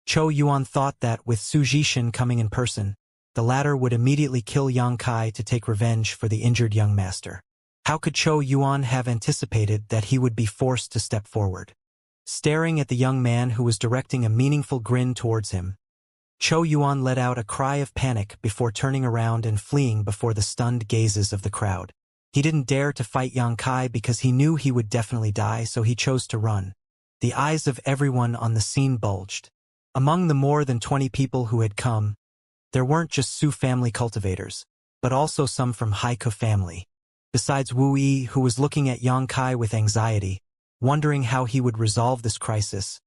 Chou Yuan thought that, with Su Zhishan coming in person, the latter would immediately kill Yang Kai to take revenge for the injured young master. How could Chou Yuan have anticipated that he would be forced to step forward? Staring at the young man who was directing a meaningful grin towards him, Chou Yuan let out a cry of panic before turning around and fleeing before the stunned gazes of the crowd. He didn't dare to fight Yang Kai because he knew he would definitely die, so he chose to run. The eyes of everyone on the scene bulged. Among the more than 20 people who had come, there weren't just Su family cultivators, but also some from Haiku family. Besides Wu Yi, who was looking at Yang Kai with anxiety, wondering how he would resolve this crisis,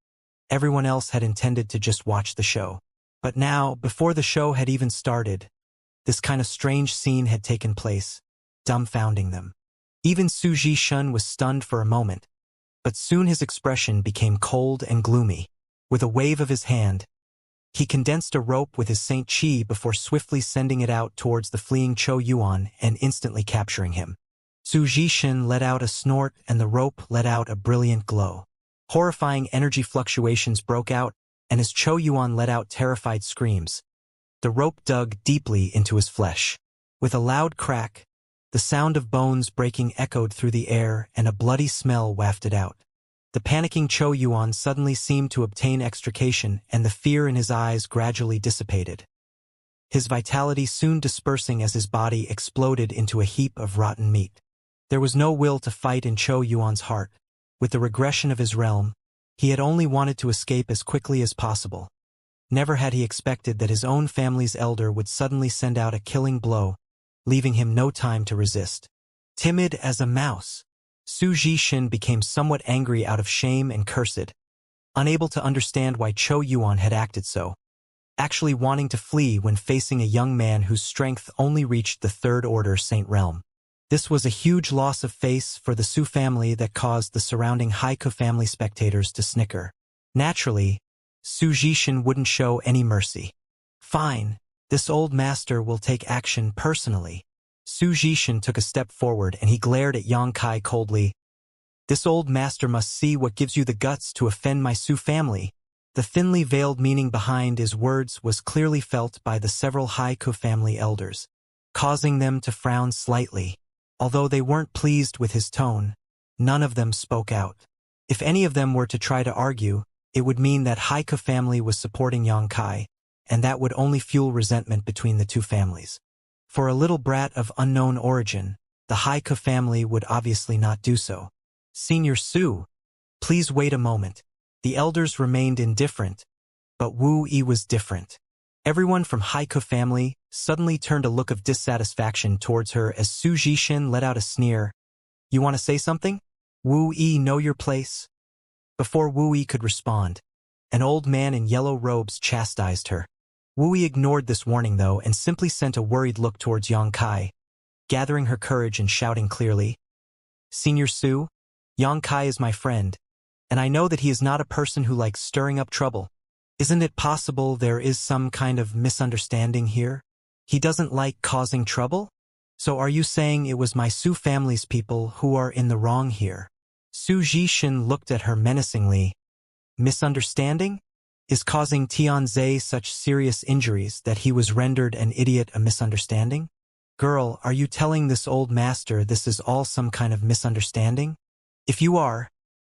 everyone else had intended to just watch the show. But now, before the show had even started, this kind of strange scene had taken place, dumbfounding them. Even Su Zhishan was stunned for a moment, but soon his expression became cold and gloomy. With a wave of his hand, he condensed a rope with his Saint Qi before swiftly sending it out towards the fleeing Chou Yuan and instantly capturing him. Su Zhishan let out a snort and the rope let out a brilliant glow. Horrifying energy fluctuations broke out, and as Chou Yuan let out terrified screams, the rope dug deeply into his flesh. With a loud crack, the sound of bones breaking echoed through the air and a bloody smell wafted out. The panicking Chou Yuan suddenly seemed to obtain extrication, and the fear in his eyes gradually dissipated, his vitality soon dispersing as his body exploded into a heap of rotten meat. There was no will to fight in Chou Yuan's heart. With the regression of his realm, he had only wanted to escape as quickly as possible. Never had he expected that his own family's elder would suddenly send out a killing blow, leaving him no time to resist. Timid as a mouse, Su Zhishan became somewhat angry out of shame and cursed, unable to understand why Chou Yuan had acted so, actually wanting to flee when facing a young man whose strength only reached the third-order Saint realm. This was a huge loss of face for the Su family that caused the surrounding Haiku family spectators to snicker. Naturally, Su Zhishan wouldn't show any mercy. Fine, this old master will take action personally. Su Zhishan took a step forward and he glared at Yang Kai coldly. This old master must see what gives you the guts to offend my Su family. The thinly veiled meaning behind his words was clearly felt by the several Haiku family elders, causing them to frown slightly. Although they weren't pleased with his tone, none of them spoke out. If any of them were to try to argue, it would mean that Haiku family was supporting Yang Kai, and that would only fuel resentment between the two families. For a little brat of unknown origin, the Haiku family would obviously not do so. Senior Su, please wait a moment. The elders remained indifferent, but Wu Yi was different. Everyone from Haiku family suddenly turned a look of dissatisfaction towards her as Su Zhishan let out a sneer. You want to say something? Wu Yi, know your place? Before Wu Yi could respond, an old man in yellow robes chastised her. Wu Yi ignored this warning though and simply sent a worried look towards Yang Kai, gathering her courage and shouting clearly, Senior Su, Yang Kai is my friend, and I know that he is not a person who likes stirring up trouble. Isn't it possible there is some kind of misunderstanding here? He doesn't like causing trouble? So are you saying it was my Su family's people who are in the wrong here? Su Zhishan looked at her menacingly. Misunderstanding? Is causing Tianze such serious injuries that he was rendered an idiot a misunderstanding? Girl, are you telling this old master this is all some kind of misunderstanding? If you are,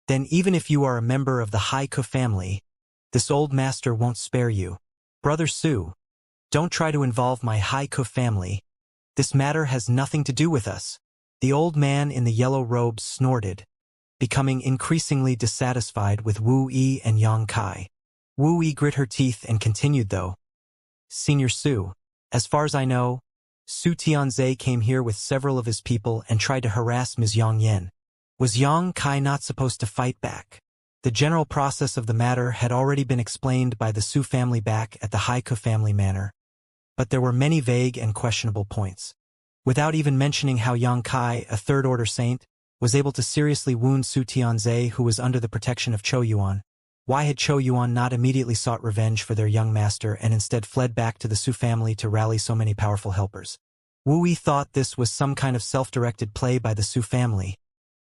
then even if you are a member of the Haiku family, this old master won't spare you. Brother Su, don't try to involve my Haiku family. This matter has nothing to do with us. The old man in the yellow robes snorted, becoming increasingly dissatisfied with Wu Yi and Yang Kai. Wu Yi grit her teeth and continued though. Senior Su, as far as I know, Su Tianze came here with several of his people and tried to harass Ms. Yang Yen. Was Yang Kai not supposed to fight back? The general process of the matter had already been explained by the Su family back at the Haiku family manor, but there were many vague and questionable points. Without even mentioning how Yang Kai, a third-order saint, was able to seriously wound Su Tianze, who was under the protection of Chou Yuan. Why had Chou Yuan not immediately sought revenge for their young master and instead fled back to the Su family to rally so many powerful helpers? Wu Yi thought this was some kind of self-directed play by the Su family,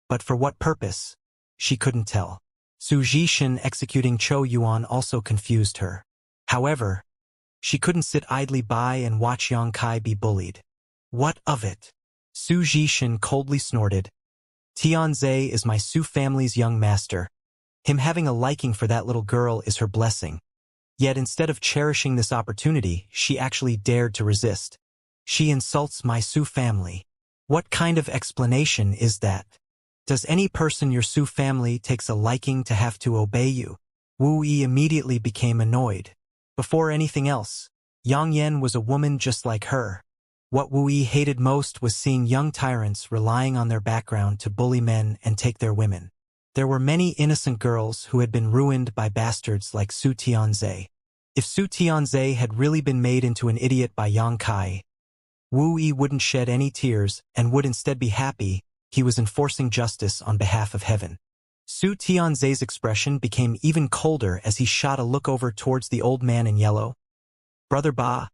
but for what purpose? She couldn't tell. Su Zhishan executing Chou Yuan also confused her. However, she couldn't sit idly by and watch Yang Kai be bullied. What of it? Su Zhishan coldly snorted. Tianze is my Su family's young master. Him having a liking for that little girl is her blessing. Yet instead of cherishing this opportunity, she actually dared to resist. She insults my Su family. What kind of explanation is that? Does any person your Su family takes a liking to have to obey you? Wu Yi immediately became annoyed. Before anything else, Yang Yan was a woman just like her. What Wu Yi hated most was seeing young tyrants relying on their background to bully men and take their women. There were many innocent girls who had been ruined by bastards like Su Tianze. If Su Tianze had really been made into an idiot by Yang Kai, Wu Yi wouldn't shed any tears and would instead be happy he was enforcing justice on behalf of heaven. Su Tianze's expression became even colder as he shot a look over towards the old man in yellow. Brother Ba,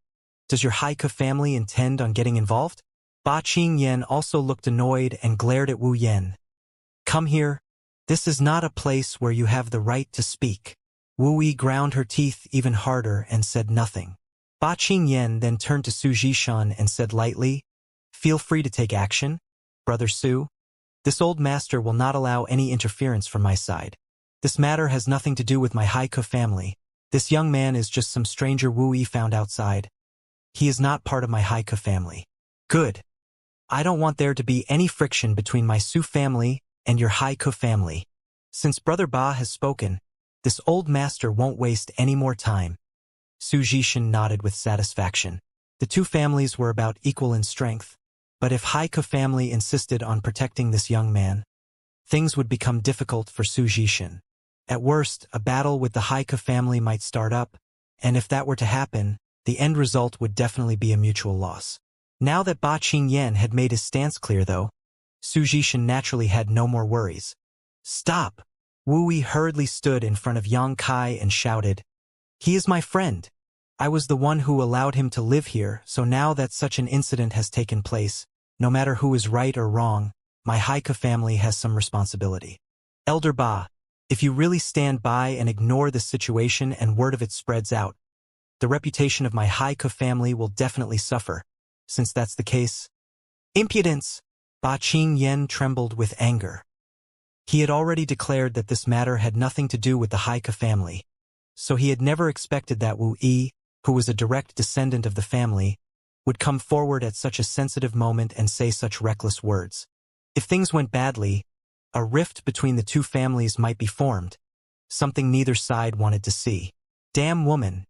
does your Haika family intend on getting involved? Ba Qingyan also looked annoyed and glared at Wu Yan. Come here. This is not a place where you have the right to speak. Wu Yi ground her teeth even harder and said nothing. Ba Qingyan then turned to Su Zhishan and said lightly, Feel free to take action, Brother Su. This old master will not allow any interference from my side. This matter has nothing to do with my Haika family. This young man is just some stranger Wu Yi found outside. He is not part of my Haika family. Good. I don't want there to be any friction between my Su family and your Haika family. Since Brother Ba has spoken, this old master won't waste any more time. Su Zhishan nodded with satisfaction. The two families were about equal in strength, but if Haika family insisted on protecting this young man, things would become difficult for Su Zhishan. At worst, a battle with the Haika family might start up, and if that were to happen, the end result would definitely be a mutual loss. Now that Ba Qingyan had made his stance clear though, Su Zhishan naturally had no more worries. Stop! Wu Yi hurriedly stood in front of Yang Kai and shouted, He is my friend. I was the one who allowed him to live here, so now that such an incident has taken place, no matter who is right or wrong, my Haika family has some responsibility. Elder Ba, if you really stand by and ignore this situation and word of it spreads out, the reputation of my Haika family will definitely suffer. Since that's the case, impudence! Ba Qingyan trembled with anger. He had already declared that this matter had nothing to do with the Haika family, so he had never expected that Wu Yi, who was a direct descendant of the family, would come forward at such a sensitive moment and say such reckless words. If things went badly, a rift between the two families might be formed, something neither side wanted to see. Damn woman!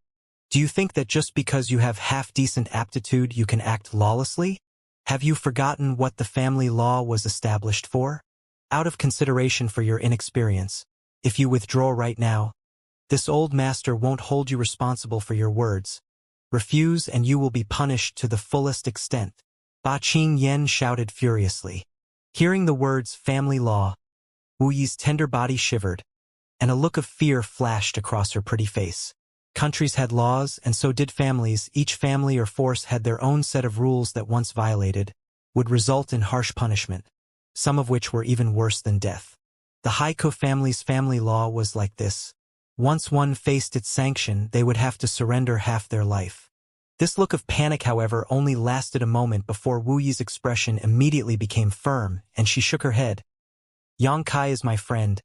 Do you think that just because you have half-decent aptitude you can act lawlessly? Have you forgotten what the family law was established for? Out of consideration for your inexperience, if you withdraw right now, this old master won't hold you responsible for your words. Refuse and you will be punished to the fullest extent. Ba Qingyan shouted furiously. Hearing the words family law, Wu Yi's tender body shivered, and a look of fear flashed across her pretty face. Countries had laws, and so did families. Each family or force had their own set of rules that once violated would result in harsh punishment, some of which were even worse than death. The Haiko family's family law was like this. Once one faced its sanction, they would have to surrender half their life. This look of panic, however, only lasted a moment before Wu Yi's expression immediately became firm, and she shook her head. Yang Kai is my friend.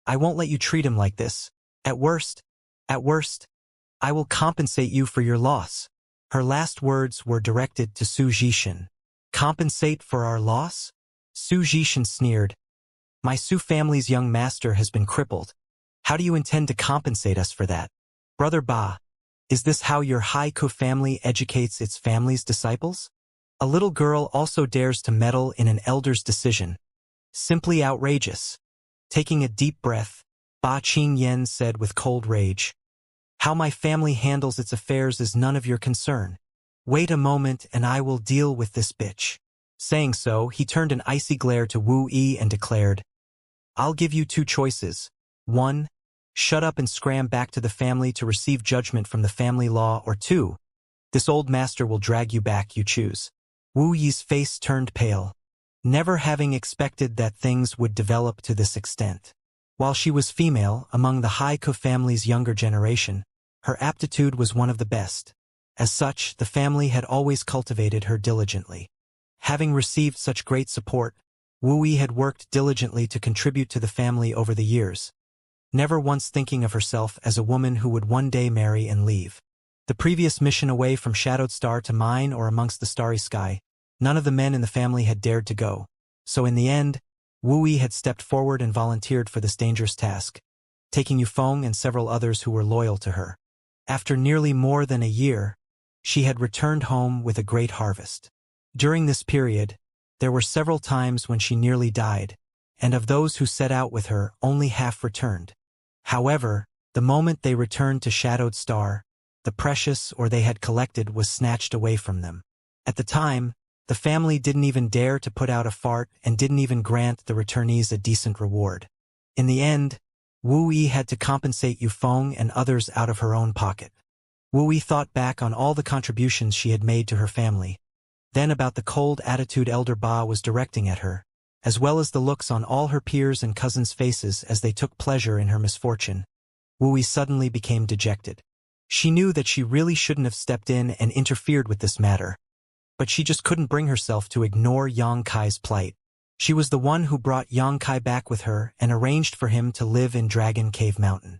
I won't let you treat him like this. At worst, I will compensate you for your loss. Her last words were directed to Su Zhishan. Compensate for our loss? Su Zhishan sneered. My Su family's young master has been crippled. How do you intend to compensate us for that? Brother Ba, is this how your Haiko family educates its family's disciples? A little girl also dares to meddle in an elder's decision. Simply outrageous. Taking a deep breath, Ba Qingyan said with cold rage. How my family handles its affairs is none of your concern. Wait a moment and I will deal with this bitch. Saying so, he turned an icy glare to Wu Yi and declared, I'll give you two choices. 1. Shut up and scram back to the family to receive judgment from the family law, or 2. This old master will drag you back, you choose. Wu Yi's face turned pale, never having expected that things would develop to this extent. While she was female, among the Haiku family's younger generation, her aptitude was one of the best. As such, the family had always cultivated her diligently. Having received such great support, Wu Yi had worked diligently to contribute to the family over the years, never once thinking of herself as a woman who would one day marry and leave. The previous mission away from Shadowed Star to mine or amongst the starry sky, none of the men in the family had dared to go. So in the end, Wu Yi had stepped forward and volunteered for this dangerous task, taking Yufeng and several others who were loyal to her. After nearly more than a year, she had returned home with a great harvest. During this period, there were several times when she nearly died, and of those who set out with her, only half returned. However, the moment they returned to Shadowed Star, the precious ore they had collected was snatched away from them. At the time, the family didn't even dare to put out a fart and didn't even grant the returnees a decent reward. In the end, Wu Yi had to compensate Yufeng and others out of her own pocket. Wu Yi thought back on all the contributions she had made to her family, then about the cold attitude Elder Ba was directing at her, as well as the looks on all her peers and cousins' faces as they took pleasure in her misfortune. Wu Yi suddenly became dejected. She knew that she really shouldn't have stepped in and interfered with this matter, but she just couldn't bring herself to ignore Yang Kai's plight. She was the one who brought Yang Kai back with her and arranged for him to live in Dragon Cave Mountain.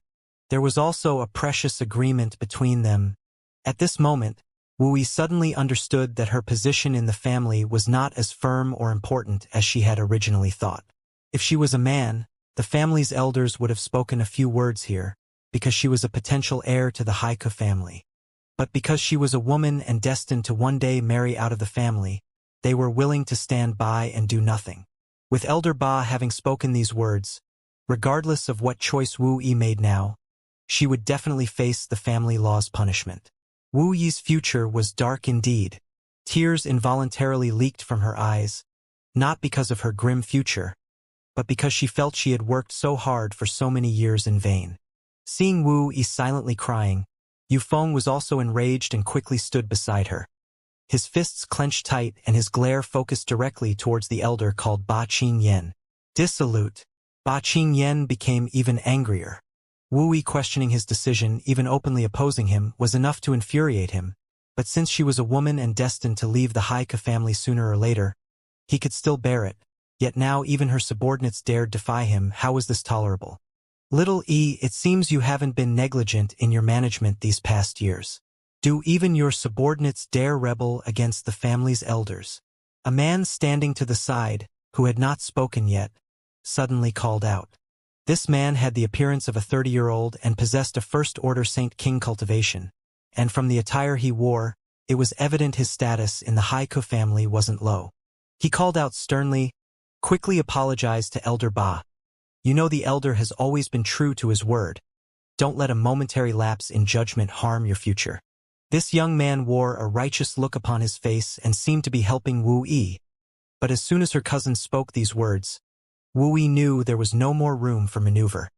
There was also a precious agreement between them. At this moment, Wu Yi suddenly understood that her position in the family was not as firm or important as she had originally thought. If she was a man, the family's elders would have spoken a few words here, because she was a potential heir to the Haiku family. But because she was a woman and destined to one day marry out of the family, they were willing to stand by and do nothing. With Elder Ba having spoken these words, regardless of what choice Wu Yi made now, she would definitely face the family law's punishment. Wu Yi's future was dark indeed. Tears involuntarily leaked from her eyes, not because of her grim future, but because she felt she had worked so hard for so many years in vain. Seeing Wu Yi silently crying, Yufeng was also enraged and quickly stood beside her. His fists clenched tight and his glare focused directly towards the elder called Ba Qingyan. Dissolute. Ba Qingyan became even angrier. Wu Yi questioning his decision, even openly opposing him, was enough to infuriate him, but since she was a woman and destined to leave the Haiku family sooner or later, he could still bear it. Yet now even her subordinates dared defy him. How was this tolerable? Little E, it seems you haven't been negligent in your management these past years. Do even your subordinates dare rebel against the family's elders? A man standing to the side, who had not spoken yet, suddenly called out. This man had the appearance of a 30-year-old and possessed a first-order Saint King cultivation, and from the attire he wore, it was evident his status in the Haiku family wasn't low. He called out sternly, quickly apologized to Elder Ba. You know the elder has always been true to his word. Don't let a momentary lapse in judgment harm your future. This young man wore a righteous look upon his face and seemed to be helping Wu Yi. But as soon as her cousin spoke these words, Wu Yi knew there was no more room for maneuver.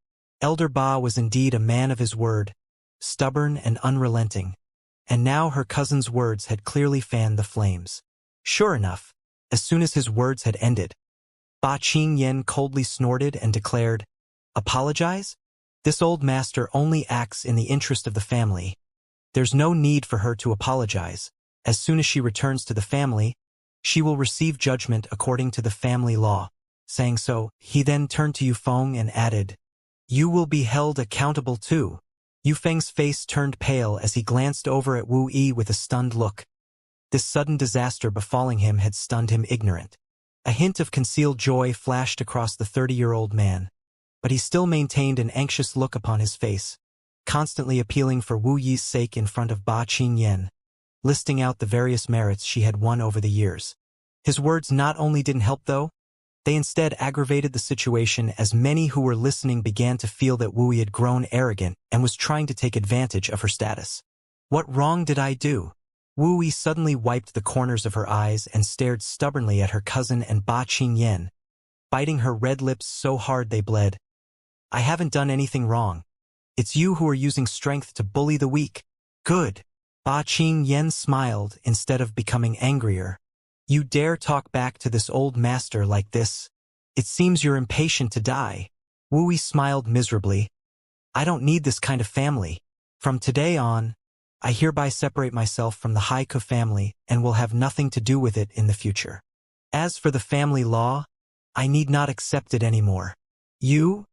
Elder Ba was indeed a man of his word, stubborn and unrelenting, and now her cousin's words had clearly fanned the flames. Sure enough, as soon as his words had ended, Ba Qingyan coldly snorted and declared, "Apologize? This old master only acts in the interest of the family. There's no need for her to apologize. As soon as she returns to the family, she will receive judgment according to the family law." Saying so, he then turned to Yufeng and added, "You will be held accountable too." Yufeng's face turned pale as he glanced over at Wu Yi with a stunned look. This sudden disaster befalling him had stunned him ignorant. A hint of concealed joy flashed across the 30-year-old man, but he still maintained an anxious look upon his face, constantly appealing for Wu Yi's sake in front of Ba Qingyan, listing out the various merits she had won over the years. His words not only didn't help though, they instead aggravated the situation as many who were listening began to feel that Wu Yi had grown arrogant and was trying to take advantage of her status. What wrong did I do? Wu Yi suddenly wiped the corners of her eyes and stared stubbornly at her cousin and Ba Qingyan, biting her red lips so hard they bled. I haven't done anything wrong. It's you who are using strength to bully the weak. Good. Ba Qingyan smiled instead of becoming angrier. You dare talk back to this old master like this? It seems you're impatient to die. Wu Yi smiled miserably. I don't need this kind of family. From today on, I hereby separate myself from the Haiku family and will have nothing to do with it in the future. As for the family law, I need not accept it anymore. You?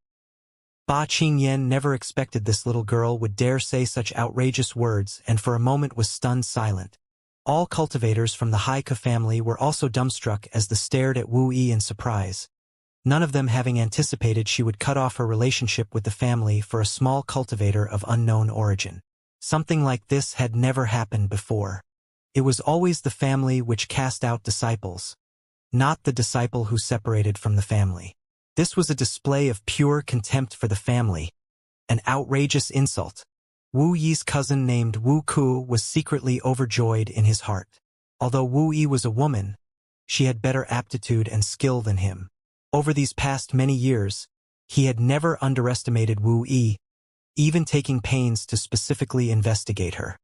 Ba Qingyan never expected this little girl would dare say such outrageous words and for a moment was stunned silent. All cultivators from the Haiku family were also dumbstruck as they stared at Wu Yi in surprise. None of them having anticipated she would cut off her relationship with the family for a small cultivator of unknown origin. Something like this had never happened before. It was always the family which cast out disciples, not the disciple who separated from the family. This was a display of pure contempt for the family, an outrageous insult. Wu Yi's cousin named Wu Ku was secretly overjoyed in his heart. Although Wu Yi was a woman, she had better aptitude and skill than him. Over these past many years, he had never underestimated Wu Yi, even taking pains to specifically investigate her.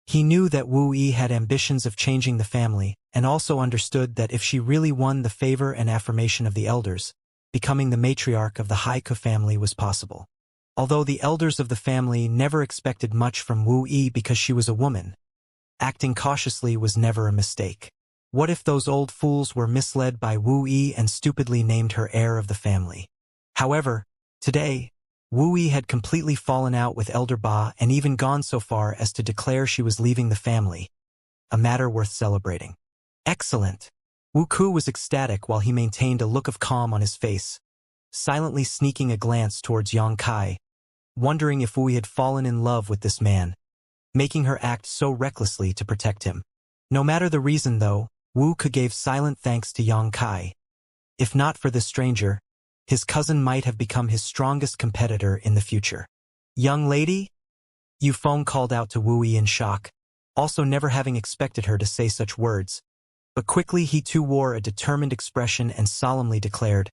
He knew that Wu Yi had ambitions of changing the family and also understood that if she really won the favor and affirmation of the elders, becoming the matriarch of the Haiku family was possible. Although the elders of the family never expected much from Wu Yi because she was a woman, acting cautiously was never a mistake. What if those old fools were misled by Wu Yi and stupidly named her heir of the family? However, today, Wu Yi had completely fallen out with Elder Ba and even gone so far as to declare she was leaving the family, a matter worth celebrating. Excellent! Wu Ku was ecstatic while he maintained a look of calm on his face, silently sneaking a glance towards Xianxia, wondering if Wu Yi had fallen in love with this man, making her act so recklessly to protect him. No matter the reason though, Wu Ku gave silent thanks to Xianxia. If not for this stranger, his cousin might have become his strongest competitor in the future. Young lady? Yu Feng called out to Wu Yi in shock, also never having expected her to say such words. But quickly he too wore a determined expression and solemnly declared,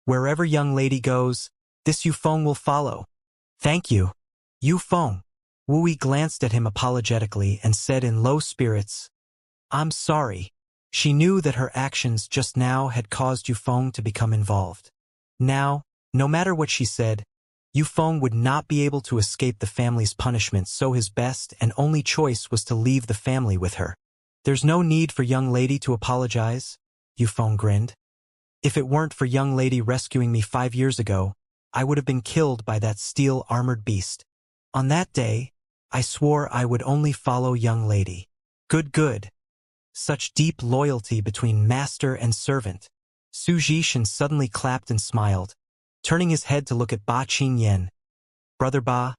Wherever young lady goes, this Yu Feng will follow. Thank you. Yu Feng. Wu Yi glanced at him apologetically and said in low spirits, I'm sorry. She knew that her actions just now had caused Yu Feng to become involved. Now, no matter what she said, Yu Feng would not be able to escape the family's punishment, so his best and only choice was to leave the family with her. There's no need for young lady to apologize, Yu Feng grinned. If it weren't for young lady rescuing me 5 years ago, I would have been killed by that steel-armored beast. On that day, I swore I would only follow young lady. Good. Such deep loyalty between master and servant. Suzhishan suddenly clapped and smiled, turning his head to look at Ba Qingyan. Brother Ba,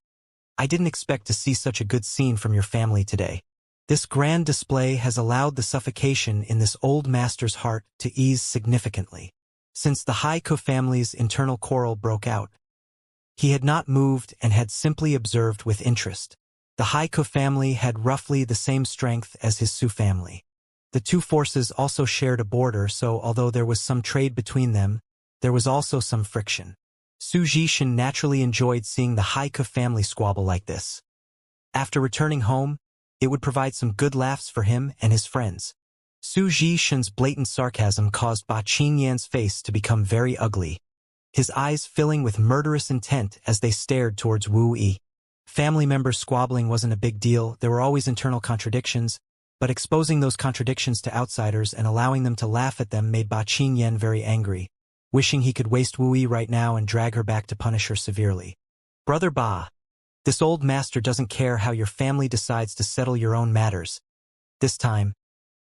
I didn't expect to see such a good scene from your family today. This grand display has allowed the suffocation in this old master's heart to ease significantly. Since the Haiku family's internal quarrel broke out, he had not moved and had simply observed with interest. The Haiku family had roughly the same strength as his Su family. The two forces also shared a border, so although there was some trade between them, there was also some friction. Suzhishan naturally enjoyed seeing the Haiku family squabble like this. After returning home, it would provide some good laughs for him and his friends. Suzhishan's blatant sarcasm caused Ba Qingyan's face to become very ugly, his eyes filling with murderous intent as they stared towards Wu Yi. Family members squabbling wasn't a big deal, there were always internal contradictions, but exposing those contradictions to outsiders and allowing them to laugh at them made Ba Qingyan very angry, wishing he could waste Wu Yi right now and drag her back to punish her severely. Brother Ba, this old master doesn't care how your family decides to settle your own matters. This time,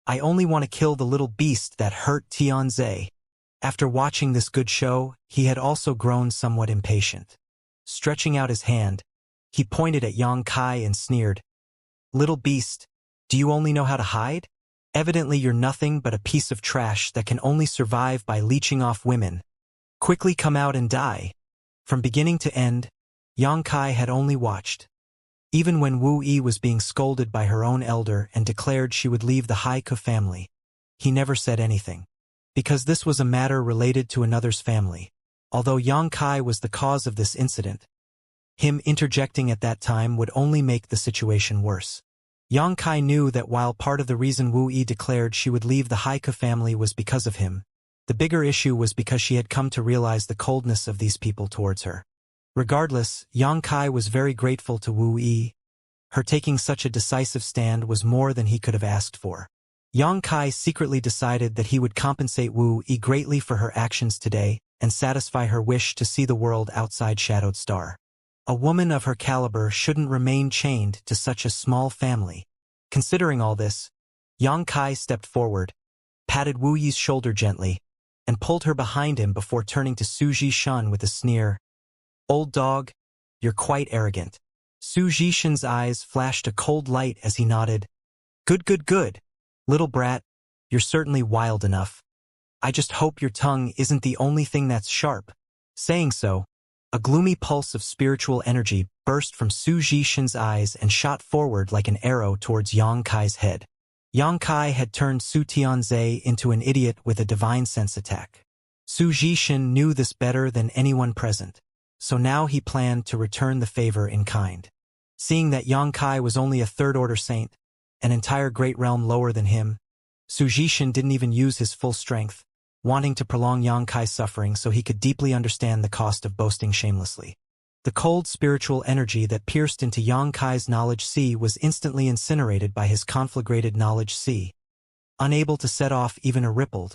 I only want to kill the little beast that hurt Tianze. After watching this good show, he had also grown somewhat impatient. Stretching out his hand, he pointed at Xianxia and sneered, Little beast, do you only know how to hide? Evidently you're nothing but a piece of trash that can only survive by leeching off women. Quickly come out and die. From beginning to end, Xianxia had only watched. Even when Wu Yi was being scolded by her own elder and declared she would leave the Haiku family, he never said anything. Because this was a matter related to another's family. Although Xianxia was the cause of this incident, him interjecting at that time would only make the situation worse. Xianxia knew that while part of the reason Wu Yi declared she would leave the Haiku family was because of him, The bigger issue was because she had come to realize the coldness of these people towards her. Regardless, Yang Kai was very grateful to Wu Yi. Her taking such a decisive stand was more than he could have asked for. Yang Kai secretly decided that he would compensate Wu Yi greatly for her actions today and satisfy her wish to see the world outside Shadowed Star. A woman of her caliber shouldn't remain chained to such a small family. Considering all this, Yang Kai stepped forward, patted Wu Yi's shoulder gently, and pulled her behind him before turning to Su Zhishan with a sneer. "Old dog, you're quite arrogant." Su Zhishan's eyes flashed a cold light as he nodded. "Good, good, good. Little brat, you're certainly wild enough. I just hope your tongue isn't the only thing that's sharp." Saying so, a gloomy pulse of spiritual energy burst from Su Zhishan's eyes and shot forward like an arrow towards Yang Kai's head. Yang Kai had turned Su Tianzhe into an idiot with a divine sense attack. Su Zhishan knew this better than anyone present, so now he planned to return the favor in kind. Seeing that Yang Kai was only a third-order saint, an entire great realm lower than him, Su Zhishan didn't even use his full strength, wanting to prolong Yang Kai's suffering so he could deeply understand the cost of boasting shamelessly. The cold spiritual energy that pierced into Yang Kai's knowledge sea was instantly incinerated by his conflagrated knowledge sea, unable to set off even a ripple,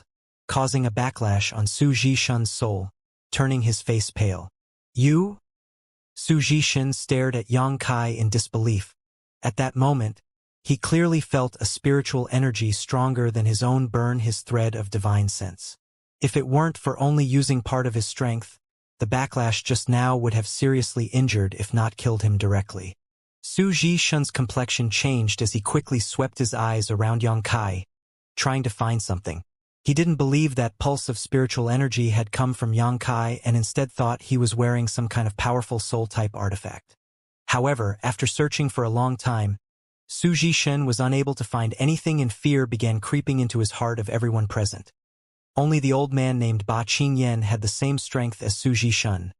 causing a backlash on Su Zhishan's soul, turning his face pale. "You?" Su Zhishan stared at Yang Kai in disbelief. At that moment, he clearly felt a spiritual energy stronger than his own burn his thread of divine sense. If it weren't for only using part of his strength, the backlash just now would have seriously injured if not killed him directly. Su Zhishan's complexion changed as he quickly swept his eyes around Yang Kai, trying to find something. He didn't believe that pulse of spiritual energy had come from Yang Kai and instead thought he was wearing some kind of powerful soul-type artifact. However, after searching for a long time, Su Zhishan was unable to find anything and fear began creeping into his heart of everyone present. Only the old man named Ba Qingyan had the same strength as Su Zhishan.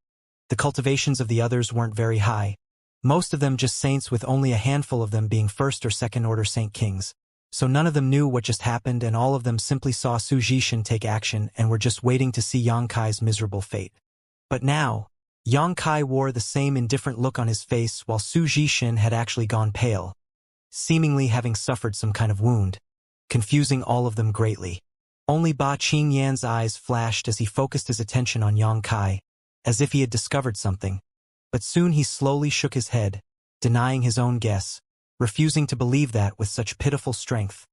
The cultivations of the others weren't very high, most of them just saints with only a handful of them being first or second order saint kings. So none of them knew what just happened and all of them simply saw Su Zhishan take action and were just waiting to see Yang Kai's miserable fate. But now, Yang Kai wore the same indifferent look on his face while Su Zhishan had actually gone pale, seemingly having suffered some kind of wound, confusing all of them greatly. Only Ba Qingyan's eyes flashed as he focused his attention on Yang Kai, as if he had discovered something. But soon he slowly shook his head, denying his own guess, refusing to believe that with such pitiful strength,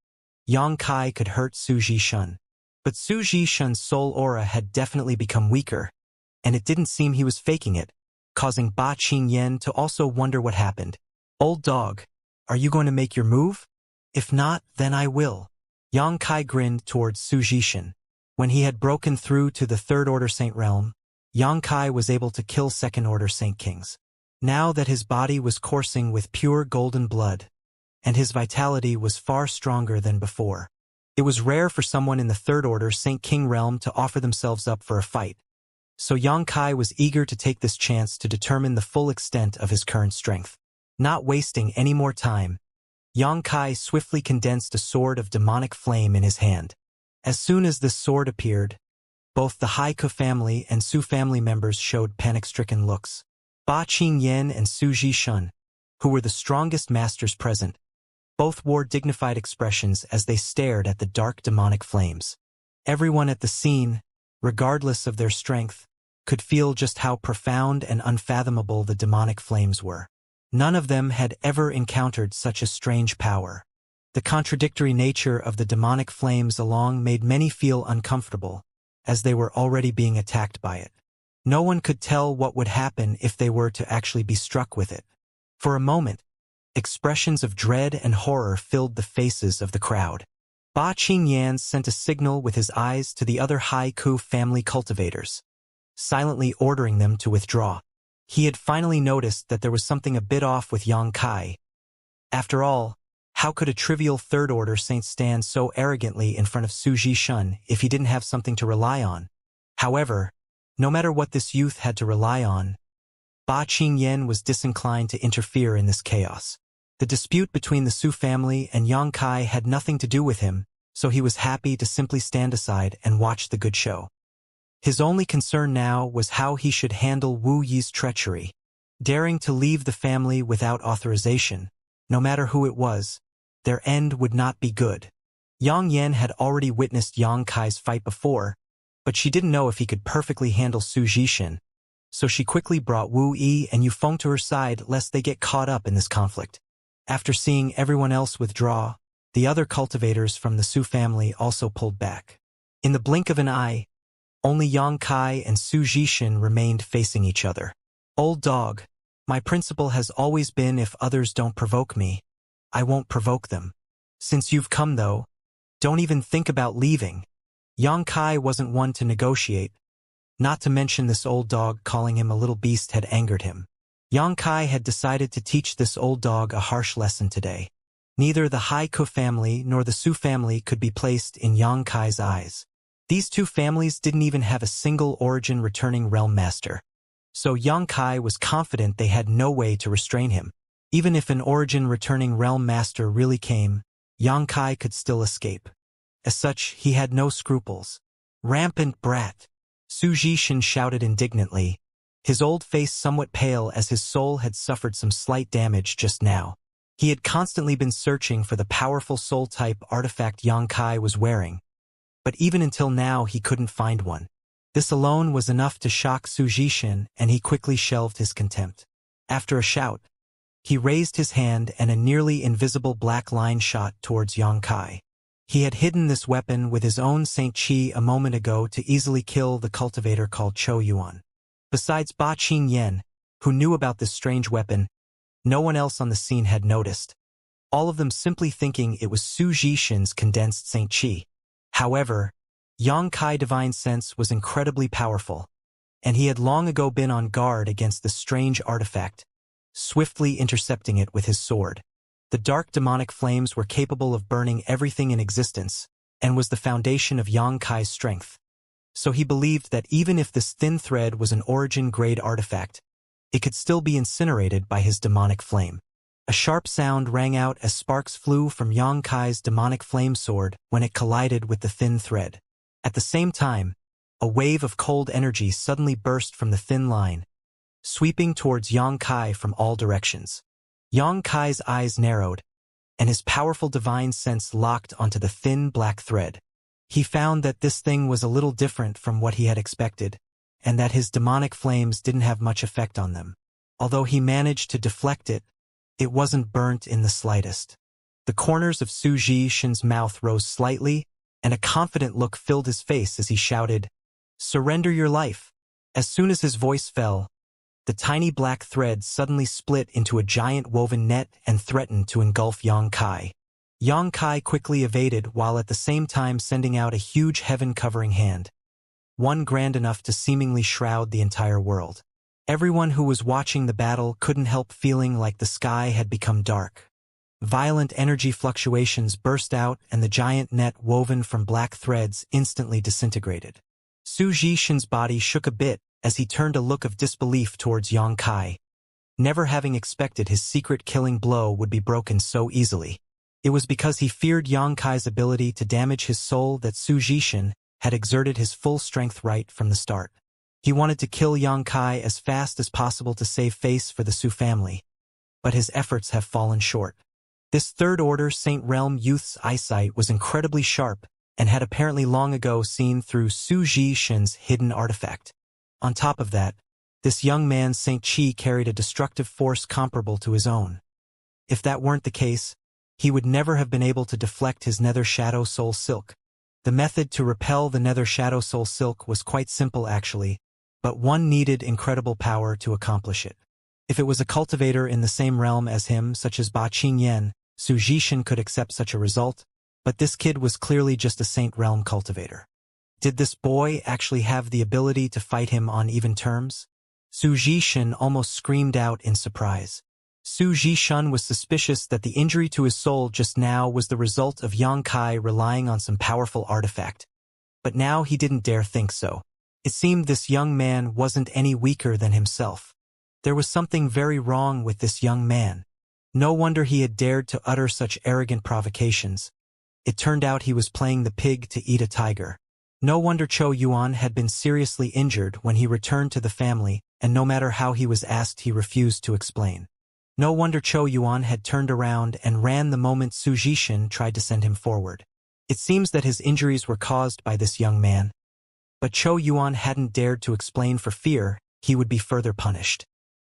Yang Kai could hurt Su Zhishan. But Su Zhishan's soul aura had definitely become weaker, and it didn't seem he was faking it, causing Ba Qingyan to also wonder what happened. "Old dog, are you going to make your move? If not, then I will." Yang Kai grinned towards Su Zhishan. When he had broken through to the third-order saint realm, Yang Kai was able to kill second-order saint kings. Now that his body was coursing with pure golden blood, and his vitality was far stronger than before, it was rare for someone in the third-order saint king realm to offer themselves up for a fight. So Yang Kai was eager to take this chance to determine the full extent of his current strength. Not wasting any more time, Yang Kai swiftly condensed a sword of demonic flame in his hand. As soon as this sword appeared, both the Haiku family and Su family members showed panic-stricken looks. Ba Qingyan and Su Zhishan, who were the strongest masters present, both wore dignified expressions as they stared at the dark demonic flames. Everyone at the scene, regardless of their strength, could feel just how profound and unfathomable the demonic flames were. None of them had ever encountered such a strange power. The contradictory nature of the demonic flames alone made many feel uncomfortable, as they were already being attacked by it. No one could tell what would happen if they were to actually be struck with it. For a moment, expressions of dread and horror filled the faces of the crowd. Ba Qingyan sent a signal with his eyes to the other Haiku family cultivators, silently ordering them to withdraw. He had finally noticed that there was something a bit off with Yang Kai. After all, how could a trivial third-order saint stand so arrogantly in front of Su Zhishan if he didn't have something to rely on? However, no matter what this youth had to rely on, Ba Qingyan was disinclined to interfere in this chaos. The dispute between the Su family and Yang Kai had nothing to do with him, so he was happy to simply stand aside and watch the good show. His only concern now was how he should handle Wu Yi's treachery. Daring to leave the family without authorization, no matter who it was, their end would not be good. Yang Yan had already witnessed Yang Kai's fight before, but she didn't know if he could perfectly handle Su Zhishan, so she quickly brought Wu Yi and Yufeng to her side lest they get caught up in this conflict. After seeing everyone else withdraw, the other cultivators from the Su family also pulled back. In the blink of an eye, only Yang Kai and Su Zhishan remained facing each other. Old dog, my principle has always been if others don't provoke me, I won't provoke them. Since you've come though, don't even think about leaving. Yang Kai wasn't one to negotiate, not to mention this old dog calling him a little beast had angered him. Yang Kai had decided to teach this old dog a harsh lesson today. Neither the Haiku family nor the Su family could be placed in Yang Kai's eyes. These two families didn't even have a single origin returning realm master. So Yang Kai was confident they had no way to restrain him. Even if an origin returning realm master really came, Yang Kai could still escape. As such, he had no scruples. Rampant brat! Su Zhishan shouted indignantly, his old face somewhat pale as his soul had suffered some slight damage just now. He had constantly been searching for the powerful soul-type artifact Yang Kai was wearing, but even until now he couldn't find one. This alone was enough to shock Su Zhishan, and he quickly shelved his contempt. After a shout, he raised his hand and a nearly invisible black line shot towards Yang Kai. He had hidden this weapon with his own Saint Qi a moment ago to easily kill the cultivator called Chou Yuan. Besides Ba Qingyan, who knew about this strange weapon, no one else on the scene had noticed, all of them simply thinking it was Su Zhishan's condensed Saint Qi. However, Yang Kai Divine Sense was incredibly powerful, and he had long ago been on guard against this strange artifact, swiftly intercepting it with his sword. The dark demonic flames were capable of burning everything in existence, and was the foundation of Yang Kai's strength. So he believed that even if this thin thread was an origin-grade artifact, it could still be incinerated by his demonic flame. A sharp sound rang out as sparks flew from Yang Kai's demonic flame sword when it collided with the thin thread. At the same time, a wave of cold energy suddenly burst from the thin line, sweeping towards Yang Kai from all directions. Yang Kai's eyes narrowed, and his powerful divine sense locked onto the thin black thread. He found that this thing was a little different from what he had expected, and that his demonic flames didn't have much effect on them. Although he managed to deflect it, it wasn't burnt in the slightest. The corners of Su Zhishan's mouth rose slightly, and a confident look filled his face as he shouted, "Surrender your life." As soon as his voice fell, the tiny black thread suddenly split into a giant woven net and threatened to engulf Yang Kai. Yang Kai quickly evaded while at the same time sending out a huge heaven-covering hand, one grand enough to seemingly shroud the entire world. Everyone who was watching the battle couldn't help feeling like the sky had become dark. Violent energy fluctuations burst out and the giant net woven from black threads instantly disintegrated. Su Zhishan's body shook a bit as he turned a look of disbelief towards Yang Kai, never having expected his secret killing blow would be broken so easily. It was because he feared Yang Kai's ability to damage his soul that Su Zhishan had exerted his full strength right from the start. He wanted to kill Yang Kai as fast as possible to save face for the Su family, but his efforts have fallen short. This third-order Saint Realm youth's eyesight was incredibly sharp and had apparently long ago seen through Su Zhishan's hidden artifact. On top of that, this young man's Saint Qi carried a destructive force comparable to his own. If that weren't the case, he would never have been able to deflect his Nether Shadow Soul Silk. The method to repel the Nether Shadow Soul Silk was quite simple actually, but one needed incredible power to accomplish it. If it was a cultivator in the same realm as him, such as Ba Qingyan, Su Zhishan could accept such a result, but this kid was clearly just a Saint Realm cultivator. Did this boy actually have the ability to fight him on even terms? Su Zhishan almost screamed out in surprise. Su Zhishan was suspicious that the injury to his soul just now was the result of Yang Kai relying on some powerful artifact. But now he didn't dare think so. It seemed this young man wasn't any weaker than himself. There was something very wrong with this young man. No wonder he had dared to utter such arrogant provocations. It turned out he was playing the pig to eat a tiger. No wonder Cho Yuan had been seriously injured when he returned to the family, and no matter how he was asked he refused to explain. No wonder Cho Yuan had turned around and ran the moment Su Jishin tried to send him forward. It seems that his injuries were caused by this young man. But Cho Yuan hadn't dared to explain for fear he would be further punished.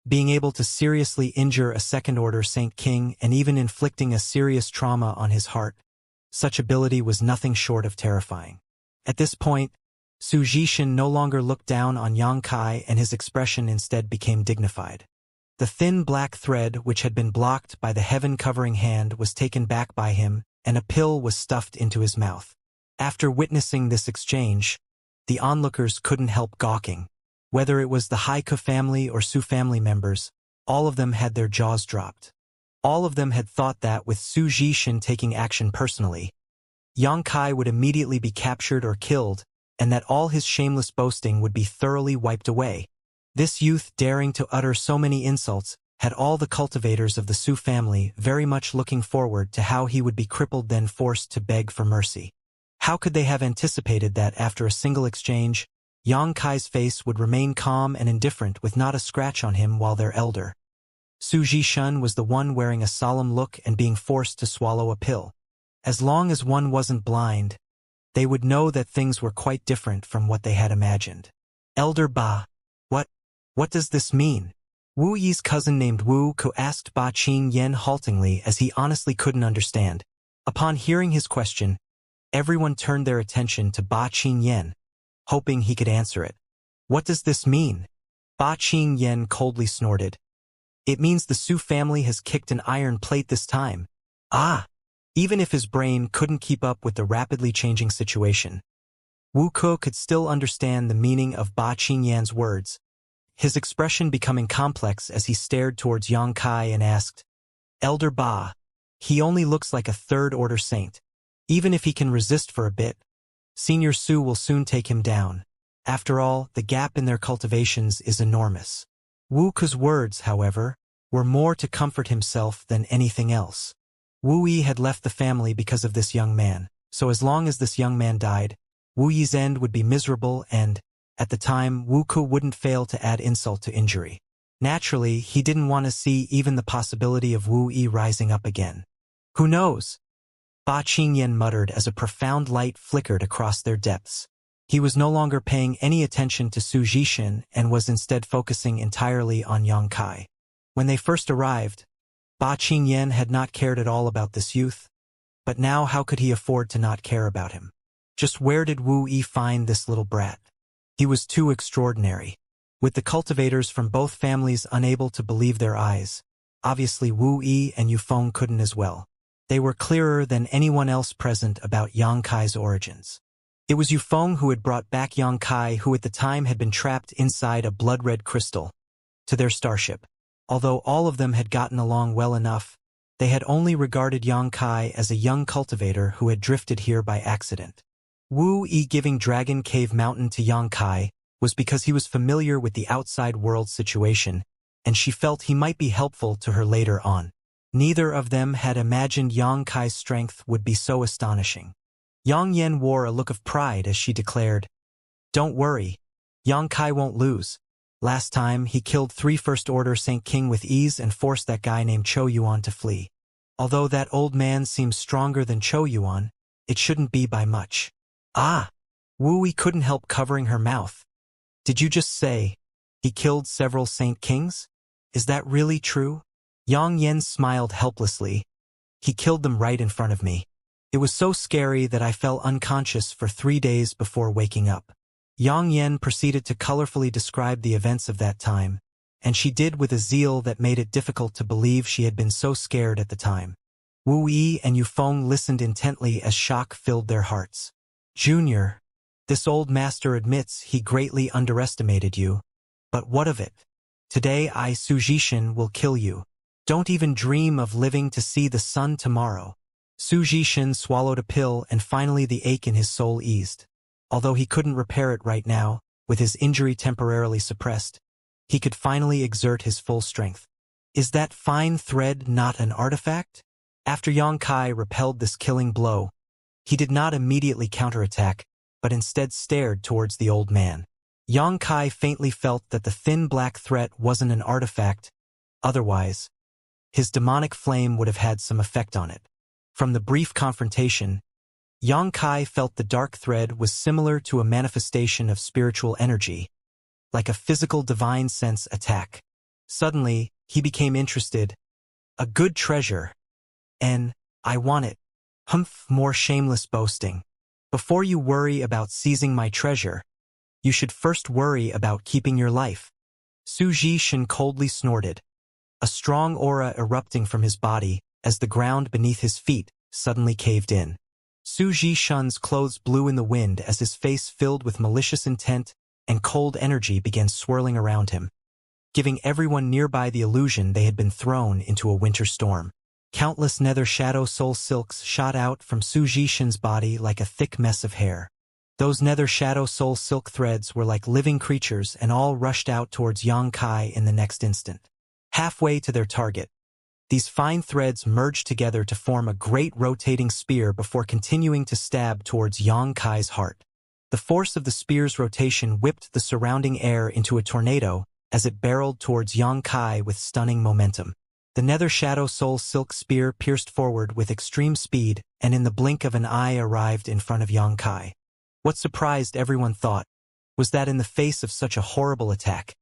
Being able to seriously injure a second-order Saint King and even inflicting a serious trauma on his heart, such ability was nothing short of terrifying. At this point, Su Jishin no longer looked down on Yang Kai and his expression instead became dignified. The thin black thread which had been blocked by the heaven-covering hand was taken back by him, and a pill was stuffed into his mouth. After witnessing this exchange, the onlookers couldn't help gawking. Whether it was the Haiku family or Su family members, all of them had their jaws dropped. All of them had thought that with Su Jishin taking action personally, Yang Kai would immediately be captured or killed, and that all his shameless boasting would be thoroughly wiped away. This youth daring to utter so many insults had all the cultivators of the Su family very much looking forward to how he would be crippled then forced to beg for mercy. How could they have anticipated that after a single exchange, Yang Kai's face would remain calm and indifferent with not a scratch on him while their elder Su Jishin was the one wearing a solemn look and being forced to swallow a pill. As long as one wasn't blind, they would know that things were quite different from what they had imagined. Elder Ba, what does this mean? Wu Yi's cousin named Wu Ku asked Ba Qing Yen haltingly as he honestly couldn't understand. Upon hearing his question, everyone turned their attention to Ba Qing Yen, hoping he could answer it. What does this mean? Ba Qing Yen coldly snorted. It means the Su family has kicked an iron plate this time. Ah! Even if his brain couldn't keep up with the rapidly changing situation, Wu Ku could still understand the meaning of Ba Qingyan's words, his expression becoming complex as he stared towards Yang Kai and asked, Elder Ba, he only looks like a third-order saint. Even if he can resist for a bit, Senior Su will soon take him down. After all, the gap in their cultivations is enormous. Wu Ku's words, however, were more to comfort himself than anything else. Wu Yi had left the family because of this young man, so as long as this young man died, Wu Yi's end would be miserable and, at the time, Wu Ku wouldn't fail to add insult to injury. Naturally, he didn't want to see even the possibility of Wu Yi rising up again. Who knows? Ba Qingyan muttered as a profound light flickered across their depths. He was no longer paying any attention to Su Jishin and was instead focusing entirely on Yang Kai. When they first arrived, Ba Qingyan had not cared at all about this youth, but now how could he afford to not care about him? Just where did Wu Yi find this little brat? He was too extraordinary. With the cultivators from both families unable to believe their eyes, obviously Wu Yi and Yufeng couldn't as well. They were clearer than anyone else present about Yang Kai's origins. It was Yufeng who had brought back Yang Kai, who at the time had been trapped inside a blood-red crystal, to their starship. Although all of them had gotten along well enough, they had only regarded Yang Kai as a young cultivator who had drifted here by accident. Wu Yi giving Dragon Cave Mountain to Yang Kai was because he was familiar with the outside world situation, and she felt he might be helpful to her later on. Neither of them had imagined Yang Kai's strength would be so astonishing. Yang Yen wore a look of pride as she declared, Don't worry, Yang Kai won't lose. Last time, he killed 3 First-Order Saint King with ease and forced that guy named Cho Yuan to flee. Although that old man seems stronger than Cho Yuan, it shouldn't be by much. Ah! Wu Yi couldn't help covering her mouth. Did you just say, he killed several Saint Kings? Is that really true? Yang Yen smiled helplessly. He killed them right in front of me. It was so scary that I fell unconscious for 3 days before waking up. Yang Yen proceeded to colorfully describe the events of that time, and she did with a zeal that made it difficult to believe she had been so scared at the time. Wu Yi and Yufeng listened intently as shock filled their hearts. Junior, this old master admits he greatly underestimated you. But what of it? Today I, Su Jishin, will kill you. Don't even dream of living to see the sun tomorrow. Su Jishin swallowed a pill and finally the ache in his soul eased. Although he couldn't repair it right now, with his injury temporarily suppressed, he could finally exert his full strength. Is that fine thread not an artifact? After Yang Kai repelled this killing blow, He did not immediately counterattack, but instead stared towards the old man. Yang Kai faintly felt that the thin black threat wasn't an artifact. Otherwise, his demonic flame would have had some effect on it. From the brief confrontation, Yang Kai felt the dark thread was similar to a manifestation of spiritual energy, like a physical divine sense attack. Suddenly, he became interested. A good treasure. And I want it. Humph, more shameless boasting. Before you worry about seizing my treasure, you should first worry about keeping your life. Suzhi coldly snorted, a strong aura erupting from his body as the ground beneath his feet suddenly caved in. Suzhi clothes blew in the wind as his face filled with malicious intent and cold energy began swirling around him, giving everyone nearby the illusion they had been thrown into a winter storm. Countless nether shadow soul silks shot out from Suzhi body like a thick mess of hair. Those nether shadow soul silk threads were like living creatures and all rushed out towards Yang Kai in the next instant. Halfway to their target, these fine threads merged together to form a great rotating spear before continuing to stab towards Yang Kai's heart. The force of the spear's rotation whipped the surrounding air into a tornado as it barreled towards Yang Kai with stunning momentum. The nether shadow soul silk spear pierced forward with extreme speed and in the blink of an eye arrived in front of Yang Kai. What surprised everyone thought was that in the face of such a horrible attack,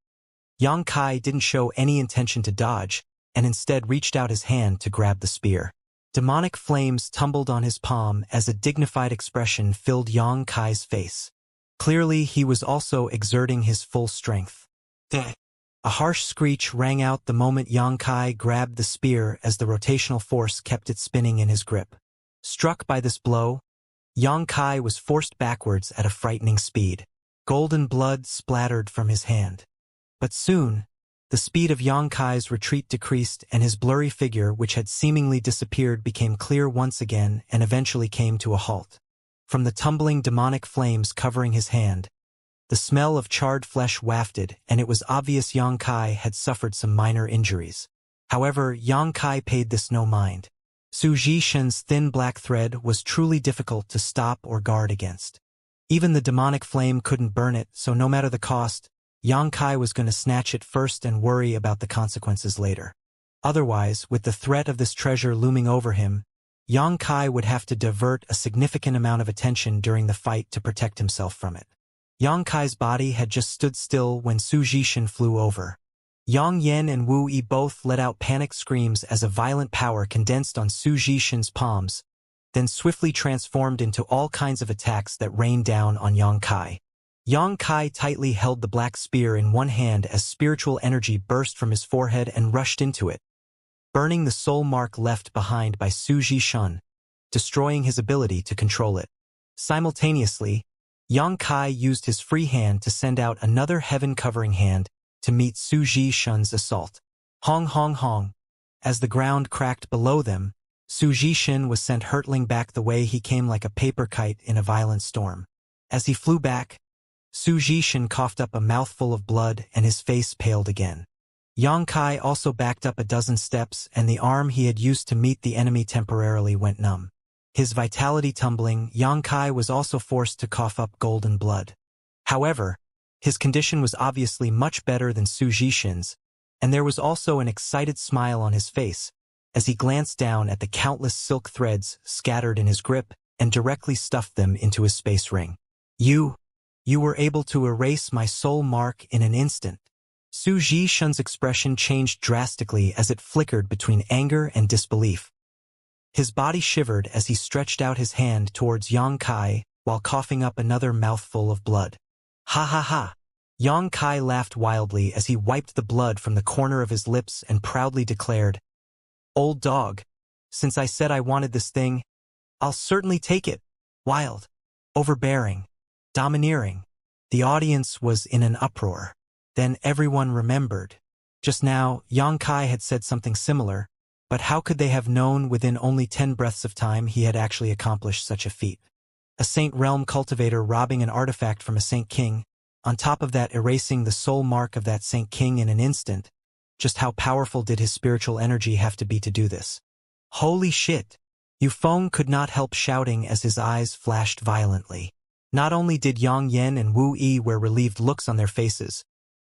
Yang Kai didn't show any intention to dodge and instead reached out his hand to grab the spear. Demonic flames tumbled on his palm as a dignified expression filled Yang Kai's face. Clearly, he was also exerting his full strength. A harsh screech rang out the moment Yang Kai grabbed the spear as the rotational force kept it spinning in his grip. Struck by this blow, Yang Kai was forced backwards at a frightening speed. Golden blood splattered from his hand. But soon, the speed of Yang Kai's retreat decreased and his blurry figure, which had seemingly disappeared, became clear once again and eventually came to a halt. From the tumbling demonic flames covering his hand, the smell of charred flesh wafted, and it was obvious Yang Kai had suffered some minor injuries. However, Yang Kai paid this no mind. Suzhi thin black thread was truly difficult to stop or guard against. Even the demonic flame couldn't burn it, so no matter the cost, Yang Kai was going to snatch it first and worry about the consequences later. Otherwise, with the threat of this treasure looming over him, Yang Kai would have to divert a significant amount of attention during the fight to protect himself from it. Yang Kai's body had just stood still when Suzhi flew over. Yang Yen and Wu Yi both let out panicked screams as a violent power condensed on Suzhi palms, then swiftly transformed into all kinds of attacks that rained down on Yang Kai. Yang Kai tightly held the black spear in one hand as spiritual energy burst from his forehead and rushed into it, burning the soul mark left behind by Suzhi, destroying his ability to control it. Simultaneously, Yang Kai used his free hand to send out another heaven-covering hand to meet Suzhi-shun's assault. Hong hong hong. As the ground cracked below them, Suzhi was sent hurtling back the way he came like a paper kite in a violent storm. As he flew back, Suzhi coughed up a mouthful of blood and his face paled again. Yang Kai also backed up a dozen steps and the arm he had used to meet the enemy temporarily went numb. His vitality tumbling, Yang Kai was also forced to cough up golden blood. However, his condition was obviously much better than Suzhi-shin's, and there was also an excited smile on his face as he glanced down at the countless silk threads scattered in his grip and directly stuffed them into his space ring. You were able to erase my soul mark in an instant. Suzhi-shun's expression changed drastically as it flickered between anger and disbelief. His body shivered as he stretched out his hand towards Yang Kai while coughing up another mouthful of blood. Ha ha ha! Yang Kai laughed wildly as he wiped the blood from the corner of his lips and proudly declared, "Old dog, since I said I wanted this thing, I'll certainly take it." Wild, overbearing, domineering. The audience was in an uproar. Then everyone remembered. Just now, Yang Kai had said something similar, but how could they have known within only 10 breaths of time he had actually accomplished such a feat? A Saint Realm cultivator robbing an artifact from a Saint King, on top of that erasing the soul mark of that Saint King in an instant. Just how powerful did his spiritual energy have to be to do this? Holy shit! Yufeng could not help shouting as his eyes flashed violently. Not only did Yang Yen and Wu Yi wear relieved looks on their faces,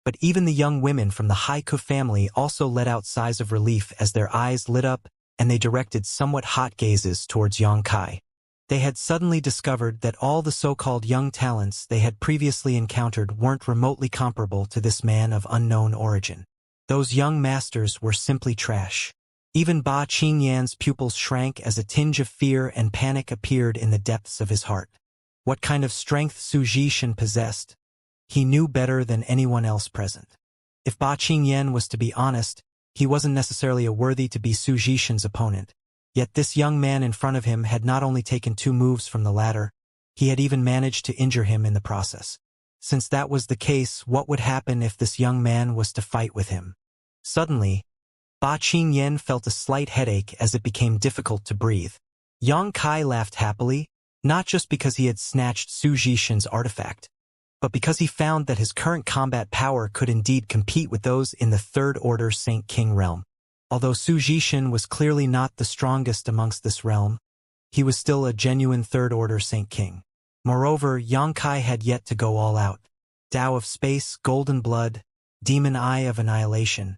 but even the young women from the Haiku family also let out sighs of relief as their eyes lit up and they directed somewhat hot gazes towards Yang Kai. They had suddenly discovered that all the so-called young talents they had previously encountered weren't remotely comparable to this man of unknown origin. Those young masters were simply trash. Even Ba Qingyan's pupils shrank as a tinge of fear and panic appeared in the depths of his heart. What kind of strength Su Zhishan possessed, he knew better than anyone else present. If Ba Qingyan was to be honest, he wasn't necessarily worthy to be Su Zhishan's opponent. Yet this young man in front of him had not only taken 2 moves from the latter, he had even managed to injure him in the process. Since that was the case, what would happen if this young man was to fight with him? Suddenly, Ba Qingyan felt a slight headache as it became difficult to breathe. Yang Kai laughed happily, not just because he had snatched Su Zhishan's artifact, but because he found that his current combat power could indeed compete with those in the Third Order Saint King realm. Although Su Zhishan was clearly not the strongest amongst this realm, he was still a genuine Third Order Saint King. Moreover, Yang Kai had yet to go all out. Tao of Space, Golden Blood, Demon Eye of Annihilation.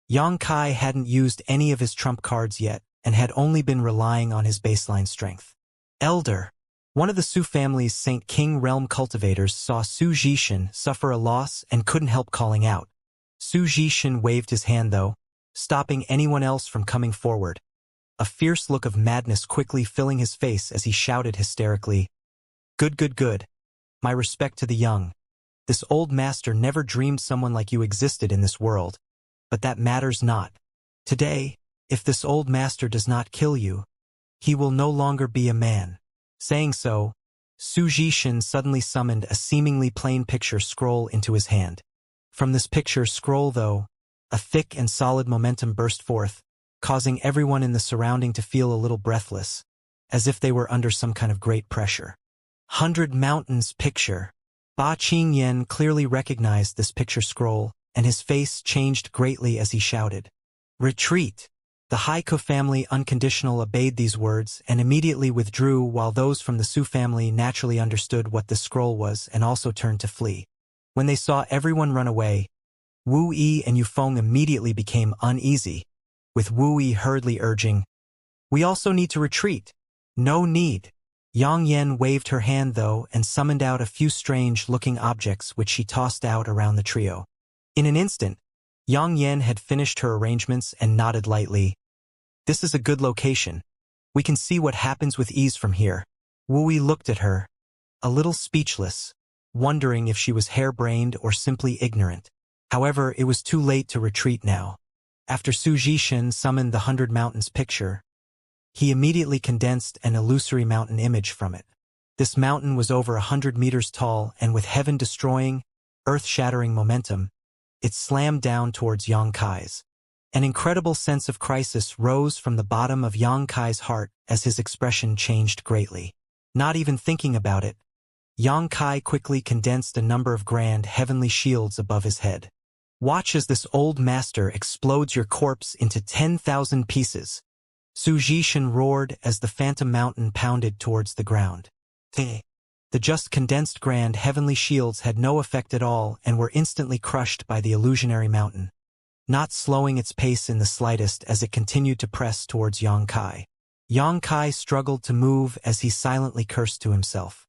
Yang Kai hadn't used any of his trump cards yet and had only been relying on his baseline strength. Elder, one of the Su family's Saint King realm cultivators, saw Su Zhishan suffer a loss and couldn't help calling out. Su Zhishan waved his hand though, stopping anyone else from coming forward. A fierce look of madness quickly filling his face as he shouted hysterically, "Good, good, good. My respect to the young. This old master never dreamed someone like you existed in this world. But that matters not. Today, if this old master does not kill you, he will no longer be a man." Saying so, Su Zhishan suddenly summoned a seemingly plain picture scroll into his hand. From this picture scroll, though, a thick and solid momentum burst forth, causing everyone in the surrounding to feel a little breathless, as if they were under some kind of great pressure. 100 Mountains picture. Ba Qingyan clearly recognized this picture scroll, and his face changed greatly as he shouted, "Retreat!" The Haiku family unconditional obeyed these words and immediately withdrew, while those from the Su family naturally understood what the scroll was and also turned to flee. When they saw everyone run away, Wu Yi and Yufeng immediately became uneasy, with Wu Yi hurriedly urging, "We also need to retreat." "No need." Yang Yen waved her hand though and summoned out a few strange-looking objects which she tossed out around the trio. In an instant, Yang Yen had finished her arrangements and nodded lightly. "This is a good location. We can see what happens with ease from here." Wu Yi looked at her, a little speechless, wondering if she was harebrained or simply ignorant. However, it was too late to retreat now. After Su Zhishan summoned the 100 Mountains picture, he immediately condensed an illusory mountain image from it. This mountain was over 100 meters tall, and with heaven-destroying, earth-shattering momentum, it slammed down towards Yang Kai's. An incredible sense of crisis rose from the bottom of Yang Kai's heart as his expression changed greatly. Not even thinking about it, Yang Kai quickly condensed a number of grand heavenly shields above his head. "Watch as this old master explodes your corpse into 10,000 pieces." Su Zhishan roared as the phantom mountain pounded towards the ground. The just condensed grand heavenly shields had no effect at all and were instantly crushed by the illusionary mountain, not slowing its pace in the slightest as it continued to press towards Yang Kai. Yang Kai struggled to move as he silently cursed to himself.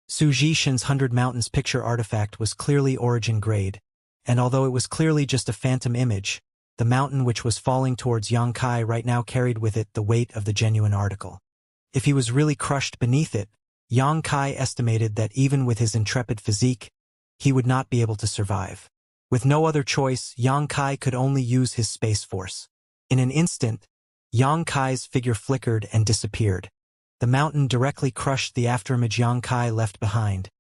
Su Zhishan's 100 Mountains picture artifact was clearly origin grade, and although it was clearly just a phantom image, the mountain which was falling towards Yang Kai right now carried with it the weight of the genuine article. If he was really crushed beneath it, Yang Kai estimated that even with his intrepid physique, he would not be able to survive. With no other choice, Yang Kai could only use his space force. In an instant, Yang Kai's figure flickered and disappeared. The mountain directly crushed the afterimage Yang Kai left behind,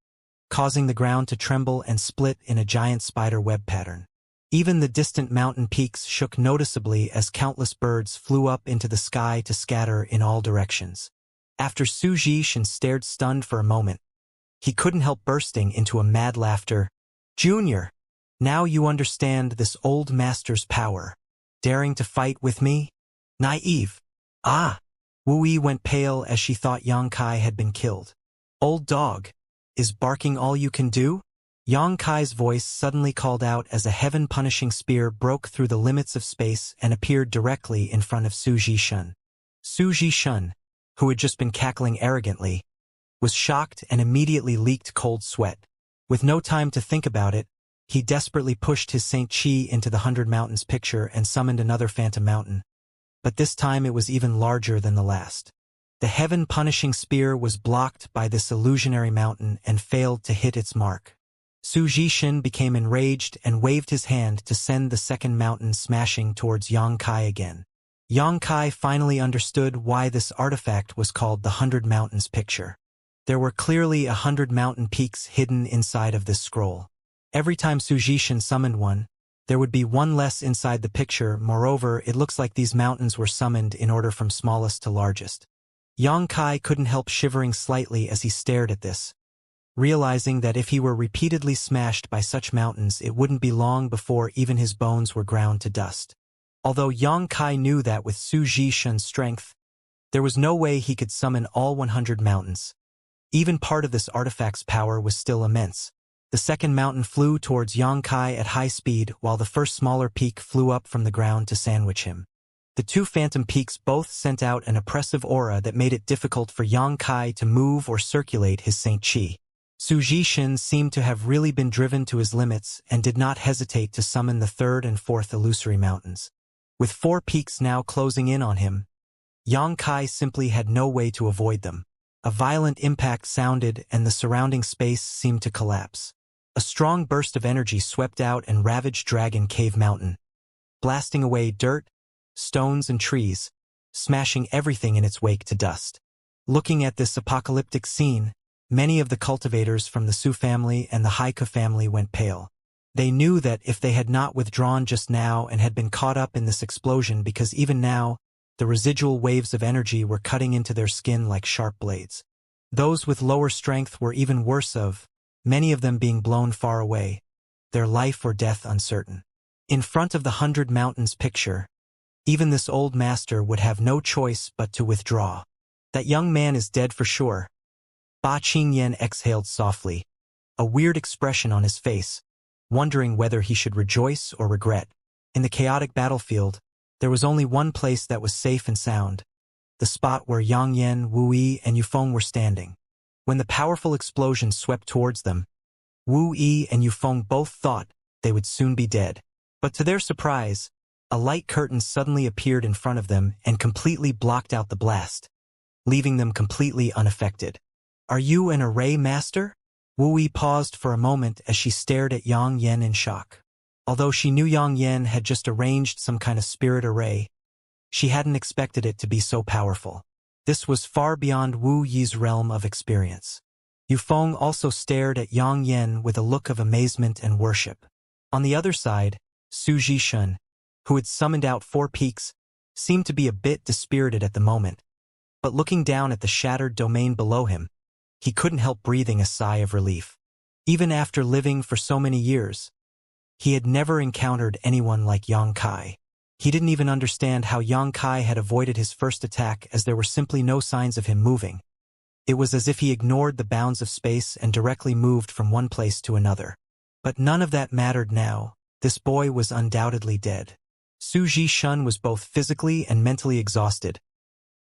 causing the ground to tremble and split in a giant spider web pattern. Even the distant mountain peaks shook noticeably as countless birds flew up into the sky to scatter in all directions. After Su Zhishan stared stunned for a moment, he couldn't help bursting into a mad laughter. "Junior, now you understand this old master's power. Daring to fight with me? Naive. Ah! Wu Yi went pale as she thought Yang Kai had been killed. "Old dog, is barking all you can do?" Yang Kai's voice suddenly called out as a heaven-punishing spear broke through the limits of space and appeared directly in front of Su Zhishun. Su Zhishun, who had just been cackling arrogantly, was shocked and immediately leaked cold sweat. With no time to think about it, he desperately pushed his Saint Chi into the 100 Mountains picture and summoned another phantom mountain. But this time it was even larger than the last. The heaven-punishing spear was blocked by this illusionary mountain and failed to hit its mark. Su Zhishun became enraged and waved his hand to send the second mountain smashing towards Yang Kai again. Yang Kai finally understood why this artifact was called the 100 Mountains picture. There were clearly 100 mountain peaks hidden inside of this scroll. Every time Su Zhishun summoned one, there would be one less inside the picture. Moreover, it looks like these mountains were summoned in order from smallest to largest. Yang Kai couldn't help shivering slightly as he stared at this, realizing that if he were repeatedly smashed by such mountains, it wouldn't be long before even his bones were ground to dust. Although Yang Kai knew that with Su Zhishun's strength, there was no way he could summon all 100 mountains. Even part of this artifact's power was still immense. The second mountain flew towards Yang Kai at high speed, while the first smaller peak flew up from the ground to sandwich him. The two phantom peaks both sent out an oppressive aura that made it difficult for Yang Kai to move or circulate his Saint Chi. Su Zhishun seemed to have really been driven to his limits and did not hesitate to summon the third and fourth illusory mountains. With 4 peaks now closing in on him, Yang Kai simply had no way to avoid them. A violent impact sounded and the surrounding space seemed to collapse. A strong burst of energy swept out and ravaged Dragon Cave Mountain, blasting away dirt, stones and trees, smashing everything in its wake to dust. Looking at this apocalyptic scene, many of the cultivators from the Su family and the Haiku family went pale. They knew that if they had not withdrawn just now and had been caught up in this explosion, because even now, the residual waves of energy were cutting into their skin like sharp blades. Those with lower strength were even worse off, many of them being blown far away, their life or death uncertain. In front of the 100 Mountains picture, even this old master would have no choice but to withdraw. "That young man is dead for sure." Ba Qingyan exhaled softly, a weird expression on his face, wondering whether he should rejoice or regret. In the chaotic battlefield, there was only one place that was safe and sound, the spot where Yang Yan, Wu Yi, and Yufeng were standing. When the powerful explosion swept towards them, Wu Yi and Yufeng both thought they would soon be dead. But to their surprise, a light curtain suddenly appeared in front of them and completely blocked out the blast, leaving them completely unaffected. "Are you an array master?" Wu Yi paused for a moment as she stared at Yang Yan in shock. Although she knew Yang Yan had just arranged some kind of spirit array, she hadn't expected it to be so powerful. This was far beyond Wu Yi's realm of experience. Yufeng also stared at Yang Yan with a look of amazement and worship. On the other side, Su Zhishun, who had summoned out 4 peaks, seemed to be a bit dispirited at the moment. But looking down at the shattered domain below him, he couldn't help breathing a sigh of relief. Even after living for so many years, he had never encountered anyone like Yang Kai. He didn't even understand how Yang Kai had avoided his first attack, as there were simply no signs of him moving. It was as if he ignored the bounds of space and directly moved from one place to another. But none of that mattered now. This boy was undoubtedly dead. Su Zhishun was both physically and mentally exhausted,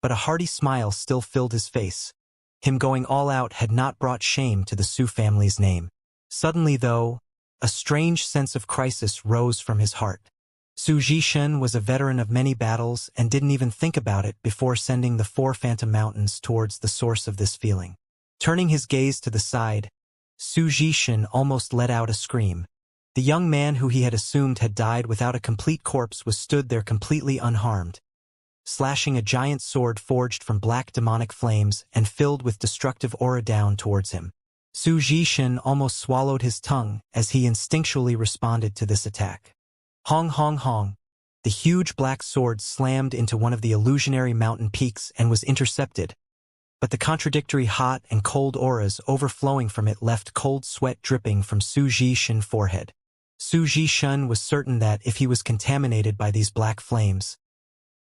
but a hearty smile still filled his face. Him going all out had not brought shame to the Su family's name. Suddenly, though, a strange sense of crisis rose from his heart. Su Zhishun was a veteran of many battles and didn't even think about it before sending the 4 phantom mountains towards the source of this feeling. Turning his gaze to the side, Su Zhishun almost let out a scream. The young man who he had assumed had died without a complete corpse was stood there completely unharmed, slashing a giant sword forged from black demonic flames and filled with destructive aura down towards him. Su Zhishun almost swallowed his tongue as he instinctually responded to this attack. Hong hong hong. The huge black sword slammed into one of the illusionary mountain peaks and was intercepted, but the contradictory hot and cold auras overflowing from it left cold sweat dripping from Su Zhishun's forehead. Su Zhishun was certain that if he was contaminated by these black flames,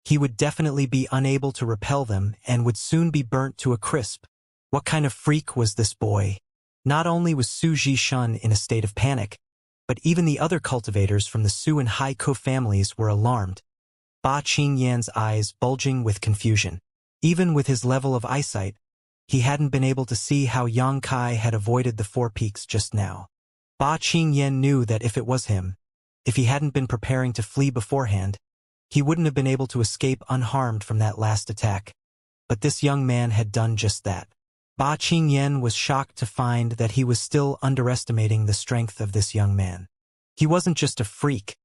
he would definitely be unable to repel them and would soon be burnt to a crisp. What kind of freak was this boy? Not only was Su Zhishun in a state of panic, but even the other cultivators from the Su and Hai-Ko families were alarmed. Ba Qingyan's eyes bulging with confusion. Even with his level of eyesight, he hadn't been able to see how Yang Kai had avoided the four peaks just now. Ba Qingyan knew that if it was him, if he hadn't been preparing to flee beforehand, he wouldn't have been able to escape unharmed from that last attack. But this young man had done just that. Ba Qingyan was shocked to find that he was still underestimating the strength of this young man. He wasn't just a freak.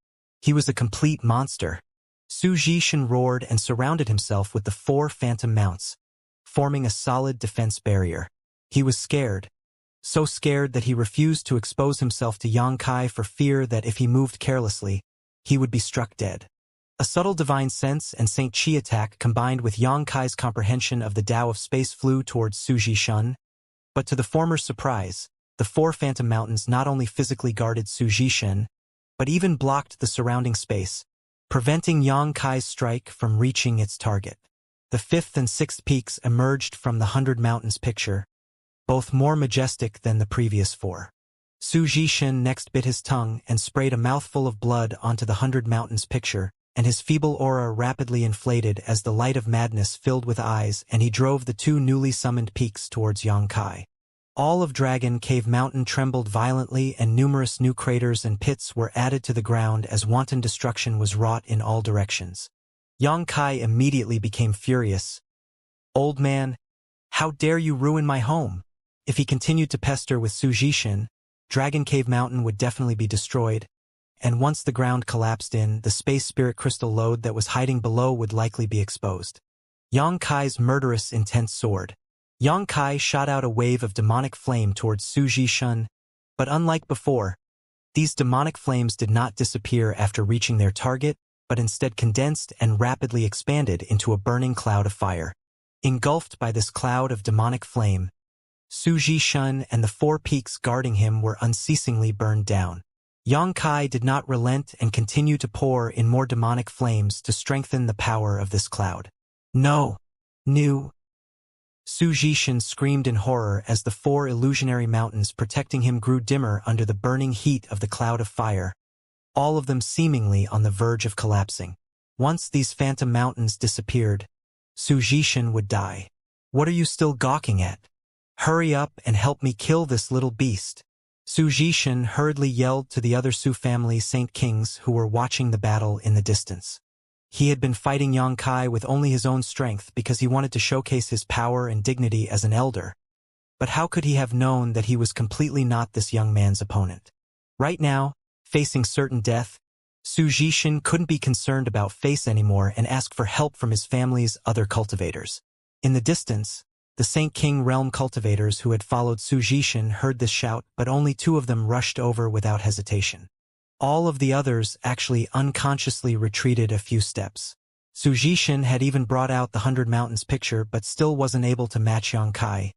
He was a complete monster. Su Zhishun roared and surrounded himself with the 4 phantom mounts, forming a solid defense barrier. He was scared. So scared that he refused to expose himself to Yang Kai for fear that if he moved carelessly, he would be struck dead. A subtle divine sense and Saint Chi attack combined with Yang Kai's comprehension of the Tao of space flew towards Su Zhishun. But to the former's surprise, the 4 phantom mountains not only physically guarded Su Zhishun, but even blocked the surrounding space, preventing Yang Kai's strike from reaching its target. The 5th and 6th peaks emerged from the 100 Mountains picture, both more majestic than the previous 4. Su Zhishun next bit his tongue and sprayed a mouthful of blood onto the 100 Mountains picture, and his feeble aura rapidly inflated as the light of madness filled with eyes, and he drove the 2 newly summoned peaks towards Yang Kai. All of Dragon Cave Mountain trembled violently, and numerous new craters and pits were added to the ground as wanton destruction was wrought in all directions. Yang Kai immediately became furious. "Old man, how dare you ruin my home?" If he continued to pester with Su Zhishun, Dragon Cave Mountain would definitely be destroyed, and once the ground collapsed in, the space spirit crystal load that was hiding below would likely be exposed. Yang Kai's murderous intent soared. Yang Kai shot out a wave of demonic flame towards Su Zhishun, but unlike before, these demonic flames did not disappear after reaching their target, but instead condensed and rapidly expanded into a burning cloud of fire. Engulfed by this cloud of demonic flame, Su Zhishun and the 4 peaks guarding him were unceasingly burned down. Yang Kai did not relent and continued to pour in more demonic flames to strengthen the power of this cloud. "No! New!" Su Zhishun screamed in horror as the 4 illusionary mountains protecting him grew dimmer under the burning heat of the cloud of fire, all of them seemingly on the verge of collapsing. Once these phantom mountains disappeared, Su Zhishun would die. "What are you still gawking at? Hurry up and help me kill this little beast." Su Zhishun hurriedly yelled to the other Su family Saint Kings who were watching the battle in the distance. He had been fighting Yang Kai with only his own strength because he wanted to showcase his power and dignity as an elder. But how could he have known that he was completely not this young man's opponent? Right now, facing certain death, Su Zhishun couldn't be concerned about face anymore and asked for help from his family's other cultivators. In the distance, the Saint King Realm cultivators who had followed Su Zhishun heard this shout, but only 2 of them rushed over without hesitation. All of the others actually unconsciously retreated a few steps. Su Zhishun had even brought out the 100 Mountains picture but still wasn't able to match Yang Kai.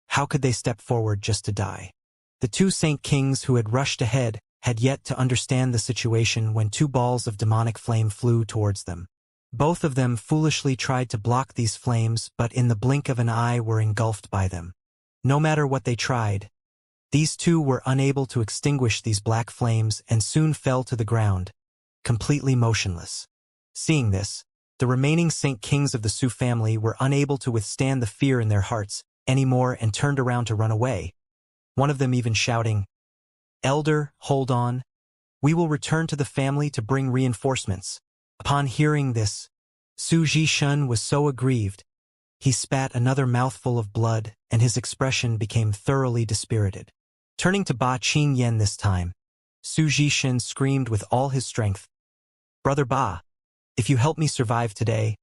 How could they step forward just to die? The 2 Saint Kings who had rushed ahead had yet to understand the situation when 2 balls of demonic flame flew towards them. Both of them foolishly tried to block these flames, but in the blink of an eye were engulfed by them. No matter what they tried, these 2 were unable to extinguish these black flames and soon fell to the ground, completely motionless. Seeing this, the remaining Saint Kings of the Su family were unable to withstand the fear in their hearts anymore and turned around to run away, one of them even shouting, "Elder, hold on. We will return to the family to bring reinforcements." Upon hearing this, Su Zhishun was so aggrieved, he spat another mouthful of blood and his expression became thoroughly dispirited. Turning to Ba Qingyan this time, Su Zhishun screamed with all his strength, "Brother Ba, if you help me survive today,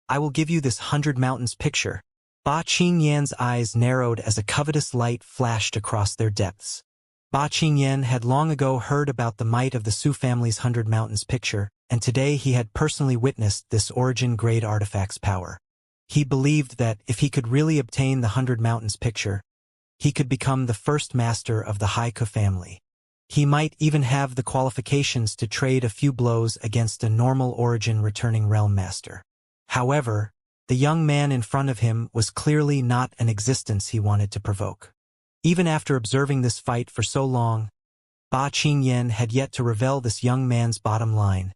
I will give you this 100 Mountains picture." Ba Qingyan's eyes narrowed as a covetous light flashed across their depths. Ba Qingyan had long ago heard about the might of the Su family's 100 Mountains picture, and today he had personally witnessed this origin-grade artifact's power. He believed that if he could really obtain the 100 Mountains picture, he could become the first master of the Hai-Ko family. He might even have the qualifications to trade a few blows against a normal origin returning realm master. However, the young man in front of him was clearly not an existence he wanted to provoke. Even after observing this fight for so long, Ba Qingyan had yet to reveal this young man's bottom line,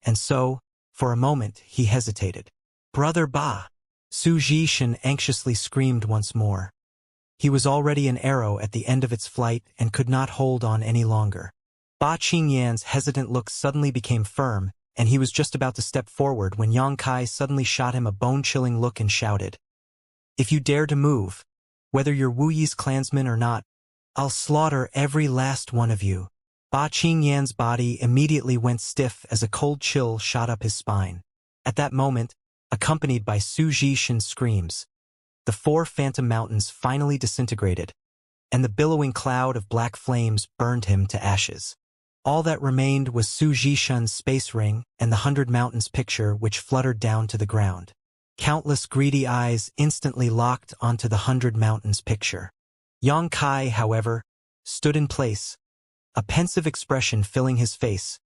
and so, for a moment, he hesitated. "Brother Ba!" Su Zhishan anxiously screamed once more. He was already an arrow at the end of its flight and could not hold on any longer. Ba Qingyan's hesitant look suddenly became firm, and he was just about to step forward when Yang Kai suddenly shot him a bone-chilling look and shouted, "If you dare to move, whether you're Wu Yi's clansman or not, I'll slaughter every last one of you." Ba Qingyan's body immediately went stiff as a cold chill shot up his spine. At that moment, accompanied by Su Zhishan's screams, the 4 phantom mountains finally disintegrated, and the billowing cloud of black flames burned him to ashes. All that remained was Su Zhishan's space ring and the 100 Mountains picture which fluttered down to the ground. Countless greedy eyes instantly locked onto the 100 Mountains picture. Yang Kai, however, stood in place, a pensive expression filling his face,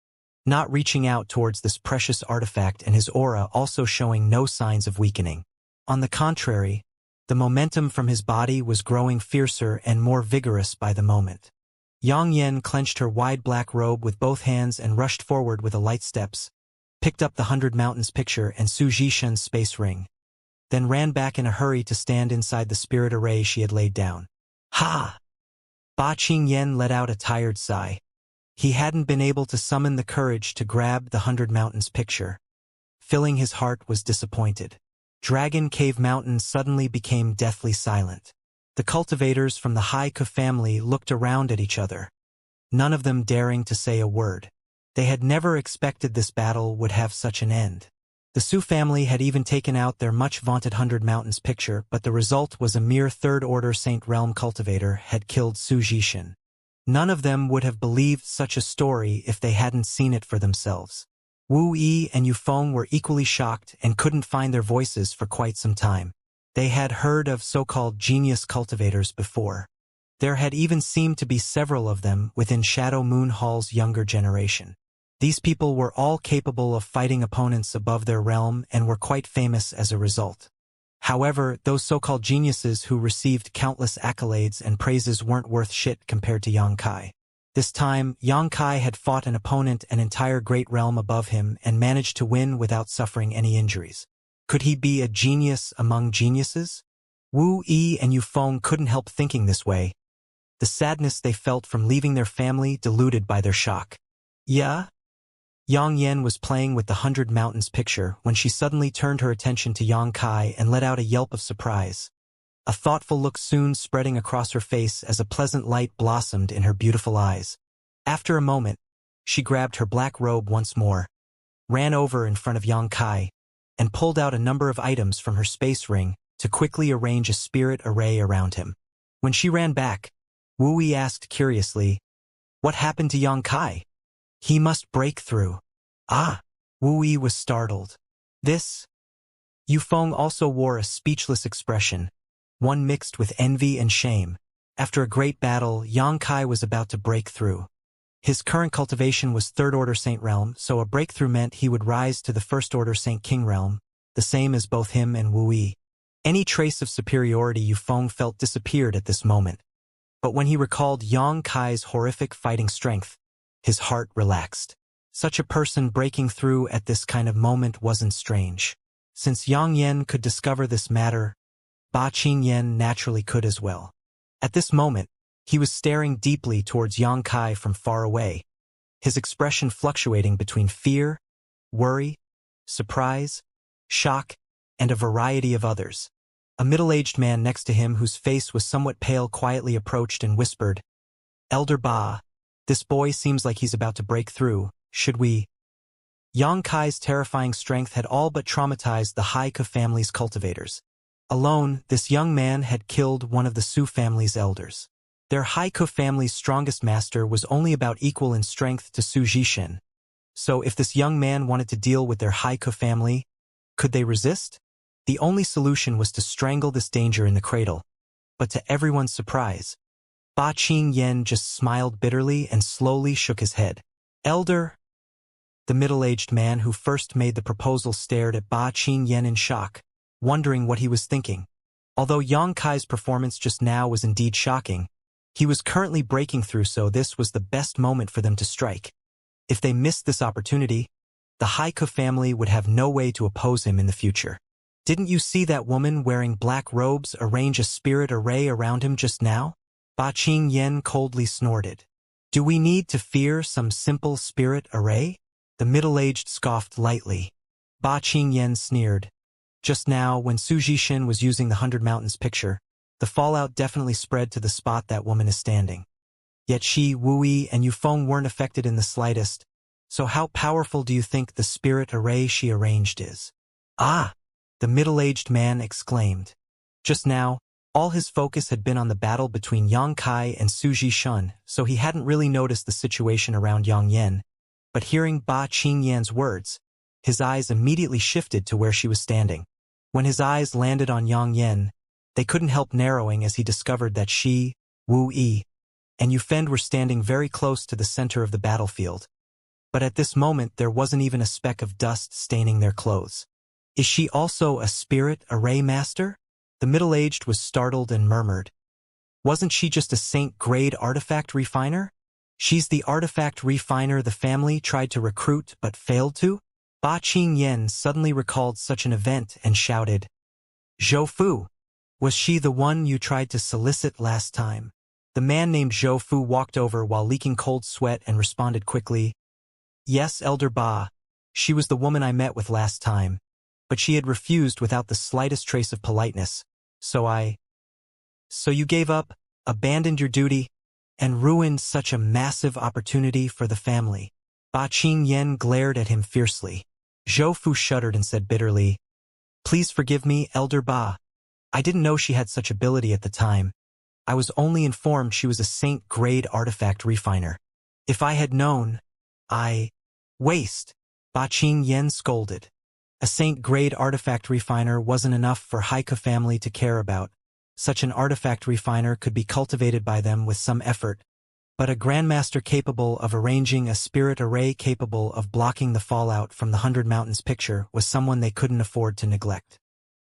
not reaching out towards this precious artifact and his aura also showing no signs of weakening. On the contrary, the momentum from his body was growing fiercer and more vigorous by the moment. Yang Yen clenched her wide black robe with both hands and rushed forward with a light steps, picked up the 100 Mountains picture and Su Zhishan's space ring, then ran back in a hurry to stand inside the spirit array she had laid down. Ha! Ba Qingyan let out a tired sigh. He hadn't been able to summon the courage to grab the 100 Mountains picture. Filling his heart was disappointed. Dragon Cave Mountain suddenly became deathly silent. The cultivators from the Haiku family looked around at each other, none of them daring to say a word. They had never expected this battle would have such an end. The Su family had even taken out their much-vaunted 100 Mountains picture, but the result was a mere third-order Saint Realm cultivator had killed Su Zhishan. None of them would have believed such a story if they hadn't seen it for themselves. Wu Yi and Yufeng were equally shocked and couldn't find their voices for quite some time. They had heard of so-called genius cultivators before. There had even seemed to be several of them within Shadow Moon Hall's younger generation. These people were all capable of fighting opponents above their realm and were quite famous as a result. However, those so-called geniuses who received countless accolades and praises weren't worth shit compared to Yang Kai. This time, Yang Kai had fought an opponent an entire great realm above him and managed to win without suffering any injuries. Could he be a genius among geniuses? Wu Yi and Yufeng couldn't help thinking this way. The sadness they felt from leaving their family diluted by their shock. Yeah? Yang Yen was playing with the 100 Mountains picture when she suddenly turned her attention to Yang Kai and let out a yelp of surprise. A thoughtful look soon spreading across her face as a pleasant light blossomed in her beautiful eyes. After a moment, she grabbed her black robe once more, ran over in front of Yang Kai, and pulled out a number of items from her space ring to quickly arrange a spirit array around him. When she ran back, Wu Yi asked curiously, "What happened to Yang Kai? He must break through." Ah! Wu Yi was startled. This? Yufeng also wore a speechless expression, one mixed with envy and shame. After a great battle, Yang Kai was about to break through. His current cultivation was third-order Saint Realm, so a breakthrough meant he would rise to the first-order Saint King Realm, the same as both him and Wu Yi. Any trace of superiority Yufeng felt disappeared at this moment. But when he recalled Yang Kai's horrific fighting strength, his heart relaxed. Such a person breaking through at this kind of moment wasn't strange. Since Yang Yen could discover this matter, Ba Qingyan naturally could as well. At this moment, he was staring deeply towards Yang Kai from far away, his expression fluctuating between fear, worry, surprise, shock, and a variety of others. A middle-aged man next to him whose face was somewhat pale quietly approached and whispered, "Elder Ba, this boy seems like he's about to break through. Should we?" Yang Kai's terrifying strength had all but traumatized the Haiku family's cultivators. Alone, this young man had killed one of the Su family's elders. Their Haiku family's strongest master was only about equal in strength to Su Zhishan. So if this young man wanted to deal with their Haiku family, could they resist? The only solution was to strangle this danger in the cradle. But to everyone's surprise, Ba Qingyan just smiled bitterly and slowly shook his head. "Elder, The middle-aged man who first made the proposal stared at Ba Qingyan in shock, wondering what he was thinking. Although Yang Kai's performance just now was indeed shocking, he was currently breaking through, so this was the best moment for them to strike. If they missed this opportunity, the Haiku family would have no way to oppose him in the future. Didn't you see that woman wearing black robes arrange a spirit array around him just now? Ba Qingyan coldly snorted. Do we need to fear some simple spirit array? The middle-aged scoffed lightly. Ba Qingyan sneered. Just now, when Su Jishin was using the 100 Mountains picture, the fallout definitely spread to the spot that woman is standing. Yet she, Wu Yi, and Yufeng weren't affected in the slightest. So how powerful do you think the spirit array she arranged is? Ah! The middle-aged man exclaimed. Just now, all his focus had been on the battle between Yang Kai and Su Jishin, so he hadn't really noticed the situation around Yang Yan. But hearing Ba Qingyan's words, his eyes immediately shifted to where she was standing. When his eyes landed on Yang Yan, they couldn't help narrowing as he discovered that she, Wu Yi, and Yufeng were standing very close to the center of the battlefield. But at this moment there wasn't even a speck of dust staining their clothes. Is she also a spirit array master? The middle-aged was startled and murmured. Wasn't she just a saint-grade artifact refiner? She's the artifact refiner the family tried to recruit but failed to? Ba Qingyan suddenly recalled such an event and shouted, Zhou Fu! Was she the one you tried to solicit last time? The man named Zhou Fu walked over while leaking cold sweat and responded quickly, Yes, Elder Ba. She was the woman I met with last time, but she had refused without the slightest trace of politeness, So you gave up, abandoned your duty, and ruined such a massive opportunity for the family. Ba Qingyan glared at him fiercely. Zhou Fu shuddered and said bitterly, Please forgive me, Elder Ba. I didn't know she had such ability at the time. I was only informed she was a saint-grade artifact refiner. If I had known, Waste, Ba Qingyan scolded. A saint-grade artifact refiner wasn't enough for Haiku family to care about. Such an artifact refiner could be cultivated by them with some effort, but a grandmaster capable of arranging a spirit array capable of blocking the fallout from the 100 Mountains picture was someone they couldn't afford to neglect.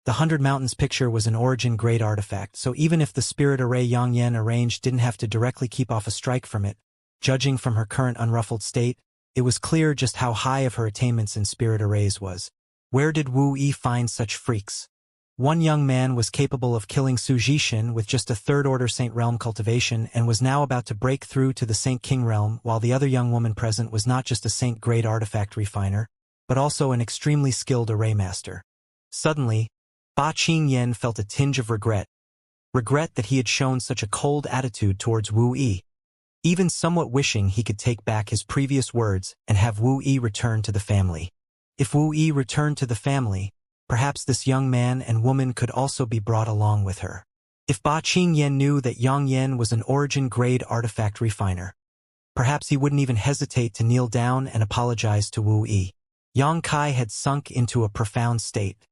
The 100 Mountains picture was an origin-grade artifact, so even if the spirit array Yang Yan arranged didn't have to directly keep off a strike from it, judging from her current unruffled state, it was clear just how high of her attainments in spirit arrays was. Where did Wu Yi find such freaks? One young man was capable of killing Su Jishin with just a third-order Saint Realm cultivation and was now about to break through to the Saint King Realm, while the other young woman present was not just a Saint-grade artifact refiner, but also an extremely skilled array master. Suddenly, Ba Qingyan felt a tinge of regret that he had shown such a cold attitude towards Wu Yi, even somewhat wishing he could take back his previous words and have Wu Yi return to the family. If Wu Yi returned to the family, perhaps this young man and woman could also be brought along with her. If Ba Qingyan knew that Yang Yan was an origin-grade artifact refiner, perhaps he wouldn't even hesitate to kneel down and apologize to Wu Yi. Yang Kai had sunk into a profound state.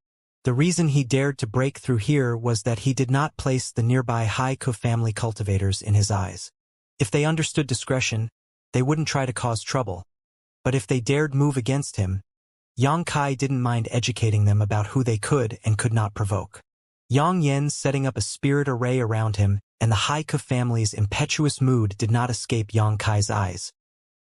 The reason he dared to break through here was that he did not place the nearby Haiku family cultivators in his eyes. If they understood discretion, they wouldn't try to cause trouble. But if they dared move against him, Yang Kai didn't mind educating them about who they could and could not provoke. Yang Yan setting up a spirit array around him, and the Haiku family's impetuous mood did not escape Yang Kai's eyes.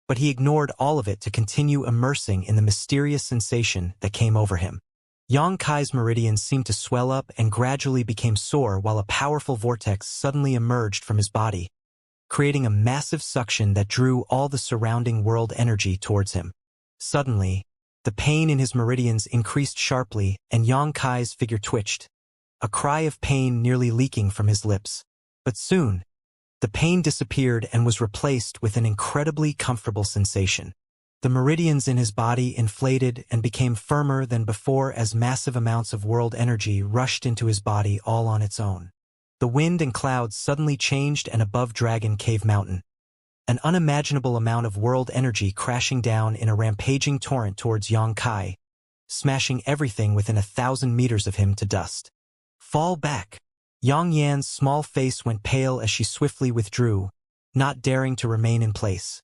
But he ignored all of it to continue immersing in the mysterious sensation that came over him. Yang Kai's meridians seemed to swell up and gradually became sore while a powerful vortex suddenly emerged from his body, creating a massive suction that drew all the surrounding world energy towards him. Suddenly, the pain in his meridians increased sharply and Yang Kai's figure twitched, a cry of pain nearly leaking from his lips. But soon, the pain disappeared and was replaced with an incredibly comfortable sensation. The meridians in his body inflated and became firmer than before as massive amounts of world energy rushed into his body all on its own. The wind and clouds suddenly changed, and above Dragon Cave Mountain, an unimaginable amount of world energy crashing down in a rampaging torrent towards Yang Kai, smashing everything within 1,000 meters of him to dust. Fall back! Yang Yan's small face went pale as she swiftly withdrew, not daring to remain in place.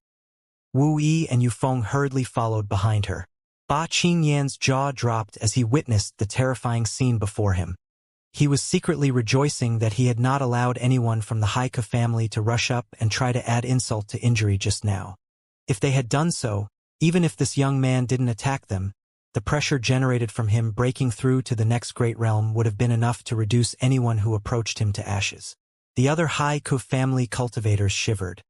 Wu Yi and Yufeng hurriedly followed behind her. Ba Qingyan's jaw dropped as he witnessed the terrifying scene before him. He was secretly rejoicing that he had not allowed anyone from the Haika family to rush up and try to add insult to injury just now. If they had done so, even if this young man didn't attack them, the pressure generated from him breaking through to the next great realm would have been enough to reduce anyone who approached him to ashes. The other Haiku family cultivators shivered.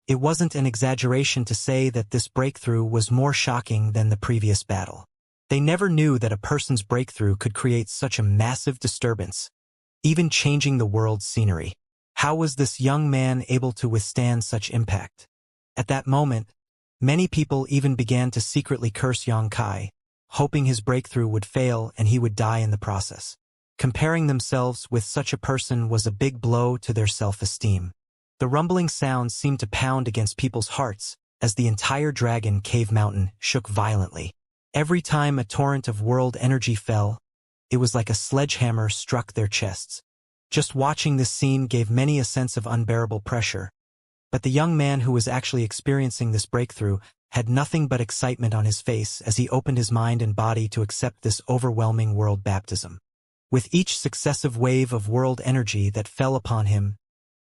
It wasn't an exaggeration to say that this breakthrough was more shocking than the previous battle. They never knew that a person's breakthrough could create such a massive disturbance, even changing the world's scenery. How was this young man able to withstand such impact? At that moment, many people even began to secretly curse Yang Kai, hoping his breakthrough would fail and he would die in the process. Comparing themselves with such a person was a big blow to their self-esteem. The rumbling sounds seemed to pound against people's hearts as the entire Dragon Cave Mountain shook violently. Every time a torrent of world energy fell, it was like a sledgehammer struck their chests. Just watching this scene gave many a sense of unbearable pressure. But the young man who was actually experiencing this breakthrough had nothing but excitement on his face as he opened his mind and body to accept this overwhelming world baptism. With each successive wave of world energy that fell upon him,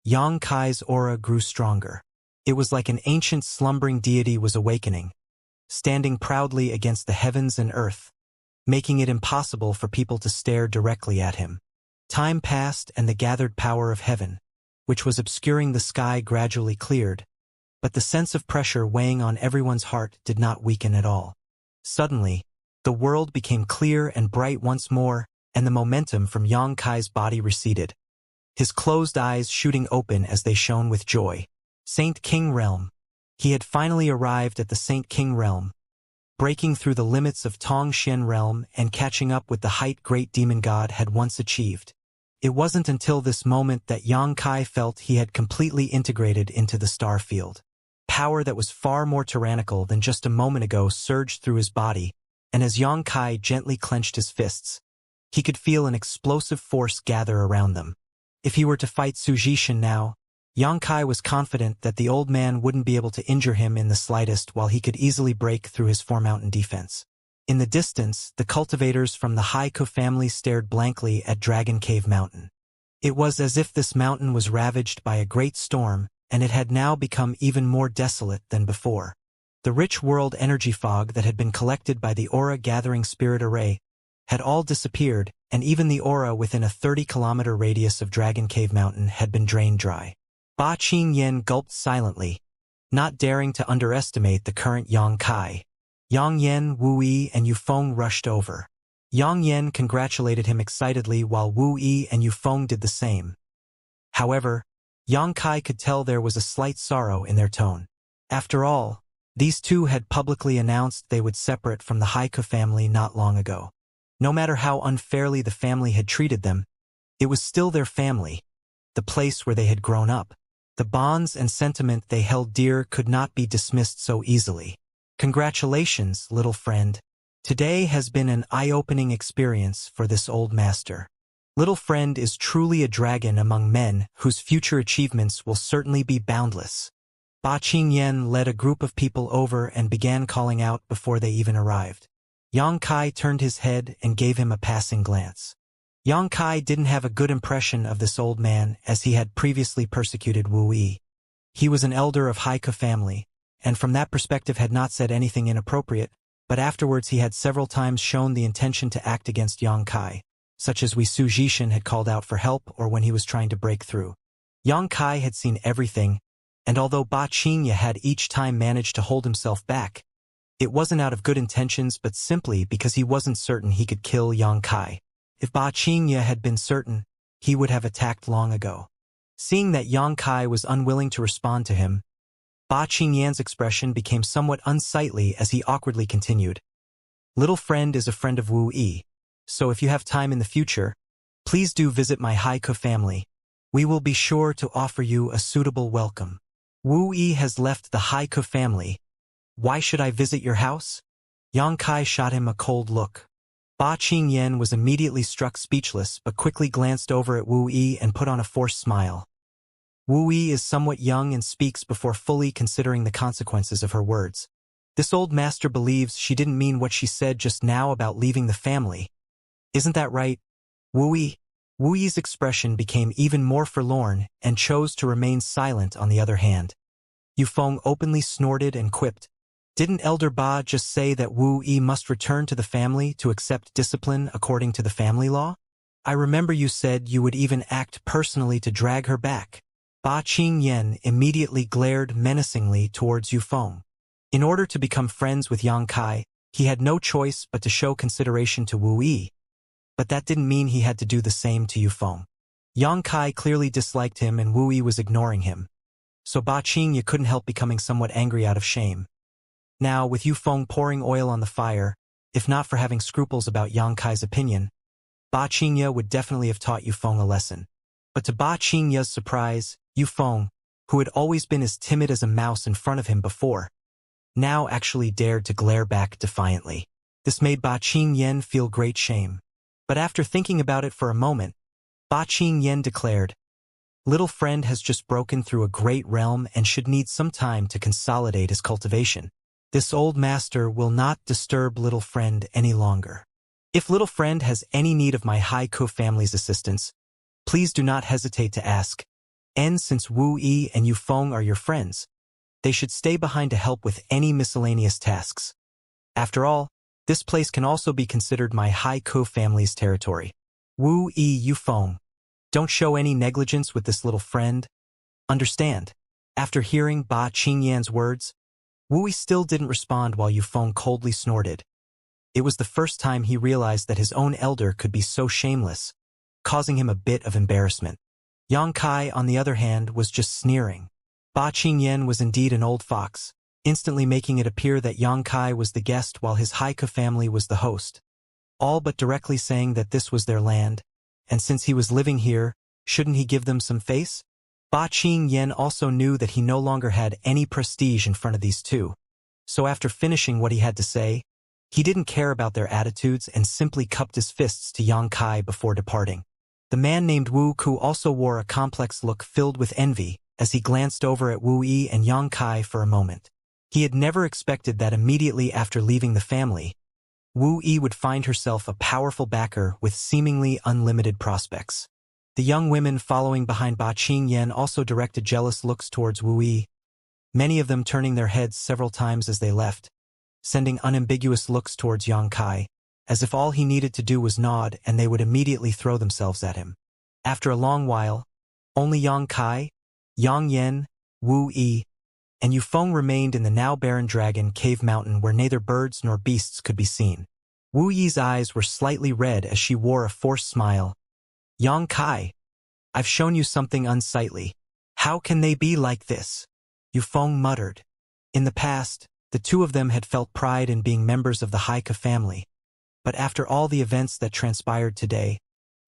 Yang Kai's aura grew stronger. It was like an ancient slumbering deity was awakening, standing proudly against the heavens and earth, making it impossible for people to stare directly at him. Time passed and the gathered power of heaven, which was obscuring the sky, gradually cleared, but the sense of pressure weighing on everyone's heart did not weaken at all. Suddenly, the world became clear and bright once more, and the momentum from Yang Kai's body receded, his closed eyes shooting open as they shone with joy. Saint King Realm. He had finally arrived at the Saint King Realm, breaking through the limits of Tong Xian Realm and catching up with the height great demon god had once achieved. It wasn't until this moment that Yang Kai felt he had completely integrated into the star field. Power that was far more tyrannical than just a moment ago surged through his body, and as Yang Kai gently clenched his fists, he could feel an explosive force gather around them. If he were to fight Sujishan now, Yang Kai was confident that the old man wouldn't be able to injure him in the slightest, while he could easily break through his four-mountain defense. In the distance, the cultivators from the Haiku family stared blankly at Dragon Cave Mountain. It was as if this mountain was ravaged by a great storm, and it had now become even more desolate than before. The rich world energy fog that had been collected by the aura-gathering spirit array had all disappeared, and even the aura within a 30-kilometer radius of Dragon Cave Mountain had been drained dry. Ba Qingyan gulped silently, not daring to underestimate the current Yang Kai. Yang Yen, Wu Yi, and Yufeng rushed over. Yang Yen congratulated him excitedly while Wu Yi and Yufeng did the same. However, Yang Kai could tell there was a slight sorrow in their tone. After all, these two had publicly announced they would separate from the Haiku family not long ago. No matter how unfairly the family had treated them, it was still their family, the place where they had grown up. The bonds and sentiment they held dear could not be dismissed so easily. Congratulations, little friend. Today has been an eye-opening experience for this old master. Little friend is truly a dragon among men whose future achievements will certainly be boundless. Ba Qingyan led a group of people over and began calling out before they even arrived. Yang Kai turned his head and gave him a passing glance. Yang Kai didn't have a good impression of this old man as he had previously persecuted Wu Yi. He was an elder of Haiku family, and from that perspective had not said anything inappropriate, but afterwards he had several times shown the intention to act against Yang Kai, such as when Sujishan had called out for help or when he was trying to break through. Yang Kai had seen everything, and although Ba Qingya had each time managed to hold himself back, it wasn't out of good intentions but simply because he wasn't certain he could kill Yang Kai. If Ba Qingya had been certain, he would have attacked long ago. Seeing that Yang Kai was unwilling to respond to him, Ba Qingyan's expression became somewhat unsightly as he awkwardly continued. Little friend is a friend of Wu Yi, so if you have time in the future, please do visit my Haiku family. We will be sure to offer you a suitable welcome. Wu Yi has left the Haiku family. Why should I visit your house? Yang Kai shot him a cold look. Ba Qingyan was immediately struck speechless but quickly glanced over at Wu Yi and put on a forced smile. Wu Yi is somewhat young and speaks before fully considering the consequences of her words. This old master believes she didn't mean what she said just now about leaving the family. Isn't that right, Wu Yi? Wu Yi's expression became even more forlorn and chose to remain silent on the other hand. Yufeng openly snorted and quipped, "Didn't Elder Ba just say that Wu Yi must return to the family to accept discipline according to the family law? I remember you said you would even act personally to drag her back." Ba Qingyan immediately glared menacingly towards Yufeng. In order to become friends with Yang Kai, he had no choice but to show consideration to Wu Yi. But that didn't mean he had to do the same to Yufeng. Yang Kai clearly disliked him and Wu Yi was ignoring him. So Ba Qingyan couldn't help becoming somewhat angry out of shame. Now, with Yufeng pouring oil on the fire, if not for having scruples about Yang Kai's opinion, Ba Qingyan would definitely have taught Yufeng a lesson. But to Ba Qingyan's surprise, Yufeng, who had always been as timid as a mouse in front of him before, now actually dared to glare back defiantly. This made Ba Qingyan feel great shame. But after thinking about it for a moment, Ba Qingyan declared, "Little friend has just broken through a great realm and should need some time to consolidate his cultivation. This old master will not disturb little friend any longer. If little friend has any need of my Haiku family's assistance, please do not hesitate to ask. And since Wu Yi and Yufeng are your friends, they should stay behind to help with any miscellaneous tasks. After all, this place can also be considered my Haiku family's territory. Wu Yi Yufeng, don't show any negligence with this little friend. Understand?" After hearing Ba Qingyan's words, Wu Yi still didn't respond while Yufeng coldly snorted. It was the first time he realized that his own elder could be so shameless, causing him a bit of embarrassment. Yang Kai, on the other hand, was just sneering. Ba Qingyan was indeed an old fox, instantly making it appear that Yang Kai was the guest while his Haiku family was the host, all but directly saying that this was their land, and since he was living here, shouldn't he give them some face? Ba Qingyan also knew that he no longer had any prestige in front of these two, so after finishing what he had to say, he didn't care about their attitudes and simply cupped his fists to Yang Kai before departing. The man named Wu Ku also wore a complex look filled with envy as he glanced over at Wu Yi and Yang Kai for a moment. He had never expected that immediately after leaving the family, Wu Yi would find herself a powerful backer with seemingly unlimited prospects. The young women following behind Ba Qingyan also directed jealous looks towards Wu Yi, many of them turning their heads several times as they left, sending unambiguous looks towards Yang Kai, as if all he needed to do was nod and they would immediately throw themselves at him. After a long while, only Yang Kai, Yang Yen, Wu Yi, and Yufeng remained in the now barren dragon cave mountain where neither birds nor beasts could be seen. Wu Yi's eyes were slightly red as she wore a forced smile. "Yang Kai, I've shown you something unsightly. How can they be like this?" Yufeng muttered. In the past, the two of them had felt pride in being members of the Haiku family, but after all the events that transpired today,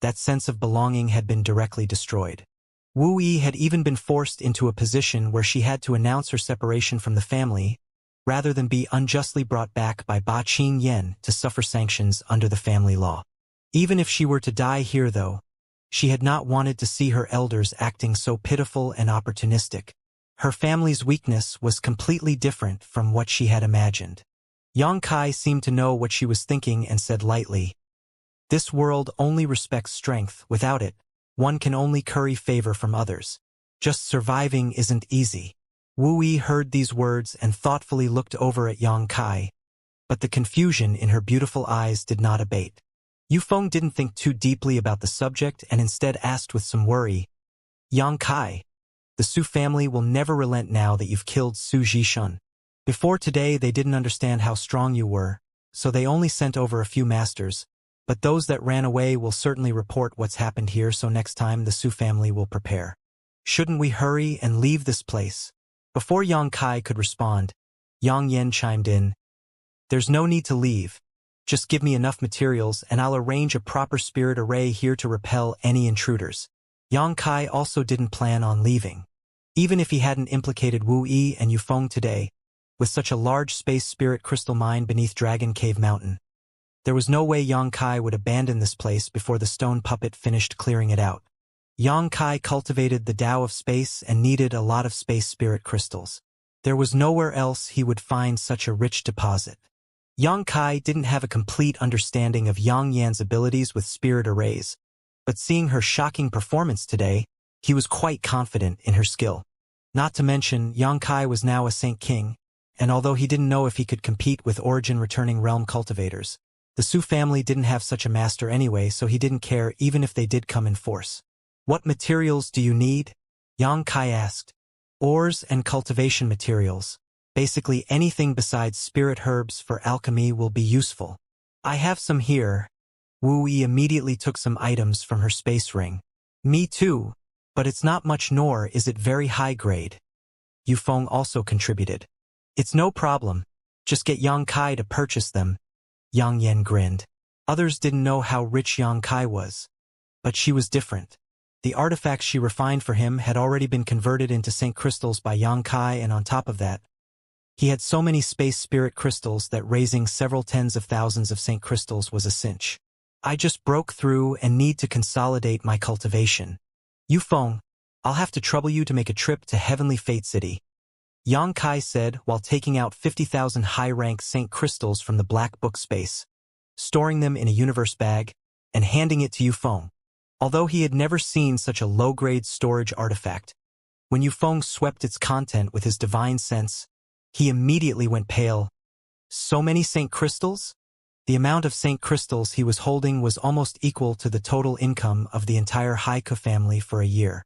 that sense of belonging had been directly destroyed. Wu Yi had even been forced into a position where she had to announce her separation from the family, rather than be unjustly brought back by Ba Qingyan to suffer sanctions under the family law. Even if she were to die here though, she had not wanted to see her elders acting so pitiful and opportunistic. Her family's weakness was completely different from what she had imagined. Yang Kai seemed to know what she was thinking and said lightly, "This world only respects strength. Without it, one can only curry favor from others. Just surviving isn't easy." Wu Yi heard these words and thoughtfully looked over at Yang Kai, but the confusion in her beautiful eyes did not abate. Yufeng didn't think too deeply about the subject and instead asked with some worry, "Yang Kai, the Su family will never relent now that you've killed Su Zhishun. Before today they didn't understand how strong you were, so they only sent over a few masters, but those that ran away will certainly report what's happened here, so next time the Su family will prepare. Shouldn't we hurry and leave this place?" Before Yang Kai could respond, Yang Yen chimed in, "There's no need to leave. Just give me enough materials and I'll arrange a proper spirit array here to repel any intruders." Yang Kai also didn't plan on leaving. Even if he hadn't implicated Wu Yi and Yufeng today, with such a large space spirit crystal mine beneath Dragon Cave Mountain, there was no way Yang Kai would abandon this place before the stone puppet finished clearing it out. Yang Kai cultivated the Tao of space and needed a lot of space spirit crystals. There was nowhere else he would find such a rich deposit. Yang Kai didn't have a complete understanding of Yang Yan's abilities with spirit arrays, but seeing her shocking performance today, he was quite confident in her skill. Not to mention, Yang Kai was now a Saint King, and although he didn't know if he could compete with origin-returning realm cultivators, the Su family didn't have such a master anyway, so he didn't care even if they did come in force. What materials do you need? Yang Kai asked. Ores and cultivation materials. Basically anything besides spirit herbs for alchemy will be useful. I have some here. Wu Yi immediately took some items from her space ring. Me too, but it's not much nor is it very high grade. Yu Feng also contributed. It's no problem. Just get Yang Kai to purchase them. Yang Yan grinned. Others didn't know how rich Yang Kai was. But she was different. The artifacts she refined for him had already been converted into Saint crystals by Yang Kai, and on top of that, he had so many space spirit crystals that raising several tens of thousands of Saint crystals was a cinch. I just broke through and need to consolidate my cultivation. Yu Feng, I'll have to trouble you to make a trip to Heavenly Fate City, Yang Kai said while taking out 50,000 high-rank Saint crystals from the black book space, storing them in a universe bag, and handing it to Yu Feng. Although he had never seen such a low-grade storage artifact, when Yu Feng swept its content with his divine sense, he immediately went pale. So many Saint crystals? The amount of Saint crystals he was holding was almost equal to the total income of the entire Haiku family for a year.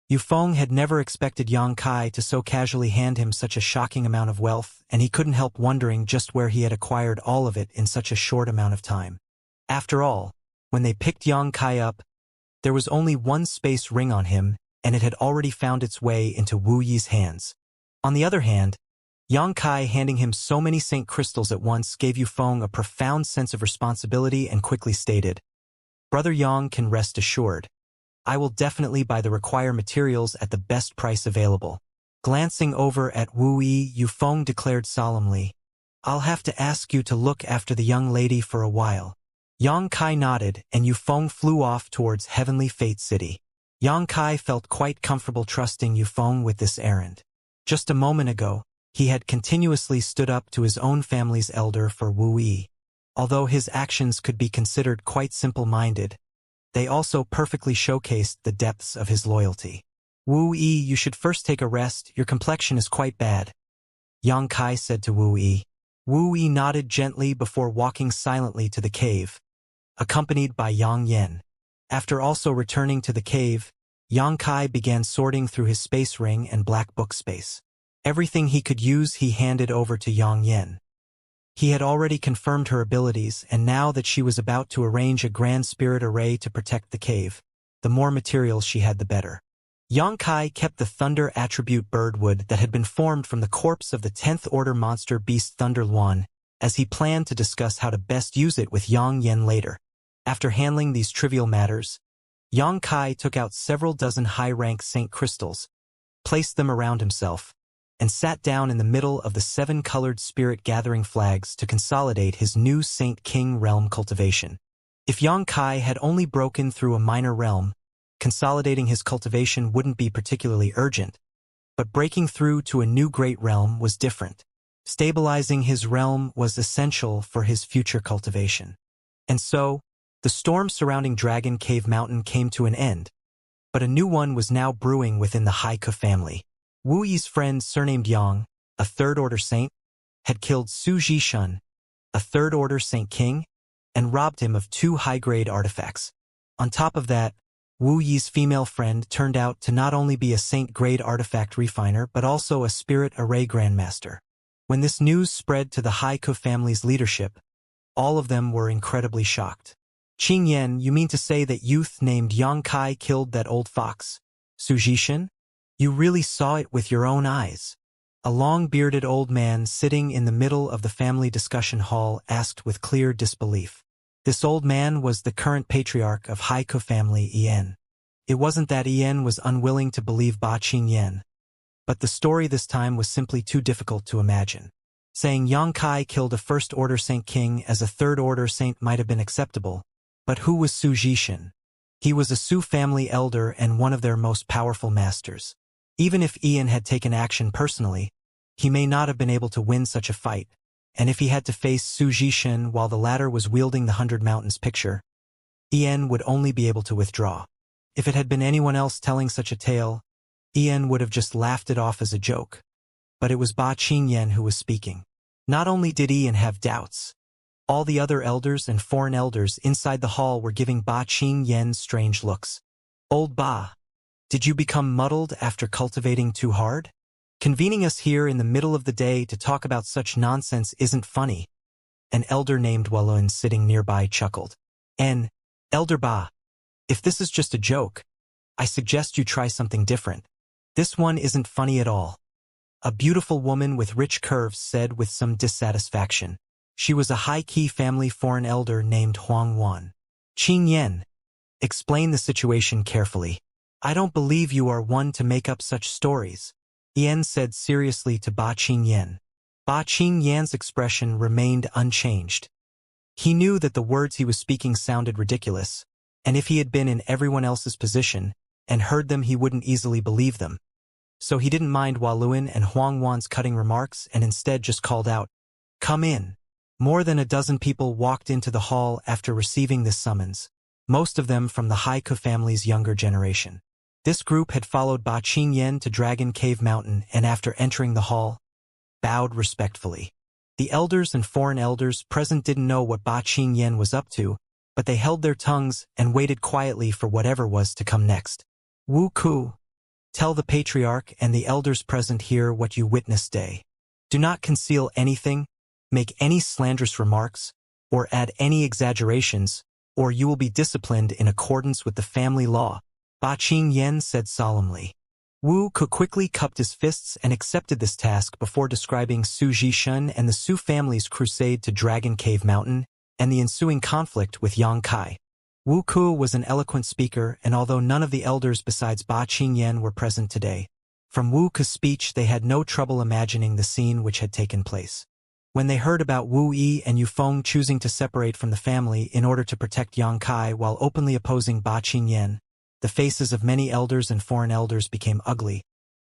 Yu Feng had never expected Yang Kai to so casually hand him such a shocking amount of wealth, and he couldn't help wondering just where he had acquired all of it in such a short amount of time. After all, when they picked Yang Kai up, there was only one space ring on him, and it had already found its way into Wu Yi's hands. On the other hand, Yang Kai handing him so many Saint crystals at once gave Yu Feng a profound sense of responsibility and quickly stated, "Brother Yang can rest assured. I will definitely buy the required materials at the best price available." Glancing over at Wu Yi, Yu Feng declared solemnly, "I'll have to ask you to look after the young lady for a while." Yang Kai nodded, and Yu Feng flew off towards Heavenly Fate City. Yang Kai felt quite comfortable trusting Yu Feng with this errand. Just a moment ago, he had continuously stood up to his own family's elder for Wu Yi. Although his actions could be considered quite simple-minded, they also perfectly showcased the depths of his loyalty. "Wu Yi, you should first take a rest, your complexion is quite bad," Yang Kai said to Wu Yi. Wu Yi nodded gently before walking silently to the cave, accompanied by Yang Yan. After also returning to the cave, Yang Kai began sorting through his space ring and black book space. Everything he could use he handed over to Yang Yan. He had already confirmed her abilities, and now that she was about to arrange a grand spirit array to protect the cave, the more materials she had the better. Yang Kai kept the thunder attribute birdwood that had been formed from the corpse of the 10th order monster beast Thunder Luan, as he planned to discuss how to best use it with Yang Yan later. After handling these trivial matters, Yang Kai took out several dozen high-rank Saint crystals, placed them around himself, and sat down in the middle of the 7-colored spirit gathering flags to consolidate his new Saint King realm cultivation. If Yang Kai had only broken through a minor realm, consolidating his cultivation wouldn't be particularly urgent, but breaking through to a new great realm was different. Stabilizing his realm was essential for his future cultivation. And so, the storm surrounding Dragon Cave Mountain came to an end, but a new one was now brewing within the Haiku family. Wu Yi's friend surnamed Yang, a third-order saint, had killed Su Jishun, a third-order Saint King, and robbed him of 2 high-grade artifacts. On top of that, Wu Yi's female friend turned out to not only be a Saint-grade artifact refiner but also a spirit array grandmaster. When this news spread to the Haiku family's leadership, all of them were incredibly shocked. "Qing Yan, you mean to say that youth named Yang Kai killed that old fox, Su Jishun? You really saw it with your own eyes?" A long-bearded old man sitting in the middle of the family discussion hall asked with clear disbelief. This old man was the current patriarch of Haiku family Yen. It wasn't that Yen was unwilling to believe Ba Qing Yan, but the story this time was simply too difficult to imagine. Saying Yang Kai killed a first-order Saint King as a third-order saint might have been acceptable, but who was Su Jishun? He was a Sioux family elder and one of their most powerful masters. Even if Ian had taken action personally, he may not have been able to win such a fight, and if he had to face Suzhishan while the latter was wielding the 100 Mountains picture, Ian would only be able to withdraw. If it had been anyone else telling such a tale, Ian would have just laughed it off as a joke. But it was Ba Qingyan who was speaking. Not only did Ian have doubts, all the other elders and foreign elders inside the hall were giving Ba Qingyan strange looks. Old Ba, did you become muddled after cultivating too hard? Convening us here in the middle of the day to talk about such nonsense isn't funny. An elder named Walun sitting nearby chuckled. Elder Ba, if this is just a joke, I suggest you try something different. This one isn't funny at all. A beautiful woman with rich curves said with some dissatisfaction. She was a high-key family foreign elder named Huang Wan. Qingyan, explain the situation carefully. I don't believe you are one to make up such stories, Ian said seriously to Ba Qingyan. Ba Qingyan's expression remained unchanged. He knew that the words he was speaking sounded ridiculous, and if he had been in everyone else's position and heard them he wouldn't easily believe them. So he didn't mind Walun and Huang Wan's cutting remarks and instead just called out, "Come in." More than a dozen people walked into the hall after receiving this summons, most of them from the Haiku family's younger generation. This group had followed Ba Qingyan to Dragon Cave Mountain and after entering the hall, bowed respectfully. The elders and foreign elders present didn't know what Ba Qingyan was up to, but they held their tongues and waited quietly for whatever was to come next. Wu Ku, tell the patriarch and the elders present here what you witnessed today. Do not conceal anything, make any slanderous remarks, or add any exaggerations, or you will be disciplined in accordance with the family law, Ba Qingyan said solemnly. Wu Ku quickly cupped his fists and accepted this task before describing Suzhishan and the Sioux family's crusade to Dragon Cave Mountain and the ensuing conflict with Yang Kai. Wu Ku was an eloquent speaker, and although none of the elders besides Ba Qingyan were present today, from Wu Ku's speech they had no trouble imagining the scene which had taken place. When they heard about Wu Yi and Yu Feng choosing to separate from the family in order to protect Yang Kai while openly opposing Ba Qingyan, the faces of many elders and foreign elders became ugly,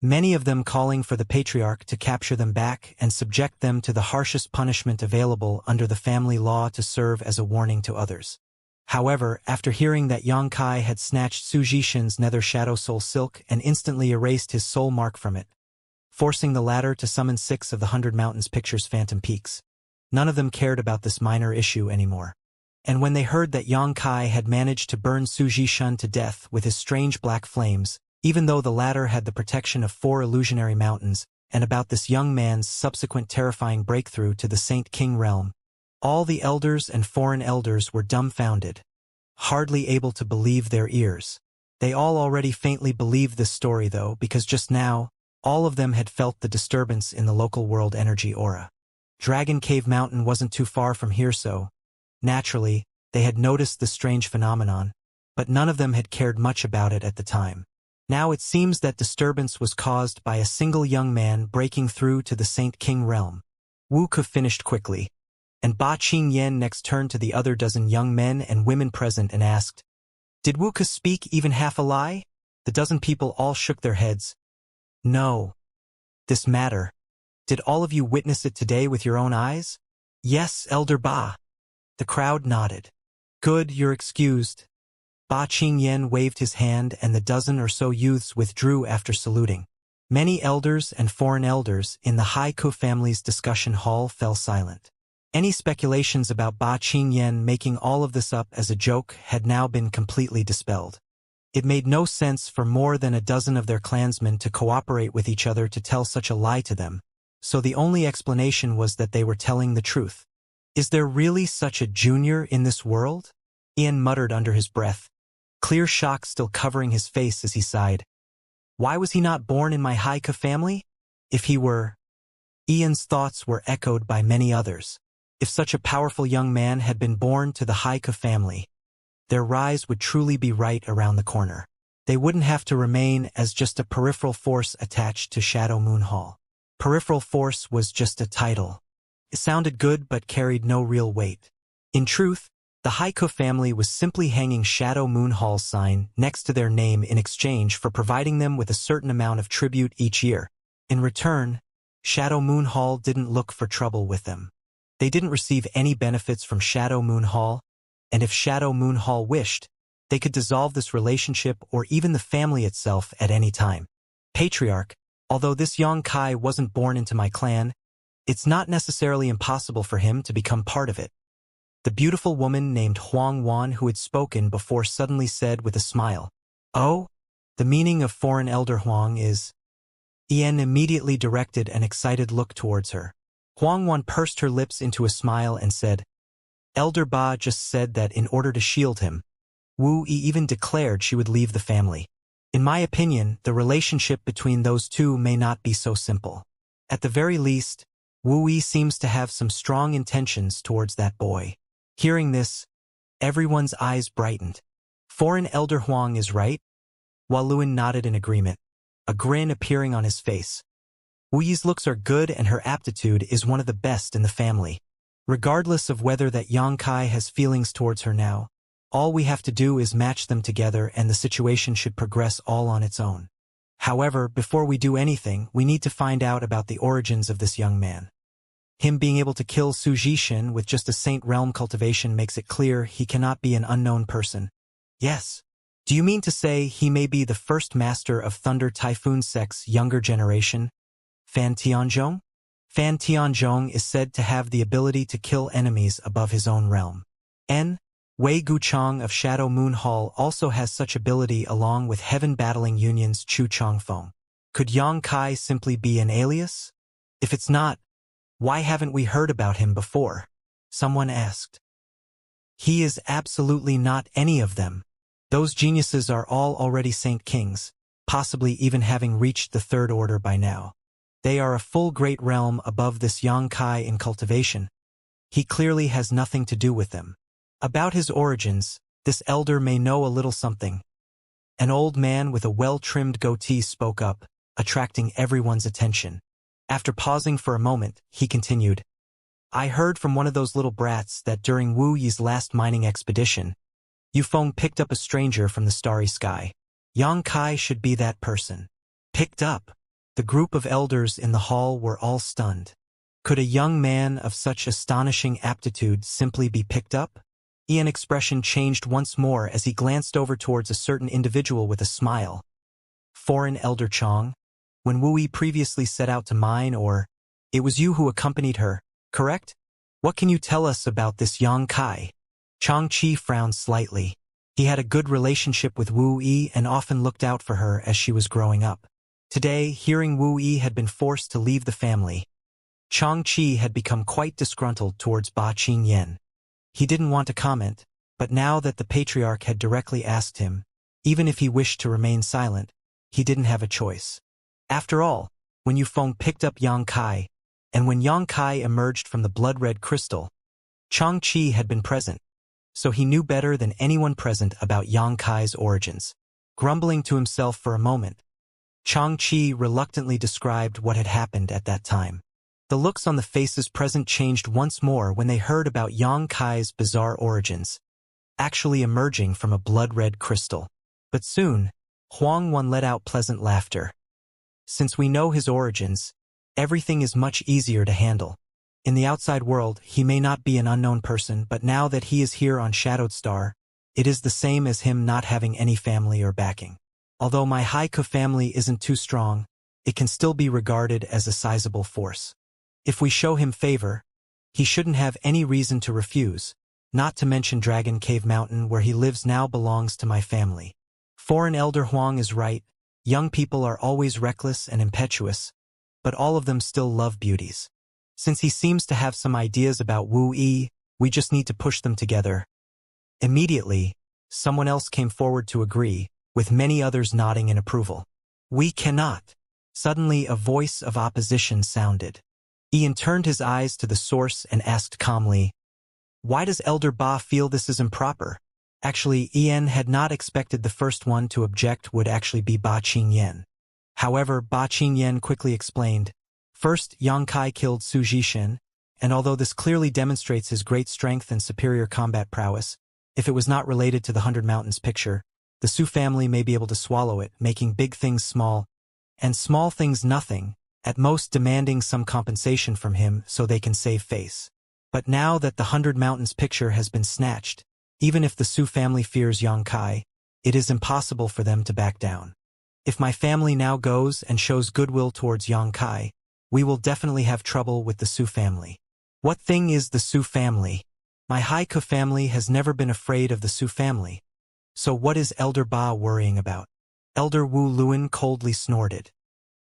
many of them calling for the patriarch to capture them back and subject them to the harshest punishment available under the family law to serve as a warning to others. However, after hearing that Yang Kai had snatched Suzhishan's nether shadow soul silk and instantly erased his soul mark from it, forcing the latter to summon 6 of the 100 Mountains picture's phantom peaks, none of them cared about this minor issue anymore. And when they heard that Yang Kai had managed to burn Suzhishan to death with his strange black flames, even though the latter had the protection of 4 illusionary mountains, and about this young man's subsequent terrifying breakthrough to the Saint King realm, all the elders and foreign elders were dumbfounded, hardly able to believe their ears. They all already faintly believed this story though, because just now, all of them had felt the disturbance in the local world energy aura. Dragon Cave Mountain wasn't too far from here, so naturally, they had noticed the strange phenomenon, but none of them had cared much about it at the time. Now it seems that disturbance was caused by a single young man breaking through to the Saint King realm. Wu Ku finished quickly, and Ba Qingyan next turned to the other dozen young men and women present and asked, "Did Wu Ku speak even half a lie?" The dozen people all shook their heads. "No. This matter. Did all of you witness it today with your own eyes?" "Yes, Elder Ba." The crowd nodded. "Good, you're excused." Ba Qingyan waved his hand and the dozen or so youths withdrew after saluting. Many elders and foreign elders in the Haiku family's discussion hall fell silent. Any speculations about Ba Qingyan making all of this up as a joke had now been completely dispelled. It made no sense for more than a dozen of their clansmen to cooperate with each other to tell such a lie to them, so the only explanation was that they were telling the truth. "Is there really such a junior in this world?" Ian muttered under his breath, clear shock still covering his face as he sighed. Why was he not born in my Haiku family? If he were... Ian's thoughts were echoed by many others. If such a powerful young man had been born to the Haiku family, their rise would truly be right around the corner. They wouldn't have to remain as just a peripheral force attached to Shadow Moon Hall. Peripheral force was just a title. It sounded good but carried no real weight. In truth, The Haiku family was simply hanging Shadow Moon Hall's sign next to their name in exchange for providing them with a certain amount of tribute each year. In return, Shadow Moon Hall didn't look for trouble with them. They didn't receive any benefits from Shadow Moon Hall, and if Shadow Moon Hall wished, they could dissolve this relationship or even the family itself at any time. Patriarch, although this Yongkai wasn't born into my clan, it's not necessarily impossible for him to become part of it. The beautiful woman named Huang Wan who had spoken before suddenly said with a smile, "Oh, the meaning of foreign elder Huang is..." Ian immediately directed an excited look towards her. Huang Wan pursed her lips into a smile and said, "Elder Ba just said that in order to shield him, Wu Yi even declared she would leave the family. In my opinion, the relationship between those two may not be so simple. At the very least, Wu Yi seems to have some strong intentions towards that boy." Hearing this, everyone's eyes brightened. Foreign Elder Huang is right? Waluan nodded in agreement, a grin appearing on his face. Wu Yi's looks are good and her aptitude is one of the best in the family. Regardless of whether that Yongkai has feelings towards her now, all we have to do is match them together and the situation should progress all on its own. However, before we do anything, we need to find out about the origins of this young man. Him being able to kill Sujishin with just a Saint Realm cultivation makes it clear he cannot be an unknown person. Yes. Do you mean to say he may be the first master of Thunder Typhoon Sect's younger generation? Fan Tianzhong? Fan Tianzhong is said to have the ability to kill enemies above his own realm. Wei Guchang of Shadow Moon Hall also has such ability along with Heaven Battling Union's Chu Chongfeng. Could Yang Kai simply be an alias? If it's not, why haven't we heard about him before? Someone asked. He is absolutely not any of them. Those geniuses are all already Saint Kings, possibly even having reached the Third Order by now. They are a full great realm above this Yongkai in cultivation. He clearly has nothing to do with them. About his origins, this elder may know a little something. An old man with a well-trimmed goatee spoke up, attracting everyone's attention. After pausing for a moment, he continued, "I heard from one of those little brats that during Wu Yi's last mining expedition, Yufeng picked up a stranger from the starry sky. Yang Kai should be that person." Picked up? The group of elders in the hall were all stunned. Could a young man of such astonishing aptitude simply be picked up? Ian's expression changed once more as he glanced over towards a certain individual with a smile. "Foreign Elder Chong? When Wu Yi previously set out to mine, or it was you who accompanied her, correct? What can you tell us about this Yang Kai?" Chang Chi frowned slightly. He had a good relationship with Wu Yi and often looked out for her as she was growing up. Today, hearing Wu Yi had been forced to leave the family, Chang Chi had become quite disgruntled towards Ba Qingyan. He didn't want to comment, but now that the patriarch had directly asked him, even if he wished to remain silent, he didn't have a choice. After all, when Yufeng picked up Yang Kai, and when Yang Kai emerged from the blood-red crystal, Chang Chi had been present, so he knew better than anyone present about Yang Kai's origins. Grumbling to himself for a moment, Chang Chi reluctantly described what had happened at that time. The looks on the faces present changed once more when they heard about Yang Kai's bizarre origins, actually emerging from a blood-red crystal. But soon, Huang Wan let out pleasant laughter. Since we know his origins, everything is much easier to handle. In the outside world, he may not be an unknown person, but now that he is here on Shadowed Star, it is the same as him not having any family or backing. Although my Haiku family isn't too strong, it can still be regarded as a sizable force. If we show him favor, he shouldn't have any reason to refuse, not to mention Dragon Cave Mountain where he lives now belongs to my family. Foreign Elder Huang is right. Young people are always reckless and impetuous, but all of them still love beauties. Since he seems to have some ideas about Wu Yi, we just need to push them together. Immediately, someone else came forward to agree, with many others nodding in approval. "We cannot." Suddenly a voice of opposition sounded. Ian turned his eyes to the source and asked calmly, "Why does Elder Ba feel this is improper?" Actually, Ian had not expected the first one to object would actually be Ba Qingyan. However, Ba Qingyan quickly explained, "First, Yang Kai killed Su Jishin, and although this clearly demonstrates his great strength and superior combat prowess, if it was not related to the 100 Mountains picture, the Su family may be able to swallow it, making big things small, and small things nothing, at most demanding some compensation from him so they can save face. But now that the 100 Mountains picture has been snatched, even if the Su family fears Yang Kai, it is impossible for them to back down. If my family now goes and shows goodwill towards Yang Kai, we will definitely have trouble with the Su family. What thing is the Su family? My Haiku family has never been afraid of the Su family. So what is Elder Ba worrying about? Elder Wu Luan coldly snorted.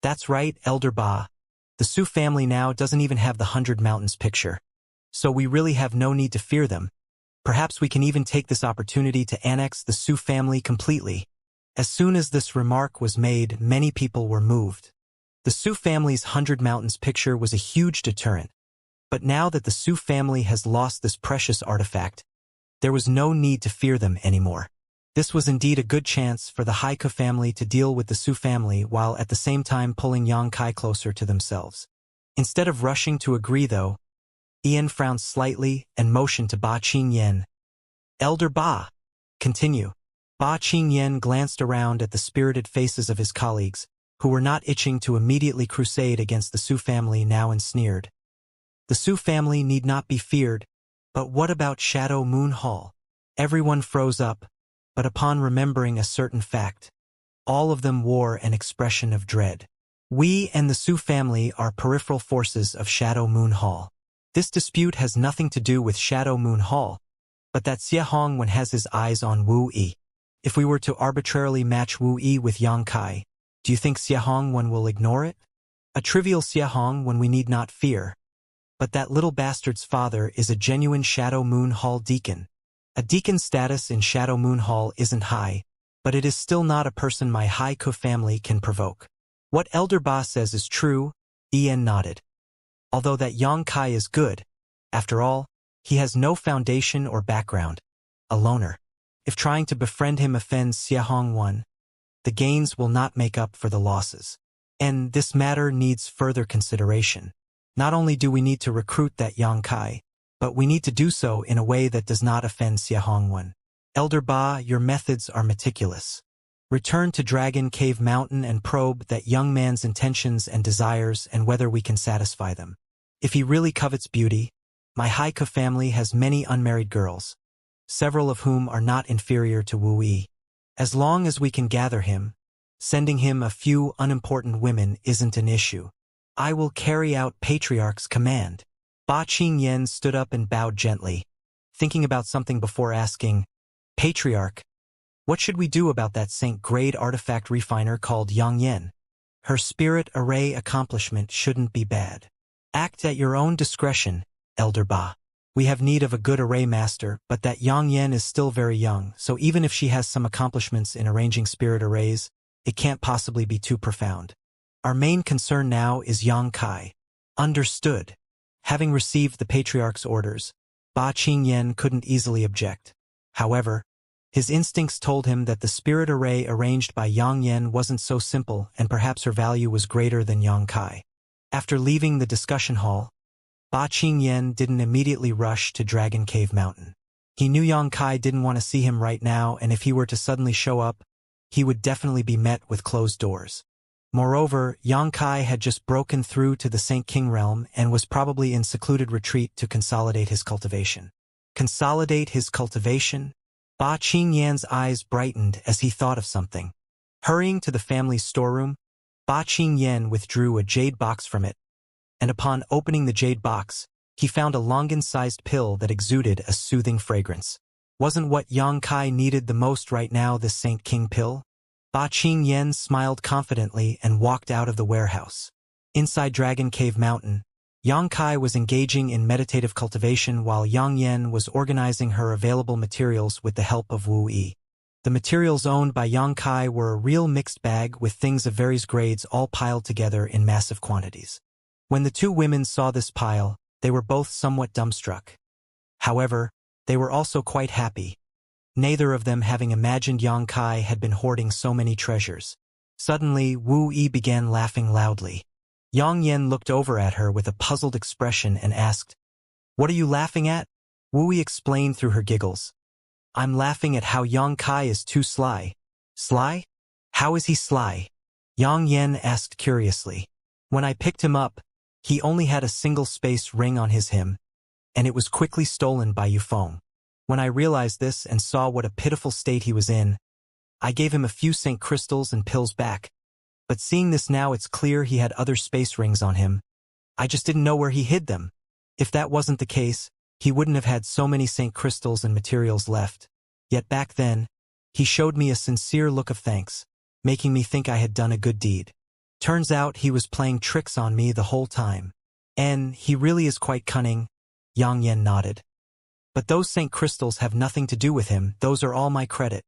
That's right, Elder Ba. The Su family now doesn't even have the 100 Mountains picture. So we really have no need to fear them. Perhaps we can even take this opportunity to annex the Su family completely. As soon as this remark was made, many people were moved. The Su family's 100 Mountains picture was a huge deterrent. But now that the Su family has lost this precious artifact, there was no need to fear them anymore. This was indeed a good chance for the Haiku family to deal with the Su family while at the same time pulling Yang Kai closer to themselves. Instead of rushing to agree though, Ian frowned slightly and motioned to Ba Qingyan. Elder Ba, continue. Ba Qingyan glanced around at the spirited faces of his colleagues, who were not itching to immediately crusade against the Su family now and sneered. The Su family need not be feared, but what about Shadow Moon Hall? Everyone froze up, but upon remembering a certain fact, all of them wore an expression of dread. We and the Su family are peripheral forces of Shadow Moon Hall. This dispute has nothing to do with Shadow Moon Hall, but that Xia Hongwen has his eyes on Wu Yi. If we were to arbitrarily match Wu Yi with Yang Kai, do you think Xia Hongwen will ignore it? A trivial Xia Hongwen we need not fear. But that little bastard's father is a genuine Shadow Moon Hall deacon. A deacon's status in Shadow Moon Hall isn't high, but it is still not a person my Haiku family can provoke. What Elder Ba says is true, Ian nodded. Although that Yang Kai is good, after all, he has no foundation or background, a loner. If trying to befriend him offends Xia Hongwen, the gains will not make up for the losses. And this matter needs further consideration. Not only do we need to recruit that Yang Kai, but we need to do so in a way that does not offend Xia Hongwen. Elder Ba, your methods are meticulous. Return to Dragon Cave Mountain and probe that young man's intentions and desires and whether we can satisfy them. If he really covets beauty, my Haiku family has many unmarried girls, several of whom are not inferior to Wu Yi. As long as we can gather him, sending him a few unimportant women isn't an issue. I will carry out Patriarch's command. Ba Qingyan stood up and bowed gently, thinking about something before asking, Patriarch, what should we do about that Saint-grade artifact refiner called Yang Yen? Her spirit array accomplishment shouldn't be bad. Act at your own discretion, Elder Ba. We have need of a good array master, but that Yang Yen is still very young, so even if she has some accomplishments in arranging spirit arrays, it can't possibly be too profound. Our main concern now is Yang Kai. Understood. Having received the Patriarch's orders, Ba Qingyan couldn't easily object. However, his instincts told him that the spirit array arranged by Yang Yen wasn't so simple and perhaps her value was greater than Yang Kai. After leaving the discussion hall, Ba Qingyan didn't immediately rush to Dragon Cave Mountain. He knew Yang Kai didn't want to see him right now, and if he were to suddenly show up, he would definitely be met with closed doors. Moreover, Yang Kai had just broken through to the Saint King realm and was probably in secluded retreat to consolidate his cultivation. Consolidate his cultivation? Ba Qingyan's eyes brightened as he thought of something. Hurrying to the family's storeroom, Ba Qingyan withdrew a jade box from it, and upon opening the jade box, he found a longan-sized pill that exuded a soothing fragrance. Wasn't what Yang Kai needed the most right now this Saint King pill? Ba Qingyan smiled confidently and walked out of the warehouse. Inside Dragon Cave Mountain, Yang Kai was engaging in meditative cultivation while Yang Yen was organizing her available materials with the help of Wu Yi. The materials owned by Yang Kai were a real mixed bag with things of various grades all piled together in massive quantities. When the two women saw this pile, they were both somewhat dumbstruck. However, they were also quite happy, neither of them having imagined Yang Kai had been hoarding so many treasures. Suddenly, Wu Yi began laughing loudly. Yang Yen looked over at her with a puzzled expression and asked, What are you laughing at? Wui explained through her giggles. I'm laughing at how Yang Kai is too sly. Sly? How is he sly? Yang Yen asked curiously. When I picked him up, he only had a single-space ring on his him, and it was quickly stolen by Yufeng. When I realized this and saw what a pitiful state he was in, I gave him a few St. Crystals and pills back. But seeing this now, it's clear he had other space rings on him. I just didn't know where he hid them. If that wasn't the case, he wouldn't have had so many St. Crystals and materials left. Yet back then, he showed me a sincere look of thanks, making me think I had done a good deed. Turns out he was playing tricks on me the whole time. And he really is quite cunning. Yang Yen nodded. But those St. Crystals have nothing to do with him, those are all my credit.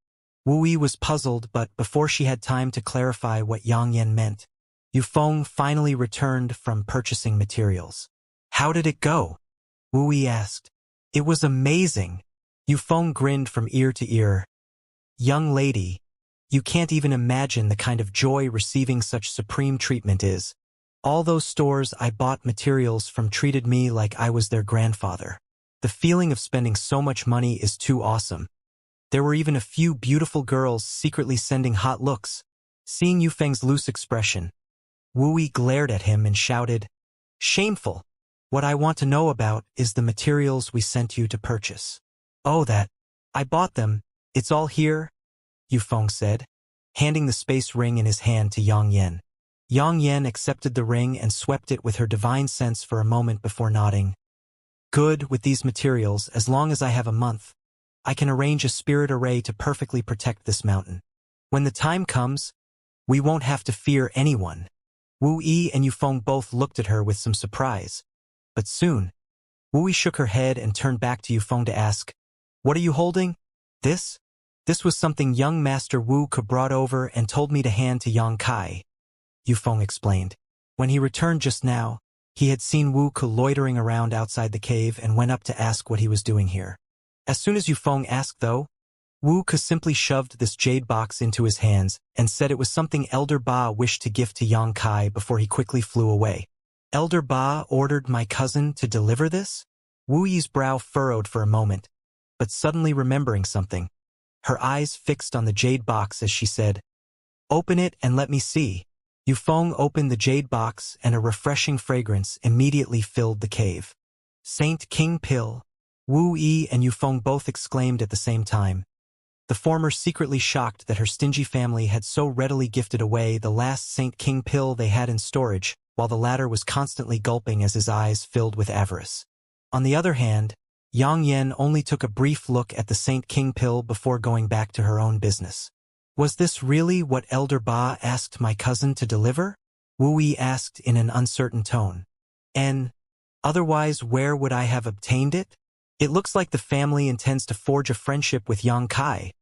Wu Yi was puzzled, but before she had time to clarify what Yang Yen meant, Yufeng finally returned from purchasing materials. How did it go? Wu Yi asked. It was amazing. Yufeng grinned from ear to ear. Young lady, you can't even imagine the kind of joy receiving such supreme treatment is. All those stores I bought materials from treated me like I was their grandfather. The feeling of spending so much money is too awesome. There were even a few beautiful girls secretly sending hot looks. Seeing Yufeng's loose expression, Wu Yi glared at him and shouted, Shameful! What I want to know about is the materials we sent you to purchase. Oh, that. I bought them. It's all here, Yufeng said, handing the space ring in his hand to Yang Yen. Yang Yen accepted the ring and swept it with her divine sense for a moment before nodding. Good, with these materials, as long as I have a month, I can arrange a spirit array to perfectly protect this mountain. When the time comes, we won't have to fear anyone. Wu Yi and Yufeng both looked at her with some surprise. But soon, Wu Yi shook her head and turned back to Yufeng to ask, What are you holding? This? This was something young Master Wu Ke brought over and told me to hand to Yang Kai, Yufeng explained. When he returned just now, he had seen Wu Ke loitering around outside the cave and went up to ask what he was doing here. As soon as Yufeng asked, though, Wu Ke simply shoved this jade box into his hands and said it was something Elder Ba wished to gift to Yang Kai before he quickly flew away. Elder Ba ordered my cousin to deliver this? Wu Yi's brow furrowed for a moment, but suddenly remembering something, her eyes fixed on the jade box as she said, Open it and let me see. Yufeng opened the jade box and a refreshing fragrance immediately filled the cave. Saint King Pill. Wu Yi and Yufeng both exclaimed at the same time. The former secretly shocked that her stingy family had so readily gifted away the last Saint King Pill they had in storage, while the latter was constantly gulping as his eyes filled with avarice. On the other hand, Yang Yen only took a brief look at the Saint King Pill before going back to her own business. Was this really what Elder Ba asked my cousin to deliver? Wu Yi asked in an uncertain tone. And, otherwise where would I have obtained it? It looks like the family intends to forge a friendship with Yang Kai,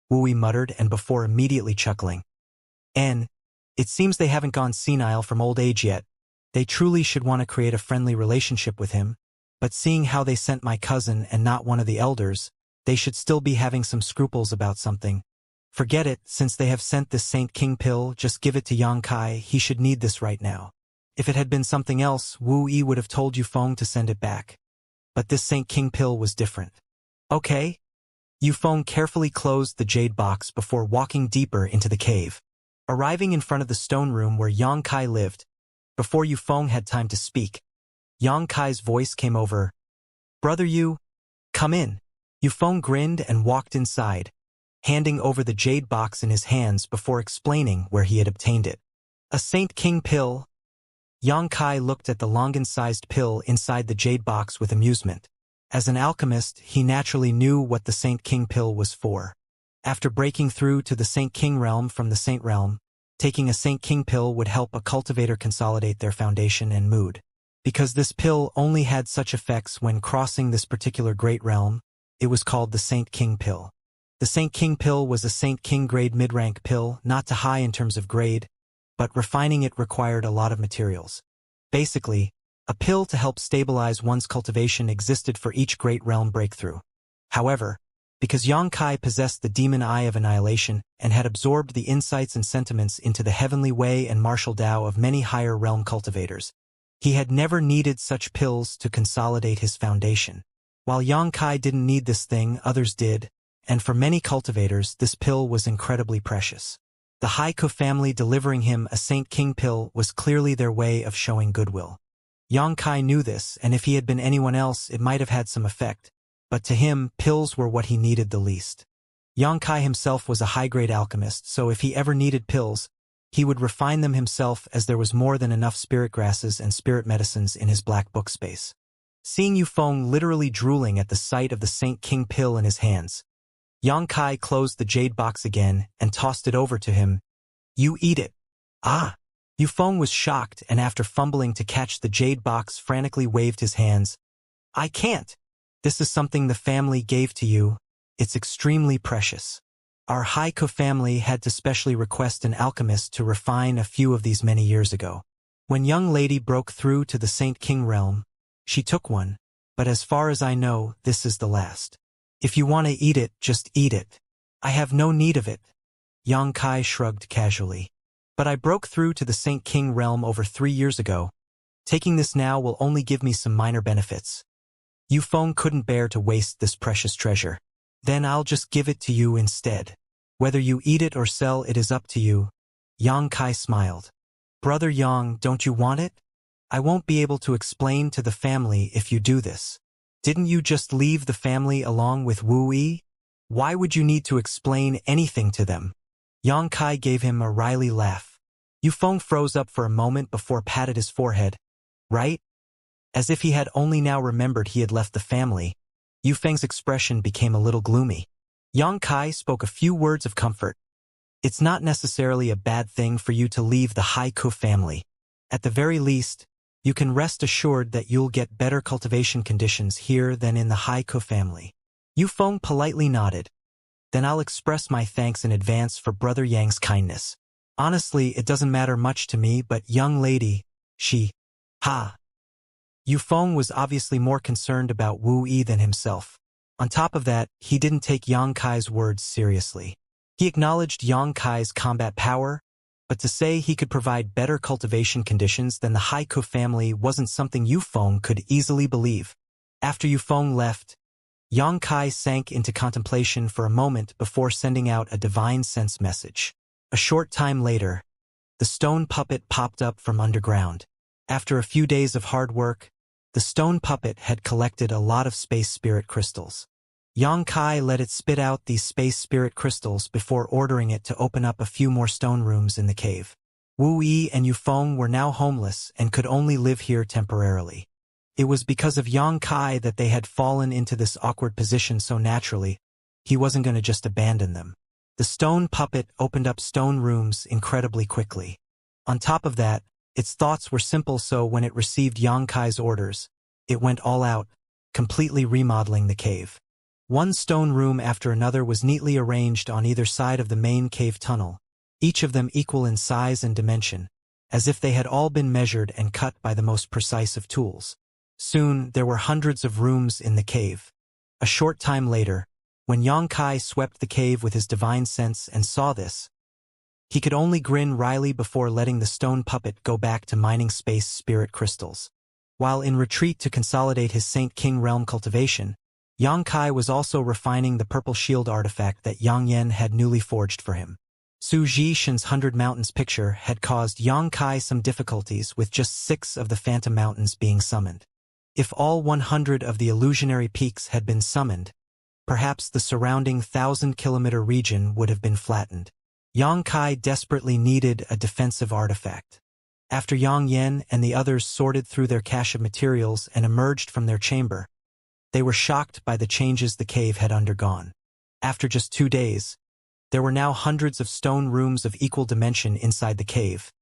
Wu Yi muttered and before immediately chuckling. And, it seems they haven't gone senile from old age yet. They truly should want to create a friendly relationship with him, but seeing how they sent my cousin and not one of the elders, they should still be having some scruples about something. Forget it, since they have sent this Saint King Pill, just give it to Yang Kai, he should need this right now. If it had been something else, Wu Yi would have told Yufeng to send it back. But this Saint King Pill was different. Okay. Yufeng carefully closed the jade box before walking deeper into the cave. Arriving in front of the stone room where Yang Kai lived, before Yufeng had time to speak, Yang Kai's voice came over. Brother Yu, come in. Yufeng grinned and walked inside, handing over the jade box in his hands before explaining where he had obtained it. A Saint King Pill. Yang Kai looked at the Longan-sized pill inside the jade box with amusement. As an alchemist, he naturally knew what the Saint King Pill was for. After breaking through to the Saint King realm from the Saint realm, taking a Saint King Pill would help a cultivator consolidate their foundation and mood. Because this pill only had such effects when crossing this particular great realm, it was called the Saint King Pill. The Saint King Pill was a Saint King grade mid-rank pill, not too high in terms of grade, but refining it required a lot of materials. Basically, a pill to help stabilize one's cultivation existed for each great realm breakthrough. However, because Yang Kai possessed the demon eye of annihilation and had absorbed the insights and sentiments into the heavenly way and martial Tao of many higher realm cultivators, He had never needed such pills to consolidate his foundation. While Xianxia didn't need this thing, others did, and for many cultivators this pill was incredibly precious. The Haiku family delivering him a Saint King pill was clearly their way of showing goodwill. Xianxia knew this, and if he had been anyone else it might have had some effect, but to him pills were what he needed the least. Xianxia himself was a high-grade alchemist, so if he ever needed pills, he would refine them himself, as there was more than enough spirit grasses and spirit medicines in his black book space. Seeing Yufeng literally drooling at the sight of the Saint King pill in his hands, Xianxia closed the jade box again and tossed it over to him. "You eat it." "Ah!" Yufeng was shocked, and after fumbling to catch the jade box frantically waved his hands. "I can't. This is something the family gave to you. It's extremely precious. Our Haiku family had to specially request an alchemist to refine a few of these many years ago. When young lady broke through to the Saint King realm, she took one, but as far as I know, this is the last. If you want to eat it, just eat it. I have no need of it." Xianxia shrugged casually. "But I broke through to the Saint King realm over 3 years ago. Taking this now will only give me some minor benefits. Yufeng couldn't bear to waste this precious treasure. Then I'll just give it to you instead. Whether you eat it or sell it is up to you." Xianxia smiled. "Brother Yang, don't you want it? I won't be able to explain to the family if you do this. Didn't you just leave the family along with Wu Yi? Why would you need to explain anything to them?" Xianxia gave him a wily laugh. Yufeng froze up for a moment before patted his forehead. "Right?" As if he had only now remembered he had left the family, Yufeng's expression became a little gloomy. Xianxia spoke a few words of comfort. "It's not necessarily a bad thing for you to leave the Haiku family. At the very least, you can rest assured that you'll get better cultivation conditions here than in the Haiku family." Yufeng politely nodded. "Then I'll express my thanks in advance for Brother Yang's kindness. Honestly, it doesn't matter much to me, but young lady, she..." "Ha!" Yufeng was obviously more concerned about Wu Yi than himself. On top of that, he didn't take Xianxia's words seriously. He acknowledged Xianxia's combat power, but to say he could provide better cultivation conditions than the Haiku family wasn't something Yufeng could easily believe. After Yufeng left, Xianxia sank into contemplation for a moment before sending out a divine sense message. A short time later, the stone puppet popped up from underground. After a few days of hard work, the stone puppet had collected a lot of space spirit crystals. Xianxia let it spit out these space spirit crystals before ordering it to open up a few more stone rooms in the cave. Wu Yi and Yufeng were now homeless and could only live here temporarily. It was because of Xianxia that they had fallen into this awkward position so naturally. He wasn't going to just abandon them. The stone puppet opened up stone rooms incredibly quickly. On top of that, its thoughts were simple, so when it received Xianxia's orders, it went all out, completely remodeling the cave. One stone room after another was neatly arranged on either side of the main cave tunnel, each of them equal in size and dimension, as if they had all been measured and cut by the most precise of tools. Soon, there were hundreds of rooms in the cave. A short time later, when Xianxia swept the cave with his divine sense and saw this, he could only grin wryly before letting the stone puppet go back to mining space spirit crystals. While in retreat to consolidate his Saint King realm cultivation, Xianxia was also refining the purple shield artifact that Yang Yan had newly forged for him. Su Zhishan's 100 Mountains picture had caused Xianxia some difficulties with just 6 of the Phantom Mountains being summoned. If all 100 of the illusionary peaks had been summoned, perhaps the surrounding 1,000-kilometer region would have been flattened. Xianxia desperately needed a defensive artifact. After Yang Yan and the others sorted through their cache of materials and emerged from their chamber, they were shocked by the changes the cave had undergone. After just 2 days, there were now hundreds of stone rooms of equal dimension inside the cave,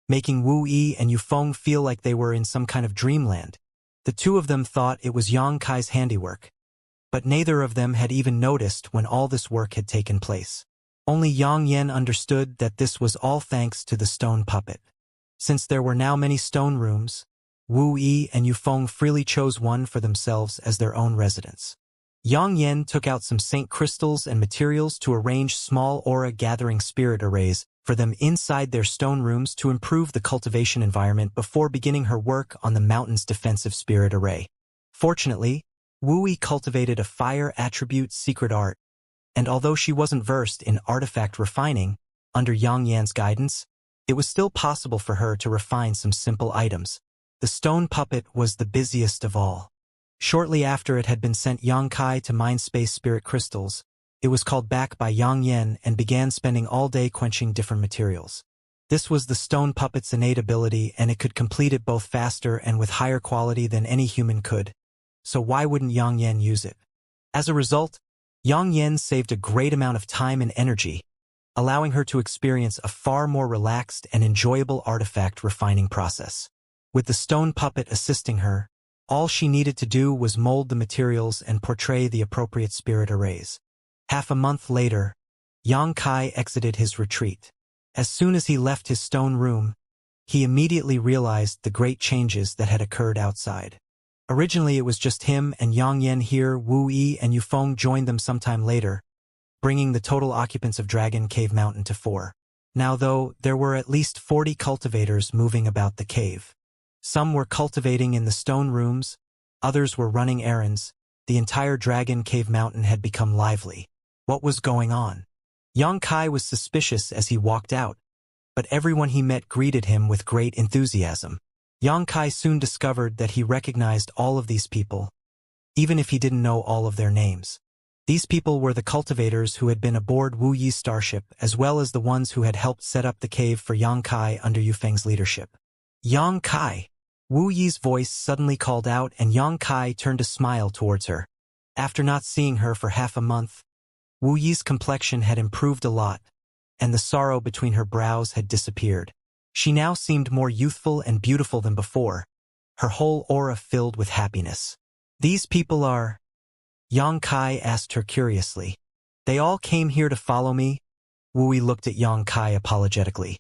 making Wu Yi and Yufeng feel like they were in some kind of dreamland. The two of them thought it was Xianxia's handiwork, but neither of them had even noticed when all this work had taken place. Only Yang Yan understood that this was all thanks to the stone puppet. Since there were now many stone rooms, Wu Yi and Yufeng freely chose one for themselves as their own residence. Yang Yan took out some saint crystals and materials to arrange small aura-gathering spirit arrays for them inside their stone rooms to improve the cultivation environment before beginning her work on the mountain's defensive spirit array. Fortunately, Wuyi cultivated a fire attribute secret art, and although she wasn't versed in artifact refining, under Yang Yan's guidance, it was still possible for her to refine some simple items. The stone puppet was the busiest of all. Shortly after it had been sent Yang Kai to mine space spirit crystals, it was called back by Yang Yan and began spending all day quenching different materials. This was the stone puppet's innate ability, and it could complete it both faster and with higher quality than any human could. So why wouldn't Yang Yan use it? As a result, Yang Yan saved a great amount of time and energy, allowing her to experience a far more relaxed and enjoyable artifact refining process. With the stone puppet assisting her, all she needed to do was mold the materials and portray the appropriate spirit arrays. Half a month later, Yang Kai exited his retreat. As soon as he left his stone room, he immediately realized the great changes that had occurred outside. Originally it was just him and Yang Yan here. Wu Yi and Yufeng joined them sometime later, bringing the total occupants of Dragon Cave Mountain to 4. Now though, there were at least 40 cultivators moving about the cave. Some were cultivating in the stone rooms, others were running errands. The entire Dragon Cave Mountain had become lively. What was going on? Yang Kai was suspicious as he walked out, but everyone he met greeted him with great enthusiasm. Yang Kai soon discovered that he recognized all of these people, even if he didn't know all of their names. These people were the cultivators who had been aboard Wu Yi's starship, as well as the ones who had helped set up the cave for Yang Kai under Yufeng's leadership. Yang Kai! Wu Yi's voice suddenly called out, and Yang Kai turned a smile towards her. After not seeing her for half a month, Wu Yi's complexion had improved a lot, and the sorrow between her brows had disappeared. She now seemed more youthful and beautiful than before, her whole aura filled with happiness. These people are... Yang Kai asked her curiously. They all came here to follow me? Wu Yi looked at Yang Kai apologetically.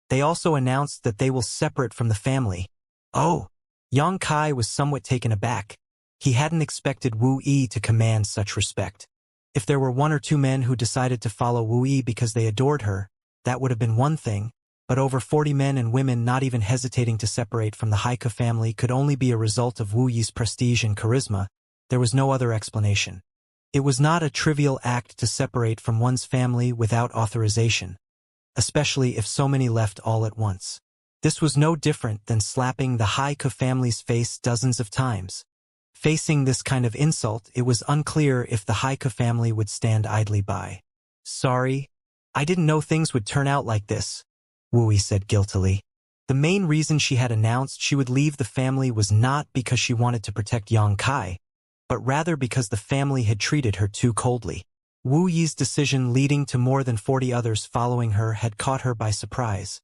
They also announced that they will separate from the family. Oh! Yang Kai was somewhat taken aback. He hadn't expected Wu Yi to command such respect. If there were 1 or 2 men who decided to follow Wu Yi because they adored her, that would have been one thing, but over 40 men and women not even hesitating to separate from the Haika family could only be a result of Wu Yi's prestige and charisma. There was no other explanation. It was not a trivial act to separate from one's family without authorization, especially if so many left all at once. This was no different than slapping the Haika family's face dozens of times. Facing this kind of insult, it was unclear if the Haika family would stand idly by. Sorry, I didn't know things would turn out like this, Wu Yi said guiltily. The main reason she had announced she would leave the family was not because she wanted to protect Yang Kai, but rather because the family had treated her too coldly. Wu Yi's decision leading to more than 40 others following her had caught her by surprise.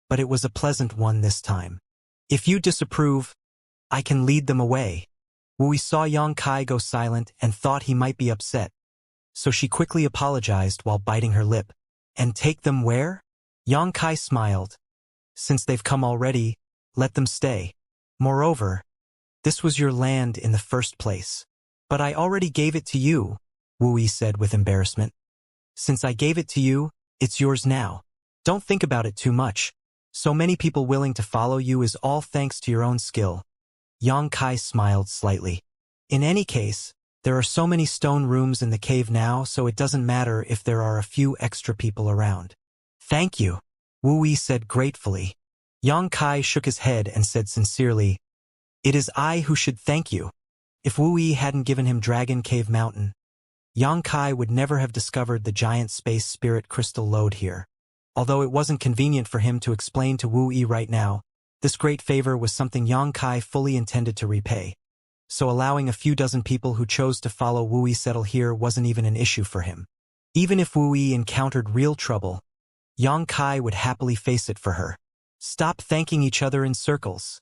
But it was a pleasant one this time. If you disapprove, I can lead them away. Wu Yi saw Yang Kai go silent and thought he might be upset, so she quickly apologized while biting her lip. And take them where? Yang Kai smiled. Since they've come already, let them stay. Moreover, this was your land in the first place. But I already gave it to you, Wu Yi said with embarrassment. Since I gave it to you, it's yours now. Don't think about it too much. So many people willing to follow you is all thanks to your own skill. Yang Kai smiled slightly. In any case, there are so many stone rooms in the cave now, so it doesn't matter if there are a few extra people around. Thank you, Wu Yi said gratefully. Yang Kai shook his head and said sincerely, It is I who should thank you. If Wu Yi hadn't given him Dragon Cave Mountain, Yang Kai would never have discovered the giant space spirit crystal lode here. Although it wasn't convenient for him to explain to Wu Yi right now, this great favor was something Yang Kai fully intended to repay. So allowing a few dozen people who chose to follow Wu Yi settle here wasn't even an issue for him. Even if Wu Yi encountered real trouble, Yang Kai would happily face it for her. Stop thanking each other in circles,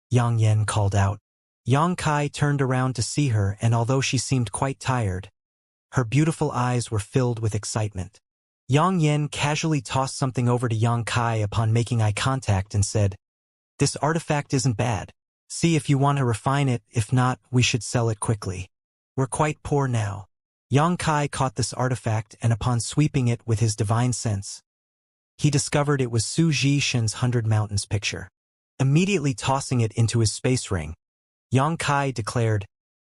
Yang Yan called out. Yang Kai turned around to see her, and although she seemed quite tired, her beautiful eyes were filled with excitement. Yang Yan casually tossed something over to Yang Kai upon making eye contact and said, This artifact isn't bad. See if you want to refine it, if not, we should sell it quickly. We're quite poor now. Yang Kai caught this artifact and upon sweeping it with his divine sense, he discovered it was Su Zhishen's 100 Mountains picture. Immediately tossing it into his space ring, Yang Kai declared,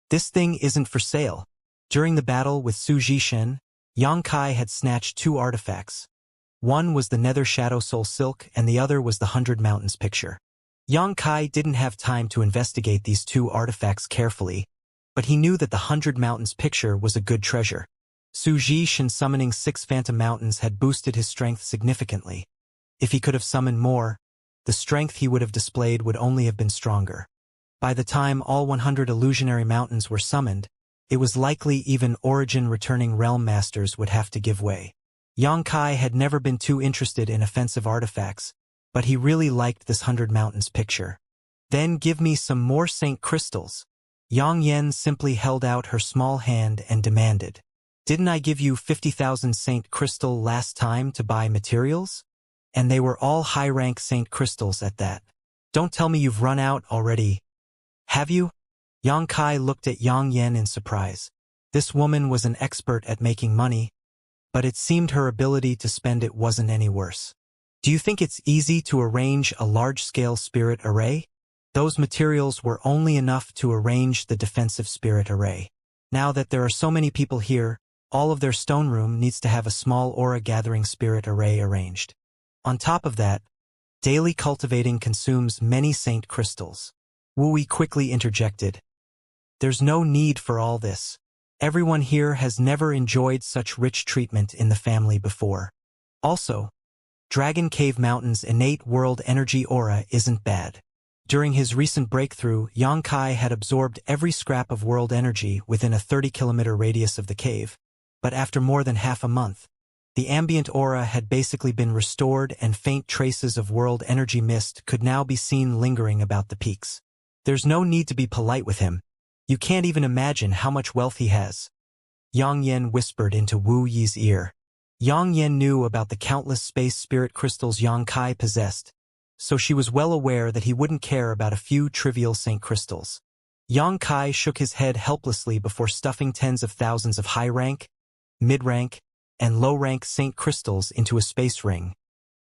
"This thing isn't for sale." During the battle with Su Zhishen, Yang Kai had snatched two artifacts. One was the Nether Shadow Soul Silk and the other was the 100 Mountains picture. Yang Kai didn't have time to investigate these two artifacts carefully, but he knew that the 100 Mountains picture was a good treasure. Su Zhishen summoning 6 Phantom Mountains had boosted his strength significantly. If he could have summoned more, the strength he would have displayed would only have been stronger. By the time all 100 illusionary mountains were summoned, it was likely even origin-returning realm masters would have to give way. Yang Kai had never been too interested in offensive artifacts, but he really liked this 100 Mountains picture. "Then give me some more Saint Crystals." Yang Yen simply held out her small hand and demanded, "Didn't I give you 50,000 Saint Crystal last time to buy materials? And they were all high-rank Saint Crystals at that. Don't tell me you've run out already. Have you?" Yang Kai looked at Yang Yen in surprise. This woman was an expert at making money, but it seemed her ability to spend it wasn't any worse. "Do you think it's easy to arrange a large-scale spirit array?" Those materials were only enough to arrange the defensive spirit array. Now that there are so many people here, all of their stone room needs to have a small aura-gathering spirit array arranged. On top of that, daily cultivating consumes many Saint Crystals. Wu Yi quickly interjected, "There's no need for all this. Everyone here has never enjoyed such rich treatment in the family before. Also, Dragon Cave Mountain's innate world energy aura isn't bad." During his recent breakthrough, Yang Kai had absorbed every scrap of world energy within a 30-kilometer radius of the cave, but after more than half a month, the ambient aura had basically been restored and faint traces of world energy mist could now be seen lingering about the peaks. "There's no need to be polite with him. You can't even imagine how much wealth he has," Yang Yen whispered into Wu Yi's ear. Yang Yen knew about the countless space spirit crystals Yang Kai possessed, so she was well aware that he wouldn't care about a few trivial Saint Crystals. Yang Kai shook his head helplessly before stuffing tens of thousands of high-rank, mid-rank, and low-rank Saint Crystals into a space ring,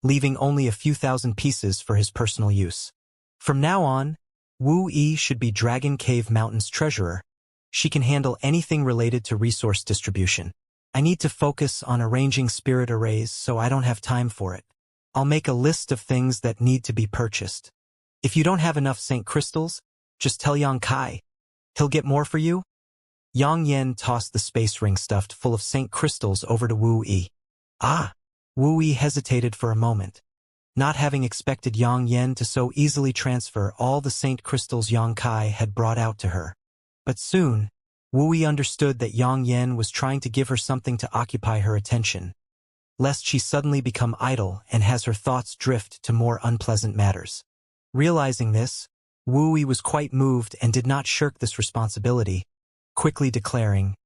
leaving only a few thousand pieces for his personal use. From now on, Wu Yi should be Dragon Cave Mountain's treasurer. She can handle anything related to resource distribution. I need to focus on arranging spirit arrays, so I don't have time for it. I'll make a list of things that need to be purchased. If you don't have enough Saint Crystals, just tell Yang Kai. He'll get more for you." Yang Yen tossed the space ring stuffed full of Saint Crystals over to Wu Yi. "Ah!" Wu Yi hesitated for a moment, not having expected Yang Yen to so easily transfer all the Saint Crystals Yang Kai had brought out to her. But soon, Wu Yi understood that Yang Yen was trying to give her something to occupy her attention, lest she suddenly become idle and has her thoughts drift to more unpleasant matters. Realizing this, Wu Yi was quite moved and did not shirk this responsibility, quickly declaring,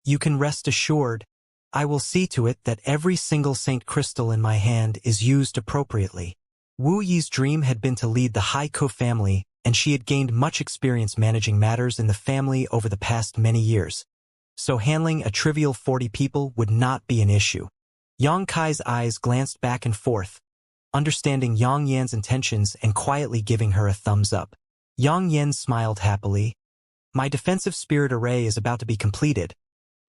"You can rest assured, I will see to it that every single Saint Crystal in my hand is used appropriately." Wu Yi's dream had been to lead the Haiku family, and she had gained much experience managing matters in the family over the past many years, so handling a trivial 40 people would not be an issue. Yang Kai's eyes glanced back and forth, understanding Yang Yan's intentions and quietly giving her a thumbs up. Yang Yan smiled happily. "My defensive spirit array is about to be completed,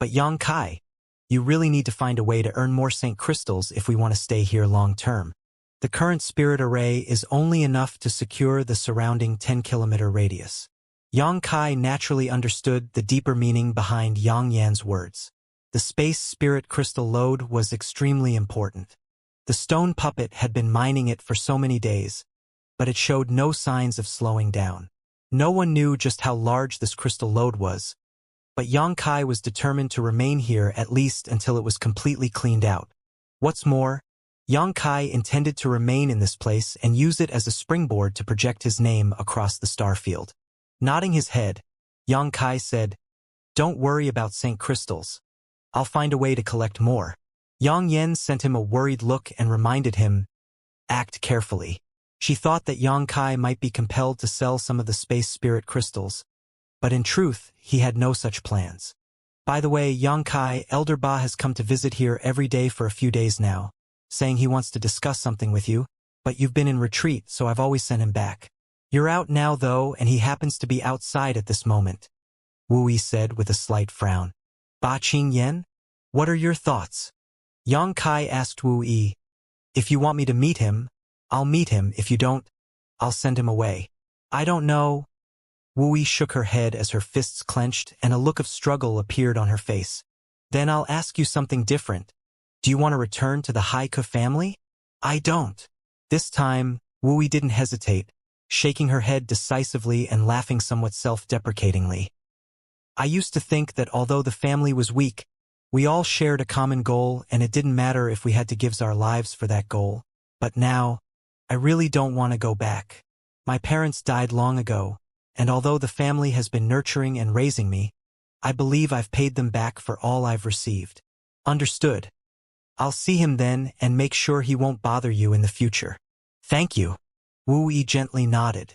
but Yang Kai, you really need to find a way to earn more Saint Crystals if we want to stay here long-term. The current spirit array is only enough to secure the surrounding 10-kilometer radius." Yang Kai naturally understood the deeper meaning behind Yang Yan's words. The space spirit crystal load was extremely important. The stone puppet had been mining it for so many days, but it showed no signs of slowing down. No one knew just how large this crystal load was, but Yang Kai was determined to remain here at least until it was completely cleaned out. What's more, Yang Kai intended to remain in this place and use it as a springboard to project his name across the star field. Nodding his head, Yang Kai said, "Don't worry about Saint Crystals. I'll find a way to collect more." Yang Yen sent him a worried look and reminded him, "Act carefully." She thought that Yang Kai might be compelled to sell some of the space spirit crystals, but in truth, he had no such plans. "By the way, Yang Kai, Elder Ba has come to visit here every day for a few days now. saying he wants to discuss something with you, but you've been in retreat, so I've always sent him back. You're out now, though, and he happens to be outside at this moment, Wu Yi said with a slight frown. Ba Qingyan? What are your thoughts? Yang Kai asked Wu Yi. If you want me to meet him, I'll meet him. If you don't, I'll send him away. I don't know. Wu Yi shook her head as her fists clenched and a look of struggle appeared on her face. Then I'll ask you something different. Do you want to return to the Haiku family? I don't. This time, Wu Yi didn't hesitate, shaking her head decisively and laughing somewhat self-deprecatingly. I used to think that although the family was weak, we all shared a common goal and it didn't matter if we had to give our lives for that goal. But now, I really don't want to go back. My parents died long ago, and although the family has been nurturing and raising me, I believe I've paid them back for all I've received. Understood. I'll see him then and make sure he won't bother you in the future. Thank you. Wu Yi gently nodded.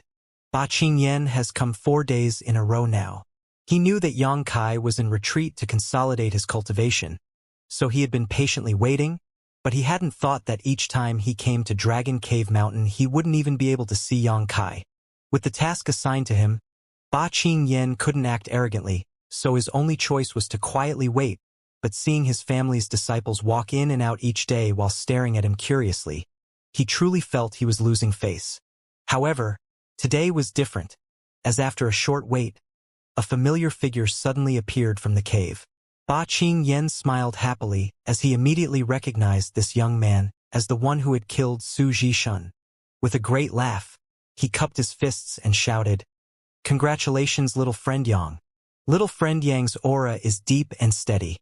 Ba Qingyan has come 4 days in a row now. He knew that Yang Kai was in retreat to consolidate his cultivation, so he had been patiently waiting, but he hadn't thought that each time he came to Dragon Cave Mountain he wouldn't even be able to see Yang Kai. With the task assigned to him, Ba Qingyan couldn't act arrogantly, so his only choice was to quietly wait, but seeing his family's disciples walk in and out each day while staring at him curiously, he truly felt he was losing face. However, today was different, as after a short wait, a familiar figure suddenly appeared from the cave. Ba Qingyan smiled happily as he immediately recognized this young man as the one who had killed Su Zhishun. With a great laugh, he cupped his fists and shouted, "Congratulations, little friend Yang. Little friend Yang's aura is deep and steady.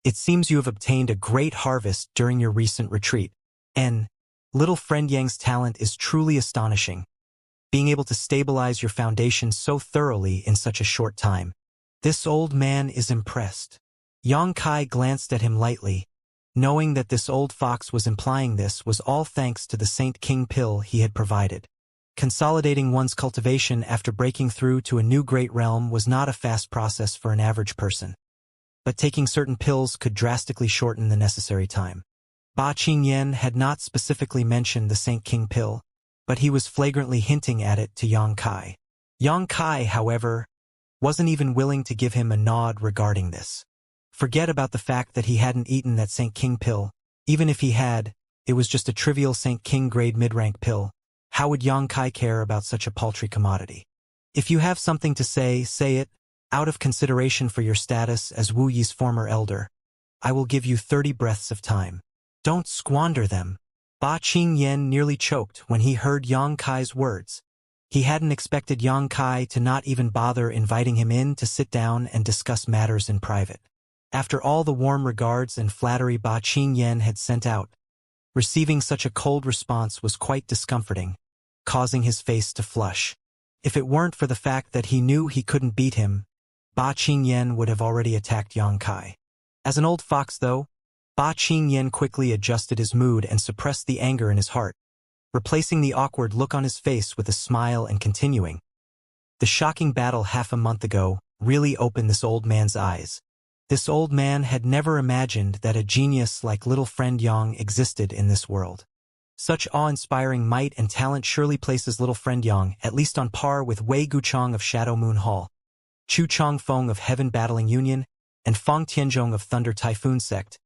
It seems you have obtained a great harvest during your recent retreat. And little friend Yang's talent is truly astonishing, being able to stabilize your foundation so thoroughly in such a short time. This old man is impressed." Yang Kai glanced at him lightly, knowing that this old fox was implying this was all thanks to the Saint King pill he had provided. Consolidating one's cultivation after breaking through to a new great realm was not a fast process for an average person, but taking certain pills could drastically shorten the necessary time. Ba Qingyan had not specifically mentioned the Saint King pill, but he was flagrantly hinting at it to Yang Kai. Yang Kai, however, wasn't even willing to give him a nod regarding this. Forget about the fact that he hadn't eaten that Saint King pill. Even if he had, it was just a trivial Saint King grade mid-rank pill. How would Yang Kai care about such a paltry commodity? If you have something to say, say it. Out of consideration for your status as Wu Yi's former elder, I will give you 30 breaths of time. Don't squander them. Ba Qingyan nearly choked when he heard Yang Kai's words. He hadn't expected Yang Kai to not even bother inviting him in to sit down and discuss matters in private. After all the warm regards and flattery Ba Qingyan had sent out, receiving such a cold response was quite discomforting, causing his face to flush. If it weren't for the fact that he knew he couldn't beat him, Ba Qingyan would have already attacked Yang Kai. As an old fox, though, Ba Qingyan quickly adjusted his mood and suppressed the anger in his heart, replacing the awkward look on his face with a smile and continuing. The shocking battle half a month ago really opened this old man's eyes. This old man had never imagined that a genius like little friend Yang existed in this world. Such awe-inspiring might and talent surely places little friend Yang at least on par with Wei Guchong of Shadow Moon Hall, Chu Chongfeng of Heaven Battling Union, and Feng Tianzhong of Thunder Typhoon Sect.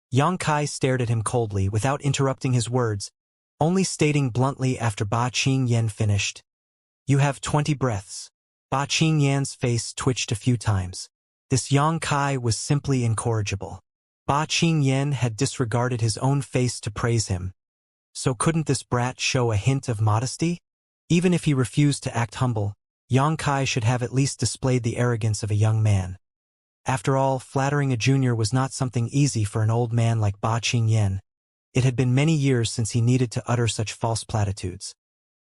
Yang Kai stared at him coldly without interrupting his words, only stating bluntly after Ba Qingyan finished, "You have 20 breaths." Ba Qingyan's face twitched a few times. This Yang Kai was simply incorrigible. Ba Qingyan had disregarded his own face to praise him. So couldn't this brat show a hint of modesty? Even if he refused to act humble, Yang Kai should have at least displayed the arrogance of a young man. After all, flattering a junior was not something easy for an old man like Ba Qingyan. It had been many years since he needed to utter such false platitudes.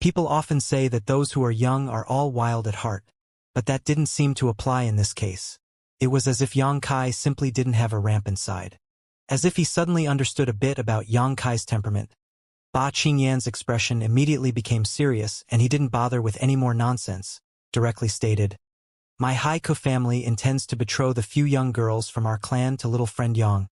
People often say that those who are young are all wild at heart, but that didn't seem to apply in this case. It was as if Yang Kai simply didn't have a rampant side. As if he suddenly understood a bit about Yang Kai's temperament, Ba Qingyan's expression immediately became serious and he didn't bother with any more nonsense, directly stated, "My Haiku family intends to betroth the few young girls from our clan to little friend Yang.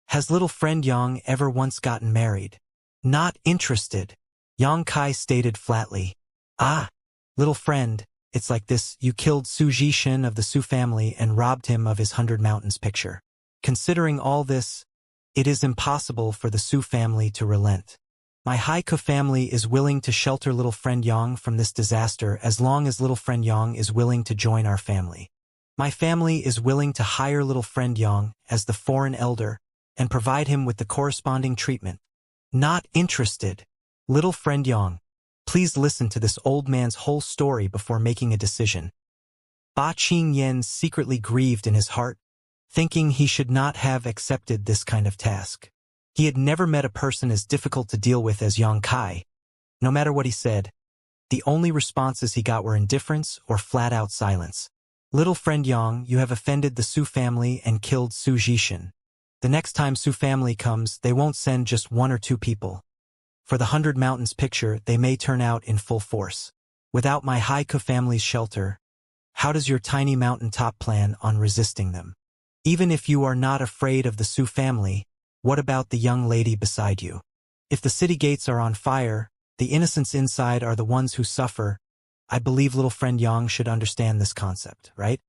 Has little friend Yang ever once gotten married? Not interested, Yang Kai stated flatly. Ah, little friend, it's like this: you killed Su Jishin of the Su family and robbed him of his 100 Mountains picture. Considering all this, it is impossible for the Su family to relent. My Haiku family is willing to shelter little friend Yang from this disaster as long as little friend Yang is willing to join our family. My family is willing to hire little friend Yang as the foreign elder and provide him with the corresponding treatment. Not interested, little friend Yang. Please listen to this old man's whole story before making a decision. Ba Qingyan secretly grieved in his heart, thinking he should not have accepted this kind of task. He had never met a person as difficult to deal with as Yang Kai. No matter what he said, the only responses he got were indifference or flat-out silence. Little friend Yang, you have offended the Su family and killed Su Jishin. The next time Su family comes, they won't send just 1 or 2 people. For the 100 Mountains picture, they may turn out in full force. Without my Haiku family's shelter, how does your tiny mountaintop plan on resisting them? Even if you are not afraid of the Su family, what about the young lady beside you? If the city gates are on fire, the innocents inside are the ones who suffer. I believe little friend Yang should understand this concept, right?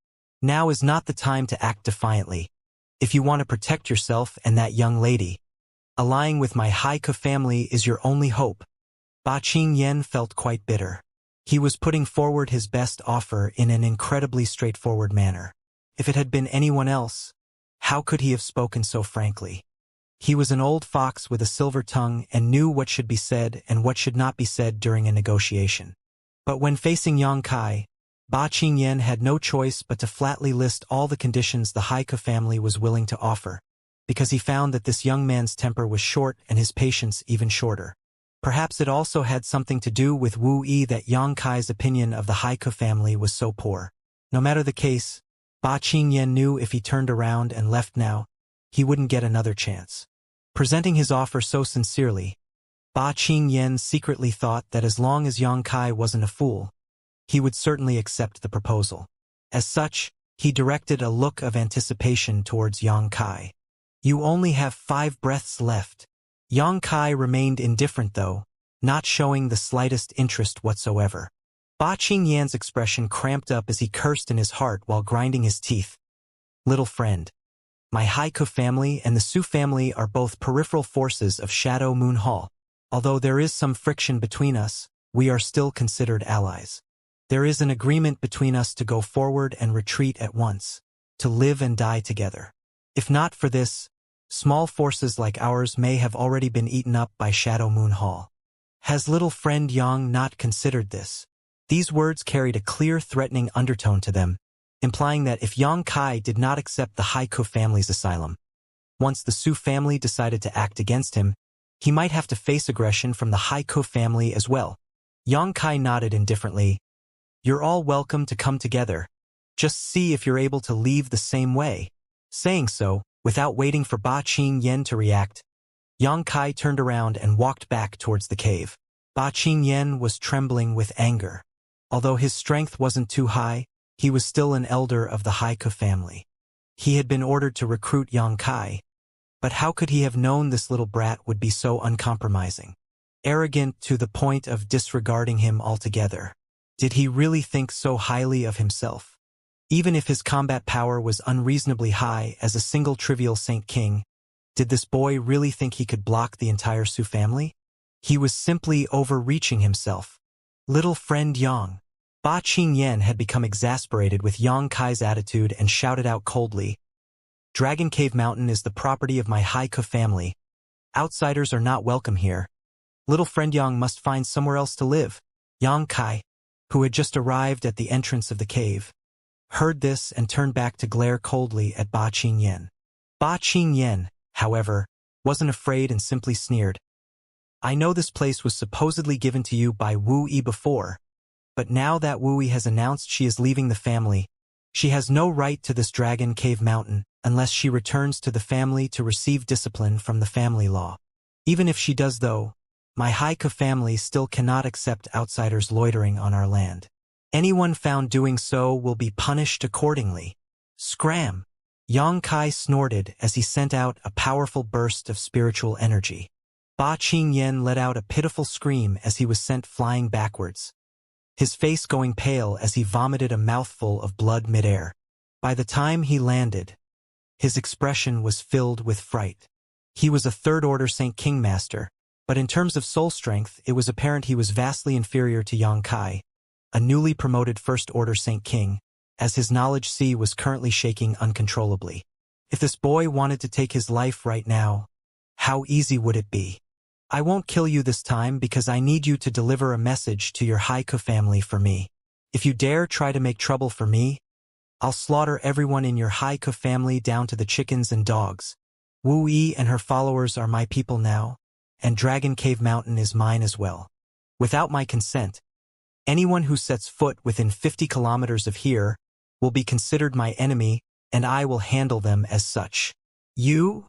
Now is not the time to act defiantly. If you want to protect yourself and that young lady, allying with my Haiku family is your only hope. Ba Qingyan felt quite bitter. He was putting forward his best offer in an incredibly straightforward manner. If it had been anyone else, how could he have spoken so frankly? He was an old fox with a silver tongue and knew what should be said and what should not be said during a negotiation. But when facing Yang Kai, Ba Qingyan had no choice but to flatly list all the conditions the Haiku family was willing to offer, because he found that this young man's temper was short and his patience even shorter. Perhaps it also had something to do with Wu Yi that Yang Kai's opinion of the Haiku family was so poor. No matter the case, Ba Qingyan knew if he turned around and left now, he wouldn't get another chance. Presenting his offer so sincerely, Ba Qingyan secretly thought that as long as Yang Kai wasn't a fool, he would certainly accept the proposal. As such, he directed a look of anticipation towards Yang Kai. You only have 5 breaths left. Yang Kai remained indifferent though, not showing the slightest interest whatsoever. Ba Qingyan's expression cramped up as he cursed in his heart while grinding his teeth. Little friend. My Haiku family and the Su family are both peripheral forces of Shadow Moon Hall. Although there is some friction between us, we are still considered allies. There is an agreement between us to go forward and retreat at once, to live and die together. If not for this, small forces like ours may have already been eaten up by Shadow Moon Hall. Has little friend Yang not considered this? These words carried a clear threatening undertone to them, implying that if Yang Kai did not accept the Haiku family's asylum, once the Su family decided to act against him, he might have to face aggression from the Haiku family as well. Yang Kai nodded indifferently. You're all welcome to come together. Just see if you're able to leave the same way. Saying so, without waiting for Ba Qingyan to react, Yang Kai turned around and walked back towards the cave. Ba Qingyan was trembling with anger. Although his strength wasn't too high, he was still an elder of the Haiku family. He had been ordered to recruit Yang Kai. But how could he have known this little brat would be so uncompromising? Arrogant to the point of disregarding him altogether. Did he really think so highly of himself? Even if his combat power was unreasonably high as a single trivial Saint King, did this boy really think he could block the entire Su family? He was simply overreaching himself. Little friend Yang. Ba Qingyan had become exasperated with Yang Kai's attitude and shouted out coldly, Dragon Cave Mountain is the property of my Haiku family. Outsiders are not welcome here. Little friend Yang must find somewhere else to live. Yang Kai, who had just arrived at the entrance of the cave, heard this and turned back to glare coldly at Ba Qingyan. Ba Qingyan, however, wasn't afraid and simply sneered. I know this place was supposedly given to you by Wu Yi before, but now that Wu Yi has announced she is leaving the family, she has no right to this Dragon Cave Mountain unless she returns to the family to receive discipline from the family law. Even if she does though, my Haiku family still cannot accept outsiders loitering on our land. Anyone found doing so will be punished accordingly. Scram! Yang Kai snorted as he sent out a powerful burst of spiritual energy. Ba Qingyan let out a pitiful scream as he was sent flying backwards, his face going pale as he vomited a mouthful of blood midair. By the time he landed, his expression was filled with fright. He was a third-order Saint King Master, but in terms of soul strength, it was apparent he was vastly inferior to Yang Kai, a newly promoted first-order Saint King, as his knowledge sea was currently shaking uncontrollably. If this boy wanted to take his life right now, how easy would it be? I won't kill you this time because I need you to deliver a message to your Haiku family for me. If you dare try to make trouble for me, I'll slaughter everyone in your Haiku family down to the chickens and dogs. Wu Yi and her followers are my people now, and Dragon Cave Mountain is mine as well. Without my consent, anyone who sets foot within 50 kilometers of here will be considered my enemy, and I will handle them as such. You?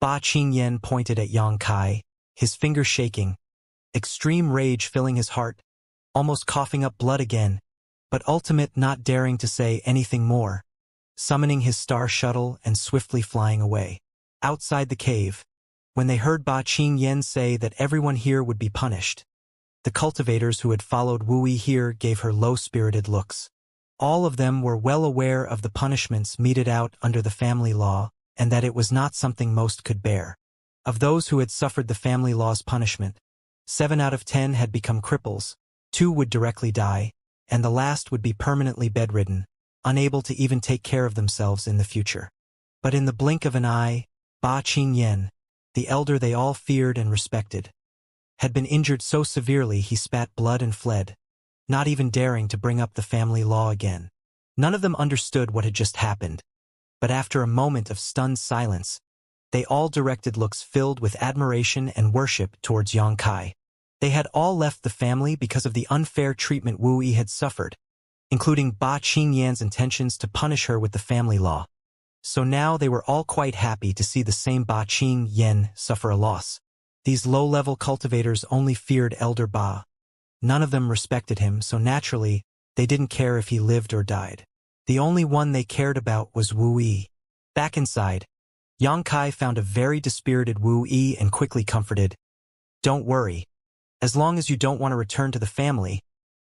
Ba Qingyan pointed at Yang Kai, his finger shaking, extreme rage filling his heart, almost coughing up blood again, but ultimate not daring to say anything more, summoning his star shuttle and swiftly flying away. Outside the cave, when they heard Ba Qingyan say that everyone here would be punished, the cultivators who had followed Wu Yi here gave her low-spirited looks. All of them were well aware of the punishments meted out under the family law, and that it was not something most could bear. Of those who had suffered the family law's punishment, 7 out of 10 had become cripples, 2 would directly die, and the last would be permanently bedridden, unable to even take care of themselves in the future. But in the blink of an eye, Ba Qingyan, the elder they all feared and respected, had been injured so severely he spat blood and fled, not even daring to bring up the family law again. None of them understood what had just happened, but after a moment of stunned silence, they all directed looks filled with admiration and worship towards Yang Kai. They had all left the family because of the unfair treatment Wu Yi had suffered, including Ba Qingyan's intentions to punish her with the family law. So now they were all quite happy to see the same Ba Qingyan suffer a loss. These low-level cultivators only feared Elder Ba. None of them respected him, so naturally, they didn't care if he lived or died. The only one they cared about was Wu Yi. Back inside, Yang Kai found a very dispirited Wu Yi and quickly comforted, "Don't worry. As long as you don't want to return to the family,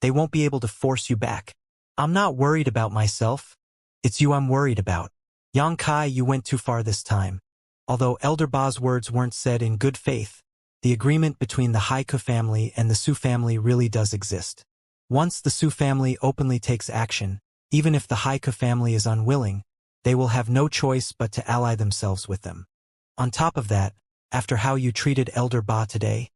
they won't be able to force you back. I'm not worried about myself. It's you I'm worried about. Yang Kai, you went too far this time." Although Elder Ba's words weren't said in good faith, the agreement between the Haiku family and the Su family really does exist. Once the Su family openly takes action, even if the Haiku family is unwilling, they will have no choice but to ally themselves with them. On top of that, after how you treated Elder Ba today,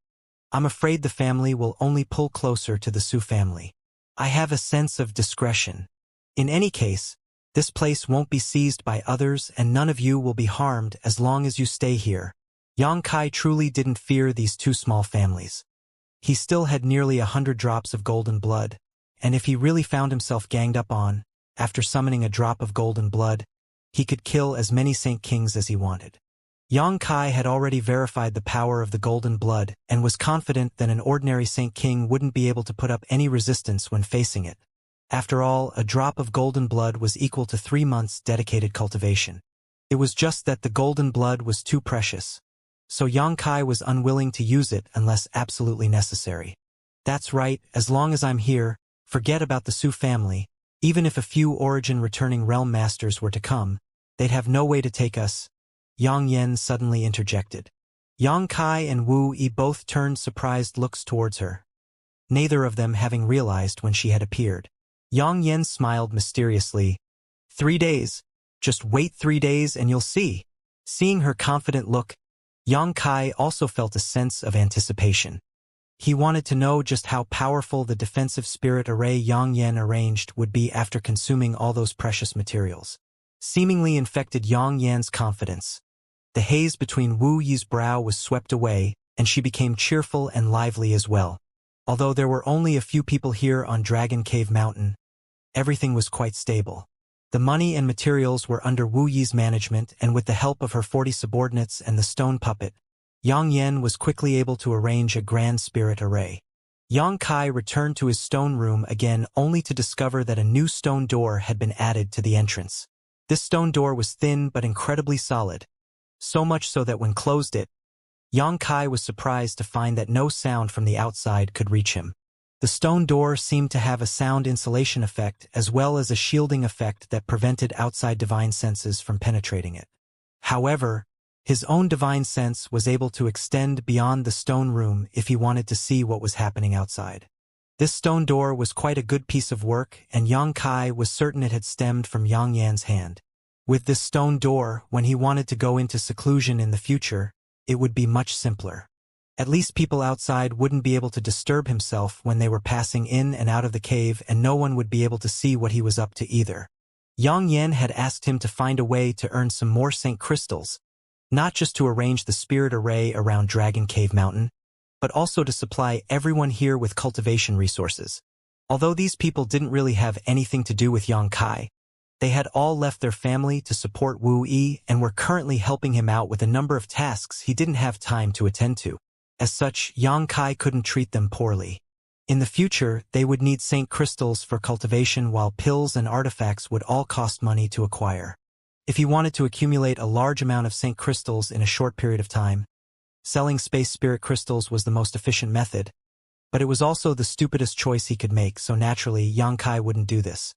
I'm afraid the family will only pull closer to the Su family. I have a sense of discretion. In any case, this place won't be seized by others and none of you will be harmed as long as you stay here. Yang Kai truly didn't fear these two small families. He still had nearly 100 drops of golden blood, and if he really found himself ganged up on, after summoning a drop of golden blood, he could kill as many Saint Kings as he wanted. Yang Kai had already verified the power of the golden blood and was confident that an ordinary Saint King wouldn't be able to put up any resistance when facing it. After all, a drop of golden blood was equal to 3 months dedicated cultivation. It was just that the golden blood was too precious, so Yang Kai was unwilling to use it unless absolutely necessary. That's right, as long as I'm here, forget about the Su family. Even if a few origin-returning realm masters were to come, they'd have no way to take us. Yang Yen suddenly interjected. Yang Kai and Wu Yi both turned surprised looks towards her, neither of them having realized when she had appeared. Yang Yen smiled mysteriously. 3 days. Just wait 3 days and you'll see. Seeing her confident look, Yang Kai also felt a sense of anticipation. He wanted to know just how powerful the defensive spirit array Yang Yen arranged would be after consuming all those precious materials. Seemingly infected Yang Yan's confidence. The haze between Wu Yi's brow was swept away, and she became cheerful and lively as well. Although there were only a few people here on Dragon Cave Mountain, everything was quite stable. The money and materials were under Wu Yi's management, and with the help of her 40 subordinates and the stone puppet, Yang Yen was quickly able to arrange a grand spirit array. Yang Kai returned to his stone room again only to discover that a new stone door had been added to the entrance. This stone door was thin but incredibly solid, so much so that when closed it, Yang Kai was surprised to find that no sound from the outside could reach him. The stone door seemed to have a sound insulation effect as well as a shielding effect that prevented outside divine senses from penetrating it. However, his own divine sense was able to extend beyond the stone room if he wanted to see what was happening outside. This stone door was quite a good piece of work, and Yang Kai was certain it had stemmed from Yang Yan's hand. With this stone door, when he wanted to go into seclusion in the future, it would be much simpler. At least people outside wouldn't be able to disturb himself when they were passing in and out of the cave, and no one would be able to see what he was up to either. Yang Yan had asked him to find a way to earn some more Saint crystals, not just to arrange the spirit array around Dragon Cave Mountain, but also to supply everyone here with cultivation resources. Although these people didn't really have anything to do with Yang Kai, they had all left their family to support Wu Yi and were currently helping him out with a number of tasks he didn't have time to attend to. As such, Yang Kai couldn't treat them poorly. In the future, they would need Saint crystals for cultivation, while pills and artifacts would all cost money to acquire. If he wanted to accumulate a large amount of Saint crystals in a short period of time, selling space spirit crystals was the most efficient method, but it was also the stupidest choice he could make, so naturally Yang Kai wouldn't do this.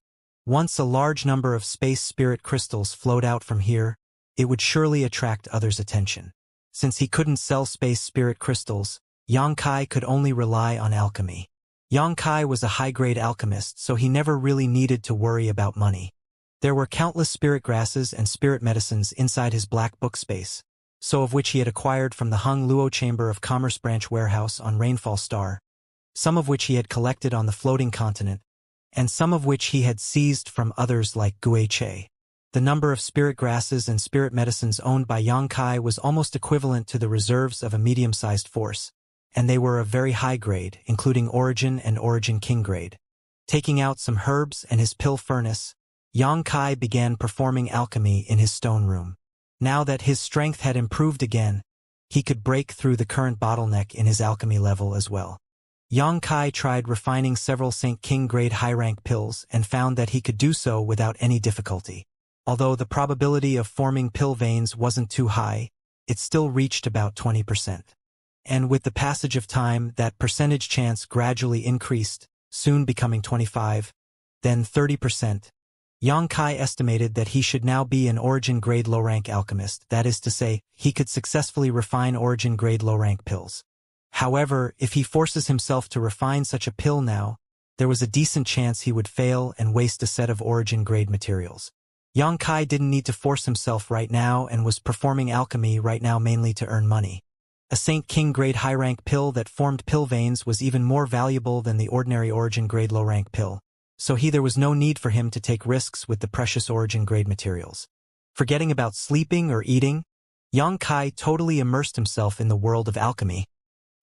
Once a large number of space spirit crystals flowed out from here, it would surely attract others' attention. Since he couldn't sell space spirit crystals, Yang Kai could only rely on alchemy. Yang Kai was a high-grade alchemist, so he never really needed to worry about money. There were countless spirit grasses and spirit medicines inside his black book space, so of which he had acquired from the Hung Luo Chamber of Commerce branch warehouse on Rainfall Star, some of which he had collected on the floating continent, and some of which he had seized from others like Guiche. The number of spirit grasses and spirit medicines owned by Yang Kai was almost equivalent to the reserves of a medium-sized force, and they were of very high grade, including Origin and Origin King grade. Taking out some herbs and his pill furnace, Yang Kai began performing alchemy in his stone room. Now that his strength had improved again, he could break through the current bottleneck in his alchemy level as well. Yang Kai tried refining several Saint King grade high-rank pills and found that he could do so without any difficulty. Although the probability of forming pill veins wasn't too high, it still reached about 20%. And with the passage of time, that percentage chance gradually increased, soon becoming 25, then 30%. Yang Kai estimated that he should now be an Origin-grade low-rank alchemist, that is to say, he could successfully refine Origin-grade low-rank pills. However, if he forces himself to refine such a pill now, there was a decent chance he would fail and waste a set of Origin-grade materials. Yang Kai didn't need to force himself right now and was performing alchemy right now mainly to earn money. A Saint King grade high-rank pill that formed pill veins was even more valuable than the ordinary Origin grade low-rank pill, so there was no need for him to take risks with the precious Origin grade materials. Forgetting about sleeping or eating, Yang Kai totally immersed himself in the world of alchemy,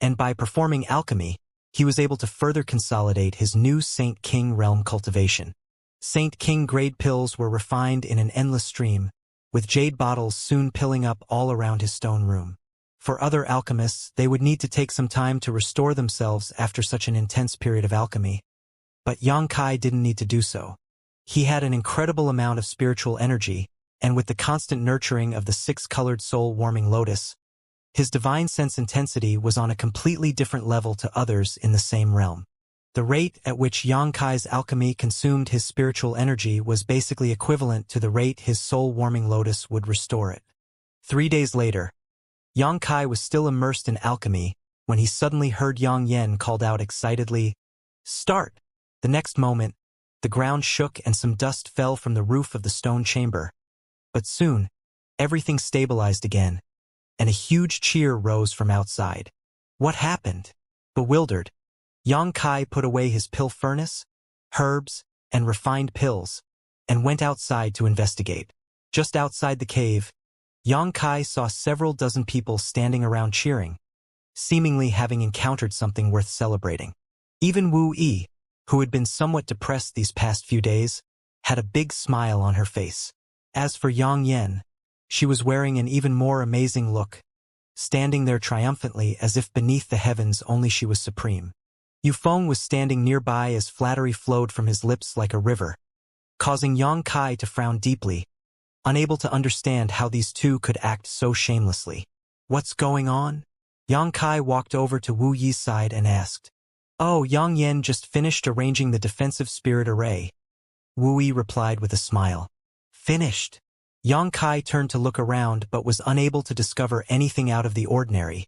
and by performing alchemy, he was able to further consolidate his new Saint King realm cultivation. Saint King grade pills were refined in an endless stream, with jade bottles soon pilling up all around his stone room. For other alchemists, they would need to take some time to restore themselves after such an intense period of alchemy. But Yang Kai didn't need to do so. He had an incredible amount of spiritual energy, and with the constant nurturing of the six-colored soul-warming lotus, his divine sense intensity was on a completely different level to others in the same realm. The rate at which Yang Kai's alchemy consumed his spiritual energy was basically equivalent to the rate his soul-warming lotus would restore it. 3 days later, Yang Kai was still immersed in alchemy when he suddenly heard Yang Yan called out excitedly, "Start!" The next moment, the ground shook and some dust fell from the roof of the stone chamber. But soon, everything stabilized again, and a huge cheer rose from outside. What happened? Bewildered, Yang Kai put away his pill furnace, herbs, and refined pills, and went outside to investigate. Just outside the cave, Yang Kai saw several dozen people standing around cheering, seemingly having encountered something worth celebrating. Even Wu Yi, who had been somewhat depressed these past few days, had a big smile on her face. As for Yang Yan, she was wearing an even more amazing look, standing there triumphantly as if beneath the heavens only she was supreme. Yufeng was standing nearby as flattery flowed from his lips like a river, causing Yang Kai to frown deeply, unable to understand how these two could act so shamelessly. "What's going on?" Yang Kai walked over to Wu Yi's side and asked. "Oh, Yang Yan just finished arranging the defensive spirit array." Wu Yi replied with a smile. "Finished?" Yang Kai turned to look around but was unable to discover anything out of the ordinary.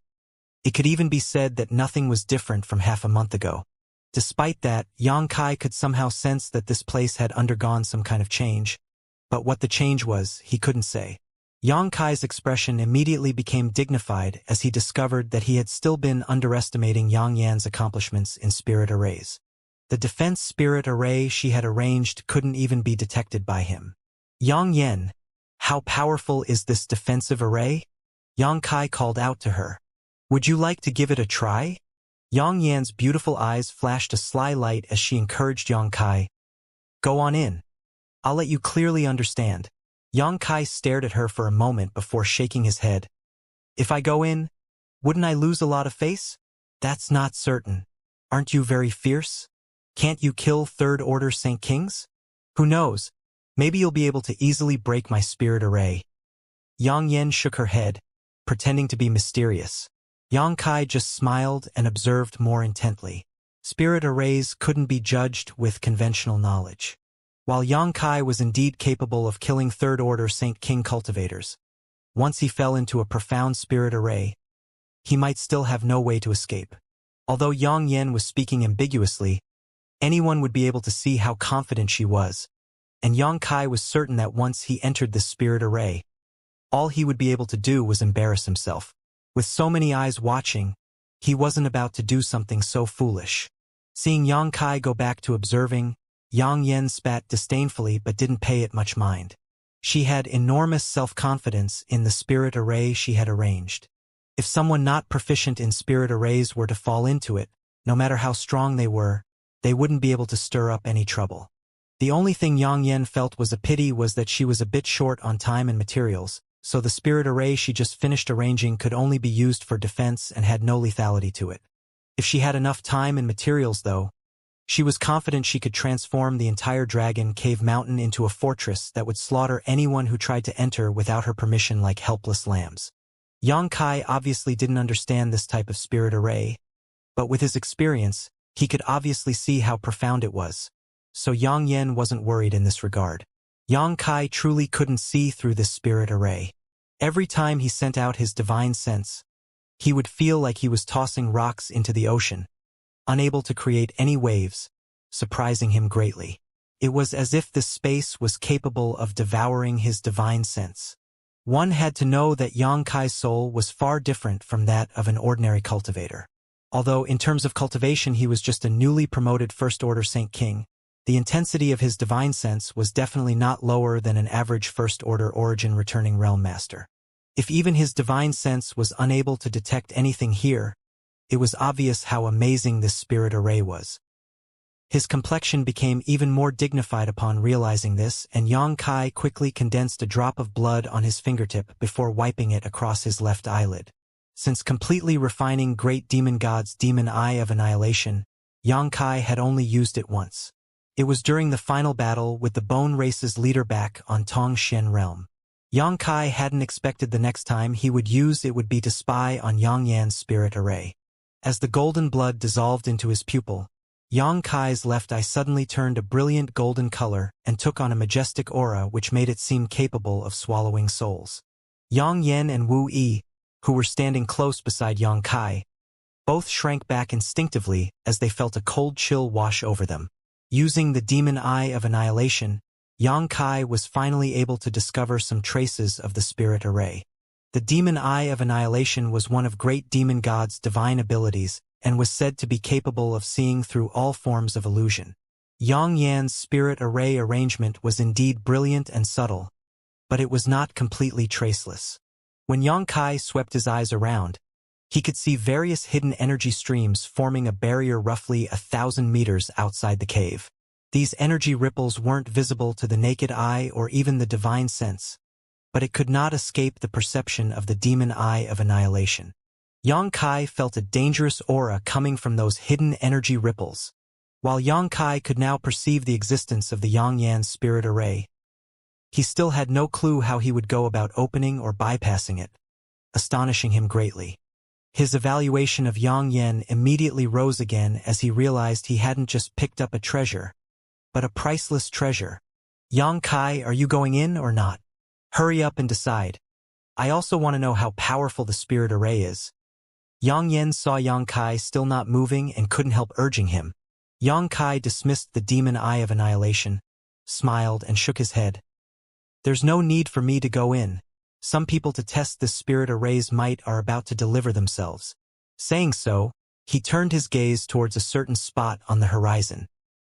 It could even be said that nothing was different from half a month ago. Despite that, Yang Kai could somehow sense that this place had undergone some kind of change. But what the change was, he couldn't say. Yang Kai's expression immediately became dignified as he discovered that he had still been underestimating Yang Yan's accomplishments in spirit arrays. The defense spirit array she had arranged couldn't even be detected by him. "Yang Yan, how powerful is this defensive array?" Yang Kai called out to her. "Would you like to give it a try?" Yang Yan's beautiful eyes flashed a sly light as she encouraged Yang Kai. "Go on in. I'll let you clearly understand." Yang Kai stared at her for a moment before shaking his head. "If I go in, wouldn't I lose a lot of face?" "That's not certain. Aren't you very fierce? Can't you kill third-order Saint Kings? Who knows? Maybe you'll be able to easily break my spirit array." Yang Yan shook her head, pretending to be mysterious. Yang Kai just smiled and observed more intently. Spirit arrays couldn't be judged with conventional knowledge. While Yang Kai was indeed capable of killing third-order Saint King cultivators, once he fell into a profound spirit array, he might still have no way to escape. Although Yang Yan was speaking ambiguously, anyone would be able to see how confident she was, and Yang Kai was certain that once he entered this spirit array, all he would be able to do was embarrass himself. With so many eyes watching, he wasn't about to do something so foolish. Seeing Yang Kai go back to observing, Yang Yan spat disdainfully but didn't pay it much mind. She had enormous self-confidence in the spirit array she had arranged. If someone not proficient in spirit arrays were to fall into it, no matter how strong they were, they wouldn't be able to stir up any trouble. The only thing Yang Yan felt was a pity was that she was a bit short on time and materials, so the spirit array she just finished arranging could only be used for defense and had no lethality to it. If she had enough time and materials though, she was confident she could transform the entire Dragon Cave Mountain into a fortress that would slaughter anyone who tried to enter without her permission like helpless lambs. Yang Kai obviously didn't understand this type of spirit array, but with his experience, he could obviously see how profound it was. So Yang Yan wasn't worried in this regard. Yang Kai truly couldn't see through this spirit array. Every time he sent out his divine sense, he would feel like he was tossing rocks into the ocean, unable to create any waves, surprising him greatly. It was as if this space was capable of devouring his divine sense. One had to know that Yang Kai's soul was far different from that of an ordinary cultivator. Although in terms of cultivation he was just a newly promoted first-order Saint King, the intensity of his divine sense was definitely not lower than an average first-order origin returning realm master. If even his divine sense was unable to detect anything here, it was obvious how amazing this spirit array was. His complexion became even more dignified upon realizing this, and Yang Kai quickly condensed a drop of blood on his fingertip before wiping it across his left eyelid. Since completely refining Great Demon God's Demon Eye of Annihilation, Yang Kai had only used it once. It was during the final battle with the Bone Race's leader back on Tongxian Realm. Yang Kai hadn't expected the next time he would use it would be to spy on Yang Yan's spirit array. As the golden blood dissolved into his pupil, Yang Kai's left eye suddenly turned a brilliant golden color and took on a majestic aura which made it seem capable of swallowing souls. Yang Yan and Wu Yi, who were standing close beside Yang Kai, both shrank back instinctively as they felt a cold chill wash over them. Using the Demon Eye of Annihilation, Yang Kai was finally able to discover some traces of the spirit array. The Demon Eye of Annihilation was one of Great Demon God's divine abilities and was said to be capable of seeing through all forms of illusion. Yang Yan's spirit array arrangement was indeed brilliant and subtle, but it was not completely traceless. When Yang Kai swept his eyes around, he could see various hidden energy streams forming a barrier roughly 1,000 meters outside the cave. These energy ripples weren't visible to the naked eye or even the divine sense, but it could not escape the perception of the Demon Eye of Annihilation. Yang Kai felt a dangerous aura coming from those hidden energy ripples. While Yang Kai could now perceive the existence of the Yang Yan spirit array, He still had no clue how he would go about opening or bypassing it, astonishing him greatly. His evaluation of Yang Yen immediately rose again as he realized he hadn't just picked up a treasure, but a priceless treasure. Yang Kai, are you going in or not? Hurry up and decide. I also want to know how powerful the spirit array is. Yang Yen saw Yang Kai still not moving and couldn't help urging him. Yang Kai dismissed the demon eye of annihilation, smiled and shook his head. There's no need for me to go in. Some people to test this spirit array's might are about to deliver themselves. Saying so, he turned his gaze towards a certain spot on the horizon.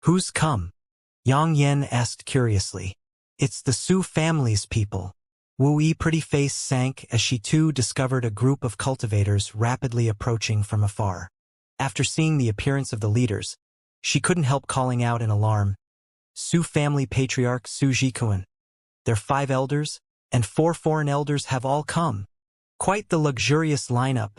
Who's come? Yang Yen asked curiously. It's the Su family's people. Wu Yi's pretty face sank as she too discovered a group of cultivators rapidly approaching from afar. After seeing the appearance of the leaders, she couldn't help calling out in alarm. Su family patriarch Su Jikuan. Their 5 elders and 4 foreign elders have all come. Quite the luxurious lineup,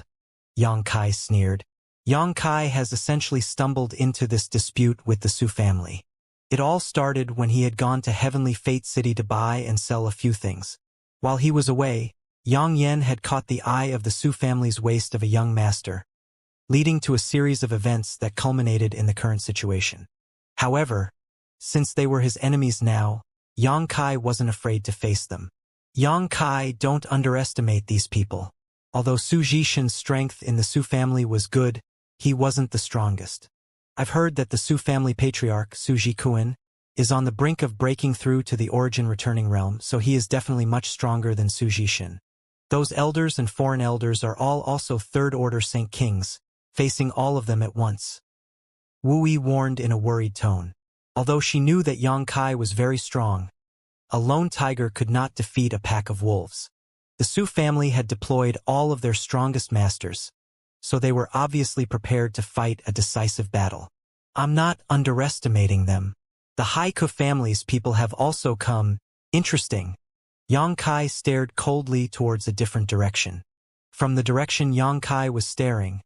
Yang Kai sneered. Yang Kai has essentially stumbled into this dispute with the Su family. It all started when he had gone to Heavenly Fate City to buy and sell a few things. While he was away, Yang Yen had caught the eye of the Su family's waist of a young master, leading to a series of events that culminated in the current situation. However, since they were his enemies now, Yang Kai wasn't afraid to face them. Yang Kai, don't underestimate these people. Although Su Jishin's strength in the Su family was good, he wasn't the strongest. I've heard that the Su family patriarch, Su Jikuan, is on the brink of breaking through to the origin returning realm, so he is definitely much stronger than Su Jishin. Those elders and foreign elders are all also third-order Saint Kings, facing all of them at once. Wu Yi warned in a worried tone. Although she knew that Yang Kai was very strong, a lone tiger could not defeat a pack of wolves. The Su family had deployed all of their strongest masters, so they were obviously prepared to fight a decisive battle. I'm not underestimating them. The Haiku family's people have also come. Interesting. Yang Kai stared coldly towards a different direction. From the direction Yang Kai was staring,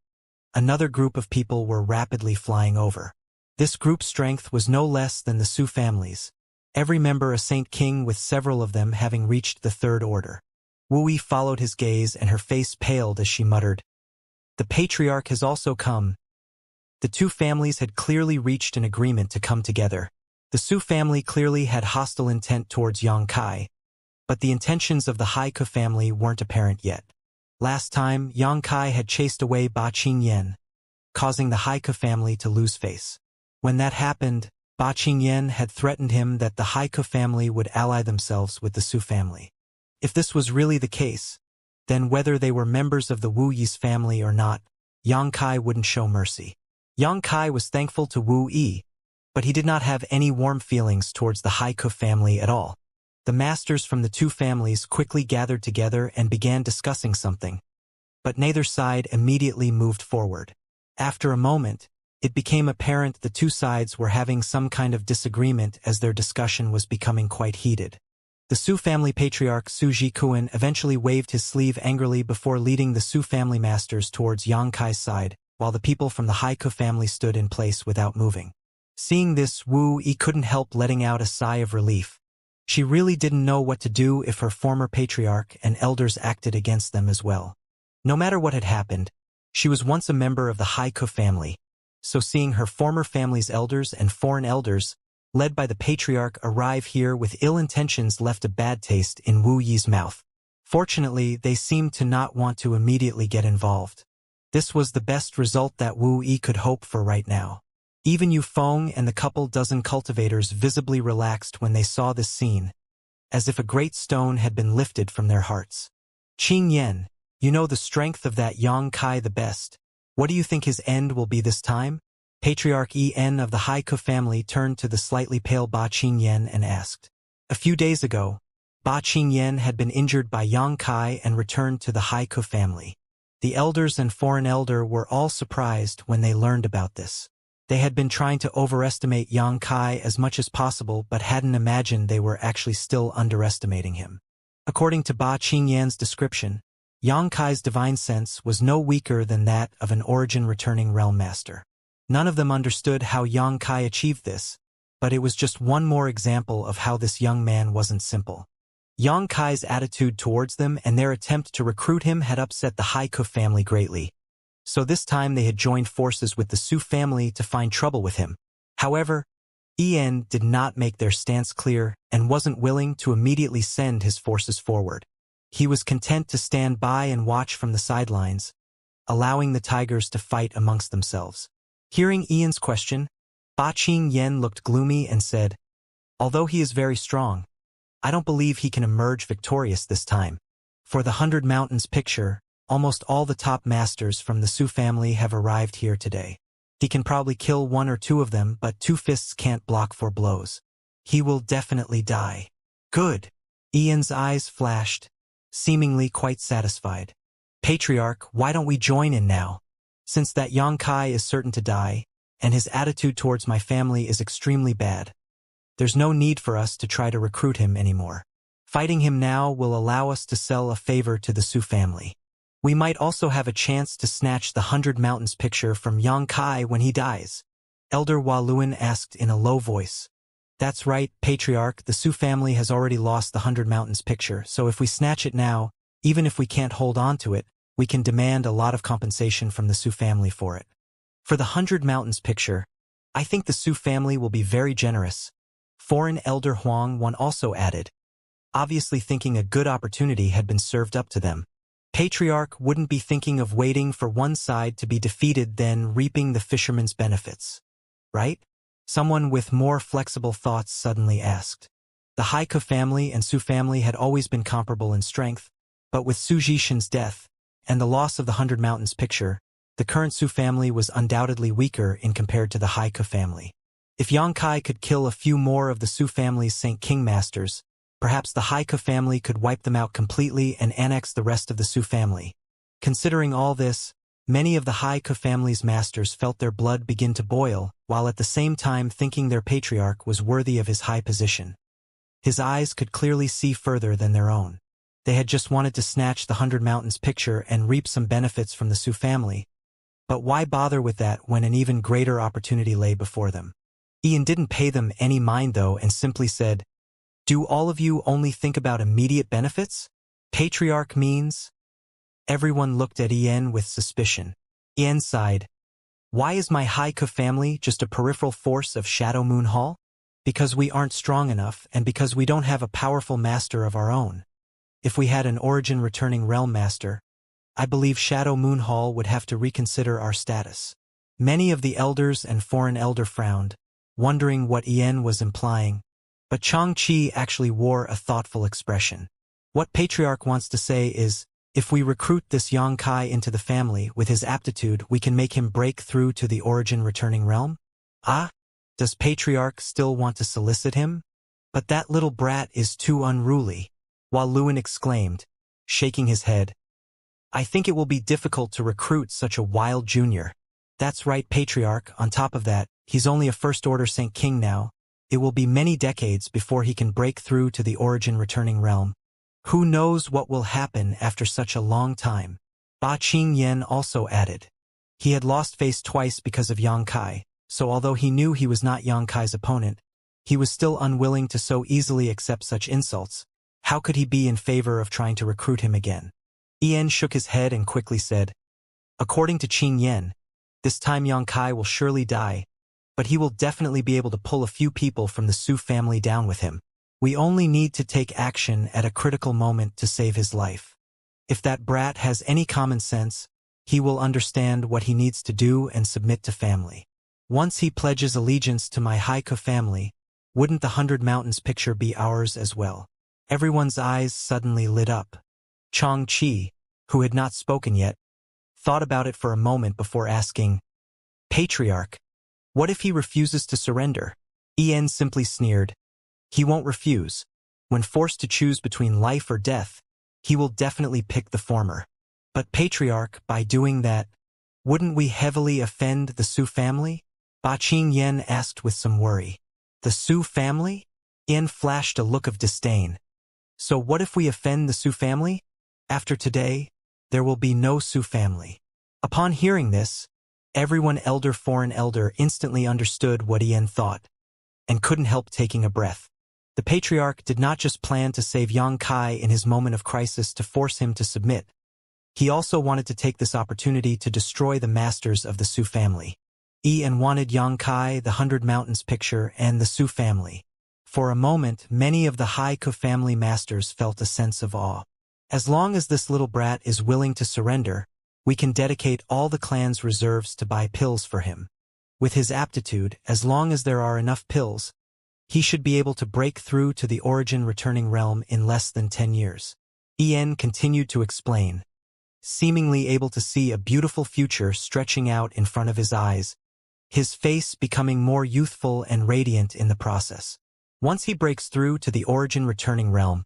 another group of people were rapidly flying over. This group's strength was no less than the Su family's, every member a Saint King with several of them having reached the third order. Wu Yi followed his gaze and her face paled as she muttered, "The patriarch has also come." The 2 families had clearly reached an agreement to come together. The Su family clearly had hostile intent towards Yang Kai, but the intentions of the Haiku family weren't apparent yet. Last time, Yang Kai had chased away Ba Qingyan, causing the Haiku family to lose face. When that happened, Ba Qingyan had threatened him that the Haiku family would ally themselves with the Su family. If this was really the case, then whether they were members of the Wu Yi's family or not, Yang Kai wouldn't show mercy. Yang Kai was thankful to Wu Yi, but he did not have any warm feelings towards the Haiku family at all. The masters from the 2 families quickly gathered together and began discussing something, but neither side immediately moved forward. After a moment, it became apparent the 2 sides were having some kind of disagreement as their discussion was becoming quite heated. The Su family patriarch Su Jikuan eventually waved his sleeve angrily before leading the Su family masters towards Yang Kai's side, while the people from the Haiku family stood in place without moving. Seeing this, Wu Yi couldn't help letting out a sigh of relief. She really didn't know what to do if her former patriarch and elders acted against them as well. No matter what had happened, she was once a member of the Haiku family, so seeing her former family's elders and foreign elders, led by the patriarch, arrive here with ill intentions left a bad taste in Wu Yi's mouth. Fortunately, they seemed to not want to immediately get involved. This was the best result that Wu Yi could hope for right now. Even Yu Feng and the couple dozen cultivators visibly relaxed when they saw this scene, as if a great stone had been lifted from their hearts. Qing Yan, you know the strength of that Yang Kai the best. What do you think his end will be this time? Patriarch En of the Haiku family turned to the slightly pale Ba Qingyan and asked. A few days ago, Ba Qingyan had been injured by Yang Kai and returned to the Haiku family. The elders and foreign elder were all surprised when they learned about this. They had been trying to overestimate Yang Kai as much as possible but hadn't imagined they were actually still underestimating him. According to Ba Qingyan's description, Yang Kai's divine sense was no weaker than that of an origin-returning realm master. None of them understood how Yang Kai achieved this, But it was just one more example of how this young man wasn't simple. Yang Kai's attitude towards them and their attempt to recruit him had upset the Haiku family greatly. So this time they had joined forces with the Su family to find trouble with him. However, Ian did not make their stance clear and wasn't willing to immediately send his forces forward. He was content to stand by and watch from the sidelines, allowing the tigers to fight amongst themselves. Hearing Ian's question, Ba Qingyan looked gloomy and said, "Although he is very strong, I don't believe he can emerge victorious this time. For the 100 Mountains picture, almost all the top masters from the Su family have arrived here today. He can probably kill one or two of them, but two fists can't block 4 blows. He will definitely die." "Good." Ian's eyes flashed, seemingly quite satisfied. "Patriarch, why don't we join in now? Since that Yang Kai is certain to die, and his attitude towards my family is extremely bad, there's no need for us to try to recruit him anymore. Fighting him now will allow us to sell a favor to the Su family. We might also have a chance to snatch the 100 Mountains picture from Yang Kai when he dies." Elder Waluan asked in a low voice. "That's right, Patriarch, the Su family has already lost the 100 Mountains picture, so if we snatch it now, even if we can't hold on to it, we can demand a lot of compensation from the Su family for it. For the 100 Mountains picture, I think the Su family will be very generous." Foreign Elder Huang Wan also added, obviously thinking a good opportunity had been served up to them. Patriarch wouldn't be thinking of waiting for one side to be defeated then reaping the fisherman's benefits, right? Someone with more flexible thoughts suddenly asked. The Haiku family and Su family had always been comparable in strength, but with Su Jishin's death and the loss of the 100 Mountains picture, the current Su family was undoubtedly weaker in compared to the Haiku family. If Yang Kai could kill a few more of the Su family's Saint King masters, perhaps the Haiku family could wipe them out completely and annex the rest of the Su family. Considering all this, many of the Haiku family's masters felt their blood begin to boil, while at the same time thinking their patriarch was worthy of his high position. His eyes could clearly see further than their own. They had just wanted to snatch the 100 Mountains picture and reap some benefits from the Su family. But why bother with that when an even greater opportunity lay before them? Ian didn't pay them any mind though and simply said, "Do all of you only think about immediate benefits? Patriarch means?" Everyone looked at Ian with suspicion. Ian sighed. "Why is my Haiku family just a peripheral force of Shadow Moon Hall? Because we aren't strong enough and because we don't have a powerful master of our own. If we had an origin returning realm master, I believe Shadow Moon Hall would have to reconsider our status." Many of the elders and foreign elder frowned, wondering what Ian was implying, but Chang-Chi actually wore a thoughtful expression. "What Patriarch wants to say is, if we recruit this Yang Kai into the family with his aptitude, we can make him break through to the origin returning realm? Ah? Does Patriarch still want to solicit him? But that little brat is too unruly," Waluan exclaimed, shaking his head. "I think it will be difficult to recruit such a wild junior." "That's right, Patriarch. On top of that, he's only a First-Order Saint King now. It will be many decades before he can break through to the origin returning realm. Who knows what will happen after such a long time?" Ba Qingyan also added. He had lost face twice because of Yang Kai, so although he knew he was not Yang Kai's opponent, he was still unwilling to so easily accept such insults. How could he be in favor of trying to recruit him again? Ian shook his head and quickly said, "According to Qingyan, this time Yang Kai will surely die, but he will definitely be able to pull a few people from the Su family down with him. We only need to take action at a critical moment to save his life. If that brat has any common sense, he will understand what he needs to do and submit to family. Once he pledges allegiance to my Haiku family, wouldn't the 100 Mountains picture be ours as well?" Everyone's eyes suddenly lit up. Chang-Chi, who had not spoken yet, thought about it for a moment before asking, "Patriarch, what if he refuses to surrender?" Ian simply sneered. "He won't refuse. When forced to choose between life or death, he will definitely pick the former. But Patriarch, by doing that, wouldn't we heavily offend the Su family?" Ba Qingyan asked with some worry. "The Su family?" Ian flashed a look of disdain. "So what if we offend the Su family? After today, there will be no Su family." Upon hearing this, everyone foreign elder instantly understood what Ian thought. and couldn't help taking a breath. The patriarch did not just plan to save Yang Kai in his moment of crisis to force him to submit. He also wanted to take this opportunity to destroy the masters of the Su family. And wanted Yang Kai, the 100 Mountains picture, and the Su family. For a moment, many of the Haiku family masters felt a sense of awe. As long as this little brat is willing to surrender, we can dedicate all the clan's reserves to buy pills for him. With his aptitude, as long as there are enough pills, he should be able to break through to the origin returning realm in less than 10 years. En continued to explain, seemingly able to see a beautiful future stretching out in front of his eyes, his face becoming more youthful and radiant in the process. Once he breaks through to the origin returning realm,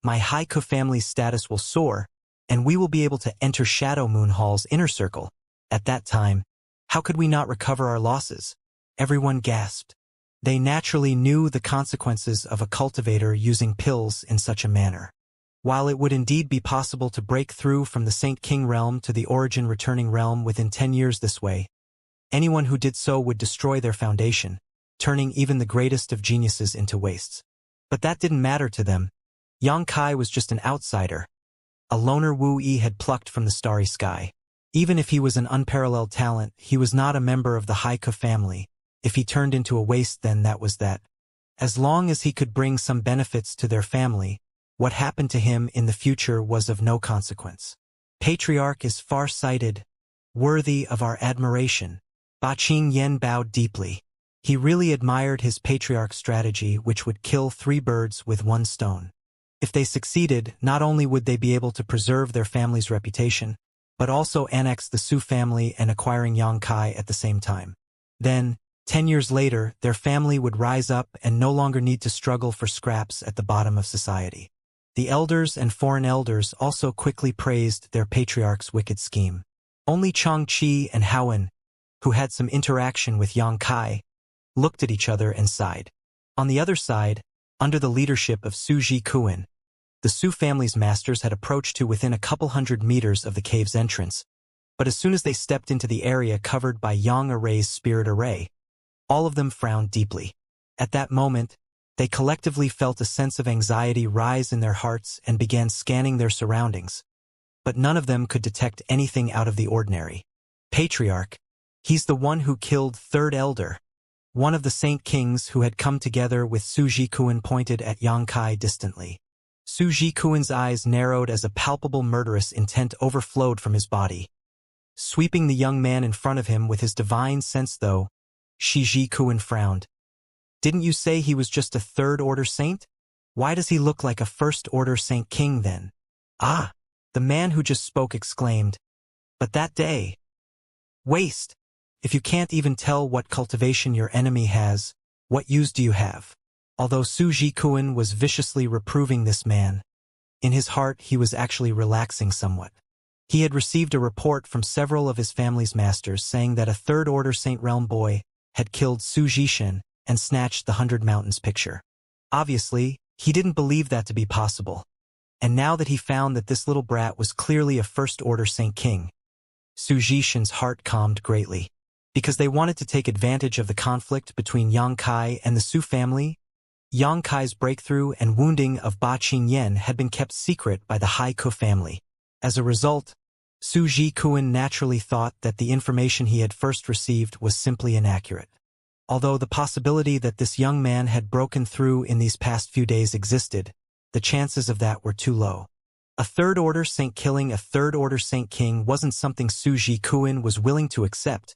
my Haiku family's status will soar, and we will be able to enter Shadow Moon Hall's inner circle. At that time, how could we not recover our losses? Everyone gasped. They naturally knew the consequences of a cultivator using pills in such a manner. While it would indeed be possible to break through from the Saint King realm to the origin returning realm within 10 years this way, anyone who did so would destroy their foundation, turning even the greatest of geniuses into wastes. But that didn't matter to them. Yang Kai was just an outsider, a loner Wu Yi had plucked from the starry sky. Even if he was an unparalleled talent, he was not a member of the Haiku family. If he turned into a waste, then that was that. As long as he could bring some benefits to their family, what happened to him in the future was of no consequence. Patriarch is far-sighted, worthy of our admiration. Ba Qingyan bowed deeply. He really admired his patriarch's strategy, which would kill 3 birds with 1 stone. If they succeeded, not only would they be able to preserve their family's reputation, but also annex the Su family and acquiring Yang Kai at the same time. Then, 10 years later, their family would rise up and no longer need to struggle for scraps at the bottom of society. The elders and foreign elders also quickly praised their patriarch's wicked scheme. Only Changqi and Haowen, who had some interaction with Yang Kai, looked at each other and sighed. On the other side, under the leadership of Su Jikuan, the Su family's masters had approached to within a couple 100 meters of the cave's entrance, but as soon as they stepped into the area covered by Yang Array's spirit array, all of them frowned deeply. At that moment, they collectively felt a sense of anxiety rise in their hearts and began scanning their surroundings. But none of them could detect anything out of the ordinary. Patriarch, he's the one who killed Third Elder. One of the Saint Kings who had come together with Su Jikuan pointed at Yang Kai distantly. Su Jikuan's eyes narrowed as a palpable murderous intent overflowed from his body. Sweeping the young man in front of him with his divine sense though, Shi Jikuan frowned. Didn't you say he was just a third-order saint? Why does he look like a first-order Saint King then? Ah! The man who just spoke exclaimed. But that day... Waste! If you can't even tell what cultivation your enemy has, what use do you have? Although Su Jikuan was viciously reproving this man, in his heart he was actually relaxing somewhat. He had received a report from several of his family's masters saying that a third-order Saint Realm boy had killed Su Jishin and snatched the 100 Mountains picture. Obviously, he didn't believe that to be possible. And now that he found that this little brat was clearly a first-order Saint King, Su Jishin's heart calmed greatly. Because they wanted to take advantage of the conflict between Yang Kai and the Su family, Yang Kai's breakthrough and wounding of Ba Qingyan had been kept secret by the Haiku family. As a result, Su Jikuan naturally thought that the information he had first received was simply inaccurate. Although the possibility that this young man had broken through in these past few days existed, the chances of that were too low. A third-order saint killing a third-order Saint King wasn't something Su Jikuan was willing to accept.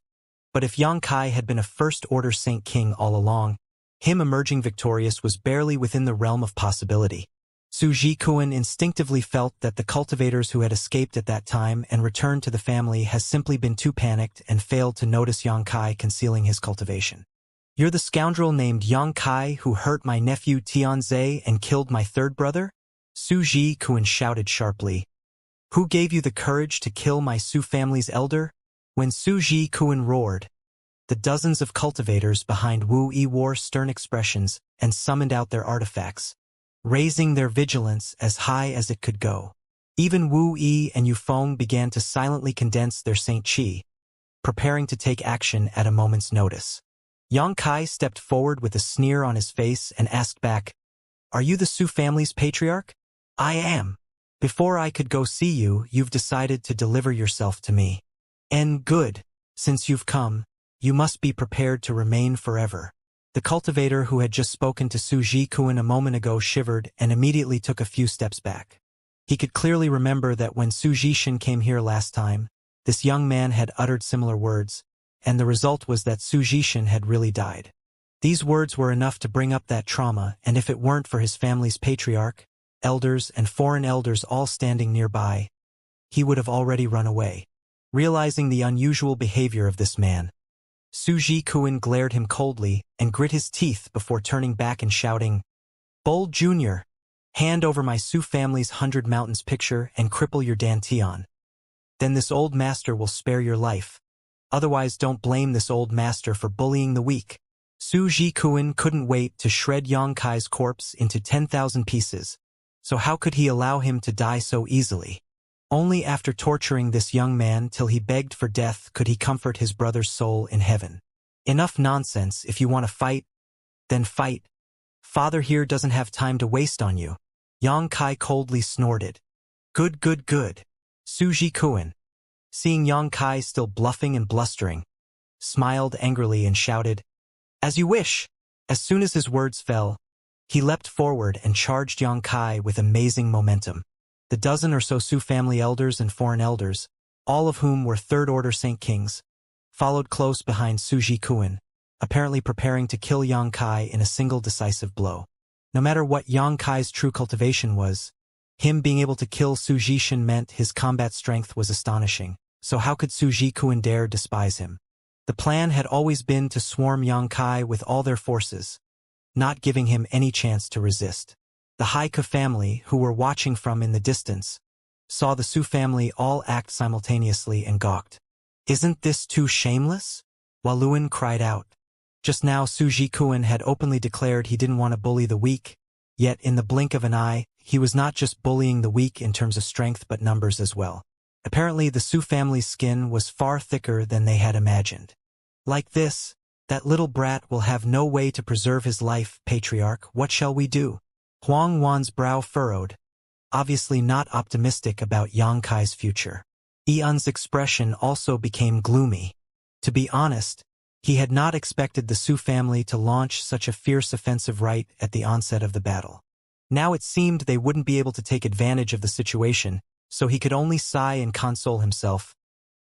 But if Yang Kai had been a first-order Saint King all along, him emerging victorious was barely within the realm of possibility. Su Jikuan instinctively felt that the cultivators who had escaped at that time and returned to the family has simply been too panicked and failed to notice Yang Kai concealing his cultivation. You're the scoundrel named Yang Kai who hurt my nephew Tianze and killed my third brother? Su Jikuan shouted sharply. Who gave you the courage to kill my Su family's elder? When Su Jikuan roared, the dozens of cultivators behind Wu Yi wore stern expressions and summoned out their artifacts, raising their vigilance as high as it could go. Even Wu Yi and Yufeng began to silently condense their Saint Qi, preparing to take action at a moment's notice. Yang Kai stepped forward with a sneer on his face and asked back, "Are you the Su family's patriarch?" "I am. Before I could go see you, you've decided to deliver yourself to me. And good. Since you've come, you must be prepared to remain forever." The cultivator who had just spoken to Su Jikuan a moment ago shivered and immediately took a few steps back. He could clearly remember that when Su Jishin came here last time, this young man had uttered similar words, and the result was that Su Jishin had really died. These words were enough to bring up that trauma, and if it weren't for his family's patriarch, elders and foreign elders all standing nearby, he would have already run away. Realizing the unusual behavior of this man, Su Jikuan glared him coldly and grit his teeth before turning back and shouting, "Bold Junior, hand over my Su family's 100 Mountains picture and cripple your dantian. Then this old master will spare your life. Otherwise don't blame this old master for bullying the weak." Su Jikuan couldn't wait to shred Yang Kai's corpse into 10,000 pieces, so how could he allow him to die so easily? Only after torturing this young man till he begged for death could he comfort his brother's soul in heaven. "Enough nonsense. If you want to fight, then fight. Father here doesn't have time to waste on you." Yang Kai coldly snorted. "Good, good, good." Su Jikuan, seeing Yang Kai still bluffing and blustering, smiled angrily and shouted, "As you wish." As soon as his words fell, he leapt forward and charged Yang Kai with amazing momentum. The dozen or so Su family elders and foreign elders, all of whom were third-order Saint Kings, followed close behind Su Jikuan, apparently preparing to kill Yang Kai in a single decisive blow. No matter what Yang Kai's true cultivation was, him being able to kill Su Jishin meant his combat strength was astonishing, so how could Su Jikuan dare despise him? The plan had always been to swarm Yang Kai with all their forces, not giving him any chance to resist. The Haika family, who were watching from in the distance, saw the Su family all act simultaneously and gawked. "Isn't this too shameless?" Waluan cried out. Just now Su Jikuan had openly declared he didn't want to bully the weak, yet in the blink of an eye, he was not just bullying the weak in terms of strength but numbers as well. Apparently the Su family's skin was far thicker than they had imagined. "Like this, that little brat will have no way to preserve his life, Patriarch. What shall we do?" Huang Wan's brow furrowed, obviously not optimistic about Yang Kai's future. Ian's expression also became gloomy. To be honest, he had not expected the Su family to launch such a fierce offensive right at the onset of the battle. Now it seemed they wouldn't be able to take advantage of the situation, so he could only sigh and console himself.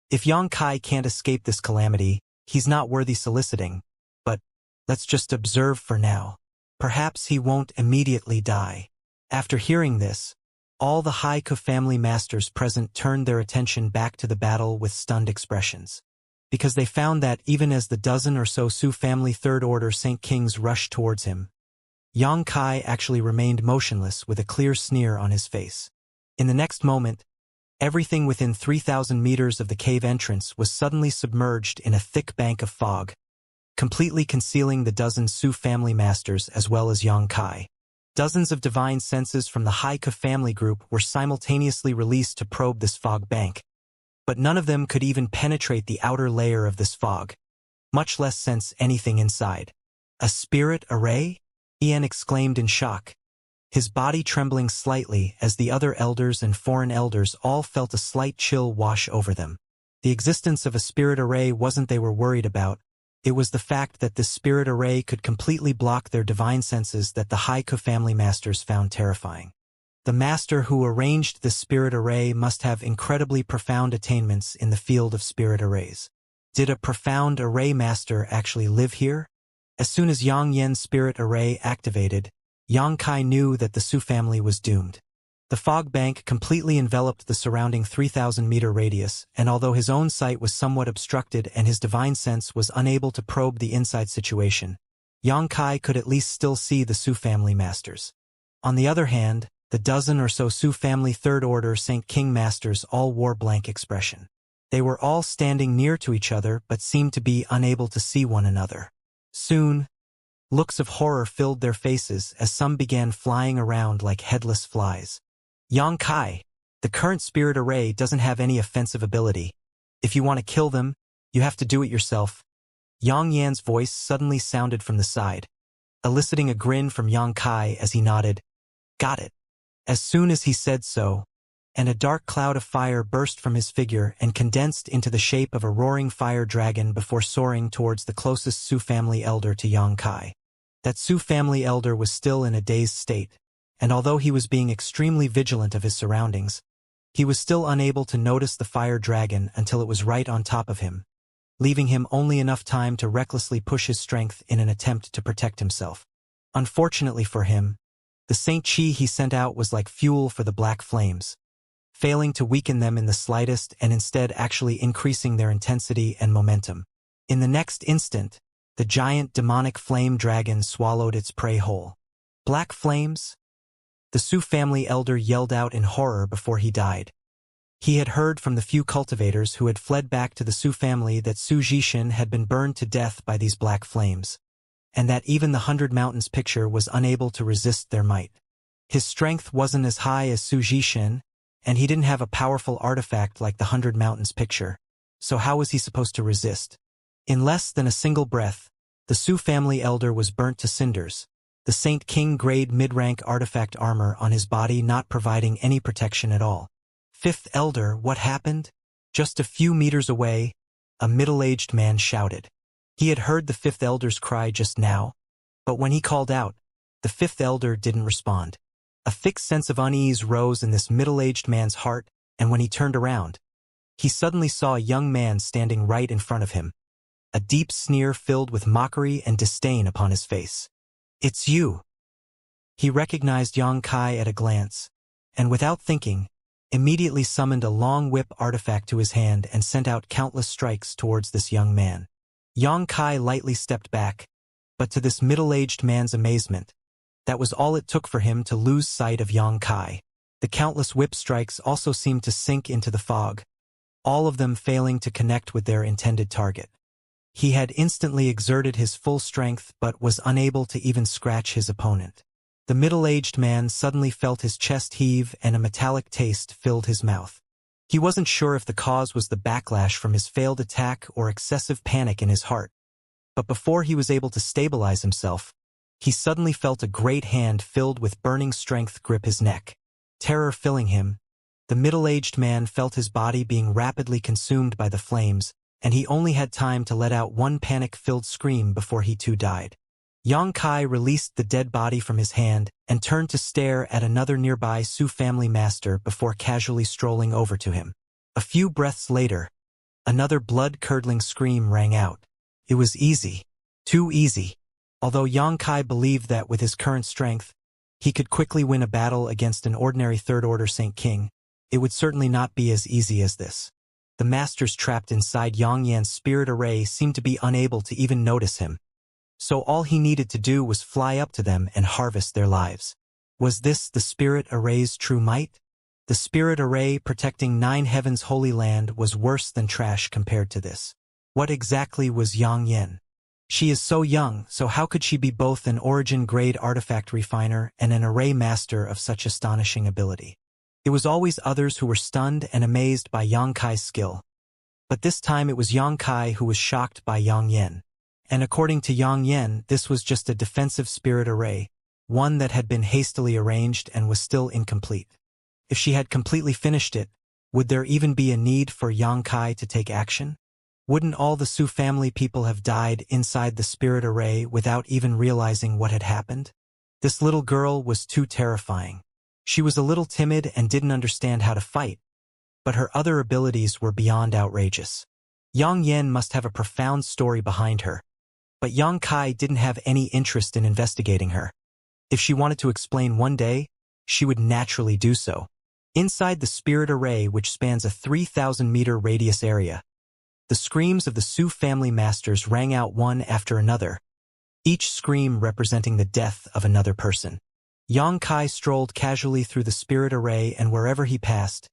If Yang Kai can't escape this calamity, he's not worthy soliciting, but let's just observe for now. Perhaps he won't immediately die. After hearing this, all the Haika family masters present turned their attention back to the battle with stunned expressions, because they found that even as the dozen or so Su family third-order Saint Kings rushed towards him, Yang Kai actually remained motionless with a clear sneer on his face. In the next moment, everything within 3,000 meters of the cave entrance was suddenly submerged in a thick bank of fog, completely concealing the dozen Su family masters as well as Yang Kai. Dozens of divine senses from the Haika family group were simultaneously released to probe this fog bank, but none of them could even penetrate the outer layer of this fog, much less sense anything inside. "A spirit array?" Ian exclaimed in shock, his body trembling slightly as the other elders and foreign elders all felt a slight chill wash over them. The existence of a spirit array wasn't they were worried about. It was the fact that this spirit array could completely block their divine senses that the Haika family masters found terrifying. The master who arranged this spirit array must have incredibly profound attainments in the field of spirit arrays. Did a profound array master actually live here? As soon as Yang Yen's spirit array activated, Yang Kai knew that the Su family was doomed. The fog bank completely enveloped the surrounding 3,000-meter radius, and although his own sight was somewhat obstructed and his divine sense was unable to probe the inside situation, Yang Kai could at least still see the Su family masters. On the other hand, the dozen or so Su family third-order Saint King masters all wore blank expression. They were all standing near to each other but seemed to be unable to see one another. Soon, looks of horror filled their faces as some began flying around like headless flies. "Yang Kai, the current spirit array doesn't have any offensive ability. If you want to kill them, you have to do it yourself. Yang Yan's voice suddenly sounded from the side, eliciting a grin from Yang Kai as he nodded. Got it. As soon as he said so, and a dark cloud of fire burst from his figure and condensed into the shape of a roaring fire dragon before soaring towards the closest Su family elder to Yang Kai. That Su family elder was still in a dazed state, and although he was being extremely vigilant of his surroundings, he was still unable to notice the fire dragon until it was right on top of him, leaving him only enough time to recklessly push his strength in an attempt to protect himself. Unfortunately for him, the Saint Chi he sent out was like fuel for the black flames, failing to weaken them in the slightest and instead actually increasing their intensity and momentum. In the next instant, the giant demonic flame dragon swallowed its prey whole. Black flames? The Su family elder yelled out in horror before he died. He had heard from the few cultivators who had fled back to the Su family that Su Jishin had been burned to death by these black flames, and that even the 100 Mountains picture was unable to resist their might. His strength wasn't as high as Su Jishin, and he didn't have a powerful artifact like the 100 Mountains picture, so how was he supposed to resist? In less than a single breath, the Su family elder was burnt to cinders, the Saint King grade mid-rank artifact armor on his body not providing any protection at all. Fifth elder, what happened? Just a few meters away, a middle-aged man shouted. He had heard the fifth elder's cry just now, but when he called out, the fifth elder didn't respond. A thick sense of unease rose in this middle-aged man's heart, and when he turned around, he suddenly saw a young man standing right in front of him, a deep sneer filled with mockery and disdain upon his face. It's you. He recognized Yang Kai at a glance, and without thinking, immediately summoned a long whip artifact to his hand and sent out countless strikes towards this young man. Yang Kai lightly stepped back, but to this middle-aged man's amazement, that was all it took for him to lose sight of Yang Kai. The countless whip strikes also seemed to sink into the fog, all of them failing to connect with their intended target. He had instantly exerted his full strength but was unable to even scratch his opponent. The middle-aged man suddenly felt his chest heave and a metallic taste filled his mouth. He wasn't sure if the cause was the backlash from his failed attack or excessive panic in his heart, but before he was able to stabilize himself, he suddenly felt a great hand filled with burning strength grip his neck. Terror filling him, the middle-aged man felt his body being rapidly consumed by the flames, and he only had time to let out one panic-filled scream before he too died. Yang Kai released the dead body from his hand and turned to stare at another nearby Su family master before casually strolling over to him. A few breaths later, another blood-curdling scream rang out. It was easy. Too easy. Although Yang Kai believed that with his current strength, he could quickly win a battle against an ordinary third-order Saint King, it would certainly not be as easy as this. The masters trapped inside Yang Yan's spirit array seemed to be unable to even notice him, so all he needed to do was fly up to them and harvest their lives. Was this the spirit array's true might? The spirit array protecting 9 heavens holy land was worse than trash compared to this. What exactly was Yang Yan? She is so young, so how could she be both an origin-grade artifact refiner and an array master of such astonishing ability? It was always others who were stunned and amazed by Yang Kai's skill, but this time it was Yang Kai who was shocked by Yang Yan. And according to Yang Yan, this was just a defensive spirit array, one that had been hastily arranged and was still incomplete. If she had completely finished it, would there even be a need for Yang Kai to take action? Wouldn't all the Su family people have died inside the spirit array without even realizing what had happened? This little girl was too terrifying. She was a little timid and didn't understand how to fight, but her other abilities were beyond outrageous. Yang Yan must have a profound story behind her, but Yang Kai didn't have any interest in investigating her. If she wanted to explain one day, she would naturally do so. Inside the spirit array, which spans a 3,000-meter radius area, the screams of the Su family masters rang out one after another, each scream representing the death of another person. Yang Kai strolled casually through the spirit array, and wherever he passed,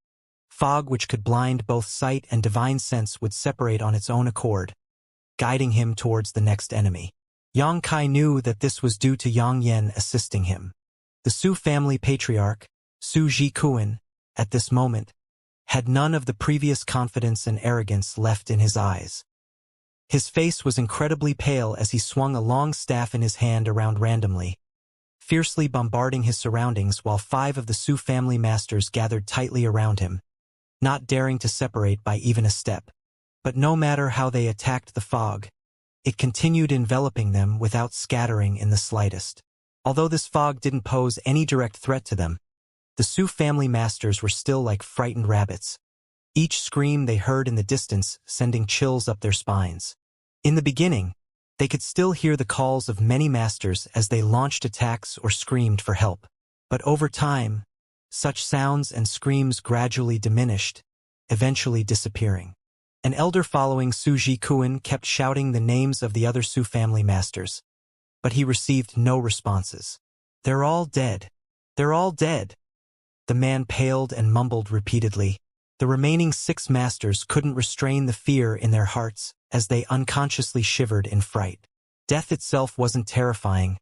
fog which could blind both sight and divine sense would separate on its own accord, guiding him towards the next enemy. Yang Kai knew that this was due to Yang Yan assisting him. The Su family patriarch, Su Jikuan, at this moment, had none of the previous confidence and arrogance left in his eyes. His face was incredibly pale as he swung a long staff in his hand around randomly, fiercely bombarding his surroundings while 5 of the Su family masters gathered tightly around him, not daring to separate by even a step. But no matter how they attacked the fog, it continued enveloping them without scattering in the slightest. Although this fog didn't pose any direct threat to them, the Su family masters were still like frightened rabbits, each scream they heard in the distance sending chills up their spines. In the beginning, they could still hear the calls of many masters as they launched attacks or screamed for help. But over time, such sounds and screams gradually diminished, eventually disappearing. An elder following Su Jikuan kept shouting the names of the other Su family masters, but he received no responses. "They're all dead. They're all dead." The man paled and mumbled repeatedly. The remaining 6 masters couldn't restrain the fear in their hearts as they unconsciously shivered in fright. Death itself wasn't terrifying.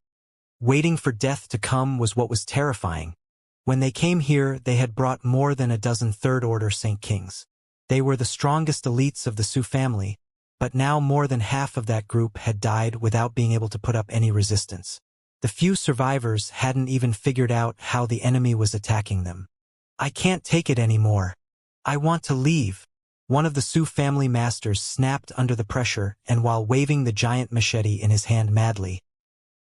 Waiting for death to come was what was terrifying. When they came here, they had brought more than a dozen third-order Saint Kings. They were the strongest elites of the Su family, but now more than half of that group had died without being able to put up any resistance. The few survivors hadn't even figured out how the enemy was attacking them. "I can't take it anymore. I want to leave." One of the Su family masters snapped under the pressure, and while waving the giant machete in his hand madly,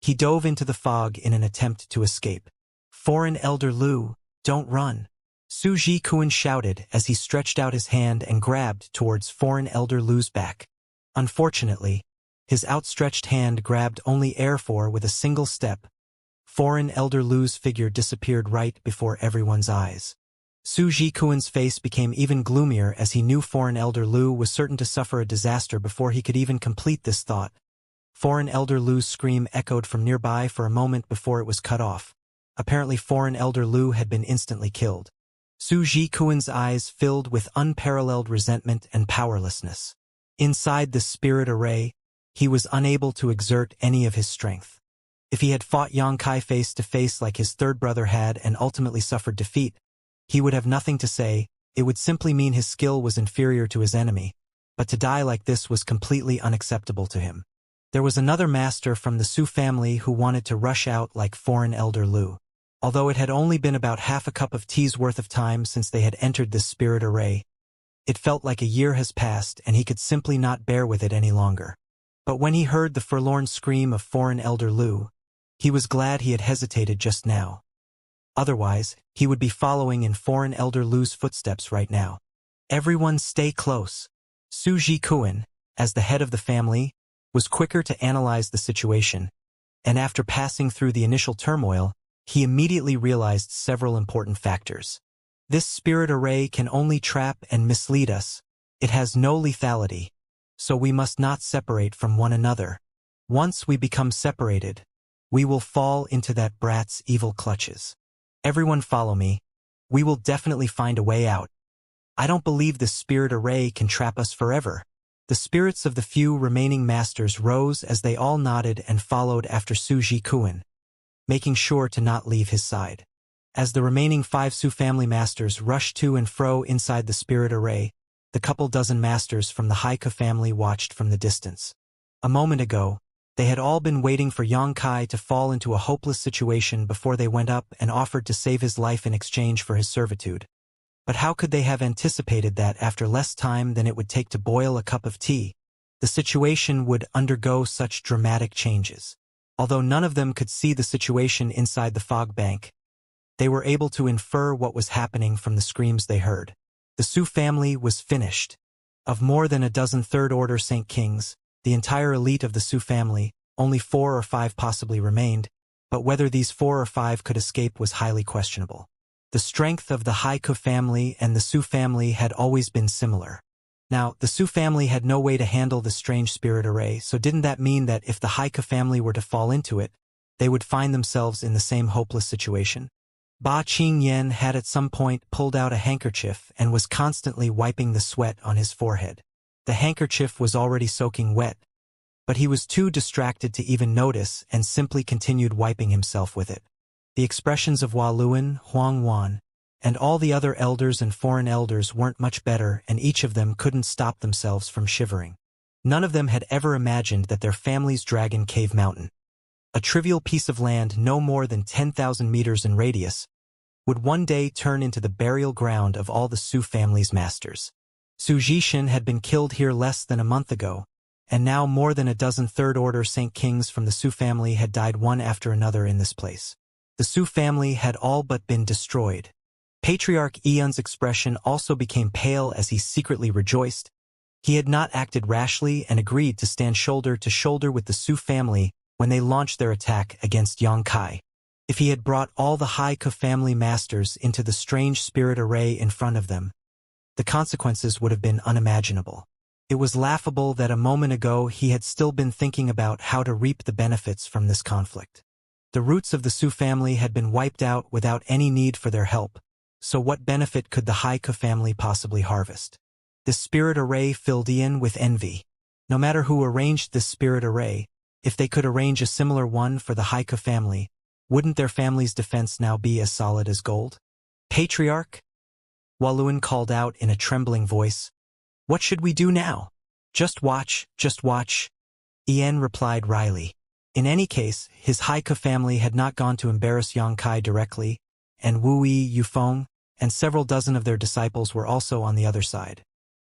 he dove into the fog in an attempt to escape. "Foreign Elder Lu, don't run!" Su Jikuan shouted as he stretched out his hand and grabbed towards Foreign Elder Lu's back. Unfortunately, his outstretched hand grabbed only air, for with a single step, Foreign Elder Lu's figure disappeared right before everyone's eyes. Su Jikuan's face became even gloomier as he knew Foreign Elder Lu was certain to suffer a disaster before he could even complete this thought. Foreign Elder Lu's scream echoed from nearby for a moment before it was cut off. Apparently Foreign Elder Lu had been instantly killed. Su Jikuan's eyes filled with unparalleled resentment and powerlessness. Inside this spirit array, he was unable to exert any of his strength. If he had fought Xianxia face to face like his third brother had and ultimately suffered defeat, he would have nothing to say. It would simply mean his skill was inferior to his enemy, but to die like this was completely unacceptable to him. There was another master from the Su family who wanted to rush out like Foreign Elder Lu. Although it had only been about half a cup of tea's worth of time since they had entered this spirit array, it felt like a year has passed and he could simply not bear with it any longer. But when he heard the forlorn scream of Foreign Elder Lu, he was glad he had hesitated just now. Otherwise, he would be following in Foreign Elder Lu's footsteps right now. "Everyone stay close." Su Jikuan, as the head of the family, was quicker to analyze the situation, and after passing through the initial turmoil, he immediately realized several important factors. This spirit array can only trap and mislead us. It has no lethality, so we must not separate from one another. Once we become separated, we will fall into that brat's evil clutches. "Everyone follow me. We will definitely find a way out. I don't believe this spirit array can trap us forever." The spirits of the few remaining masters rose as they all nodded and followed after Su Jikuan, making sure to not leave his side. As the remaining 5 Su family masters rushed to and fro inside the spirit array, the couple dozen masters from the Haiku family watched from the distance. A moment ago, they had all been waiting for Xianxia to fall into a hopeless situation before they went up and offered to save his life in exchange for his servitude. But how could they have anticipated that after less time than it would take to boil a cup of tea, the situation would undergo such dramatic changes? Although none of them could see the situation inside the fog bank, they were able to infer what was happening from the screams they heard. The Su family was finished. Of more than a dozen third-order Saint Kings, the entire elite of the Su family, only 4 or 5 possibly remained, but whether these 4 or 5 could escape was highly questionable. The strength of the Haiku family and the Su family had always been similar. Now, the Su family had no way to handle the strange spirit array, so didn't that mean that if the Haiku family were to fall into it, they would find themselves in the same hopeless situation? Ba Qingyan had at some point pulled out a handkerchief and was constantly wiping the sweat on his forehead. The handkerchief was already soaking wet, but he was too distracted to even notice and simply continued wiping himself with it. The expressions of Hua Luan, Huang Wan, and all the other elders and foreign elders weren't much better, and each of them couldn't stop themselves from shivering. None of them had ever imagined that their family's dragon cave mountain, a trivial piece of land no more than 10,000 meters in radius, would one day turn into the burial ground of all the Su family's masters. Su Jishin had been killed here less than a month ago, and now more than a dozen third-order Saint Kings from the Su family had died one after another in this place. The Su family had all but been destroyed. Patriarch Eun's expression also became pale as he secretly rejoiced. He had not acted rashly and agreed to stand shoulder to shoulder with the Su family when they launched their attack against Yang Kai. If he had brought all the Haiku family masters into the strange spirit array in front of them, the consequences would have been unimaginable. It was laughable that a moment ago he had still been thinking about how to reap the benefits from this conflict. The roots of the Su family had been wiped out without any need for their help, so what benefit could the Haiku family possibly harvest? This spirit array filled Ian with envy. No matter who arranged this spirit array, if they could arrange a similar one for the Haiku family, wouldn't their family's defense now be as solid as gold? Patriarch? Waluan called out in a trembling voice. What should we do now? Just watch, just watch. Ian replied wryly. In any case, his Haiku family had not gone to embarrass Yang Kai directly, and Wu Yufeng and several dozen of their disciples were also on the other side.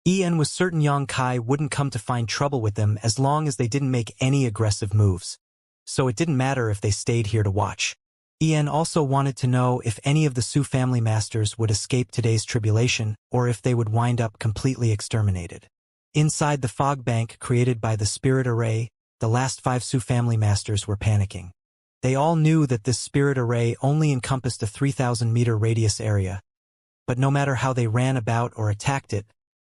Ian was certain Yang Kai wouldn't come to find trouble with them as long as they didn't make any aggressive moves. So it didn't matter if they stayed here to watch. Ian also wanted to know if any of the Su family masters would escape today's tribulation or if they would wind up completely exterminated. Inside the fog bank created by the spirit array, the last 5 Su family masters were panicking. They all knew that this spirit array only encompassed a 3,000-meter radius area, but no matter how they ran about or attacked it,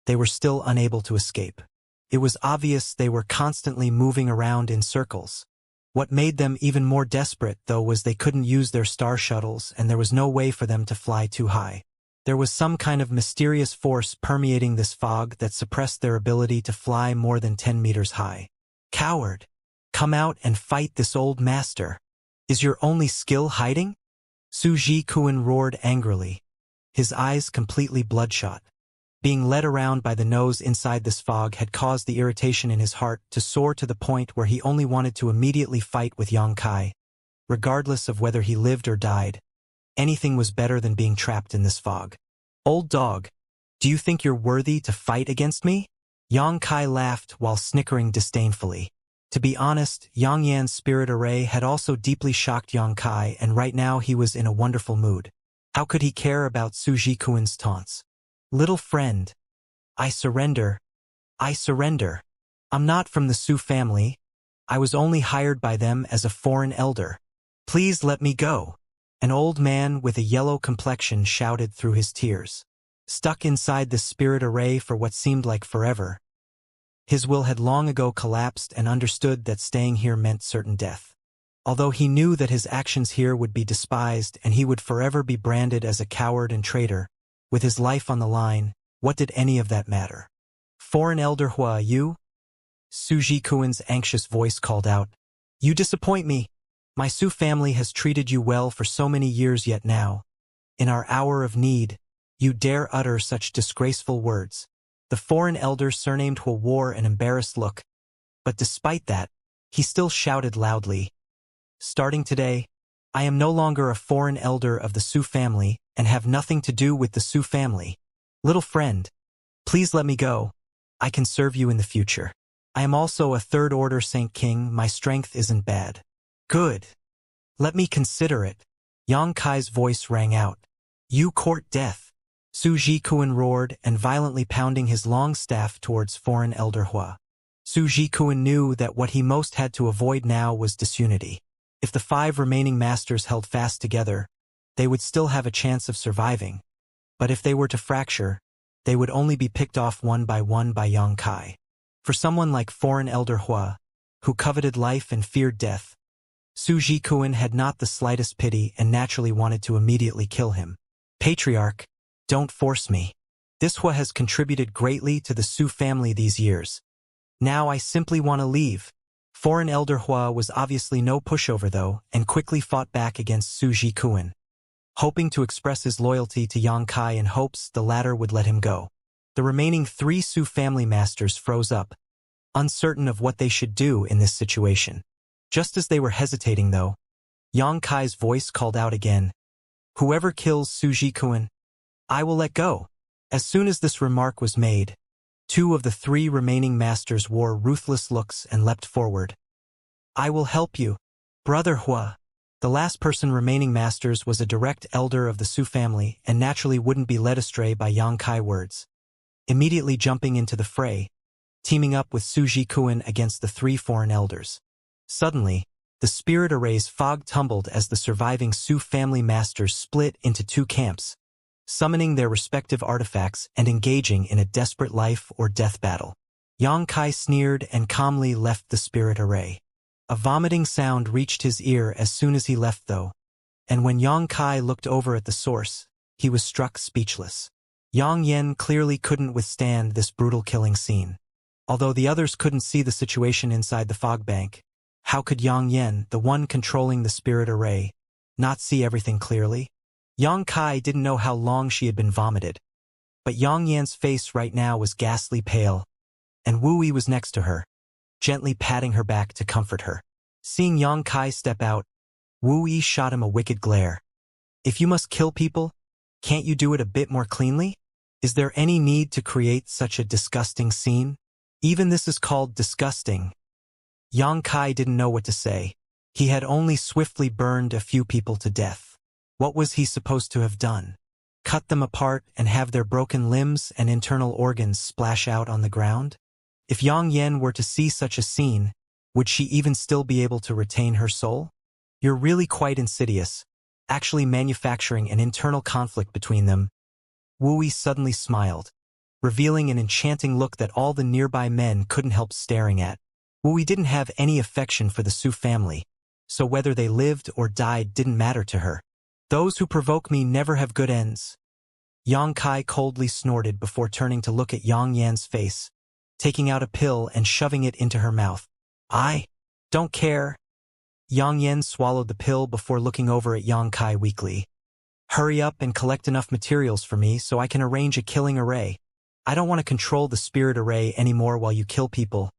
they were still unable to escape. It was obvious they were constantly moving around in circles. What made them even more desperate, though, was they couldn't use their star shuttles and there was no way for them to fly too high. There was some kind of mysterious force permeating this fog that suppressed their ability to fly more than 10 meters high. Coward! Come out and fight this old master. Is your only skill hiding? Su Jikun roared angrily, his eyes completely bloodshot. Being led around by the nose inside this fog had caused the irritation in his heart to soar to the point where he only wanted to immediately fight with Yang Kai. Regardless of whether he lived or died, anything was better than being trapped in this fog. Old dog, do you think you're worthy to fight against me? Yang Kai laughed while snickering disdainfully. To be honest, Yang Yan's spirit array had also deeply shocked Yang Kai, and right now he was in a wonderful mood. How could he care about Su Jikuin's taunts? Little friend, I surrender. I surrender. I'm not from the Su family. I was only hired by them as a foreign elder. Please let me go. An old man with a yellow complexion shouted through his tears. Stuck inside the spirit array for what seemed like forever, his will had long ago collapsed and understood that staying here meant certain death. Although he knew that his actions here would be despised and he would forever be branded as a coward and traitor, with his life on the line, what did any of that matter? Foreign elder Hua, you? Su Jikuin's anxious voice called out. You disappoint me. My Su family has treated you well for so many years, yet now, in our hour of need, you dare utter such disgraceful words. The foreign elder surnamed Hua wore an embarrassed look, but despite that, he still shouted loudly. Starting today, I am no longer a foreign elder of the Su family and have nothing to do with the Su family. Little friend, please let me go. I can serve you in the future. I am also a third-order Saint King. My strength isn't bad. Good. Let me consider it. Yang Kai's voice rang out. You court death. Su Jikuin roared and violently pounding his long staff towards foreign elder Hua. Su Jikuin knew that what he most had to avoid now was disunity. If the 5 remaining masters held fast together, they would still have a chance of surviving. But if they were to fracture, they would only be picked off one by Yang Kai. For someone like foreign elder Hua, who coveted life and feared death, Su Jikuin had not the slightest pity and naturally wanted to immediately kill him. Patriarch, don't force me. This Hua has contributed greatly to the Su family these years. Now I simply want to leave. Foreign elder Hua was obviously no pushover though, and quickly fought back against Su Jikuin, hoping to express his loyalty to Yang Kai in hopes the latter would let him go. The remaining 3 Su family masters froze up, uncertain of what they should do in this situation. Just as they were hesitating though, Yang Kai's voice called out again, "Whoever kills Suji Kun, I will let go." As soon as this remark was made, 2 of the 3 remaining masters wore ruthless looks and leapt forward. "I will help you, Brother Hua." The last person remaining masters was a direct elder of the Su family and naturally wouldn't be led astray by Yang Kai words. Immediately jumping into the fray, teaming up with Suji Kun against the 3 foreign elders. Suddenly, the spirit array's fog tumbled as the surviving Su family masters split into 2 camps, summoning their respective artifacts and engaging in a desperate life-or-death battle. Yang Kai sneered and calmly left the spirit array. A vomiting sound reached his ear as soon as he left though, and when Yang Kai looked over at the source, he was struck speechless. Yang Yen clearly couldn't withstand this brutal killing scene. Although the others couldn't see the situation inside the fog bank, how could Yang Yen, the one controlling the spirit array, not see everything clearly? Yang Kai didn't know how long she had been vomited, but Yang Yan's face right now was ghastly pale, and Wu Yi was next to her, gently patting her back to comfort her. Seeing Yang Kai step out, Wu Yi shot him a wicked glare. "If you must kill people, can't you do it a bit more cleanly? Is there any need to create such a disgusting scene? Even this is called disgusting." Yang Kai didn't know what to say. He had only swiftly burned a few people to death. What was he supposed to have done? Cut them apart and have their broken limbs and internal organs splash out on the ground? If Yang Yen were to see such a scene, would she even still be able to retain her soul? "You're really quite insidious, actually manufacturing an internal conflict between them." Wu Yi suddenly smiled, revealing an enchanting look that all the nearby men couldn't help staring at. Wu Yi didn't have any affection for the Su family, so whether they lived or died didn't matter to her. "Those who provoke me never have good ends." Yang Kai coldly snorted before turning to look at Yang Yan's face, taking out a pill and shoving it into her mouth. "I don't care." Yang Yan swallowed the pill before looking over at Yang Kai weakly. "Hurry up and collect enough materials for me so I can arrange a killing array. I don't want to control the spirit array anymore while you kill people."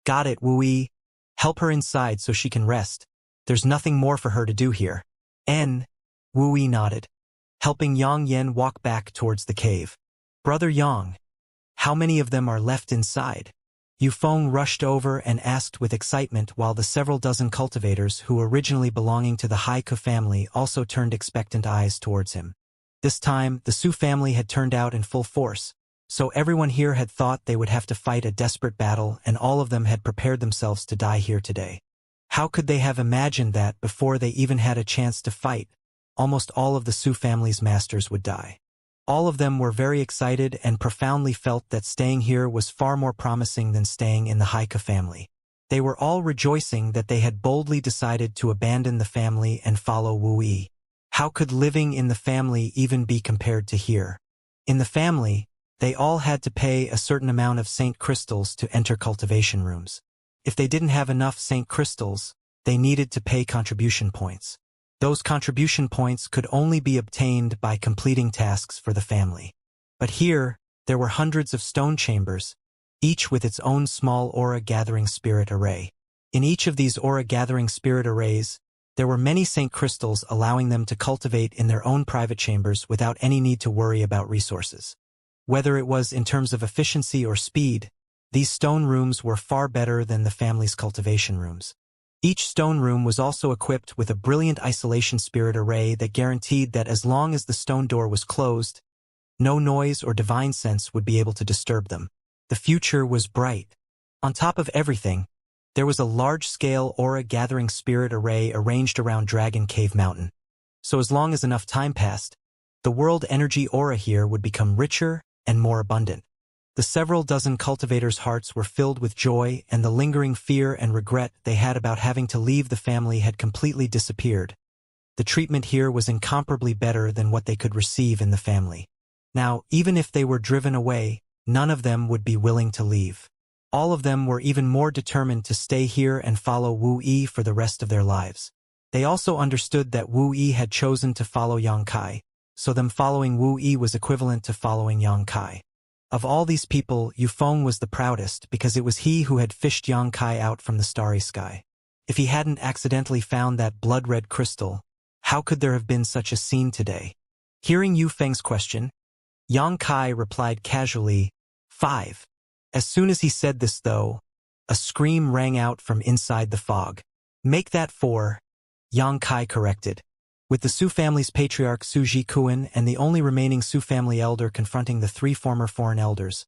"Got it, Wu Yi. Help her inside so she can rest. There's nothing more for her to do here." Wu Yi nodded, helping Yang Yen walk back towards the cave. "Brother Yang, how many of them are left inside?" Yufeng rushed over and asked with excitement while the several dozen cultivators who originally belonging to the Haiku family also turned expectant eyes towards him. This time, the Su family had turned out in full force, so everyone here had thought they would have to fight a desperate battle and all of them had prepared themselves to die here today. How could they have imagined that before they even had a chance to fight, almost all of the Su family's masters would die? All of them were very excited and profoundly felt that staying here was far more promising than staying in the Haiku family. They were all rejoicing that they had boldly decided to abandon the family and follow Wu Yi. How could living in the family even be compared to here? In the family, they all had to pay a certain amount of Saint Crystals to enter cultivation rooms. If they didn't have enough Saint Crystals, they needed to pay contribution points. Those contribution points could only be obtained by completing tasks for the family. But here, there were hundreds of stone chambers, each with its own small aura-gathering spirit array. In each of these aura-gathering spirit arrays, there were many Saint Crystals allowing them to cultivate in their own private chambers without any need to worry about resources. Whether it was in terms of efficiency or speed, these stone rooms were far better than the family's cultivation rooms. Each stone room was also equipped with a brilliant isolation spirit array that guaranteed that as long as the stone door was closed, no noise or divine sense would be able to disturb them. The future was bright. On top of everything, there was a large-scale aura-gathering spirit array arranged around Dragon Cave Mountain. So as long as enough time passed, the world energy aura here would become richer and more abundant. The several dozen cultivators' hearts were filled with joy, and the lingering fear and regret they had about having to leave the family had completely disappeared. The treatment here was incomparably better than what they could receive in the family. Now, even if they were driven away, none of them would be willing to leave. All of them were even more determined to stay here and follow Wu Yi for the rest of their lives. They also understood that Wu Yi had chosen to follow Yang Kai, so them following Wu Yi was equivalent to following Yang Kai. Of all these people, Yufeng was the proudest because it was he who had fished Yang Kai out from the starry sky. If he hadn't accidentally found that blood-red crystal, how could there have been such a scene today? Hearing Yufeng's question, Yang Kai replied casually, 5. As soon as he said this though, a scream rang out from inside the fog. Make that 4, Yang Kai corrected. With the Su family's patriarch Su Jikuan and the only remaining Su family elder confronting the 3 former foreign elders,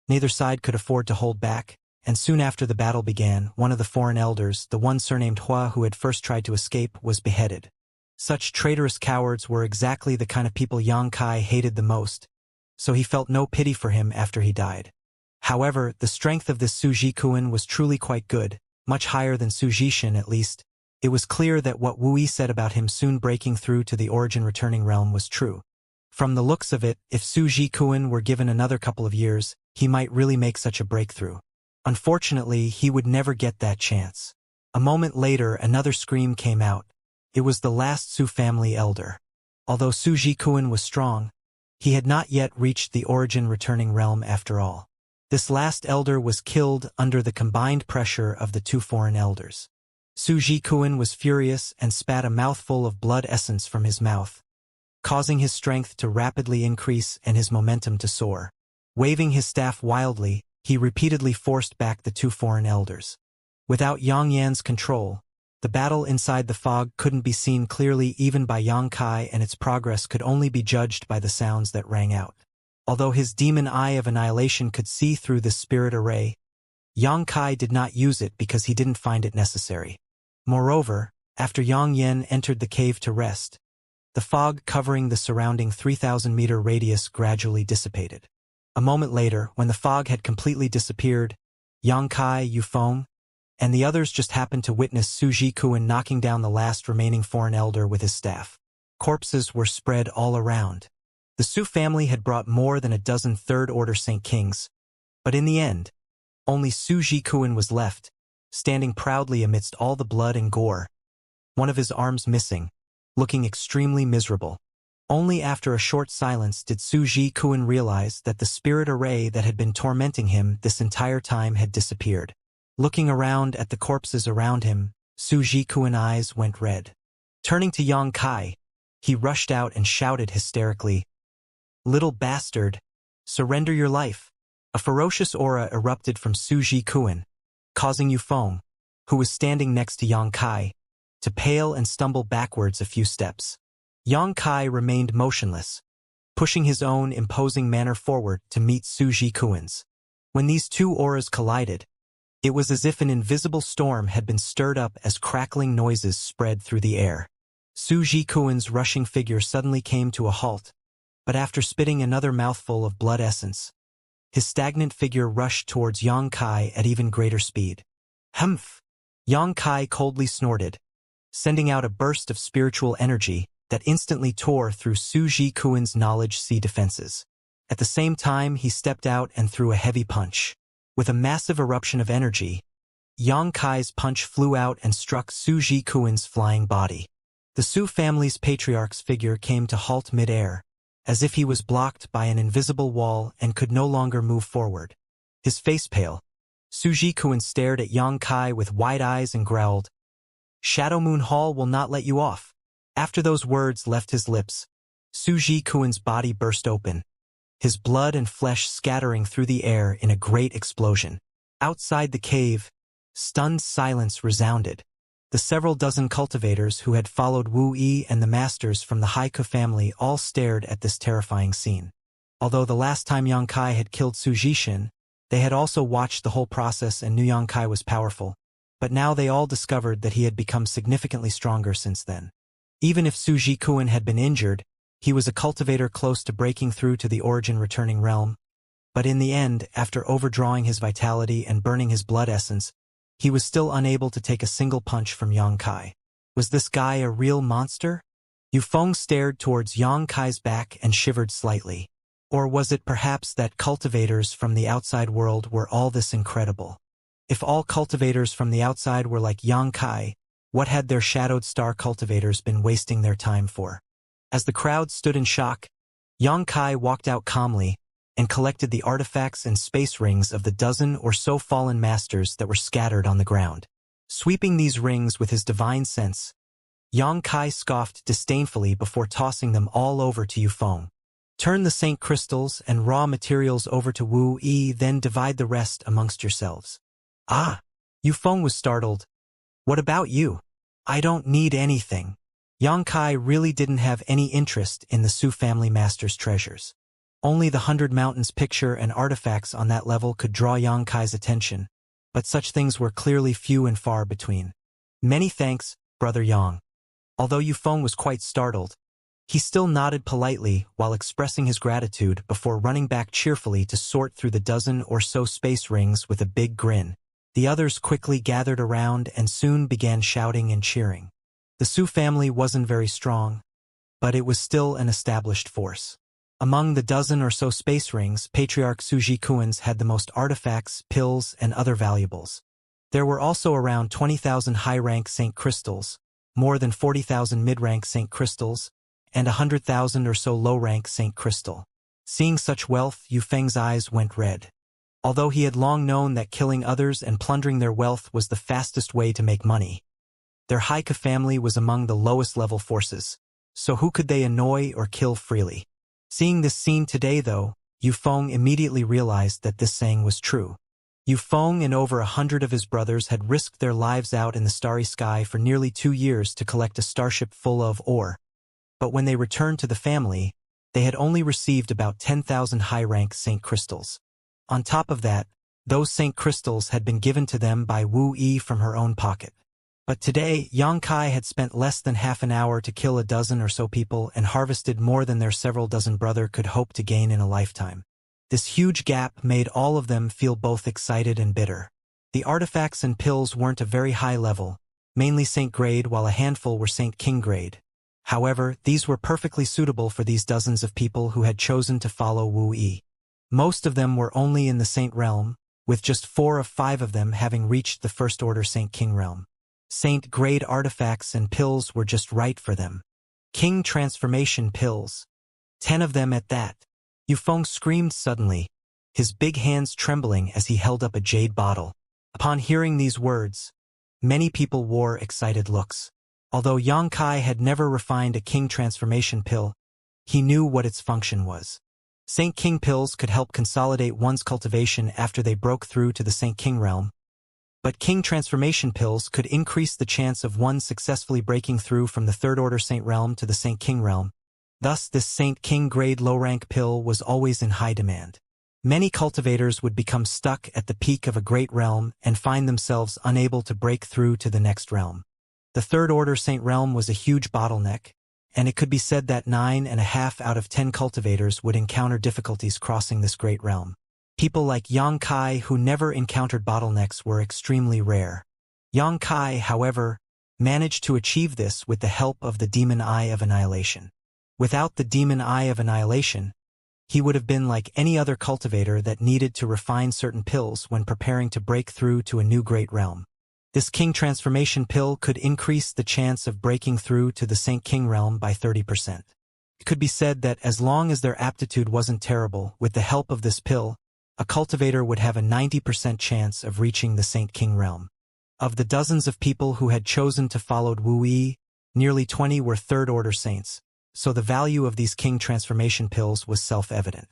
neither side could afford to hold back, and soon after the battle began, one of the foreign elders, the one surnamed Hua who had first tried to escape, was beheaded. Such traitorous cowards were exactly the kind of people Yang Kai hated the most, so he felt no pity for him after he died. However, the strength of this Su Jikuan was truly quite good, much higher than Su Jishin at least. It was clear that what Wu Yi said about him soon breaking through to the origin-returning realm was true. From the looks of it, if Su Jikuan were given another couple of years, he might really make such a breakthrough. Unfortunately, he would never get that chance. A moment later, another scream came out. It was the last Su family elder. Although Su Jikuan was strong, he had not yet reached the origin-returning realm after all. This last elder was killed under the combined pressure of the 2 foreign elders. Su Jikuan was furious and spat a mouthful of blood essence from his mouth, causing his strength to rapidly increase and his momentum to soar. Waving his staff wildly, he repeatedly forced back the 2 foreign elders. Without Yang Yan's control, the battle inside the fog couldn't be seen clearly even by Yang Kai, and its progress could only be judged by the sounds that rang out. Although his demon eye of annihilation could see through this spirit array, Yang Kai did not use it because he didn't find it necessary. Moreover, after Yang Yan entered the cave to rest, the fog covering the surrounding 3,000-meter radius gradually dissipated. A moment later, when the fog had completely disappeared, Yang Kai, Yufeng, and the others just happened to witness Su Jikuan knocking down the last remaining foreign elder with his staff. Corpses were spread all around. The Su family had brought more than a dozen third-order Saint Kings, but in the end, only Su Jikuan was left, standing proudly amidst all the blood and gore, one of his arms missing, looking extremely miserable. Only after a short silence did Su Jikuan realize that the spirit array that had been tormenting him this entire time had disappeared. Looking around at the corpses around him, Su Jikuan's eyes went red. Turning to Yang Kai, he rushed out and shouted hysterically, "Little bastard, surrender your life." A ferocious aura erupted from Su Jikuan, causing Yufeng, who was standing next to Yang Kai, to pale and stumble backwards a few steps. Yang Kai remained motionless, pushing his own imposing manner forward to meet Su Jikuan's. When these 2 auras collided, it was as if an invisible storm had been stirred up as crackling noises spread through the air. Su Jikuan's rushing figure suddenly came to a halt, but after spitting another mouthful of blood essence, his stagnant figure rushed towards Yang Kai at even greater speed. Humph! Yang Kai coldly snorted, sending out a burst of spiritual energy that instantly tore through Su Jikuan's knowledge sea defenses. At the same time, he stepped out and threw a heavy punch. With a massive eruption of energy, Yang Kai's punch flew out and struck Su Jikuan's flying body. The Su family's patriarch's figure came to halt mid-air, as if he was blocked by an invisible wall and could no longer move forward. His face pale, Su Jikuan stared at Yang Kai with wide eyes and growled, "Shadow Moon Hall will not let you off." After those words left his lips, Su Jikuan's body burst open, his blood and flesh scattering through the air in a great explosion. Outside the cave, stunned silence resounded. The several dozen cultivators who had followed Wu Yi and the masters from the Haiku family all stared at this terrifying scene. Although the last time Yang Kai had killed Su Jishin, they had also watched the whole process and knew Yang Kai was powerful, but now they all discovered that he had become significantly stronger since then. Even if Su Jikuan had been injured, he was a cultivator close to breaking through to the origin-returning realm. But in the end, after overdrawing his vitality and burning his blood essence, he was still unable to take a single punch from Yang Kai. Was this guy a real monster? Yufeng stared towards Yang Kai's back and shivered slightly. Or was it perhaps that cultivators from the outside world were all this incredible? If all cultivators from the outside were like Yang Kai, what had their shadowed star cultivators been wasting their time for? As the crowd stood in shock, Yang Kai walked out calmly, and collected the artifacts and space rings of the dozen or so fallen masters that were scattered on the ground. Sweeping these rings with his divine sense, Yang Kai scoffed disdainfully before tossing them all over to Yufeng. Turn the Saint crystals and raw materials over to Wu Yi, then divide the rest amongst yourselves. Ah! Yufeng was startled. What about you? I don't need anything. Yang Kai really didn't have any interest in the Su family master's treasures. Only the 100 Mountains picture and artifacts on that level could draw Yang Kai's attention, but such things were clearly few and far between. Many thanks, Brother Yang. Although Yufeng was quite startled, he still nodded politely while expressing his gratitude before running back cheerfully to sort through the dozen or so space rings with a big grin. The others quickly gathered around and soon began shouting and cheering. The Su family wasn't very strong, but it was still an established force. Among the dozen or so space rings, Patriarch Su Jikuan's had the most artifacts, pills, and other valuables. There were also around 20,000 high-rank Saint crystals, more than 40,000 mid-rank Saint crystals, and 100,000 or so low-rank Saint crystal. Seeing such wealth, Yufeng's eyes went red. Although he had long known that killing others and plundering their wealth was the fastest way to make money, their Haika family was among the lowest-level forces, so who could they annoy or kill freely? Seeing this scene today, though, Yufeng immediately realized that this saying was true. Yufeng and over 100 of his brothers had risked their lives out in the starry sky for nearly 2 years to collect a starship full of ore. But when they returned to the family, they had only received about 10,000 high-rank Saint crystals. On top of that, those Saint crystals had been given to them by Wu Yi from her own pocket. But today, Yang Kai had spent less than half an hour to kill a dozen or so people and harvested more than their several dozen brother could hope to gain in a lifetime. This huge gap made all of them feel both excited and bitter. The artifacts and pills weren't a very high level, mainly Saint grade, while a handful were Saint King grade. However, these were perfectly suitable for these dozens of people who had chosen to follow Wu Yi. Most of them were only in the Saint realm, with just 4 of 5 of them having reached the First Order Saint King realm. Saint grade artifacts and pills were just right for them. King transformation pills. 10 of them at that. Yufeng screamed suddenly, his big hands trembling as he held up a jade bottle. Upon hearing these words, many people wore excited looks. Although Yang Kai had never refined a King transformation pill, he knew what its function was. Saint King pills could help consolidate one's cultivation after they broke through to the Saint King realm. But King transformation pills could increase the chance of one successfully breaking through from the Third Order Saint realm to the Saint King realm. Thus, this Saint King grade low-rank pill was always in high demand. Many cultivators would become stuck at the peak of a great realm and find themselves unable to break through to the next realm. The Third Order Saint realm was a huge bottleneck, and it could be said that 9.5 out of 10 cultivators would encounter difficulties crossing this great realm. People like Yang Kai, who never encountered bottlenecks, were extremely rare. Yang Kai, however, managed to achieve this with the help of the Demon Eye of Annihilation. Without the Demon Eye of Annihilation, he would have been like any other cultivator that needed to refine certain pills when preparing to break through to a new great realm. This King transformation pill could increase the chance of breaking through to the Saint King realm by 30%. It could be said that as long as their aptitude wasn't terrible, with the help of this pill, a cultivator would have a 90% chance of reaching the Saint King realm. Of the dozens of people who had chosen to follow Wu Yi, nearly 20 were Third Order Saints, so the value of these King transformation pills was self-evident.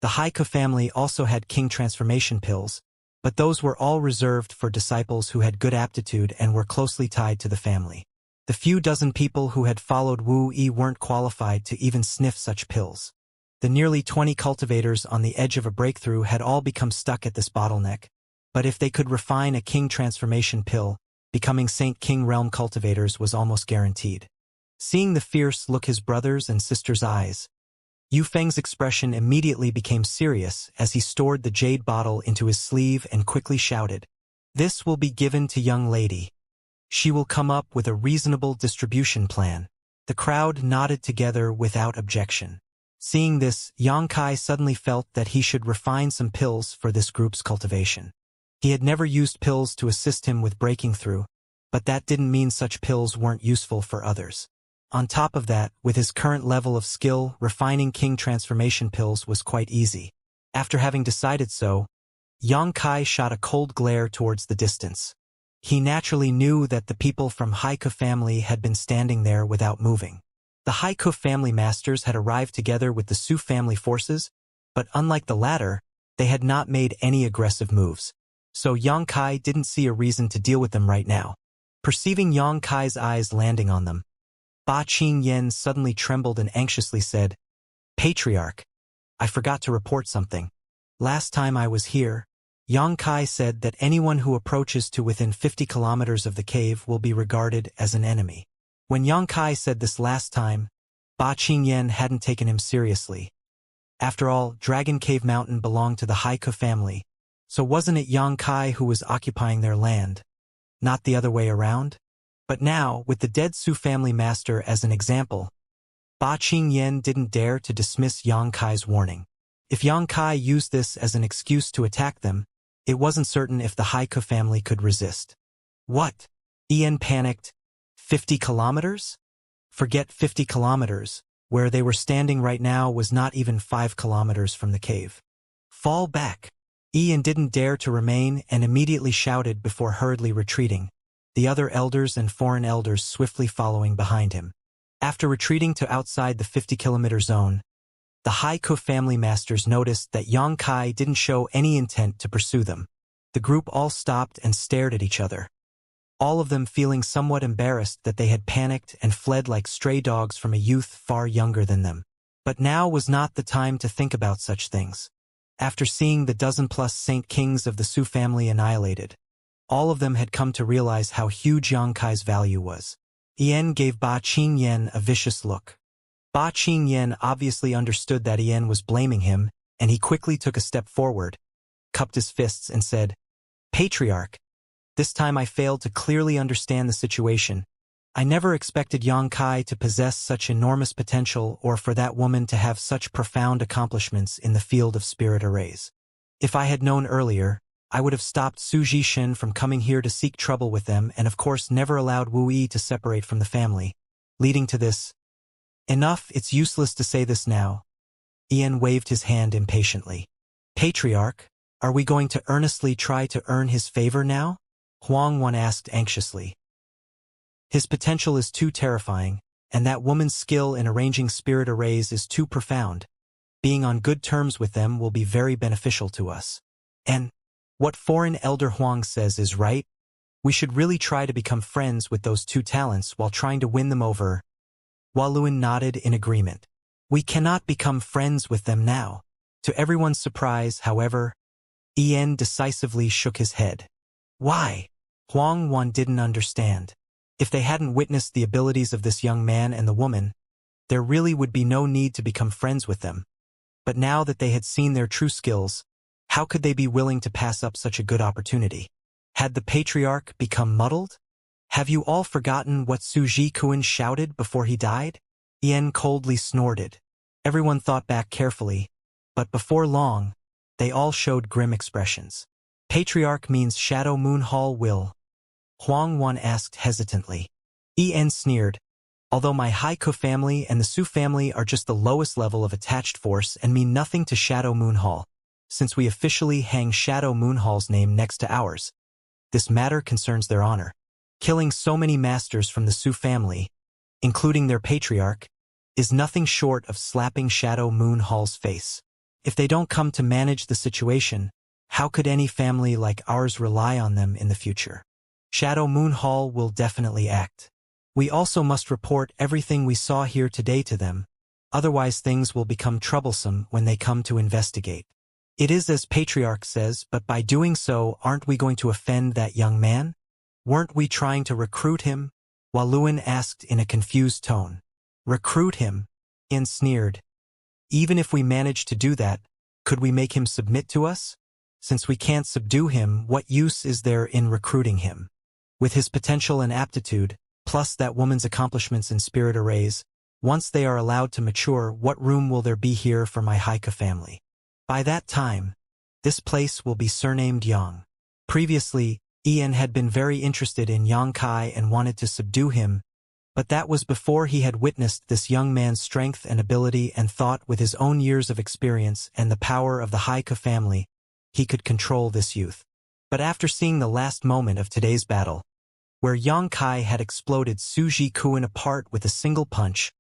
The Haika family also had King transformation pills, but those were all reserved for disciples who had good aptitude and were closely tied to the family. The few dozen people who had followed Wu Yi weren't qualified to even sniff such pills. The nearly 20 cultivators on the edge of a breakthrough had all become stuck at this bottleneck, but if they could refine a King transformation pill, becoming Saint King realm cultivators was almost guaranteed. Seeing the fierce look his brothers and sisters' eyes, Yufeng's expression immediately became serious as he stored the jade bottle into his sleeve and quickly shouted, "This will be given to young lady. She will come up with a reasonable distribution plan." The crowd nodded together without objection. Seeing this, Yang Kai suddenly felt that he should refine some pills for this group's cultivation. He had never used pills to assist him with breaking through, but that didn't mean such pills weren't useful for others. On top of that, with his current level of skill, refining King transformation pills was quite easy. After having decided so, Yang Kai shot a cold glare towards the distance. He naturally knew that the people from Haiku family had been standing there without moving. The Haiku family masters had arrived together with the Su family forces, but unlike the latter, they had not made any aggressive moves. So Yang Kai didn't see a reason to deal with them right now. Perceiving Yang Kai's eyes landing on them, Ba Qingyan suddenly trembled and anxiously said, "Patriarch, I forgot to report something. Last time I was here, Yang Kai said that anyone who approaches to within 50 kilometers of the cave will be regarded as an enemy." When Yang Kai said this last time, Ba Qingyan hadn't taken him seriously. After all, Dragon Cave Mountain belonged to the Haiku family, so wasn't it Yang Kai who was occupying their land, not the other way around? But now, with the dead Su family master as an example, Ba Qingyan didn't dare to dismiss Yang Kai's warning. If Yang Kai used this as an excuse to attack them, it wasn't certain if the Haiku family could resist. What? Ian panicked. 50 kilometers? Forget 50 kilometers. Where they were standing right now was not even 5 kilometers from the cave. Fall back. Ian didn't dare to remain and immediately shouted before hurriedly retreating, the other elders and foreign elders swiftly following behind him. After retreating to outside the 50-kilometer zone, the Haiku family masters noticed that Yang Kai didn't show any intent to pursue them. The group all stopped and stared at each other, all of them feeling somewhat embarrassed that they had panicked and fled like stray dogs from a youth far younger than them. But now was not the time to think about such things. After seeing the dozen-plus Saint Kings of the Su family annihilated, all of them had come to realize how huge Yang Kai's value was. Ian gave Ba Qingyan a vicious look. Ba Qingyan obviously understood that Ian was blaming him, and he quickly took a step forward, cupped his fists and said, "Patriarch, this time I failed to clearly understand the situation. I never expected Yang Kai to possess such enormous potential or for that woman to have such profound accomplishments in the field of spirit arrays. If I had known earlier, I would have stopped Su Jishin from coming here to seek trouble with them and of course never allowed Wu Yi to separate from the family, leading to this. Enough, it's useless to say this now." Ian waved his hand impatiently. "Patriarch, are we going to earnestly try to earn his favor now?" Huang Wan asked anxiously. "His potential is too terrifying, and that woman's skill in arranging spirit arrays is too profound. Being on good terms with them will be very beneficial to us. And what foreign elder Huang says is right. We should really try to become friends with those two talents while trying to win them over." Waluan nodded in agreement. "We cannot become friends with them now." To everyone's surprise, however, Ian decisively shook his head. Why? Huang Wan didn't understand. If they hadn't witnessed the abilities of this young man and the woman, there really would be no need to become friends with them. But now that they had seen their true skills, how could they be willing to pass up such a good opportunity? Had the patriarch become muddled? "Have you all forgotten what Su Jikuan shouted before he died?" Ian coldly snorted. Everyone thought back carefully, but before long, they all showed grim expressions. "Patriarch means Shadow Moon Hall will?" Huang Wan asked hesitantly. Ian sneered. "Although my Haiku family and the Su family are just the lowest level of attached force and mean nothing to Shadow Moon Hall, since we officially hang Shadow Moon Hall's name next to ours, this matter concerns their honor. Killing so many masters from the Su family, including their patriarch, is nothing short of slapping Shadow Moon Hall's face. If they don't come to manage the situation, how could any family like ours rely on them in the future? Shadow Moon Hall will definitely act. We also must report everything we saw here today to them, otherwise things will become troublesome when they come to investigate. It is as Patriarch says, but by doing so, aren't we going to offend that young man? Weren't we trying to recruit him? Waluan asked in a confused tone. Recruit him? Ian sneered. Even if we managed to do that, could we make him submit to us? Since we can't subdue him, what use is there in recruiting him? With his potential and aptitude, plus that woman's accomplishments in spirit arrays, once they are allowed to mature, what room will there be here for my Haiku family? By that time, this place will be surnamed Yang. Previously, Ian had been very interested in Yang Kai and wanted to subdue him, But that was before he had witnessed this young man's strength and ability and thought with his own years of experience and the power of the Haika family, he could control this youth. But after seeing the last moment of today's battle, where Yang Kai had exploded Su Ji Kuan apart with a single punch,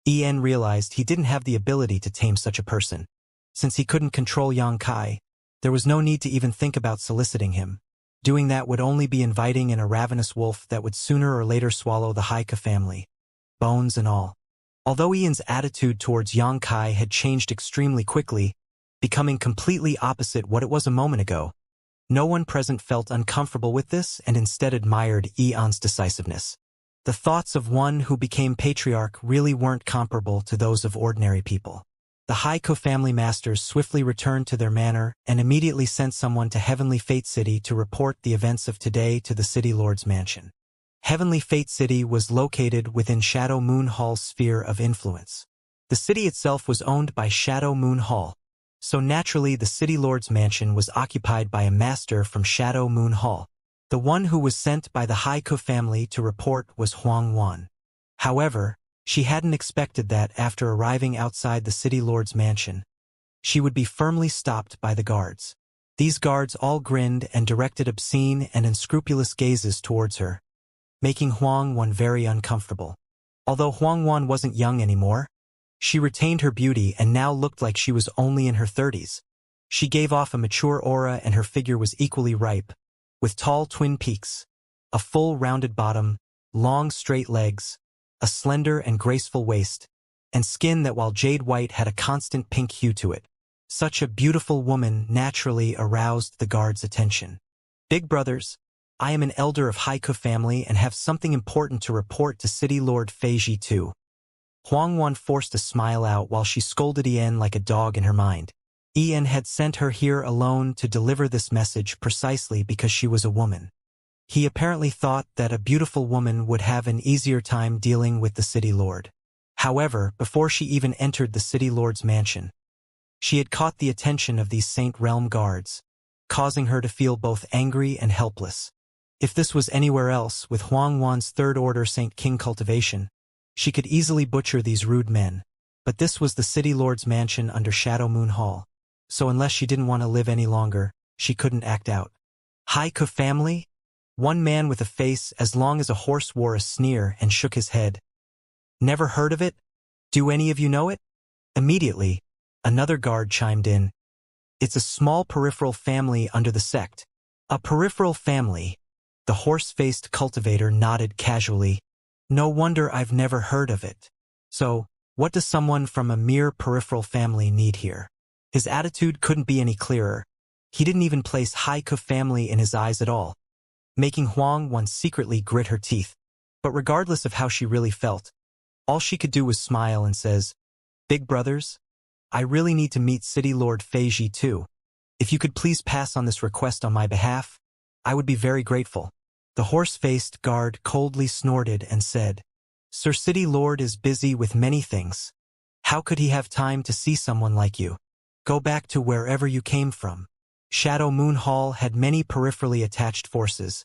En realized he didn't have the ability to tame such a person. Since he couldn't control Yang Kai, there was no need to even think about soliciting him. Doing that would only be inviting in a ravenous wolf that would sooner or later swallow the Haika family, bones and all. Although Ian's attitude towards Yang Kai had changed extremely quickly, becoming completely opposite what it was a moment ago, no one present felt uncomfortable with this and instead admired Ian's decisiveness. The thoughts of one who became patriarch really weren't comparable to those of ordinary people. The Haiko family masters swiftly returned to their manor and immediately sent someone to Heavenly Fate City to report the events of today to the City Lord's mansion. Heavenly Fate City was located within Shadow Moon Hall's sphere of influence. The city itself was owned by Shadow Moon Hall, so naturally the City Lord's mansion was occupied by a master from Shadow Moon Hall. The one who was sent by the Haiko family to report was Huang Wan. However, she hadn't expected that after arriving outside the City Lord's mansion, she would be firmly stopped by the guards. These guards all grinned and directed obscene and unscrupulous gazes towards her, making Huang Wan very uncomfortable. Although Huang Wan wasn't young anymore, she retained her beauty and now looked like she was only in her 30s. She gave off a mature aura and her figure was equally ripe, with tall twin peaks, a full rounded bottom, long straight legs, a slender and graceful waist, and skin that while jade white had a constant pink hue to it. Such a beautiful woman naturally aroused the guards' attention. Big brothers, I am an elder of Haiko family and have something important to report to City Lord Feiji too. Huang Wan forced a smile out while she scolded Ian like a dog in her mind. Ian had sent her here alone to deliver this message precisely because she was a woman. He apparently thought that a beautiful woman would have an easier time dealing with the City Lord. However, before she even entered the City Lord's mansion, she had caught the attention of these Saint Realm guards, causing her to feel both angry and helpless. If this was anywhere else, with Huang Wan's Third Order Saint King Cultivation, she could easily butcher these rude men. But this was the City Lord's mansion under Shadow Moon Hall, so unless she didn't want to live any longer, she couldn't act out. Haiko family? One man with a face as long as a horse wore a sneer and shook his head. Never heard of it? Do any of you know it? Immediately, another guard chimed in. It's a small peripheral family under the sect. A peripheral family? The horse-faced cultivator nodded casually. No wonder I've never heard of it. So, what does someone from a mere peripheral family need here? His attitude couldn't be any clearer. He didn't even place Haiko family in his eyes at all, making Huang Wan secretly grit her teeth. But regardless of how she really felt, all she could do was smile and says, Big brothers, I really need to meet City Lord Feiji too. If you could please pass on this request on my behalf, I would be very grateful. The horse-faced guard coldly snorted and said, Sir City Lord is busy with many things. How could he have time to see someone like you? Go back to wherever you came from. Shadow Moon Hall had many peripherally attached forces.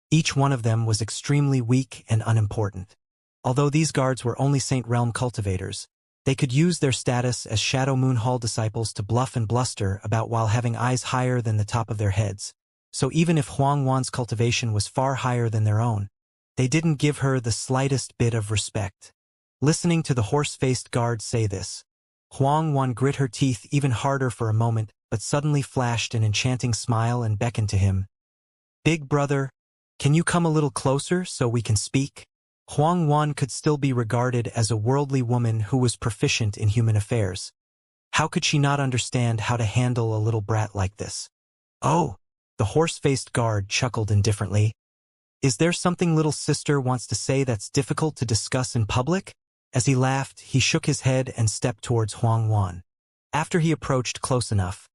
Each one of them was extremely weak and unimportant. Although these guards were only Saint Realm cultivators, they could use their status as Shadow Moon Hall disciples to bluff and bluster about while having eyes higher than the top of their heads. So even if Huang Wan's cultivation was far higher than their own, they didn't give her the slightest bit of respect. Listening to the horse-faced guard say this, Huang Wan grit her teeth even harder for a moment, but suddenly flashed an enchanting smile and beckoned to him. Big brother, can you come a little closer so we can speak? Huang Wan could still be regarded as a worldly woman who was proficient in human affairs. How could she not understand how to handle a little brat like this? Oh, the horse-faced guard chuckled indifferently. Is there something little sister wants to say that's difficult to discuss in public? As he laughed, he shook his head and stepped towards Huang Wan. After he approached close enough,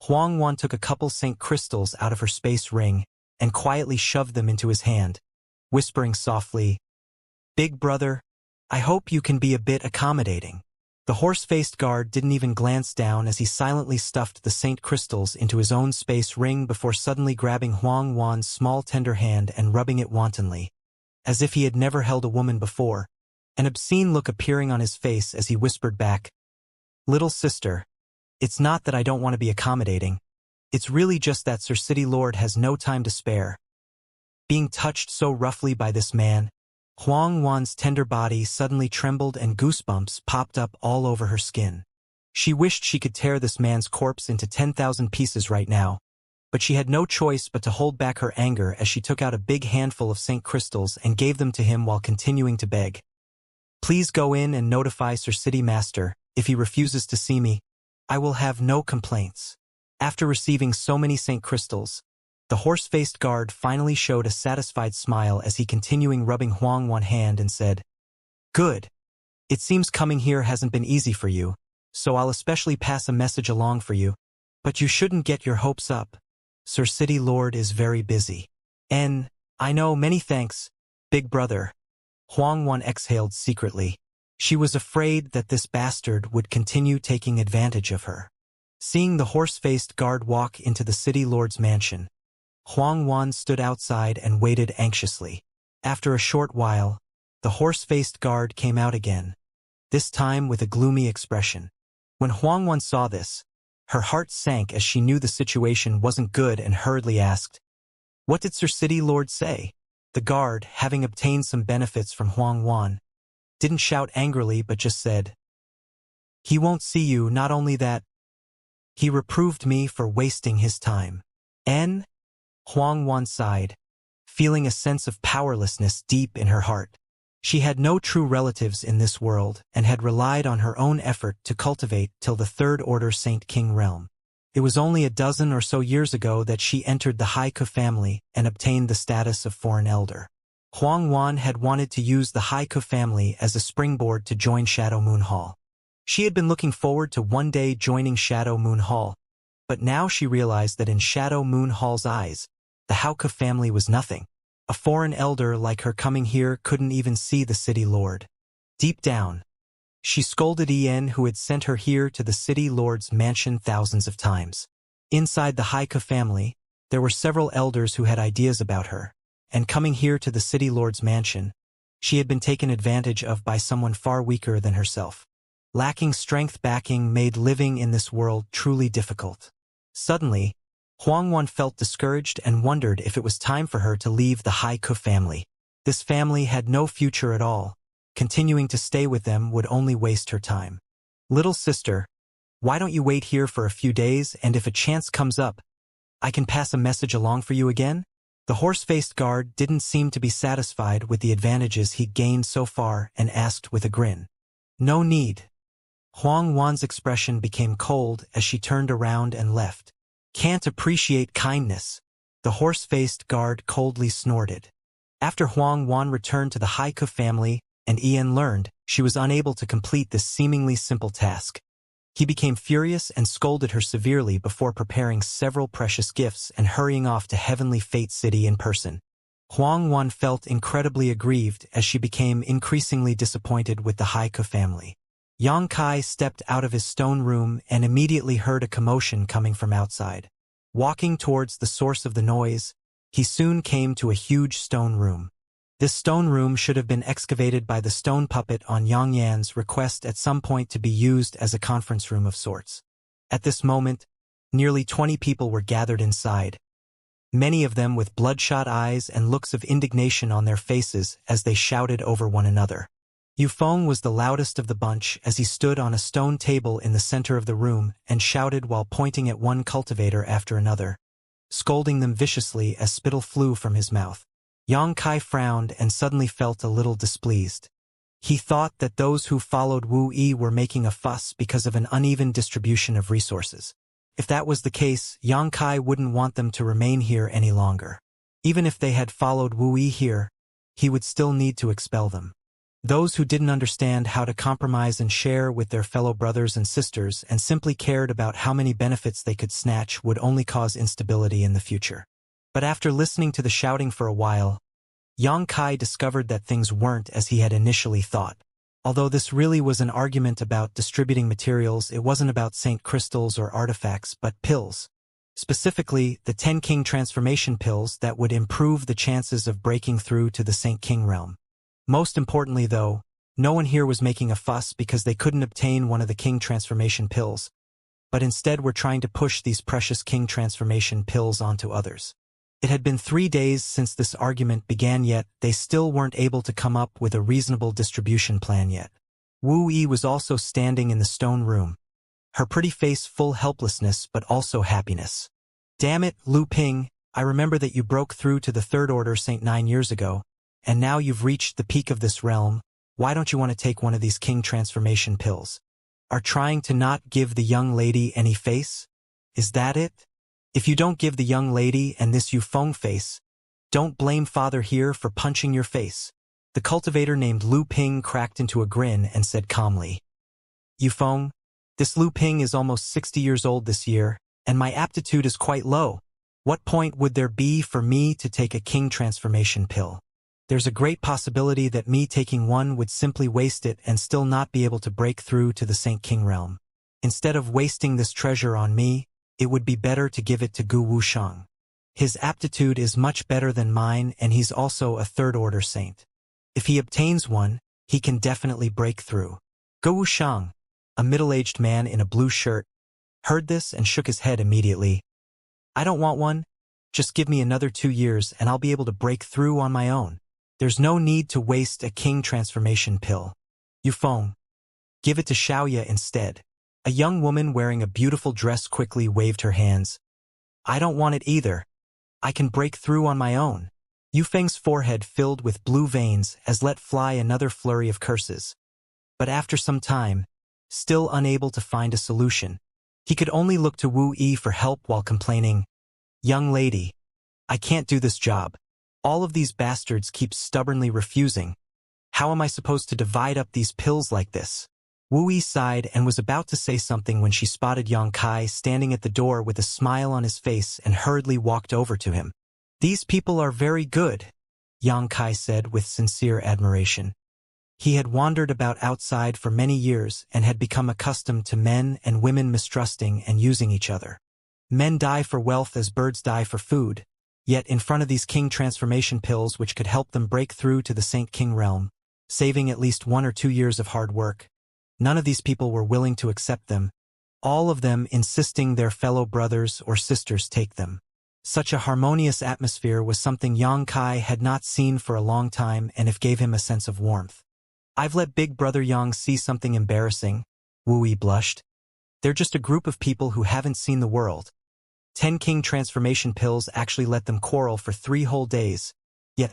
Huang Wan took a couple Saint crystals out of her space ring and quietly shoved them into his hand, whispering softly, Big brother, I hope you can be a bit accommodating. The horse-faced guard didn't even glance down as he silently stuffed the Saint crystals into his own space ring before suddenly grabbing Huang Wan's small tender hand and rubbing it wantonly. as if he had never held a woman before, an obscene look appearing on his face as he whispered back, "Little sister, it's not that I don't want to be accommodating. It's really just that Sir City Lord has no time to spare." Being touched so roughly by this man, Huang Wan's tender body suddenly trembled and goosebumps popped up all over her skin. She wished she could tear this man's corpse into 10,000 pieces right now, but she had no choice but to hold back her anger as she took out a big handful of Saint crystals and gave them to him while continuing to beg. "Please go in and notify Sir City Master. If he refuses to see me, I will have no complaints." After receiving so many Saint crystals, the horse-faced guard finally showed a satisfied smile as he continuing rubbing Huang one hand and said, "Good. It seems coming here hasn't been easy for you, so I'll especially pass a message along for you. But you shouldn't get your hopes up. Sir City Lord is very busy." I know, many thanks, big brother." Huang Wan exhaled secretly. She was afraid that this bastard would continue taking advantage of her. Seeing the horse-faced guard walk into the City Lord's mansion, Huang Wan stood outside and waited anxiously. After a short while, the horse-faced guard came out again, this time with a gloomy expression. When Huang Wan saw this, her heart sank as she knew the situation wasn't good and hurriedly asked, "What did Sir City Lord say?" The guard, having obtained some benefits from Huang Wan, didn't shout angrily but just said, "He won't see you, not only that, he reproved me for wasting his time." Huang Wan sighed, feeling a sense of powerlessness deep in her heart. She had no true relatives in this world and had relied on her own effort to cultivate till the Third Order Saint King realm. It was only a dozen or so years ago that she entered the Haiku family and obtained the status of foreign elder. Huang Wan had wanted to use the Haiku family as a springboard to join Shadow Moon Hall. She had been looking forward to one day joining Shadow Moon Hall, but now she realized that in Shadow Moon Hall's eyes, the Haiku family was nothing. A foreign elder like her coming here couldn't even see the City Lord. Deep down, she scolded Ian who had sent her here to the City Lord's mansion thousands of times. Inside the Haiku family, there were several elders who had ideas about her, and coming here to the City Lord's mansion, she had been taken advantage of by someone far weaker than herself. Lacking strength backing made living in this world truly difficult. Suddenly, Huang Wan felt discouraged and wondered if it was time for her to leave the Haiku family. This family had no future at all. Continuing to stay with them would only waste her time. "Little sister, why don't you wait here for a few days, and if a chance comes up, I can pass a message along for you again?" The horse-faced guard didn't seem to be satisfied with the advantages he'd gained so far and asked with a grin, "No need." Huang Wan's expression became cold as she turned around and left. "Can't appreciate kindness," the horse-faced guard coldly snorted. After Huang Wan returned to the Haiku family and Ian learned she was unable to complete this seemingly simple task, he became furious and scolded her severely before preparing several precious gifts and hurrying off to Heavenly Fate City in person. Huang Wan felt incredibly aggrieved as she became increasingly disappointed with the Haiku family. Xianxia stepped out of his stone room and immediately heard a commotion coming from outside. Walking towards the source of the noise, he soon came to a huge stone room. This stone room should have been excavated by the stone puppet on Yang Yan's request at some point to be used as a conference room of sorts. At this moment, nearly 20 people were gathered inside, many of them with bloodshot eyes and looks of indignation on their faces as they shouted over one another. Yufeng was the loudest of the bunch as he stood on a stone table in the center of the room and shouted while pointing at one cultivator after another, scolding them viciously as spittle flew from his mouth. Xianxia frowned and suddenly felt a little displeased. He thought that those who followed Wu Yi were making a fuss because of an uneven distribution of resources. If that was the case, Xianxia wouldn't want them to remain here any longer. Even if they had followed Wu Yi here, he would still need to expel them. Those who didn't understand how to compromise and share with their fellow brothers and sisters and simply cared about how many benefits they could snatch would only cause instability in the future. But after listening to the shouting for a while, Xianxia discovered that things weren't as he had initially thought. Although this really was an argument about distributing materials, it wasn't about Saint crystals or artifacts, but pills. Specifically, the 10 King transformation pills that would improve the chances of breaking through to the Saint King realm. Most importantly though, no one here was making a fuss because they couldn't obtain one of the King transformation pills, but instead were trying to push these precious King transformation pills onto others. It had been 3 days since this argument began, yet they still weren't able to come up with a reasonable distribution plan yet. Wu Yi was also standing in the stone room, her pretty face full helplessness but also happiness. Damn it, Lu Ping, I remember that you broke through to the Third Order Saint 9 years ago, and now you've reached the peak of this realm. Why don't you want to take one of these King transformation pills? Are trying to not give the young lady any face? Is that it? If you don't give the young lady and this Yufeng face, don't blame father here for punching your face. The cultivator named Lu Ping cracked into a grin and said calmly, Yufeng, this Lu Ping is almost 60 years old this year, and my aptitude is quite low. What point would there be for me to take a King transformation pill? There's a great possibility that me taking one would simply waste it and still not be able to break through to the Saint King realm. Instead of wasting this treasure on me, it would be better to give it to Gu Wushang. His aptitude is much better than mine, and he's also a third-order saint. If he obtains one, he can definitely break through. Gu Wushang, a middle-aged man in a blue shirt, heard this and shook his head immediately. I don't want one. Just give me another 2 years and I'll be able to break through on my own. There's no need to waste a King transformation pill. Yufeng, give it to Xiaoya instead. A young woman wearing a beautiful dress quickly waved her hands. I don't want it either. I can break through on my own. Yufeng's forehead filled with blue veins as let fly another flurry of curses. But after some time, still unable to find a solution, he could only look to Wu Yi for help while complaining, Young lady, I can't do this job. All of these bastards keep stubbornly refusing. How am I supposed to divide up these pills like this? Wu Yi sighed and was about to say something when she spotted Yang Kai standing at the door with a smile on his face and hurriedly walked over to him. These people are very good, Yang Kai said with sincere admiration. He had wandered about outside for many years and had become accustomed to men and women mistrusting and using each other. Men die for wealth as birds die for food, yet in front of these King transformation pills which could help them break through to the Saint King realm, saving at least 1 or 2 years of hard work, none of these people were willing to accept them, all of them insisting their fellow brothers or sisters take them. Such a harmonious atmosphere was something Yang Kai had not seen for a long time, and it gave him a sense of warmth. I've let Big Brother Yang see something embarrassing, Wu Yi blushed. They're just a group of people who haven't seen the world. 10 King transformation pills actually let them quarrel for 3 whole days, yet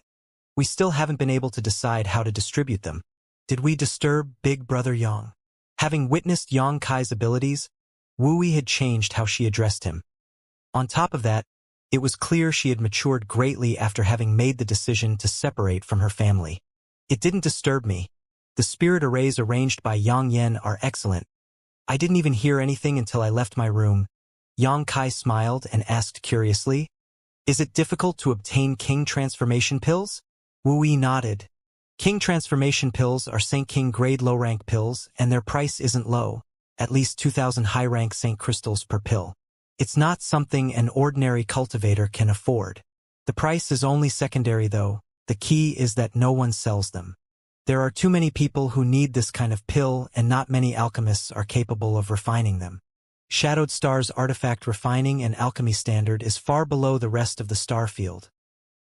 we still haven't been able to decide how to distribute them. Did we disturb Big Brother Yang? Having witnessed Yang Kai's abilities, Wu Yi had changed how she addressed him. On top of that, it was clear she had matured greatly after having made the decision to separate from her family. It didn't disturb me. The spirit arrays arranged by Yang Yan are excellent. I didn't even hear anything until I left my room. Yang Kai smiled and asked curiously, Is it difficult to obtain King transformation pills? Wu Yi nodded. King transformation pills are Saint King grade low-rank pills, and their price isn't low, at least 2,000 high-rank Saint crystals per pill. It's not something an ordinary cultivator can afford. The price is only secondary though. The key is that no one sells them. There are too many people who need this kind of pill, and not many alchemists are capable of refining them. Shadowed Star's artifact refining and alchemy standard is far below the rest of the star field.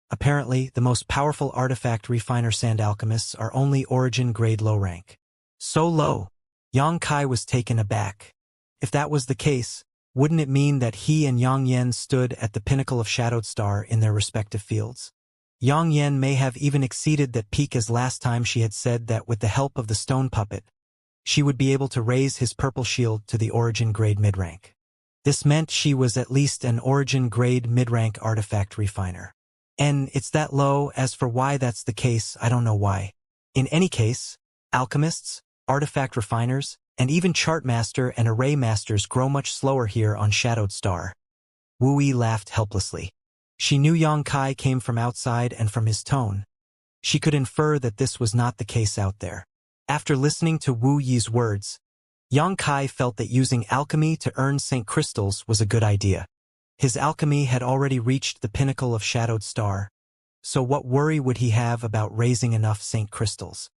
Apparently, the most powerful artifact refiner sand alchemists are only origin grade low rank. So low. Yang Kai was taken aback. If that was the case, wouldn't it mean that he and Yang Yan stood at the pinnacle of Shadowed Star in their respective fields? Yang Yan may have even exceeded that peak, as last time she had said that with the help of the stone puppet, she would be able to raise his purple shield to the origin grade mid-rank. This meant she was at least an origin grade mid-rank artifact refiner. And it's that low. As for why that's the case, I don't know why. In any case, alchemists, artifact refiners, and even chart master and array masters grow much slower here on Shadowed Star. Wu Yi laughed helplessly. She knew Yang Kai came from outside, and from his tone, she could infer that this was not the case out there. After listening to Wu Yi's words, Yang Kai felt that using alchemy to earn Saint crystals was a good idea. His alchemy had already reached the pinnacle of shadowed star, so what worry would he have about raising enough saint crystals?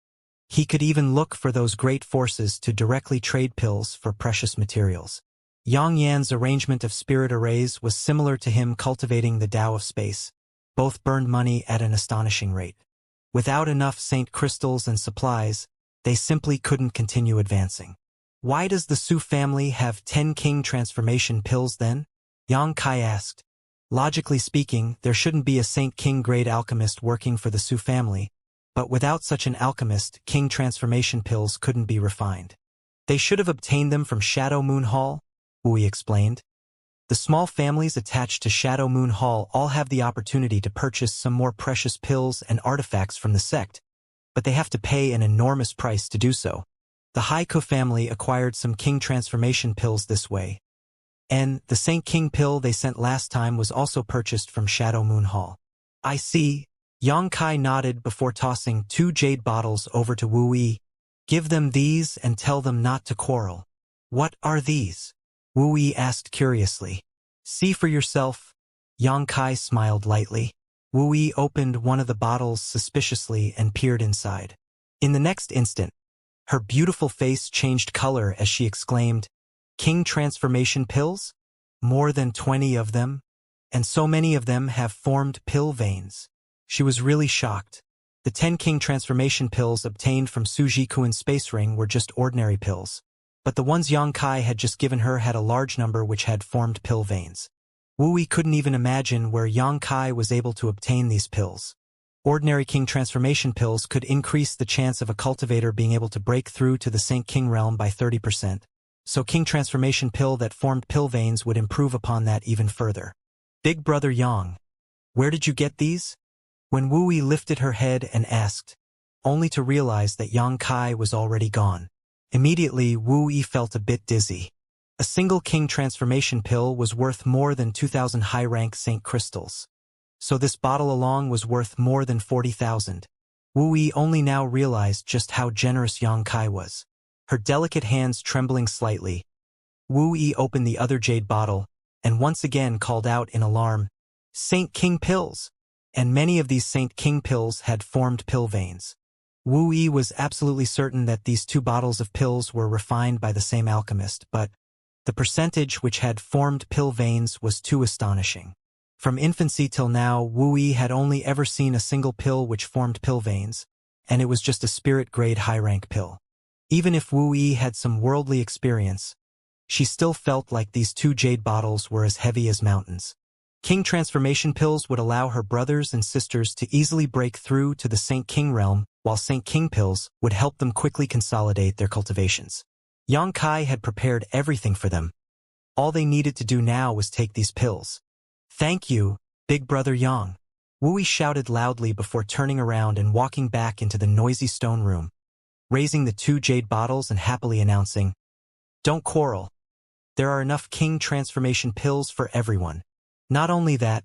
He could even look for those great forces to directly trade pills for precious materials. Yang Yan's arrangement of spirit arrays was similar to him cultivating the Tao of space. Both burned money at an astonishing rate. Without enough saint crystals and supplies, they simply couldn't continue advancing. Why does the Su family have 10 king transformation pills then? Yang Kai asked. Logically speaking, there shouldn't be a Saint King grade alchemist working for the Su family, but without such an alchemist, king transformation pills couldn't be refined. They should have obtained them from Shadow Moon Hall, Wuyi explained. The small families attached to Shadow Moon Hall all have the opportunity to purchase some more precious pills and artifacts from the sect, but they have to pay an enormous price to do so. The Haiku family acquired some king transformation pills this way, and the Saint King pill they sent last time was also purchased from Shadow Moon Hall. I see. Yang Kai nodded before tossing 2 jade bottles over to Wu Yi. Give them these and tell them not to quarrel. What are these? Wu Yi asked curiously. See for yourself. Yang Kai smiled lightly. Wu Yi opened one of the bottles suspiciously and peered inside. In the next instant, her beautiful face changed color as she exclaimed, King transformation pills? More than 20 of them? And so many of them have formed pill veins. She was really shocked. The 10 king transformation pills obtained from Su Jikuin's space ring were just ordinary pills, but the ones Yang Kai had just given her had a large number which had formed pill veins. Wu Yi couldn't even imagine where Yang Kai was able to obtain these pills. Ordinary king transformation pills could increase the chance of a cultivator being able to break through to the Saint King realm by 30%, so king transformation pill that formed pill veins would improve upon that even further. Big brother Yang, where did you get these? When Wu Yi lifted her head and asked, only to realize that Yang Kai was already gone. Immediately, Wu Yi felt a bit dizzy. A single king transformation pill was worth more than 2,000 high-rank saint crystals. So this bottle alone was worth more than 40,000. Wu Yi only now realized just how generous Yang Kai was. Her delicate hands trembling slightly, Wu Yi opened the other jade bottle and once again called out in alarm, Saint King pills! And many of these Saint King pills had formed pill veins. Wu Yi was absolutely certain that these 2 bottles of pills were refined by the same alchemist, but the percentage which had formed pill veins was too astonishing. From infancy till now, Wu Yi had only ever seen a single pill which formed pill veins, and it was just a spirit-grade high-rank pill. Even if Wu Yi had some worldly experience, she still felt like these 2 jade bottles were as heavy as mountains. King transformation pills would allow her brothers and sisters to easily break through to the Saint King realm, while Saint King pills would help them quickly consolidate their cultivations. Yang Kai had prepared everything for them. All they needed to do now was take these pills. Thank you, big brother Yang. Wu Yi shouted loudly before turning around and walking back into the noisy stone room, raising the 2 jade bottles and happily announcing, Don't quarrel. There are enough king transformation pills for everyone. Not only that,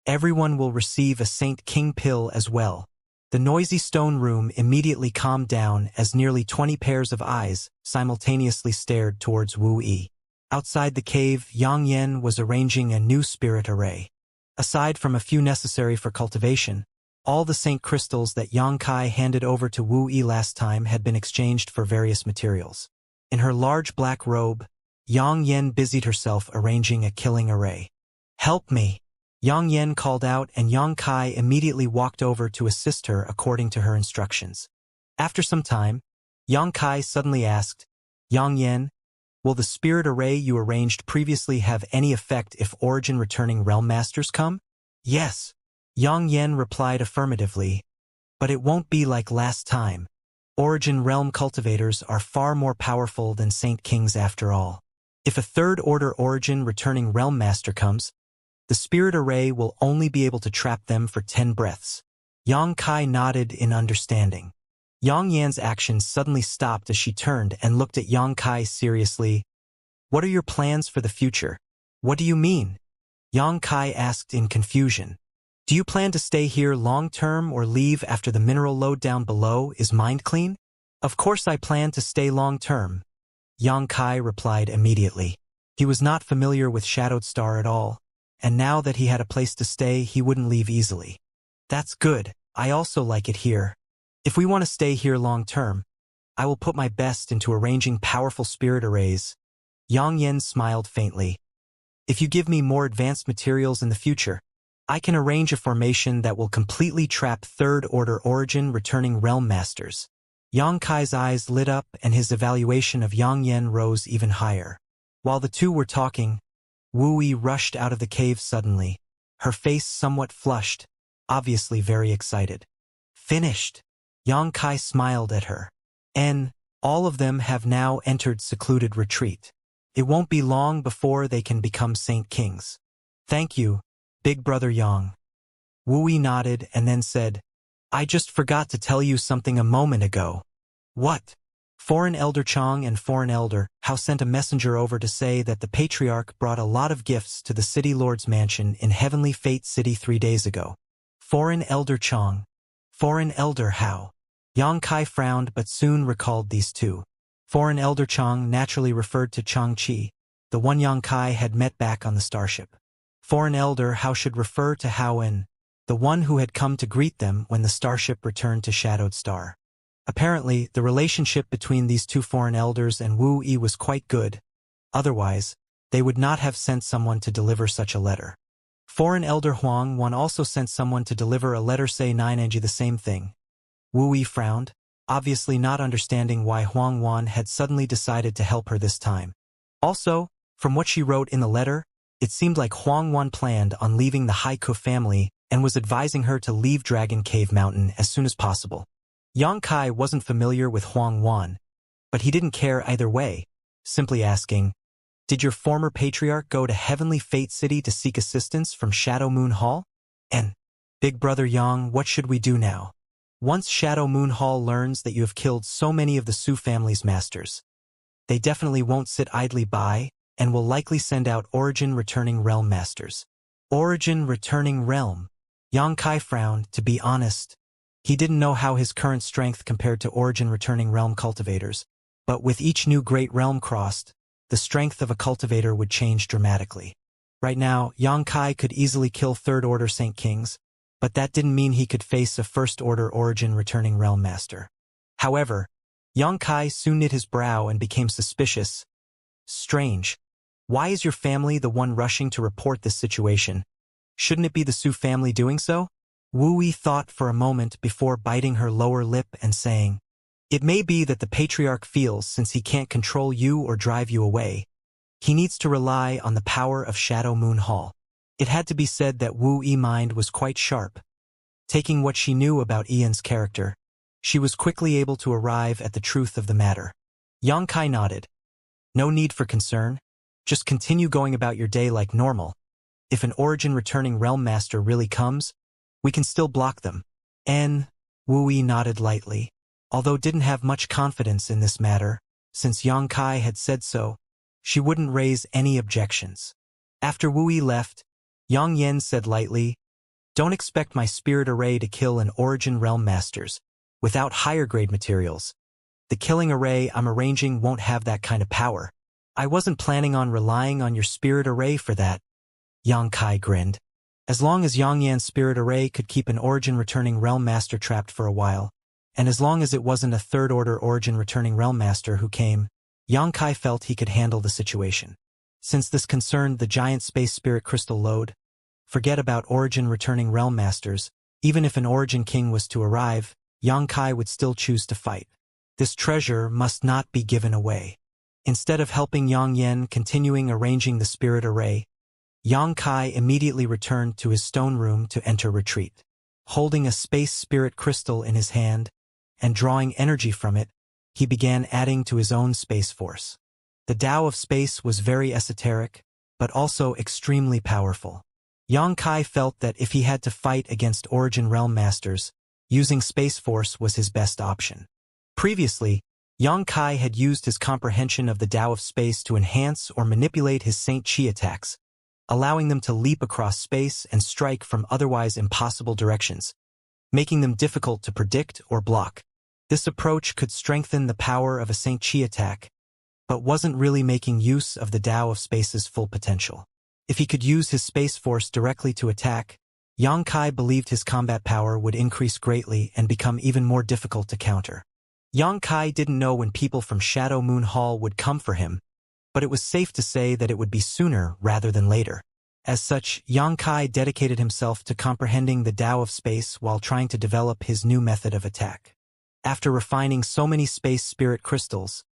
everyone will receive a Saint King pill as well. The noisy stone room immediately calmed down as nearly 20 pairs of eyes simultaneously stared towards Wu Yi. Outside the cave, Yang Yan was arranging a new spirit array. Aside from a few necessary for cultivation, all the saint crystals that Yang Kai handed over to Wu Yi last time had been exchanged for various materials. In her large black robe, Yang Yan busied herself arranging a killing array. Help me! Yang Yan called out and Yang Kai immediately walked over to assist her according to her instructions. After some time, Yang Kai suddenly asked, Yang Yan, will the spirit array you arranged previously have any effect if origin returning realm masters come? Yes. Yang Yan replied affirmatively, but it won't be like last time. Origin realm cultivators are far more powerful than Saint Kings after all. If a third order origin returning realm master comes, the spirit array will only be able to trap them for 10 breaths. Yang Kai nodded in understanding. Yang Yan's actions suddenly stopped as she turned and looked at Yang Kai seriously. What are your plans for the future? What do you mean? Yang Kai asked in confusion. Do you plan to stay here long-term or leave after the mineral load down below is mined clean? Of course I plan to stay long-term. Yang Kai replied immediately. He was not familiar with Shadowed Star at all, and now that he had a place to stay, he wouldn't leave easily. That's good. I also like it here. If we want to stay here long term, I will put my best into arranging powerful spirit arrays. Yang Yen smiled faintly. If you give me more advanced materials in the future, I can arrange a formation that will completely trap third-order origin returning realm masters. Yang Kai's eyes lit up and his evaluation of Yang Yen rose even higher. While the two were talking, Wu Yi rushed out of the cave suddenly, her face somewhat flushed, obviously very excited. Finished! Yang Kai smiled at her. All of them have now entered secluded retreat. It won't be long before they can become Saint Kings. Thank you, Big Brother Yang. Wu Yi nodded and then said, I just forgot to tell you something a moment ago. What? Foreign Elder Chang and Foreign Elder Hao sent a messenger over to say that the Patriarch brought a lot of gifts to the City Lord's mansion in Heavenly Fate City 3 days ago. Foreign Elder Chang. Foreign Elder Hao. Yang Kai frowned but soon recalled these two. Foreign Elder Chang naturally referred to Chang Chi, the one Yang Kai had met back on the starship. Foreign Elder Hao should refer to Hao En, the one who had come to greet them when the starship returned to Shadowed Star. Apparently, the relationship between these two foreign elders and Wu Yi was quite good. Otherwise, they would not have sent someone to deliver such a letter. Foreign Elder Huang Wan also sent someone to deliver a letter say 9ng the same thing. Wu Yi frowned, obviously not understanding why Huang Wan had suddenly decided to help her this time. Also, from what she wrote in the letter, it seemed like Huang Wan planned on leaving the Haiku family and was advising her to leave Dragon Cave Mountain as soon as possible. Yang Kai wasn't familiar with Huang Wan, but he didn't care either way, simply asking, Did your former patriarch go to Heavenly Fate City to seek assistance from Shadow Moon Hall? And, Big Brother Yang, what should we do now? Once Shadow Moon Hall learns that you have killed so many of the Su family's masters, they definitely won't sit idly by and will likely send out Origin Returning Realm Masters. Origin Returning Realm. Yang Kai frowned, to be honest. He didn't know how his current strength compared to Origin Returning Realm cultivators, but with each new great realm crossed, the strength of a cultivator would change dramatically. Right now, Yang Kai could easily kill Third-Order Saint Kings, but that didn't mean he could face a First-Order Origin Returning Realm Master. However, Yang Kai soon knit his brow and became suspicious. Strange. Why is your family the one rushing to report this situation? Shouldn't it be the Su family doing so? Wu Yi thought for a moment before biting her lower lip and saying, It may be that the Patriarch feels since he can't control you or drive you away, he needs to rely on the power of Shadow Moon Hall. It had to be said that Wu Yi's mind was quite sharp. Taking what she knew about Ian's character, she was quickly able to arrive at the truth of the matter. Yang Kai nodded. No need for concern. Just continue going about your day like normal. If an Origin Returning Realm Master really comes, we can still block them. Wu Yi nodded lightly, although didn't have much confidence in this matter. Since Yang Kai had said so, she wouldn't raise any objections. After Wu Yi left, Yang Yen said lightly, Don't expect my spirit array to kill an Origin Realm Masters without higher grade materials. The killing array I'm arranging won't have that kind of power. I wasn't planning on relying on your spirit array for that. Yang Kai grinned. As long as Yang Yan's spirit array could keep an Origin Returning Realm Master trapped for a while, and as long as it wasn't a Third-Order Origin Returning Realm Master who came, Yang Kai felt he could handle the situation. Since this concerned the giant space spirit crystal load, forget about Origin Returning Realm Masters. Even if an Origin King was to arrive, Yang Kai would still choose to fight. This treasure must not be given away. Instead of helping Yang Yen continuing arranging the spirit array, Yang Kai immediately returned to his stone room to enter retreat. Holding a space spirit crystal in his hand and drawing energy from it, he began adding to his own space force. The Tao of space was very esoteric, but also extremely powerful. Yang Kai felt that if he had to fight against Origin Realm Masters, using space force was his best option. Previously, Yang Kai had used his comprehension of the Tao of space to enhance or manipulate his Saint Chi attacks, allowing them to leap across space and strike from otherwise impossible directions, making them difficult to predict or block. This approach could strengthen the power of a Saint Chi attack, but wasn't really making use of the Tao of space's full potential. If he could use his space force directly to attack, Xianxia believed his combat power would increase greatly and become even more difficult to counter. Xianxia didn't know when people from Shadow Moon Hall would come for him, but it was safe to say that it would be sooner rather than later. As such, Xianxia dedicated himself to comprehending the Tao of space while trying to develop his new method of attack. After refining so many space spirit crystals,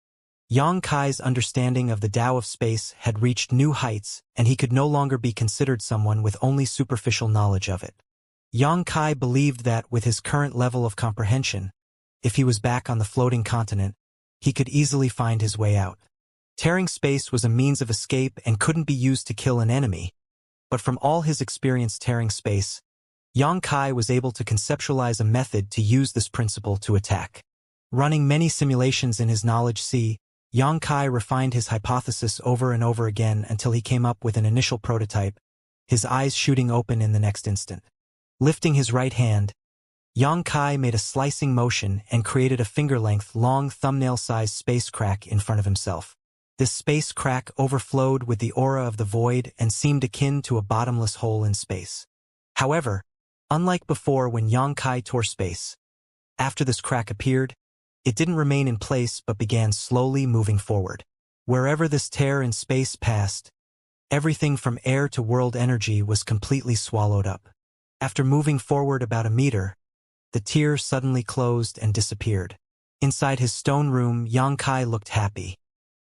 Xianxia's understanding of the Tao of space had reached new heights, and he could no longer be considered someone with only superficial knowledge of it. Xianxia believed that, with his current level of comprehension, if he was back on the floating continent, he could easily find his way out. Tearing space was a means of escape and couldn't be used to kill an enemy, but from all his experience tearing space, Xianxia was able to conceptualize a method to use this principle to attack. Running many simulations in his knowledge sea, Xianxia refined his hypothesis over and over again until he came up with an initial prototype, his eyes shooting open in the next instant. Lifting his right hand, Xianxia made a slicing motion and created a finger-length long thumbnail-sized space crack in front of himself. This space crack overflowed with the aura of the void and seemed akin to a bottomless hole in space. However, unlike before when Xianxia tore space, after this crack appeared, it didn't remain in place but began slowly moving forward. Wherever this tear in space passed, everything from air to world energy was completely swallowed up. After moving forward about a meter, the tear suddenly closed and disappeared. Inside his stone room, Xianxia looked happy.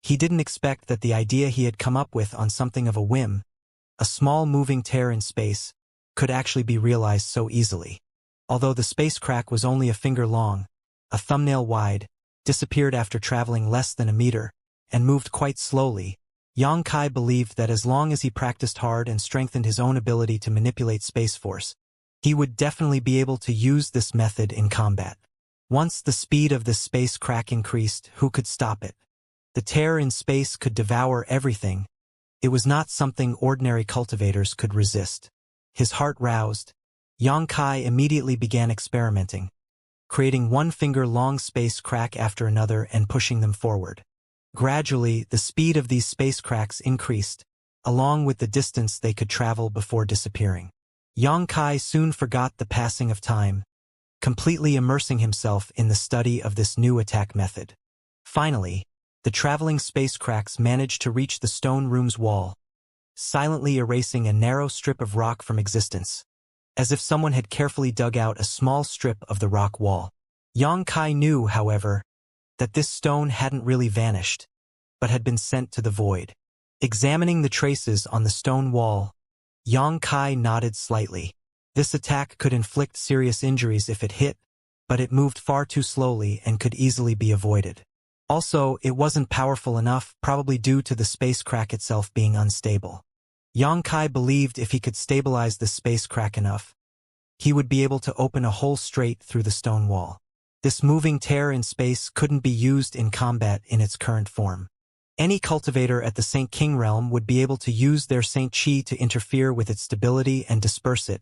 He didn't expect that the idea he had come up with on something of a whim, a small moving tear in space, could actually be realized so easily. Although the space crack was only a finger long, a thumbnail wide, disappeared after traveling less than a meter, and moved quite slowly, Xianxia believed that as long as he practiced hard and strengthened his own ability to manipulate Space Force, he would definitely be able to use this method in combat. Once the speed of this space crack increased, who could stop it? The tear in space could devour everything. It was not something ordinary cultivators could resist. His heart roused, Xianxia immediately began experimenting, creating one finger-long space crack after another and pushing them forward. Gradually, the speed of these space cracks increased, along with the distance they could travel before disappearing. Xianxia soon forgot the passing of time, completely immersing himself in the study of this new attack method. Finally, the traveling space cracks managed to reach the stone room's wall, silently erasing a narrow strip of rock from existence, as if someone had carefully dug out a small strip of the rock wall. Xianxia knew, however, that this stone hadn't really vanished, but had been sent to the void. Examining the traces on the stone wall, Xianxia nodded slightly. This attack could inflict serious injuries if it hit, but it moved far too slowly and could easily be avoided. Also, it wasn't powerful enough, probably due to the space crack itself being unstable. Xianxia believed if he could stabilize the space crack enough, he would be able to open a hole straight through the stone wall. This moving tear in space couldn't be used in combat in its current form. Any cultivator at the Saint King realm would be able to use their Saint Chi to interfere with its stability and disperse it,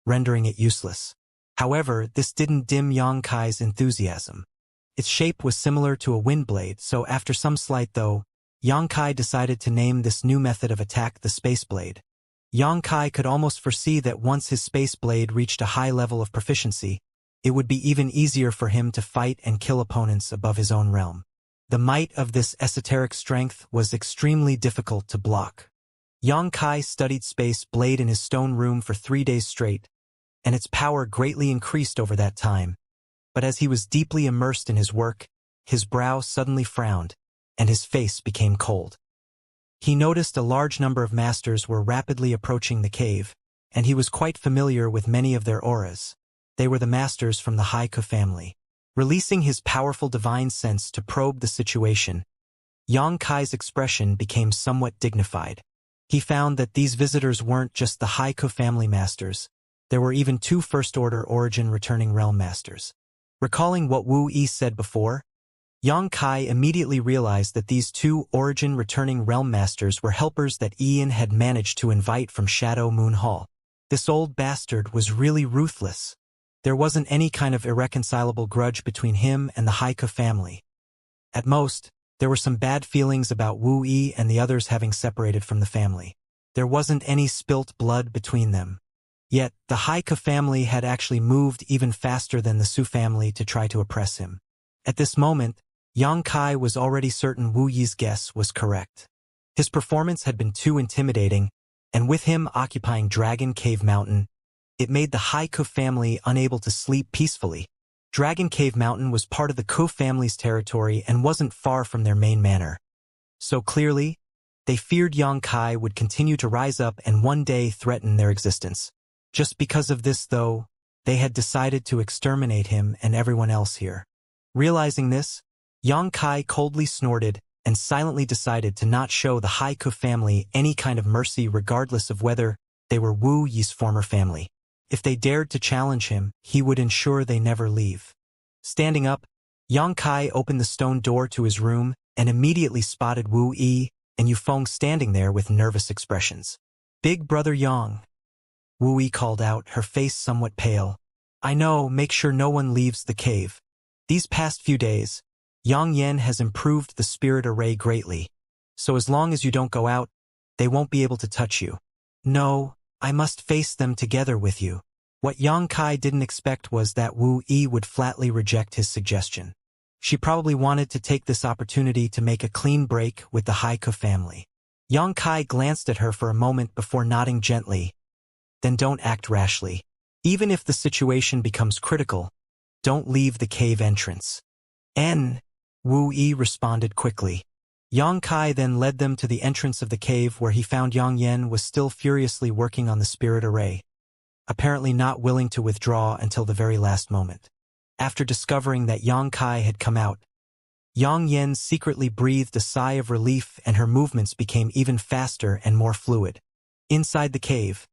rendering it useless. However, this didn't dim Xianxia's enthusiasm. Its shape was similar to a wind blade, so after some slight though, Xianxia decided to name this new method of attack the Space Blade. Xianxia could almost foresee that once his Space Blade reached a high level of proficiency, it would be even easier for him to fight and kill opponents above his own realm. The might of this esoteric strength was extremely difficult to block. Xianxia studied Space Blade in his stone room for 3 days straight, and its power greatly increased over that time. But as he was deeply immersed in his work, his brow suddenly frowned, and his face became cold. He noticed a large number of masters were rapidly approaching the cave, and he was quite familiar with many of their auras. They were the masters from the Haiku family. Releasing his powerful divine sense to probe the situation, Xianxia's expression became somewhat dignified. He found that these visitors weren't just the Haiku family masters. There were even 2 First-Order Origin returning realm masters. Recalling what Wu Yi said before, Xianxia immediately realized that these 2 Origin returning realm masters were helpers that Ian had managed to invite from Shadow Moon Hall. This old bastard was really ruthless. There wasn't any kind of irreconcilable grudge between him and the Haiku family. At most, there were some bad feelings about Wu Yi and the others having separated from the family. There wasn't any spilt blood between them. Yet, the Haika family had actually moved even faster than the Su family to try to oppress him. At this moment, Yang Kai was already certain Wu Yi's guess was correct. His performance had been too intimidating, and with him occupying Dragon Cave Mountain, it made the Haika family unable to sleep peacefully. Dragon Cave Mountain was part of the Ku family's territory and wasn't far from their main manor. So clearly, they feared Yang Kai would continue to rise up and one day threaten their existence. Just because of this, though, they had decided to exterminate him and everyone else here. Realizing this, Yang Kai coldly snorted and silently decided to not show the Haiku family any kind of mercy regardless of whether they were Wu Yi's former family. If they dared to challenge him, he would ensure they never leave. Standing up, Yang Kai opened the stone door to his room and immediately spotted Wu Yi and Yufeng standing there with nervous expressions. "Big brother Yang," Wu Yi called out, her face somewhat pale. "I know, make sure no one leaves the cave. These past few days, Yang Yen has improved the spirit array greatly, so as long as you don't go out, they won't be able to touch you." "No, I must face them together with you." What Yang Kai didn't expect was that Wu Yi would flatly reject his suggestion. She probably wanted to take this opportunity to make a clean break with the Haiku family. Yang Kai glanced at her for a moment before nodding gently. "Then don't act rashly. Even if the situation becomes critical, don't leave the cave entrance." Wu Yi responded quickly. Yang Kai then led them to the entrance of the cave where he found Yang Yen was still furiously working on the spirit array, apparently not willing to withdraw until the very last moment. After discovering that Yang Kai had come out, Yang Yen secretly breathed a sigh of relief and her movements became even faster and more fluid. Inside the cave,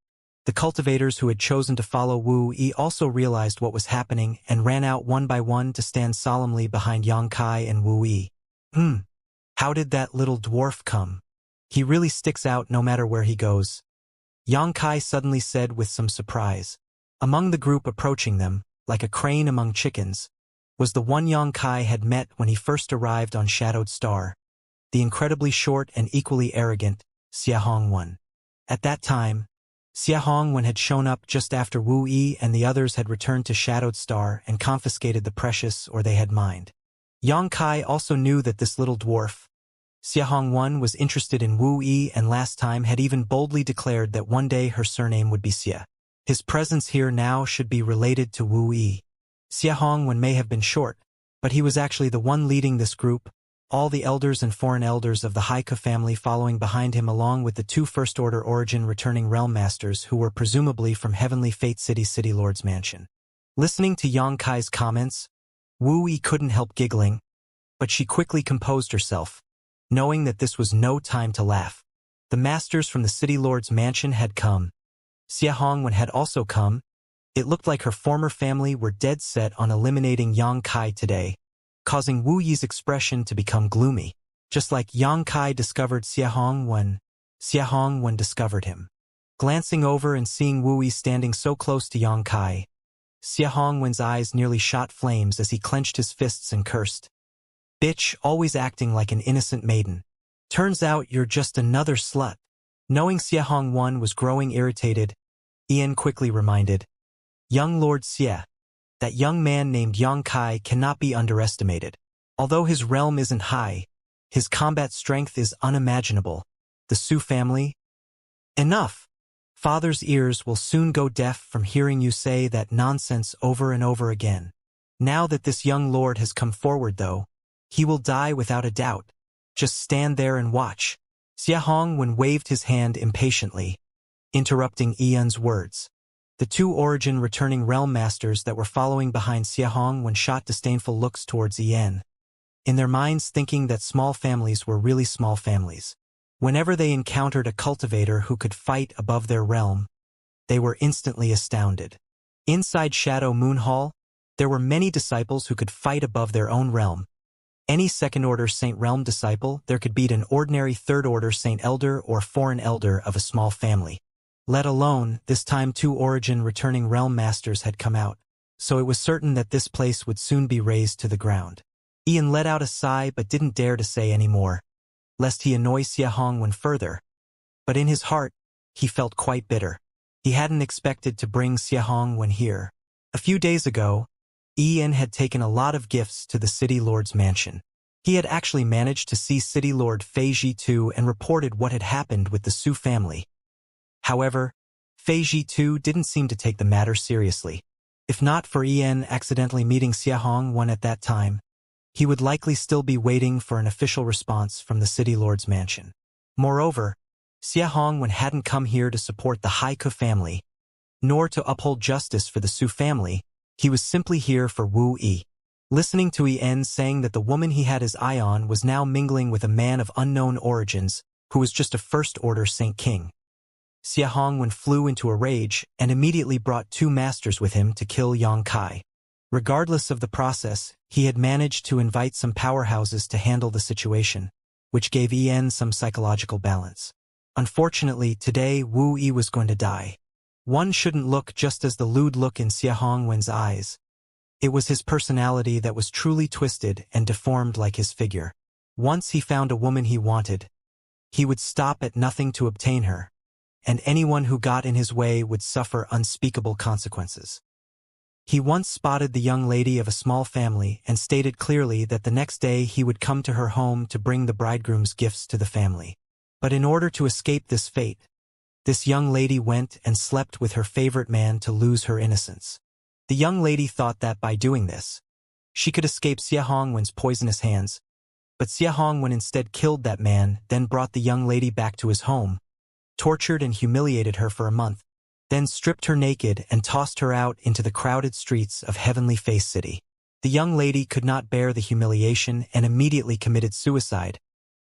the cultivators who had chosen to follow Wu Yi also realized what was happening and ran out one by one to stand solemnly behind Yang Kai and Wu Yi. How did that little dwarf come? He really sticks out no matter where he goes," Yang Kai suddenly said with some surprise. Among the group approaching them, like a crane among chickens, was the one Yang Kai had met when he first arrived on Shadowed Star, the incredibly short and equally arrogant Xiahongwen. At that time, Xiahongwen had shown up just after Wu Yi and the others had returned to Shadowed Star and confiscated the precious ore they had mined. Yang Kai also knew that this little dwarf, Xiahongwen, was interested in Wu Yi and last time had even boldly declared that one day her surname would be Xia. His presence here now should be related to Wu Yi. Xiahongwen may have been short, but he was actually the one leading this group, all the elders and foreign elders of the Haika family following behind him along with the two First-Order Origin returning Realm Masters who were presumably from Heavenly Fate City Lord's Mansion. Listening to Yang Kai's comments, Wu Yi couldn't help giggling, but she quickly composed herself, knowing that this was no time to laugh. The Masters from the City Lord's Mansion had come. Xiahongwen had also come. It looked like her former family were dead set on eliminating Yang Kai today, causing Wu Yi's expression to become gloomy. Just like Yang Kai discovered Xiahongwen discovered him. Glancing over and seeing Wu Yi standing so close to Yang Kai, Xiahongwen's eyes nearly shot flames as he clenched his fists and cursed. "Bitch, always acting like an innocent maiden. Turns out you're just another slut." Knowing Xiahongwen was growing irritated, Ian quickly reminded, "Young Lord Xie, that young man named Yang Kai cannot be underestimated. Although his realm isn't high, his combat strength is unimaginable. The Su family?" "Enough! Father's ears will soon go deaf from hearing you say that nonsense over and over again. Now that this young lord has come forward, though, he will die without a doubt. Just stand there and watch." Xiahongwen waved his hand impatiently, interrupting Ian's words. The two Origin returning Realm Masters that were following behind Xiahongwen shot disdainful looks towards Ian, in their minds thinking that small families were really small families. Whenever they encountered a cultivator who could fight above their realm, they were instantly astounded. Inside Shadow Moon Hall, there were many disciples who could fight above their own realm. Any second-order Saint Realm disciple there could beat an ordinary third-order Saint Elder or Foreign Elder of a small family. Let alone, this time two Origin returning Realm Masters had come out, so it was certain that this place would soon be razed to the ground. Ian let out a sigh but didn't dare to say any more, lest he annoy Xiahongwen further. But in his heart, he felt quite bitter. He hadn't expected to bring Xiahongwen here. A few days ago, Ian had taken a lot of gifts to the City Lord's mansion. He had actually managed to see City Lord Fei Zhitu and reported what had happened with the Su family. However, Fei Zhitu didn't seem to take the matter seriously. If not for Ian accidentally meeting Xiahongwen at that time, he would likely still be waiting for an official response from the City Lord's mansion. Moreover, Xiahongwen hadn't come here to support the Haiku family, nor to uphold justice for the Su family. He was simply here for Wu Yi. Listening to Ian saying that the woman he had his eye on was now mingling with a man of unknown origins who was just a first-order Saint King, Xiahongwen flew into a rage and immediately brought 2 masters with him to kill Yang Kai. Regardless of the process, he had managed to invite some powerhouses to handle the situation, which gave Ian some psychological balance. Unfortunately, today Wu Yi was going to die. One shouldn't look just as the lewd look in Xiahongwen's eyes. It was his personality that was truly twisted and deformed like his figure. Once he found a woman he wanted, he would stop at nothing to obtain her, and anyone who got in his way would suffer unspeakable consequences. He once spotted the young lady of a small family and stated clearly that the next day he would come to her home to bring the bridegroom's gifts to the family. But in order to escape this fate, this young lady went and slept with her favorite man to lose her innocence. The young lady thought that by doing this, she could escape Xiahongwen's poisonous hands, but Xiahongwen instead killed that man, then brought the young lady back to his home, tortured and humiliated her for a month, then stripped her naked and tossed her out into the crowded streets of Heavenly Face City. The young lady could not bear the humiliation and immediately committed suicide,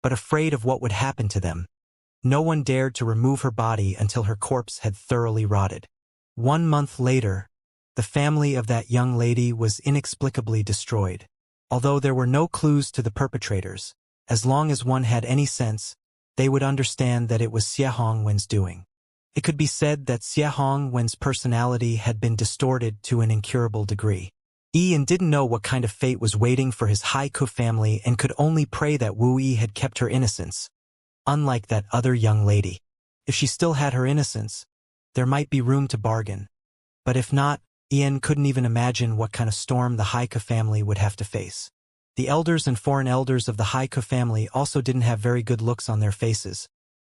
but afraid of what would happen to them, no one dared to remove her body until her corpse had thoroughly rotted. 1 month later, the family of that young lady was inexplicably destroyed. Although there were no clues to the perpetrators, as long as one had any sense, they would understand that it was Xiahongwen's doing. It could be said that Xiahongwen's personality had been distorted to an incurable degree. Ian didn't know what kind of fate was waiting for his Haiku family and could only pray that Wu Yi had kept her innocence. Unlike that other young lady, if she still had her innocence, there might be room to bargain. But if not, Ian couldn't even imagine what kind of storm the Haiku family would have to face. The elders and foreign elders of the Haiku family also didn't have very good looks on their faces,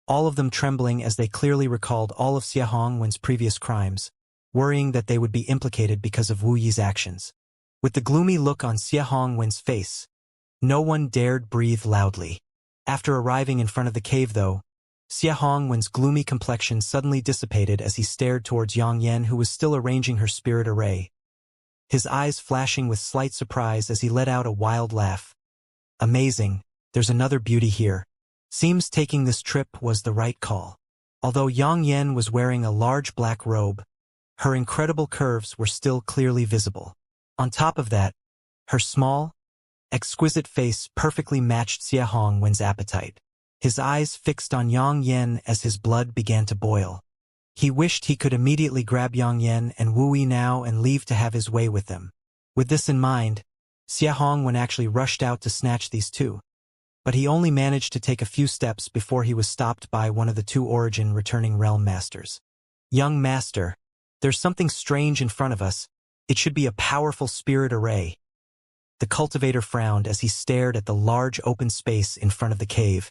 all of them trembling as they clearly recalled all of Xiahongwen's previous crimes, worrying that they would be implicated because of Wu Yi's actions. With the gloomy look on Xiahongwen's face, no one dared breathe loudly. After arriving in front of the cave though, Xiahongwen's gloomy complexion suddenly dissipated as he stared towards Yang Yan, who was still arranging her spirit array, his eyes flashing with slight surprise as he let out a wild laugh. Amazing, there's another beauty here. Seems taking this trip was the right call. Although Yang Yan was wearing a large black robe, her incredible curves were still clearly visible. On top of that, her small, exquisite face perfectly matched Xiahongwen's appetite. His eyes fixed on Yang Yan as his blood began to boil. He wished he could immediately grab Yang Yan and Wu Yi now and leave to have his way with them. With this in mind, Xiahongwen actually rushed out to snatch these two. But he only managed to take a few steps before he was stopped by one of the 2 origin returning realm masters. Young master, there's something strange in front of us. It should be a powerful spirit array. The cultivator frowned as he stared at the large open space in front of the cave,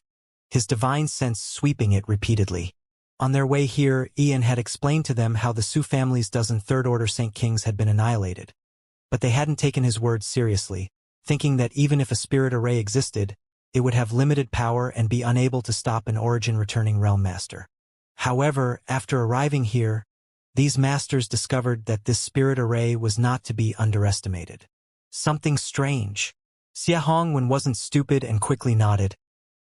his divine sense sweeping it repeatedly. On their way here, Ian had explained to them how the Su family's dozen third-order Saint Kings had been annihilated. But they hadn't taken his words seriously, thinking that even if a spirit array existed, it would have limited power and be unable to stop an origin returning realm master. However, after arriving here, these masters discovered that this spirit array was not to be underestimated. Something strange. Xiahongwen wasn't stupid and quickly nodded.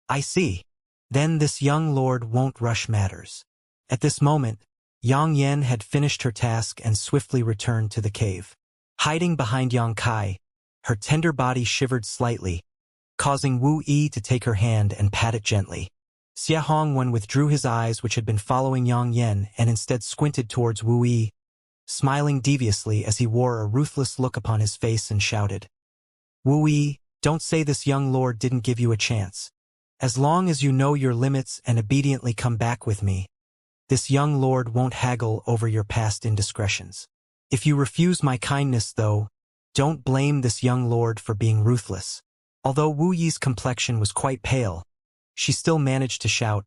I see. Then this young lord won't rush matters. At this moment, Yang Yan had finished her task and swiftly returned to the cave. Hiding behind Yang Kai, her tender body shivered slightly, causing Wu Yi to take her hand and pat it gently. Xiahongwen withdrew his eyes, which had been following Yang Yan, and instead squinted towards Wu Yi, smiling deviously as he wore a ruthless look upon his face and shouted, Wu Yi, don't say this young lord didn't give you a chance. As long as you know your limits and obediently come back with me, This young lord won't haggle over your past indiscretions. If you refuse my kindness, though, don't blame this young lord for being ruthless." Although Wu Yi's complexion was quite pale, she still managed to shout,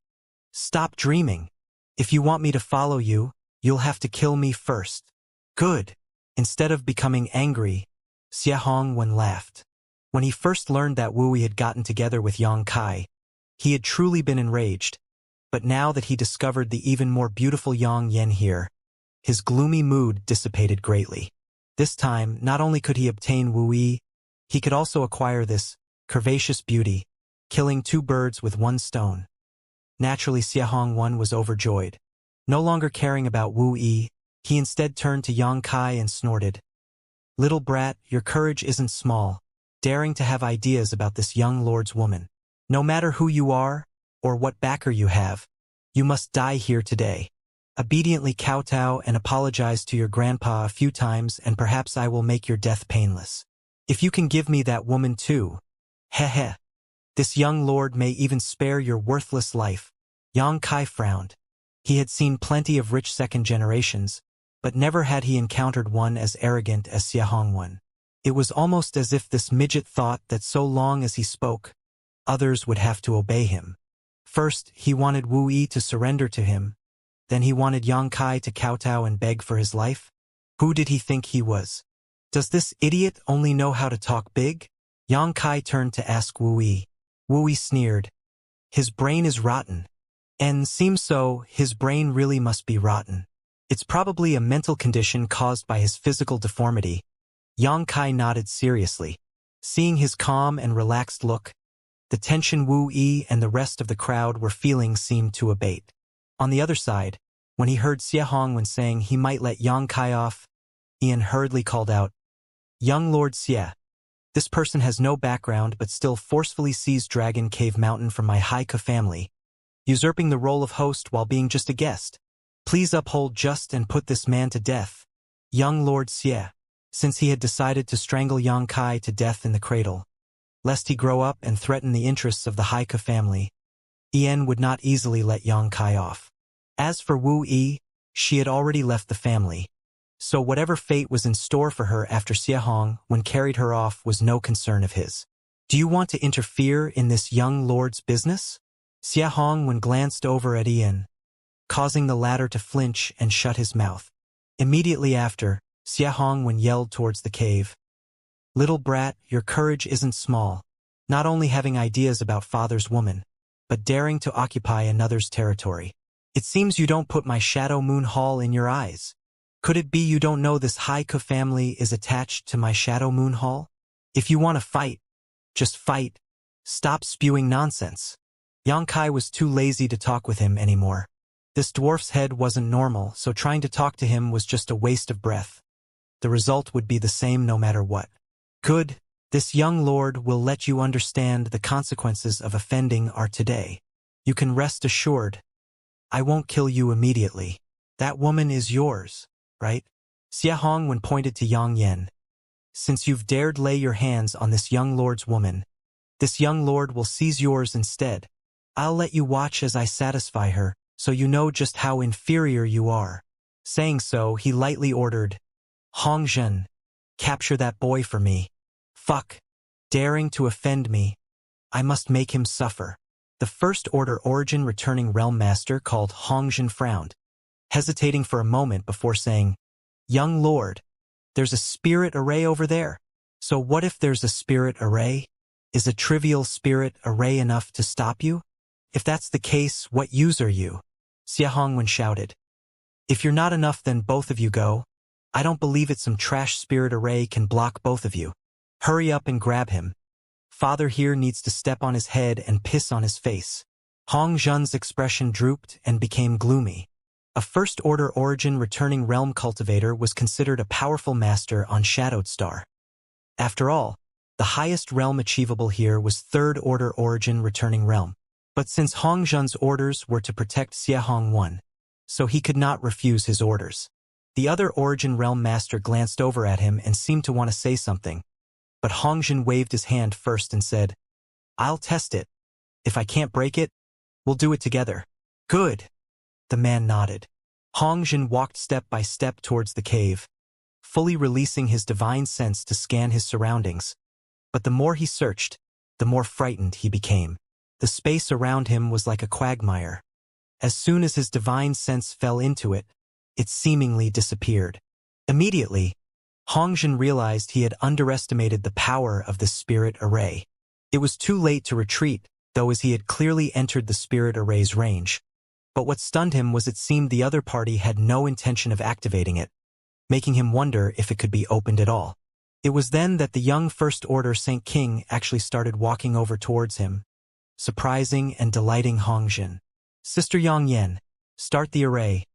"Stop dreaming. If you want me to follow you, you'll have to kill me first." "Good." Instead of becoming angry, Xiahongwen laughed. When he first learned that Wu Yi had gotten together with Yang Kai, he had truly been enraged, but now that he discovered the even more beautiful Yang Yan here, his gloomy mood dissipated greatly. This time, not only could he obtain Wu Yi, he could also acquire this curvaceous beauty, killing two birds with one stone. Naturally, Xiahongwen was overjoyed. No longer caring about Wu Yi, he instead turned to Yang Kai and snorted, "Little brat, your courage isn't small, daring to have ideas about this young lord's woman. No matter who you are, or what backer you have, you must die here today. Obediently kowtow and apologize to your grandpa a few times, and perhaps I will make your death painless. If you can give me that woman too, heh. This young lord may even spare your worthless life." Yang Kai frowned. He had seen plenty of rich second generations, but never had he encountered one as arrogant as Xiahongwen. It was almost as if this midget thought that so long as he spoke, others would have to obey him. First, he wanted Wu Yi to surrender to him, then he wanted Yang Kai to kowtow and beg for his life. Who did he think he was? Does this idiot only know how to talk big? Yang Kai turned to ask Wu Yi. Wu Yi sneered. His brain is rotten. And seems so, his brain really must be rotten. It's probably a mental condition caused by his physical deformity. Yang Kai nodded seriously. Seeing his calm and relaxed look, the tension Wu Yi and the rest of the crowd were feeling seemed to abate. On the other side, when he heard Xiahongwen saying he might let Yang Kai off, Ian hurriedly called out, "Young Lord Xie, this person has no background but still forcefully seized Dragon Cave Mountain from my Haiku family, usurping the role of host while being just a guest. Please uphold just and put this man to death." Young Lord Xie, since he had decided to strangle Yang Kai to death in the cradle, lest he grow up and threaten the interests of the Haiku family, Ian would not easily let Yang Kai off. As for Wu Yi, she had already left the family, so whatever fate was in store for her after Xiahongwen carried her off was no concern of his. "Do you want to interfere in this young lord's business?" Xiahongwen glanced over at Ian, causing the latter to flinch and shut his mouth. Immediately after, Xiahongwen yelled towards the cave, "Little brat, your courage isn't small, not only having ideas about father's woman, but daring to occupy another's territory. It seems you don't put my Shadow Moon Hall in your eyes. Could it be you don't know this Haiku family is attached to my Shadow Moon Hall? If you want to fight, just fight. Stop spewing nonsense." Yang Kai was too lazy to talk with him anymore. This dwarf's head wasn't normal, so trying to talk to him was just a waste of breath. The result would be the same no matter what. "Good. This young lord will let you understand the consequences of offending are today. You can rest assured. I won't kill you immediately. That woman is yours, right?" Xiahongwen pointed to Yang Yan. "Since you've dared lay your hands on this young lord's woman, this young lord will seize yours instead. I'll let you watch as I satisfy her, so you know just how inferior you are." Saying so, he lightly ordered, "Hongzhen, capture that boy for me. Fuck. Daring to offend me. I must make him suffer." The First Order Origin returning Realm Master called Hongzhen frowned, hesitating for a moment before saying, "Young Lord, there's a spirit array over there. So what if there's a spirit array? Is a trivial spirit array enough to stop you? If that's the case, what use are you?" Xiahongwen shouted. "If you're not enough, then both of you go. I don't believe it some trash spirit array can block both of you. Hurry up and grab him. Father here needs to step on his head and piss on his face." Hong Zhen's expression drooped and became gloomy. A First Order Origin returning realm cultivator was considered a powerful master on Shadowed Star. After all, the highest realm achievable here was Third Order Origin returning realm. But since Hong Zhen's orders were to protect Xiahongwen, so he could not refuse his orders. The other Origin Realm Master glanced over at him and seemed to want to say something, but Hongzhen waved his hand first and said, "I'll test it. If I can't break it, we'll do it together." "Good." The man nodded. Hongzhen walked step by step towards the cave, fully releasing his divine sense to scan his surroundings. But the more he searched, the more frightened he became. The space around him was like a quagmire. As soon as his divine sense fell into it, it seemingly disappeared. Immediately, Hongzhen realized he had underestimated the power of the spirit array. It was too late to retreat, though, as he had clearly entered the spirit array's range. But what stunned him was it seemed the other party had no intention of activating it, making him wonder if it could be opened at all. It was then that the young First Order Saint King actually started walking over towards him, surprising and delighting Hongzhen. "Sister Yang Yan, start the array."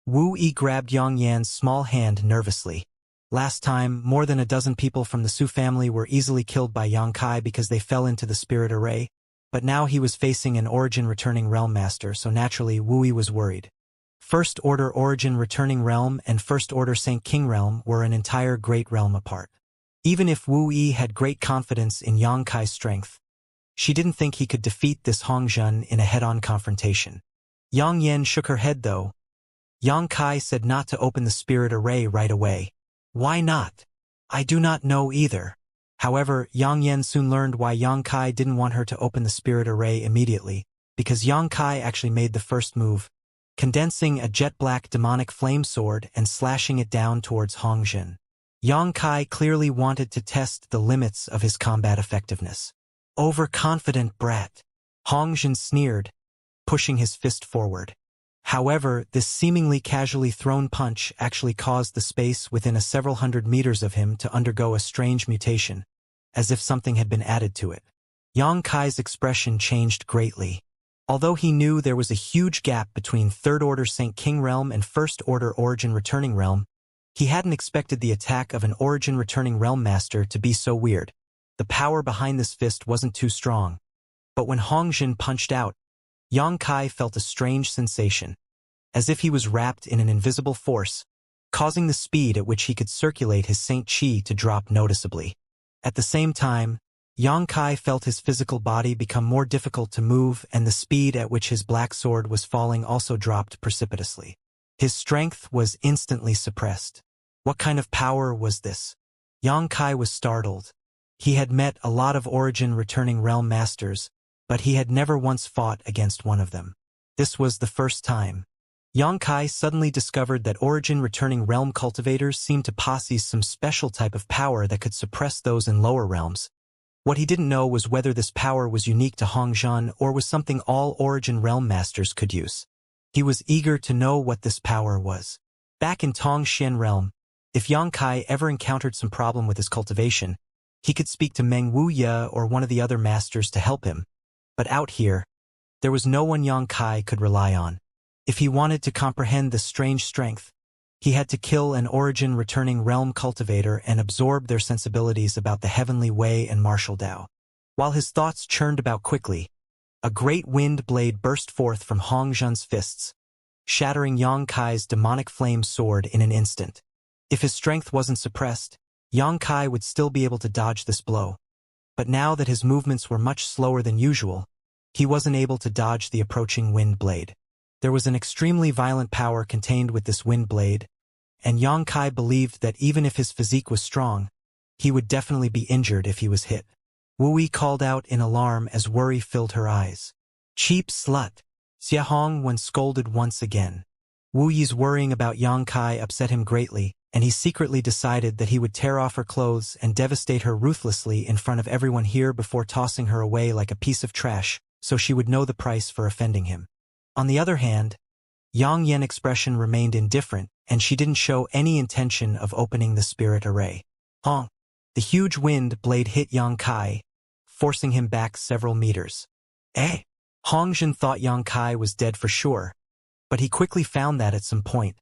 Wu Yi grabbed Yang Yan's small hand nervously. Last time, more than a dozen people from the Su family were easily killed by Yang Kai because they fell into the spirit array, but now he was facing an origin-returning realm master, so naturally Wu Yi was worried. First Order origin-returning realm and First Order Saint King realm were an entire great realm apart. Even if Wu Yi had great confidence in Yang Kai's strength, she didn't think he could defeat this Hongzhen in a head-on confrontation. Yang Yan shook her head though. Yang Kai said not to open the spirit array right away. Why not? I do not know either. However, Yang Yan soon learned why Yang Kai didn't want her to open the spirit array immediately, because Yang Kai actually made the first move, condensing a jet-black demonic flame sword and slashing it down towards Hongzhen. Yang Kai clearly wanted to test the limits of his combat effectiveness. "Overconfident brat," Hongzhen sneered, pushing his fist forward. However, this seemingly casually thrown punch actually caused the space within several hundred meters of him to undergo a strange mutation, as if something had been added to it. Yang Kai's expression changed greatly. Although he knew there was a huge gap between Third Order Saint King Realm and First Order Origin Returning Realm, he hadn't expected the attack of an Origin Returning Realm Master to be so weird. The power behind this fist wasn't too strong. But when Hongzhen punched out, Yang Kai felt a strange sensation, as if he was wrapped in an invisible force, causing the speed at which he could circulate his Saint Chi to drop noticeably. At the same time, Yang Kai felt his physical body become more difficult to move, and the speed at which his black sword was falling also dropped precipitously. His strength was instantly suppressed. What kind of power was this? Yang Kai was startled. He had met a lot of Origin Returning Realm Masters, but he had never once fought against one of them. This was the first time. Yang Kai suddenly discovered that Origin Returning Realm cultivators seemed to possess some special type of power that could suppress those in lower realms. What he didn't know was whether this power was unique to Hongzhen or was something all Origin Realm Masters could use. He was eager to know what this power was. Back in Tongxian Realm, if Yang Kai ever encountered some problem with his cultivation, he could speak to Meng Wuya or one of the other masters to help him. But out here, there was no one Yang Kai could rely on. If he wanted to comprehend this strange strength, he had to kill an Origin Returning Realm cultivator and absorb their sensibilities about the heavenly way and martial Tao. While his thoughts churned about quickly, a great wind blade burst forth from Hongzhen's fists, shattering Yang Kai's demonic flame sword in an instant. If his strength wasn't suppressed, Yang Kai would still be able to dodge this blow. But now that his movements were much slower than usual, he wasn't able to dodge the approaching wind blade. There was an extremely violent power contained with this wind blade, and Yang Kai believed that even if his physique was strong, he would definitely be injured if he was hit. Wu Yi called out in alarm as worry filled her eyes. "Cheap slut!" Xia Hong was scolded once again. Wu Yi's worrying about Yang Kai upset him greatly, and he secretly decided that he would tear off her clothes and devastate her ruthlessly in front of everyone here before tossing her away like a piece of trash, so she would know the price for offending him. On the other hand, Yang Yan's expression remained indifferent, and she didn't show any intention of opening the spirit array. Honk! The huge wind blade hit Yang Kai, forcing him back several meters. Eh? Hongzhen thought Yang Kai was dead for sure, but he quickly found that at some point,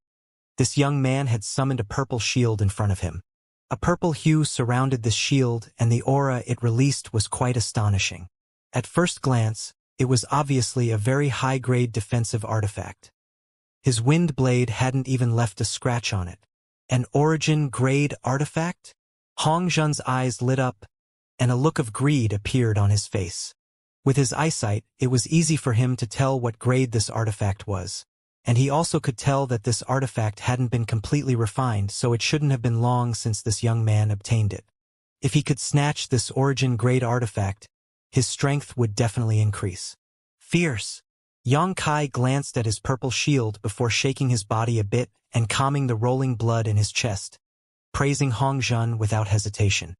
this young man had summoned a purple shield in front of him. A purple hue surrounded this shield, and the aura it released was quite astonishing. At first glance, it was obviously a very high-grade defensive artifact. His wind blade hadn't even left a scratch on it. An origin-grade artifact? Hongzhen's eyes lit up, and a look of greed appeared on his face. With his eyesight, it was easy for him to tell what grade this artifact was. And he also could tell that this artifact hadn't been completely refined, so it shouldn't have been long since this young man obtained it. If he could snatch this origin-grade artifact, his strength would definitely increase. Fierce! Yang Kai glanced at his purple shield before shaking his body a bit and calming the rolling blood in his chest, praising Hongzhen without hesitation.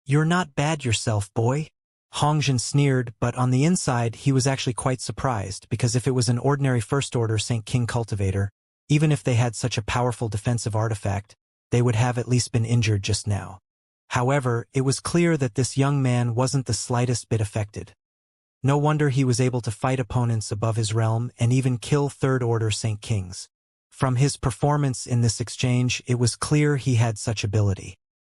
"You're not bad yourself, boy." Hongzhen sneered, but on the inside he was actually quite surprised, because if it was an ordinary first-order St. King cultivator, even if they had such a powerful defensive artifact, they would have at least been injured just now. However, it was clear that this young man wasn't the slightest bit affected. No wonder he was able to fight opponents above his realm and even kill third-order St. Kings. From his performance in this exchange, it was clear he had such ability.